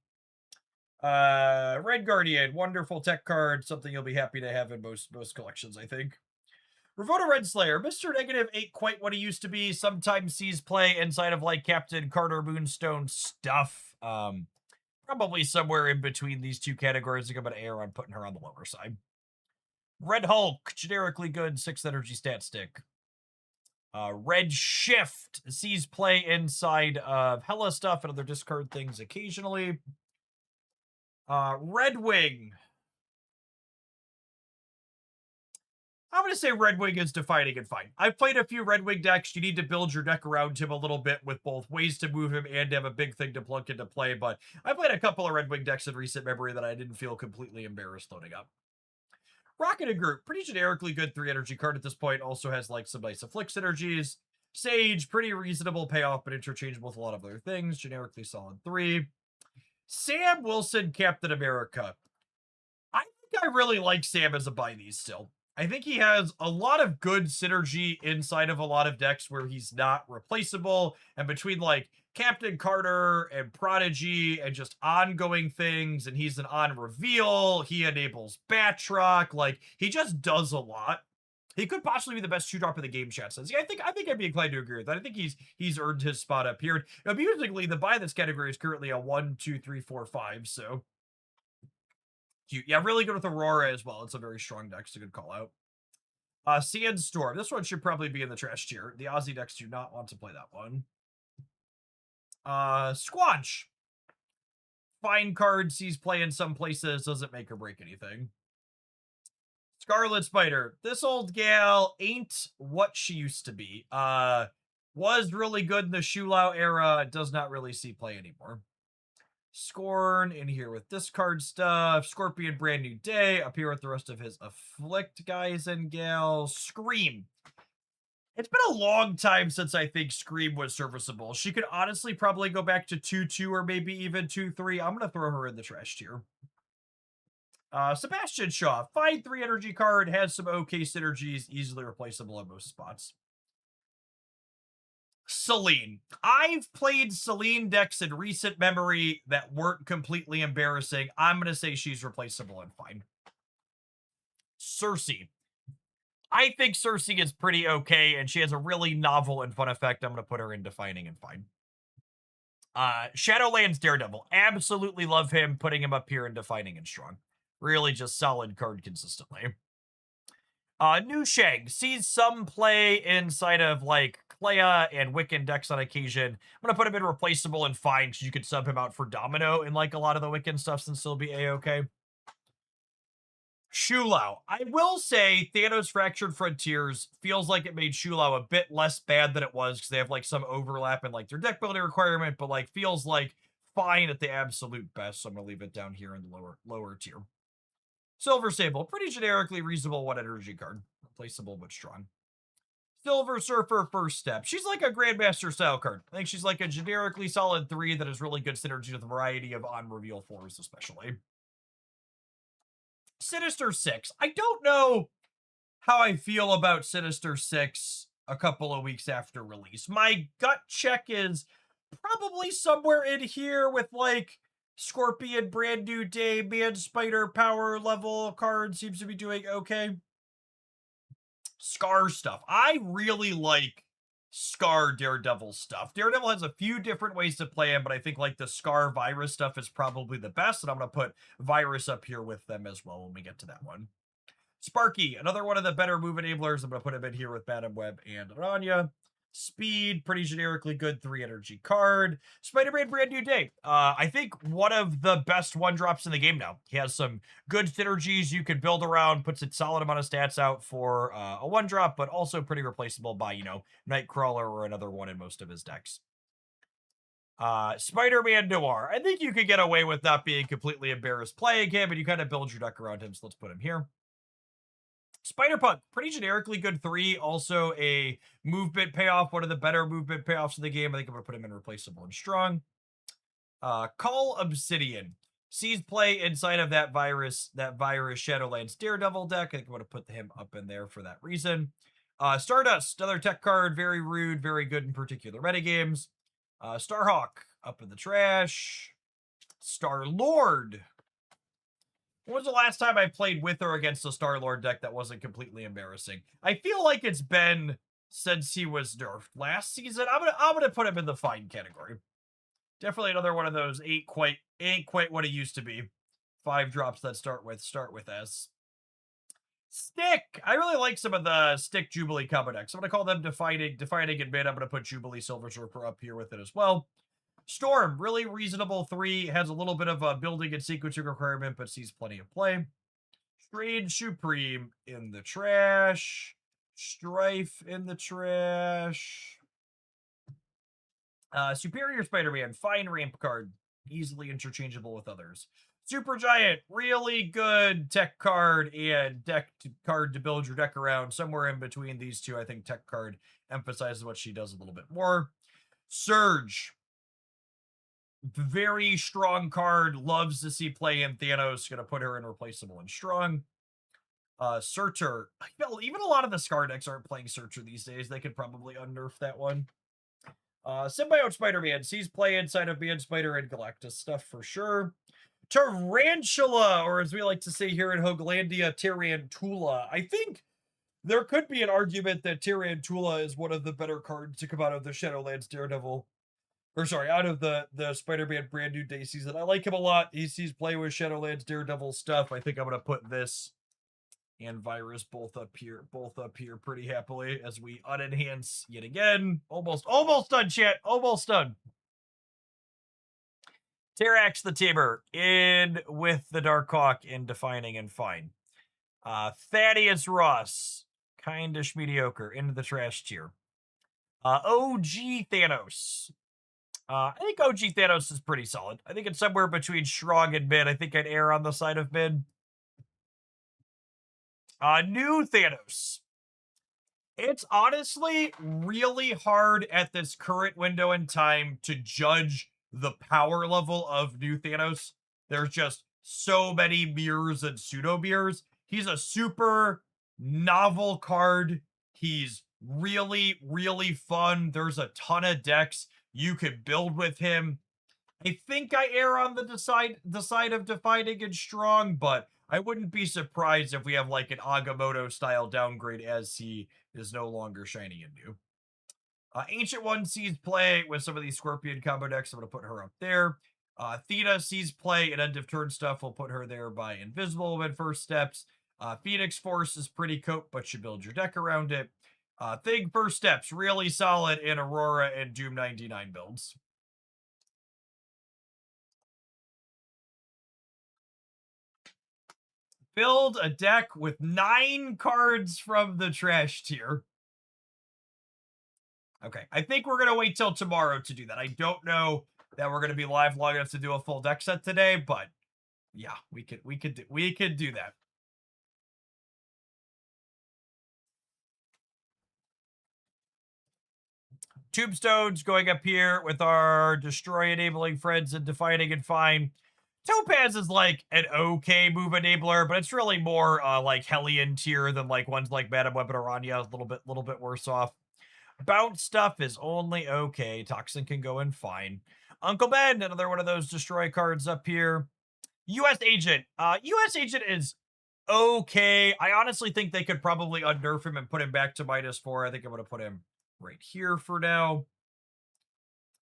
Red Guardian, wonderful tech card, something you'll be happy to have in most collections, I think. Ravoda Renslayer, Mr. Negative ain't quite what he used to be. Sometimes sees play inside of like Captain Carter Moonstone stuff. Probably somewhere in between these two categories. I think I'm gonna err on putting her on the lower side. Red Hulk, generically good, 6 energy stat stick. Red Shift sees play inside of Hella stuff and other discard things occasionally. Red Wing. I'm going to say Red Wing is defining and fine. I've played a few Red Wing decks. You need to build your deck around him a little bit with both ways to move him and to have a big thing to plunk into play, but I played a couple of Red Wing decks in recent memory that I didn't feel completely embarrassed loading up. Rocket and Group, pretty generically good 3 energy card at this point. Also has like some nice Afflict synergies. Sage, pretty reasonable payoff, but interchangeable with a lot of other things. Generically solid 3. Sam Wilson, Captain America. I think I really like Sam as a buy these still. I think he has a lot of good synergy inside of a lot of decks where he's not replaceable. And between like Captain Carter and Prodigy and just ongoing things, and he's an on reveal, he enables Batroc, like he just does a lot. He could possibly be the best 2-drop in the game, chat says. Yeah, I think I'd be inclined to agree with that. I think he's earned his spot up here. Amusingly, the buy this category is currently a 1, 2, 3, 4, 5, so yeah, really good with Aurora as well. It's a very strong deck. It's a good call out. Sandstorm. This one should probably be in the trash tier. The Aussie decks do not want to play that one. Squanch. Fine card, sees play in some places, doesn't make or break anything. Scarlet Spider. This old gal ain't what she used to be. Was really good in the Shulau era. Does not really see play anymore. Scorn in here with discard stuff. Scorpion, Brand New Day. Up here with the rest of his Afflict guys and gals. Scream. It's been a long time since I think Scream was serviceable. She could honestly probably go back to 2-2 or maybe even 2-3. I'm going to throw her in the trash tier. Sebastian Shaw. Fine 3 energy card. Has some okay synergies. Easily replaceable in most spots. Celine. I've played Celine decks in recent memory that weren't completely embarrassing. I'm going to say she's replaceable and fine. Cersei. I think Cersei is pretty okay, and she has a really novel and fun effect. I'm going to put her in defining and fine. Shadowlands Daredevil. Absolutely love him. Putting him up here in defining and strong. Really just solid card consistently. New Shang sees some play inside of like Clea and Wiccan decks on occasion. I'm going to put him in replaceable and fine because you could sub him out for Domino in like a lot of the Wiccan stuff and still be A-okay. Shulau. I will say Thanos Fractured Frontiers feels like it made Shulau a bit less bad than it was because they have like some overlap in like their deck building requirement, but like feels like fine at the absolute best. So I'm going to leave it down here in the lower tier. Silver Sable, pretty generically reasonable 1 energy card. Replaceable but strong. Silver Surfer First Step. She's like a Grandmaster style card. I think she's like a generically solid 3 that has really good synergy with a variety of on-reveal 4s especially. Sinister 6. I don't know how I feel about Sinister 6 a couple of weeks after release. My gut check is probably somewhere in here with like Scorpion, Brand New Day, Man Spider, power level card seems to be doing okay. Scar stuff. I really like Scar Daredevil stuff. Daredevil has a few different ways to play him, but I think like the Scar Virus stuff is probably the best, and I'm going to put Virus up here with them as well when we get to that one. Sparky, another one of the better move enablers. I'm going to put him in here with Madam Web and Aranya. Speed, pretty generically good 3 energy card. Spider-Man Brand New Day. I think one of the best 1-drops in the game now. He has some good synergies you can build around, puts a solid amount of stats out for a 1-drop, but also pretty replaceable by, you know, Nightcrawler or another one in most of his decks. Spider-Man Noir. I think you could get away with not being completely embarrassed playing him, but you kind of build your deck around him, so let's put him here. Spider-Punk, pretty generically good 3. Also a movement payoff, one of the better movement payoffs of the game. I think I'm going to put him in replaceable and strong. Call Obsidian. sees play inside of that virus Shadowlands Daredevil deck. I think I'm going to put him up in there for that reason. Stardust, another tech card, very rude, very good in particular metagames. Starhawk, up in the trash. Star-Lord. When was the last time I played with or against a Star-Lord deck that wasn't completely embarrassing? I feel like it's been since he was nerfed last season. I'm gonna put him in the fine category. Definitely another one of those ain't quite what it used to be. 5 drops that start with S. Stick. I really like some of the Stick Jubilee combo decks. I'm gonna call them defining and mid. I'm gonna put Jubilee Silver Surfer up here with it as well. Storm, really reasonable 3, has a little bit of a building and sequencing requirement, but sees plenty of play. Strange Supreme in the trash. Strife in the trash. Superior Spider-Man, fine ramp card, easily interchangeable with others. Supergiant, really good tech card and deck card to build your deck around. Somewhere in between these two, I think tech card emphasizes what she does a little bit more. Surge, very strong card, loves to see play in Thanos, gonna put her in replaceable and strong. Searcher, even a lot of the Scar decks aren't playing Searcher these days. They could probably unnerf that one. Symbiote Spider-Man sees play inside of Man Spider and Galactus stuff for sure. Tarantula, or as we like to say here in Hoaglandia, Tarantula. I think there could be an argument that Tarantula is one of the better cards to come out of the Shadowlands Daredevil. Or sorry, out of the Spider-Man brand new day season. I like him a lot. He sees play with Shadowlands Daredevil stuff. I think I'm gonna put this and Virus both up here pretty happily as we unenhance yet again. Almost done, chat. Almost done. Terax the Tamer in with the Darkhawk in defining and fine. Thaddeus Ross, kindish mediocre, into the trash tier. OG Thanos. I think OG Thanos is pretty solid. I think it's somewhere between strong and mid. I think I'd err on the side of mid. New Thanos. It's honestly really hard at this current window in time to judge the power level of New Thanos. There's just so many mirrors and pseudo mirrors. He's a super novel card. He's really, really fun. There's a ton of decks you could build with him. I think I err on the side of defining and strong, but I wouldn't be surprised if we have like an Agamotto style downgrade as he is no longer shiny and new. Ancient One sees play with some of these Scorpion combo decks. I'm going to put her up there. Theta sees play at end of turn stuff. We'll put her there by Invisible in first steps. Phoenix Force is pretty cope, but you build your deck around it. Thing first steps, really solid in Aurora and Doom 99 builds. Build a deck with 9 cards from the trash tier. Okay, I think we're going to wait till tomorrow to do that. I don't know that we're going to be live long enough to do a full deck set today, but yeah, we could do that. Tombstones going up here with our Destroy Enabling Friends and Defining and Fine. Topaz is like an okay move enabler, but it's really more like Hellion tier than like ones like Madam Web and Aranya, a little bit worse off. Bounce stuff is only okay. Toxin can go in fine. Uncle Ben, another one of those destroy cards up here. U.S. Agent. U.S. Agent is okay. I honestly think they could probably unnerf him and put him back to -4. I think I'm going to put him right here for now.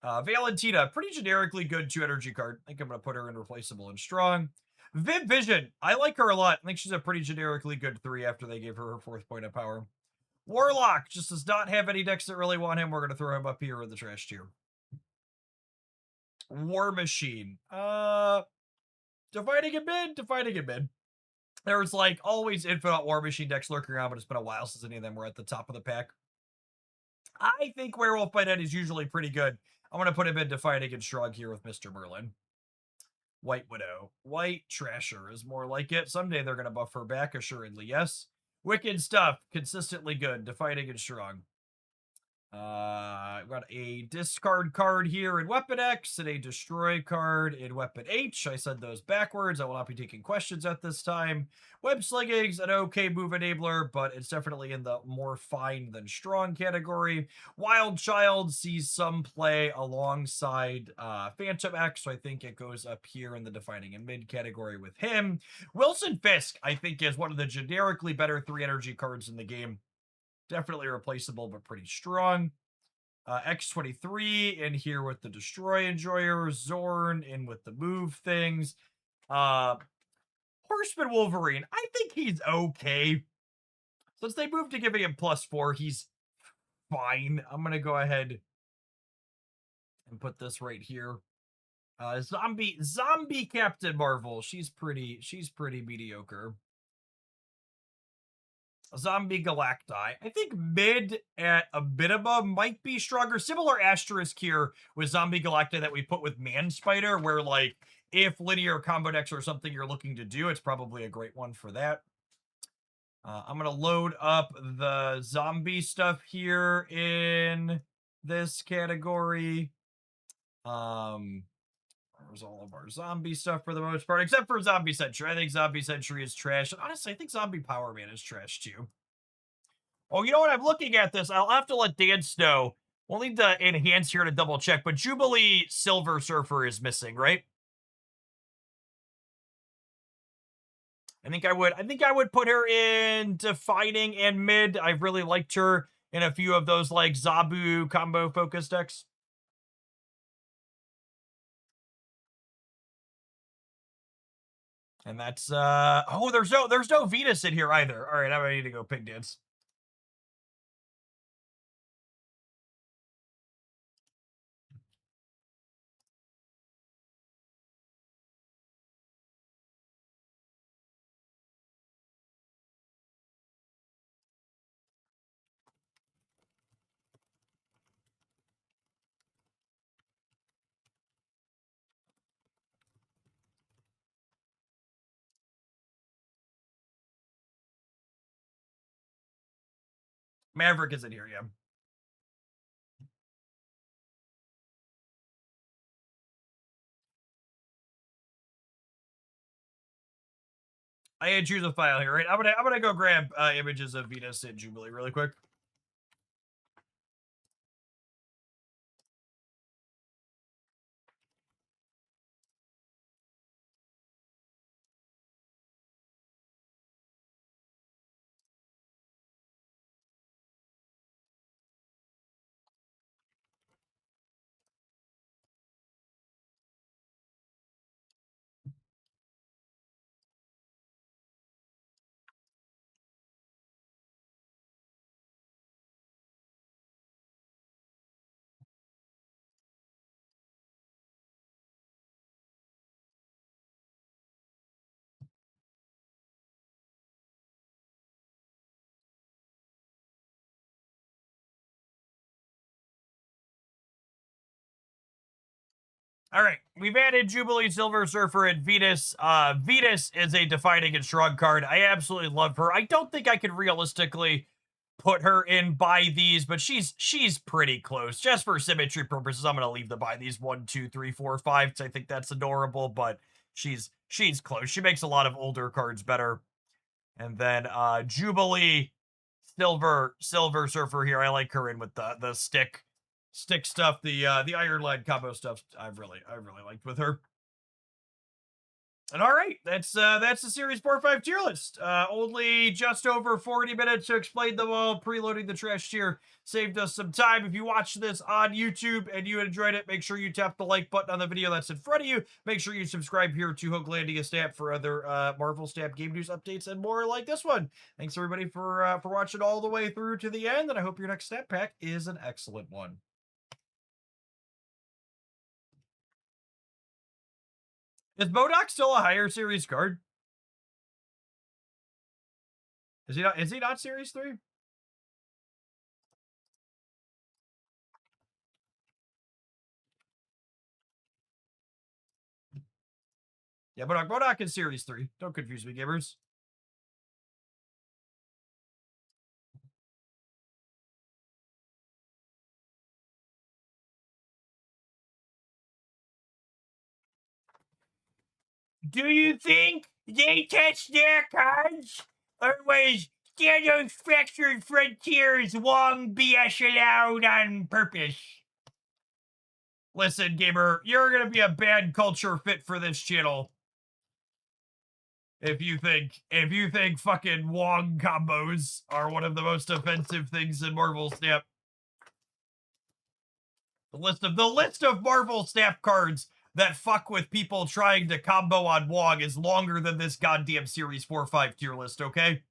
Valentina, pretty generically good 2 energy card. I think I'm going to put her in replaceable and strong. Viv Vision, I like her a lot. I think she's a pretty generically good 3 after they gave her her 4th point of power. Warlock just does not have any decks that really want him. We're going to throw him up here in the trash tier. War Machine. Dividing and mid. There's like always infinite War Machine decks lurking around, but it's been a while since any of them were at the top of the pack. I think Werewolf by Night is usually pretty good. I'm going to put him in Defining and Strong here with Mr. Merlin. White Widow. White Trasher is more like it. Someday they're going to buff her back, assuredly, yes. Wicked Stuff, consistently good. Defining and Strong. Got a discard card here in Weapon X and a destroy card in Weapon H. I said those backwards. I will not be taking questions at this time. Web Slinging's an okay move enabler, but it's definitely in the more fine than strong category. Wild Child sees some play alongside Phantom X, so I think it goes up here in the defining and mid category with him. Wilson Fisk, I think, is one of the generically better 3 energy cards in the game. Definitely replaceable, but pretty strong. X23 in here with the Destroy Enjoyer. Zorn in with the move things. Horseman Wolverine, I think he's okay. Since they moved to giving him +4, he's fine. I'm going to go ahead and put this right here. Zombie Captain Marvel. She's pretty mediocre. Zombie Galacti. I think mid at a minimum might be stronger. Similar asterisk here with Zombie Galacti that we put with Man Spider, where like if linear combo decks are something you're looking to do, it's probably a great one for that. I'm going to load up the zombie stuff here in this category. There's all of our zombie stuff for the most part, except for Zombie Sentry. I think Zombie Sentry is trash. And honestly, I think Zombie Power Man is trash too. Oh, you know what? I'm looking at this. I'll have to let Dan know. We'll need to enhance here to double check, but Jubilee Silver Surfer is missing, right? I think I would put her in defining and mid. I've really liked her in a few of those like Zabu combo focus decks. And that's oh, there's no Venus in here either. All right, I'm ready to go pig dance. Maverick is in here, yeah. I had to choose a file here, right? I'm gonna go grab images of Venus and Jubilee really quick. All right, we've added Jubilee Silver Surfer and Venus. Venus is a defining and strong card. I absolutely love her. I don't think I could realistically put her in by these, but she's pretty close. Just for symmetry purposes, I'm gonna leave the by these 1, 2, 3, 4, 5 because I think that's adorable. But she's close. She makes a lot of older cards better. And then Jubilee Silver Surfer here. I like her in with the stick stuff, the Iron Lad combo stuff. I've really liked with her. And all right, that's the Series 4-5 tier list. Only just over 40 minutes to explain them all. Preloading the trash tier saved us some time. If you watch this on YouTube and you enjoyed it, make sure you tap the like button on the video that's in front of you. Make sure you subscribe here to Hoaglandia Stamp for other Marvel Stamp game news updates and more like this one. Thanks everybody for watching all the way through to the end, and I hope your next Stamp pack is an excellent one. Is MODOK still a higher series card? Is he not series 3? Yeah, MODOK is series 3. Don't confuse me, gamers. Do you think they touched their cards? Or was Stanley's Fractured Frontiers Wong BS allowed on purpose? Listen, gamer, you're gonna be a bad culture fit for this channel. If you think fucking Wong combos are one of the most offensive things in Marvel Snap. The list of Marvel Snap cards that fuck with people trying to combo on Wong is longer than this goddamn Series 4-5 tier list, okay?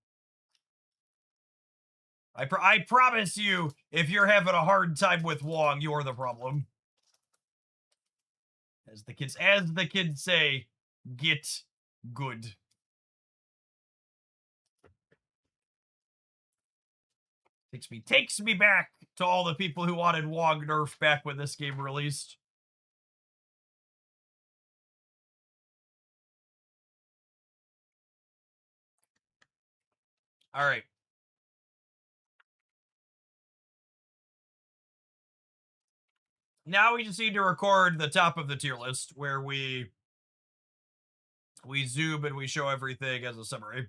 I promise you, if you're having a hard time with Wong, you're the problem. As the kids say, get good. Takes me back to all the people who wanted Wong nerf back when this game released. All right. Now we just need to record the top of the tier list where we zoom and we show everything as a summary.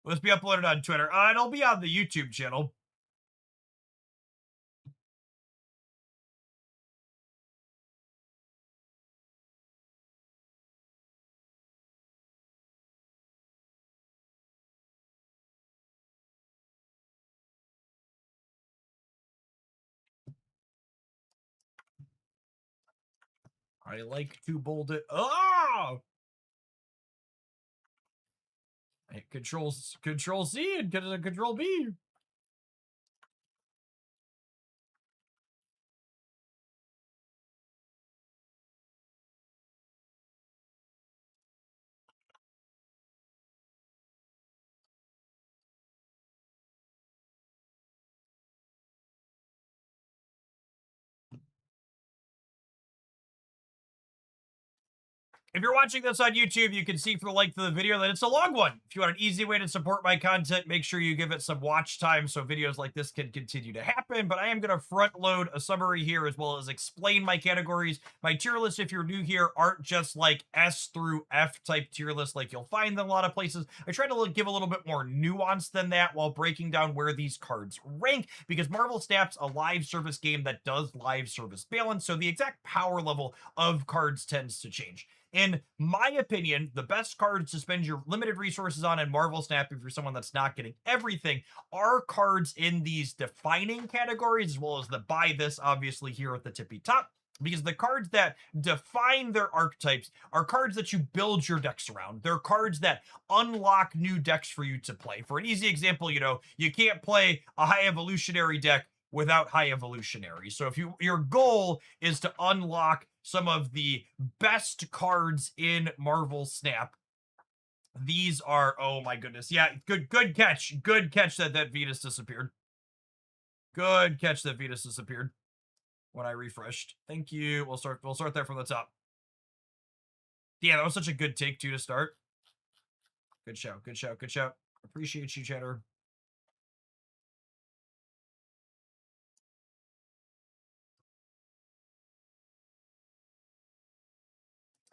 Will this be uploaded on Twitter? It'll be on the YouTube channel. I like to bold it. Oh! Control C and Control B. If you're watching this on YouTube, you can see from the length of the video that it's a long one. If you want an easy way to support my content, make sure you give it some watch time so videos like this can continue to happen. But I am going to front load a summary here as well as explain my categories. My tier lists, if you're new here, aren't just like S through F type tier lists like you'll find in a lot of places. I try to give a little bit more nuance than that while breaking down where these cards rank, because Marvel Snap's a live service game that does live service balance, so the exact power level of cards tends to change. In my opinion, the best cards to spend your limited resources on in Marvel Snap, if you're someone that's not getting everything, are cards in these defining categories, as well as the buy this, obviously, here at the tippy top. Because the cards that define their archetypes are cards that you build your decks around. They're cards that unlock new decks for you to play. For an easy example, you can't play a high evolutionary deck without high evolutionary. So if your goal is to unlock some of the best cards in Marvel Snap, these are, oh my goodness. Yeah, good catch. Good catch that Venus disappeared. Good catch that Venus disappeared when I refreshed. Thank you. We'll start there from the top. Yeah, that was such a good take too to start. Good shout. Appreciate you, Cheddar.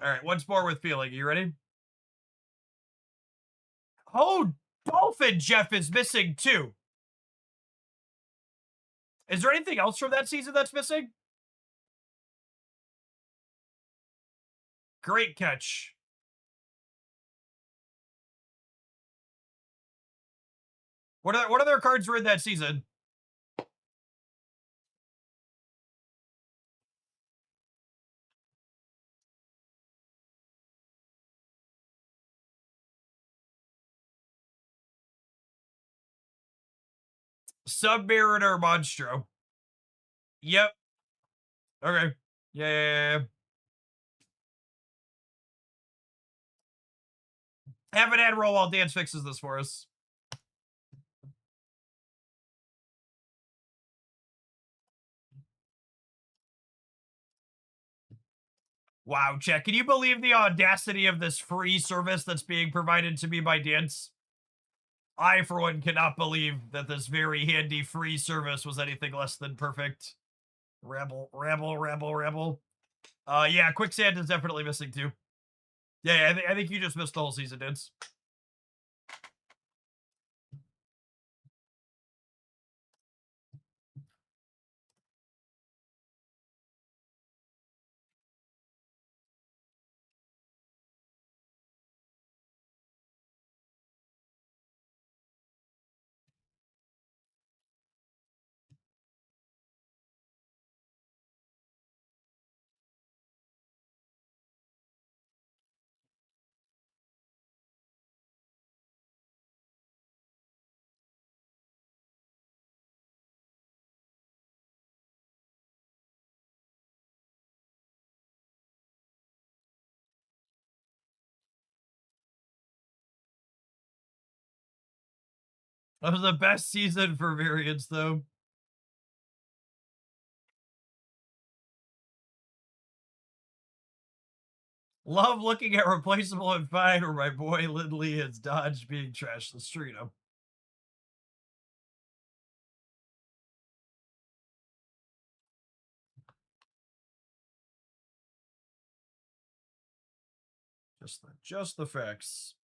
All right, once more with feeling. You ready? Oh, Dolphin Jeff is missing too. Is there anything else from that season that's missing? Great catch. What other cards were in that season? Submariner Monstro. Yep. Okay. Yeah. Have an ad roll while Dance fixes this for us. Wow, Chet, can you believe the audacity of this free service that's being provided to me by Dance? I, for one, cannot believe that this very handy free service was anything less than perfect. Rebel. Yeah, Quicksand is definitely missing too. Yeah, I think you just missed the whole season, dudes. That was the best season for variants, though. Love looking at Replaceable and Fine, where my boy Lindley has dodged being trashed the street. Just the facts.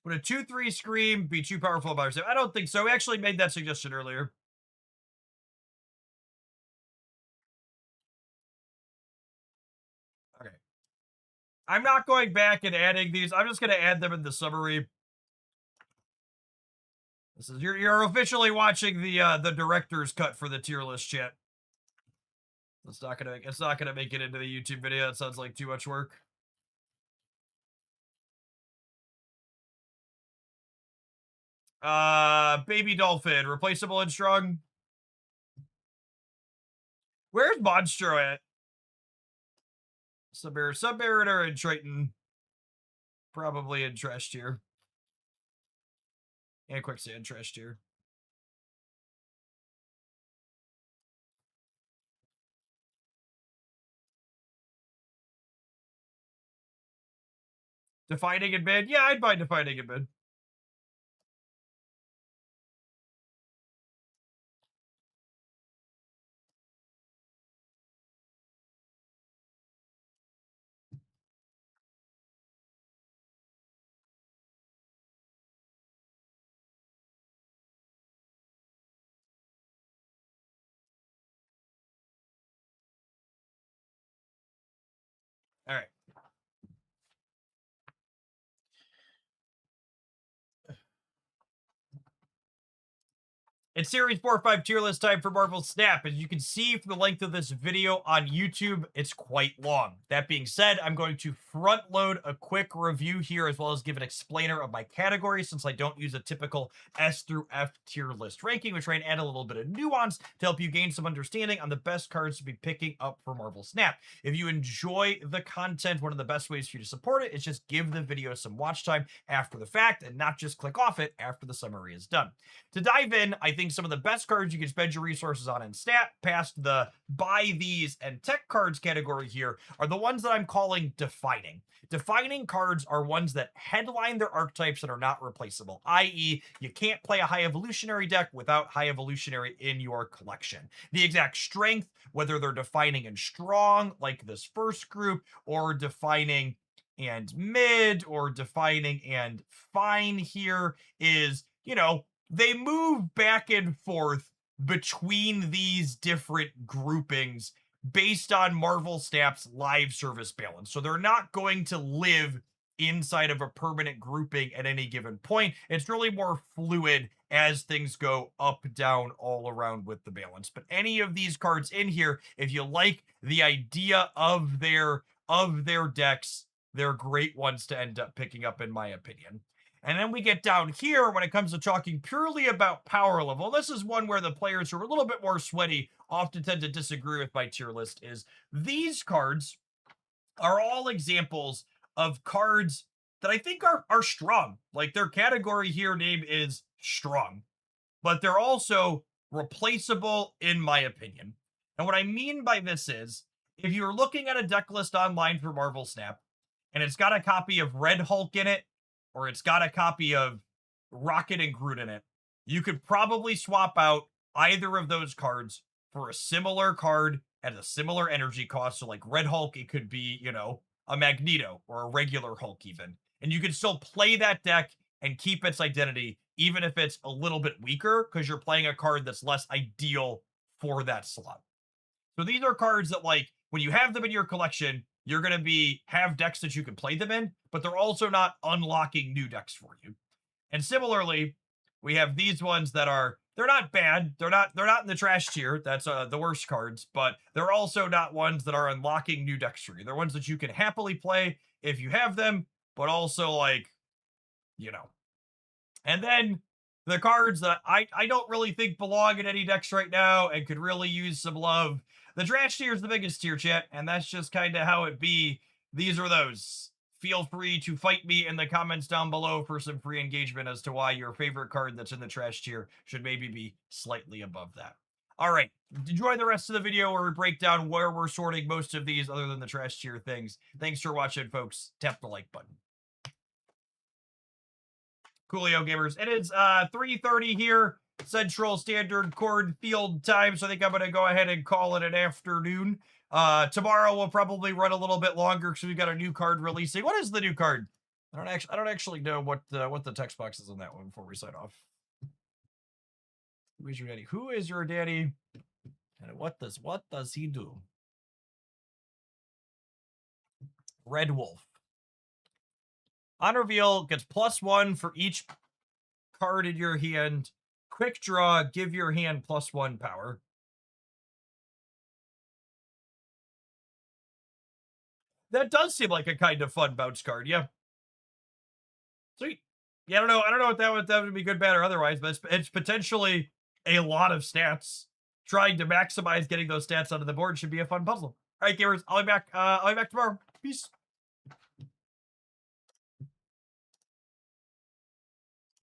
Would a 2-3 scream be too powerful by herself? I don't think so. We actually made that suggestion earlier. Okay. I'm not going back and adding these. I'm just going to add them in the summary. This is you're officially watching the director's cut for the tier list, chat. It's not gonna make it into the YouTube video. It sounds like too much work. Baby Dolphin, replaceable and strong. Where's Monstro at? Submariner and Triton. Probably in trash tier. And Quicksand trash tier. Defining and mid? Yeah, I'd buy Defining and mid. All right. It's Series 4-5 tier list time for Marvel Snap. As you can see from the length of this video on YouTube, it's quite long. That being said, I'm going to front load a quick review here as well as give an explainer of my categories since I don't use a typical S through F tier list ranking, which try and add a little bit of nuance to help you gain some understanding on the best cards to be picking up for Marvel Snap. If you enjoy the content, one of the best ways for you to support it is just give the video some watch time after the fact and not just click off it after the summary is done. To dive in, I think some of the best cards you can spend your resources on in Stat, past the buy these and tech cards category here, are the ones that I'm calling defining. Defining cards are ones that headline their archetypes and are not replaceable, i.e. you can't play a high evolutionary deck without high evolutionary in your collection. The exact strength, whether they're defining and strong, like this first group, or defining and mid, or defining and fine here, is, you know, they move back and forth between these different groupings based on Marvel Snap's live service balance. So they're not going to live inside of a permanent grouping at any given point. It's really more fluid as things go up, down, all around with the balance. But any of these cards in here, if you like the idea of their decks, they're great ones to end up picking up, in my opinion. And then we get down here when it comes to talking purely about power level. This is one where the players who are a little bit more sweaty often tend to disagree with my tier list. Is these cards are all examples of cards that I think are strong. Like their category here name is strong, but they're also replaceable in my opinion. And what I mean by this is, if you're looking at a deck list online for Marvel Snap, and it's got a copy of Red Hulk in it, or it's got a copy of Rocket and Groot in it, you could probably swap out either of those cards for a similar card at a similar energy cost. So like Red Hulk, it could be, you know, a Magneto or a regular Hulk even. And you can still play that deck and keep its identity, even if it's a little bit weaker, because you're playing a card that's less ideal for that slot. So these are cards that, like, when you have them in your collection, you're going to have decks that you can play them in, but they're also not unlocking new decks for you. And similarly, we have these ones that they're not bad. They're not in the trash tier. That's the worst cards, but they're also not ones that are unlocking new decks for you. They're ones that you can happily play if you have them, but also, like, you know. And then the cards that I don't really think belong in any decks right now and could really use some love. The trash tier is the biggest tier, chat, and that's just kind of how it be. These are those. Feel free to fight me in the comments down below for some free engagement as to why your favorite card that's in the trash tier should maybe be slightly above that. All right, enjoy the rest of the video where we break down where we're sorting most of these other than the trash tier things. Thanks for watching, folks. Tap the like button. Coolio gamers. It is 3:30 here, Central Standard Cornfield time, so I think I'm going to go ahead and call it an afternoon. Tomorrow we'll probably run a little bit longer because we've got a new card releasing. What is the new card? I don't actually know what the text box is on that one before we sign off. Who is your daddy? Who is your daddy? And what does he do? Red Wolf. On reveal, gets +1 for each card in your hand. Quick draw, give your hand +1 power. That does seem like a kind of fun bounce card, yeah. Sweet. Yeah, I don't know if that would be good, bad, or otherwise, but it's potentially a lot of stats. Trying to maximize getting those stats onto the board should be a fun puzzle. All right, gamers, I'll be back tomorrow. Peace.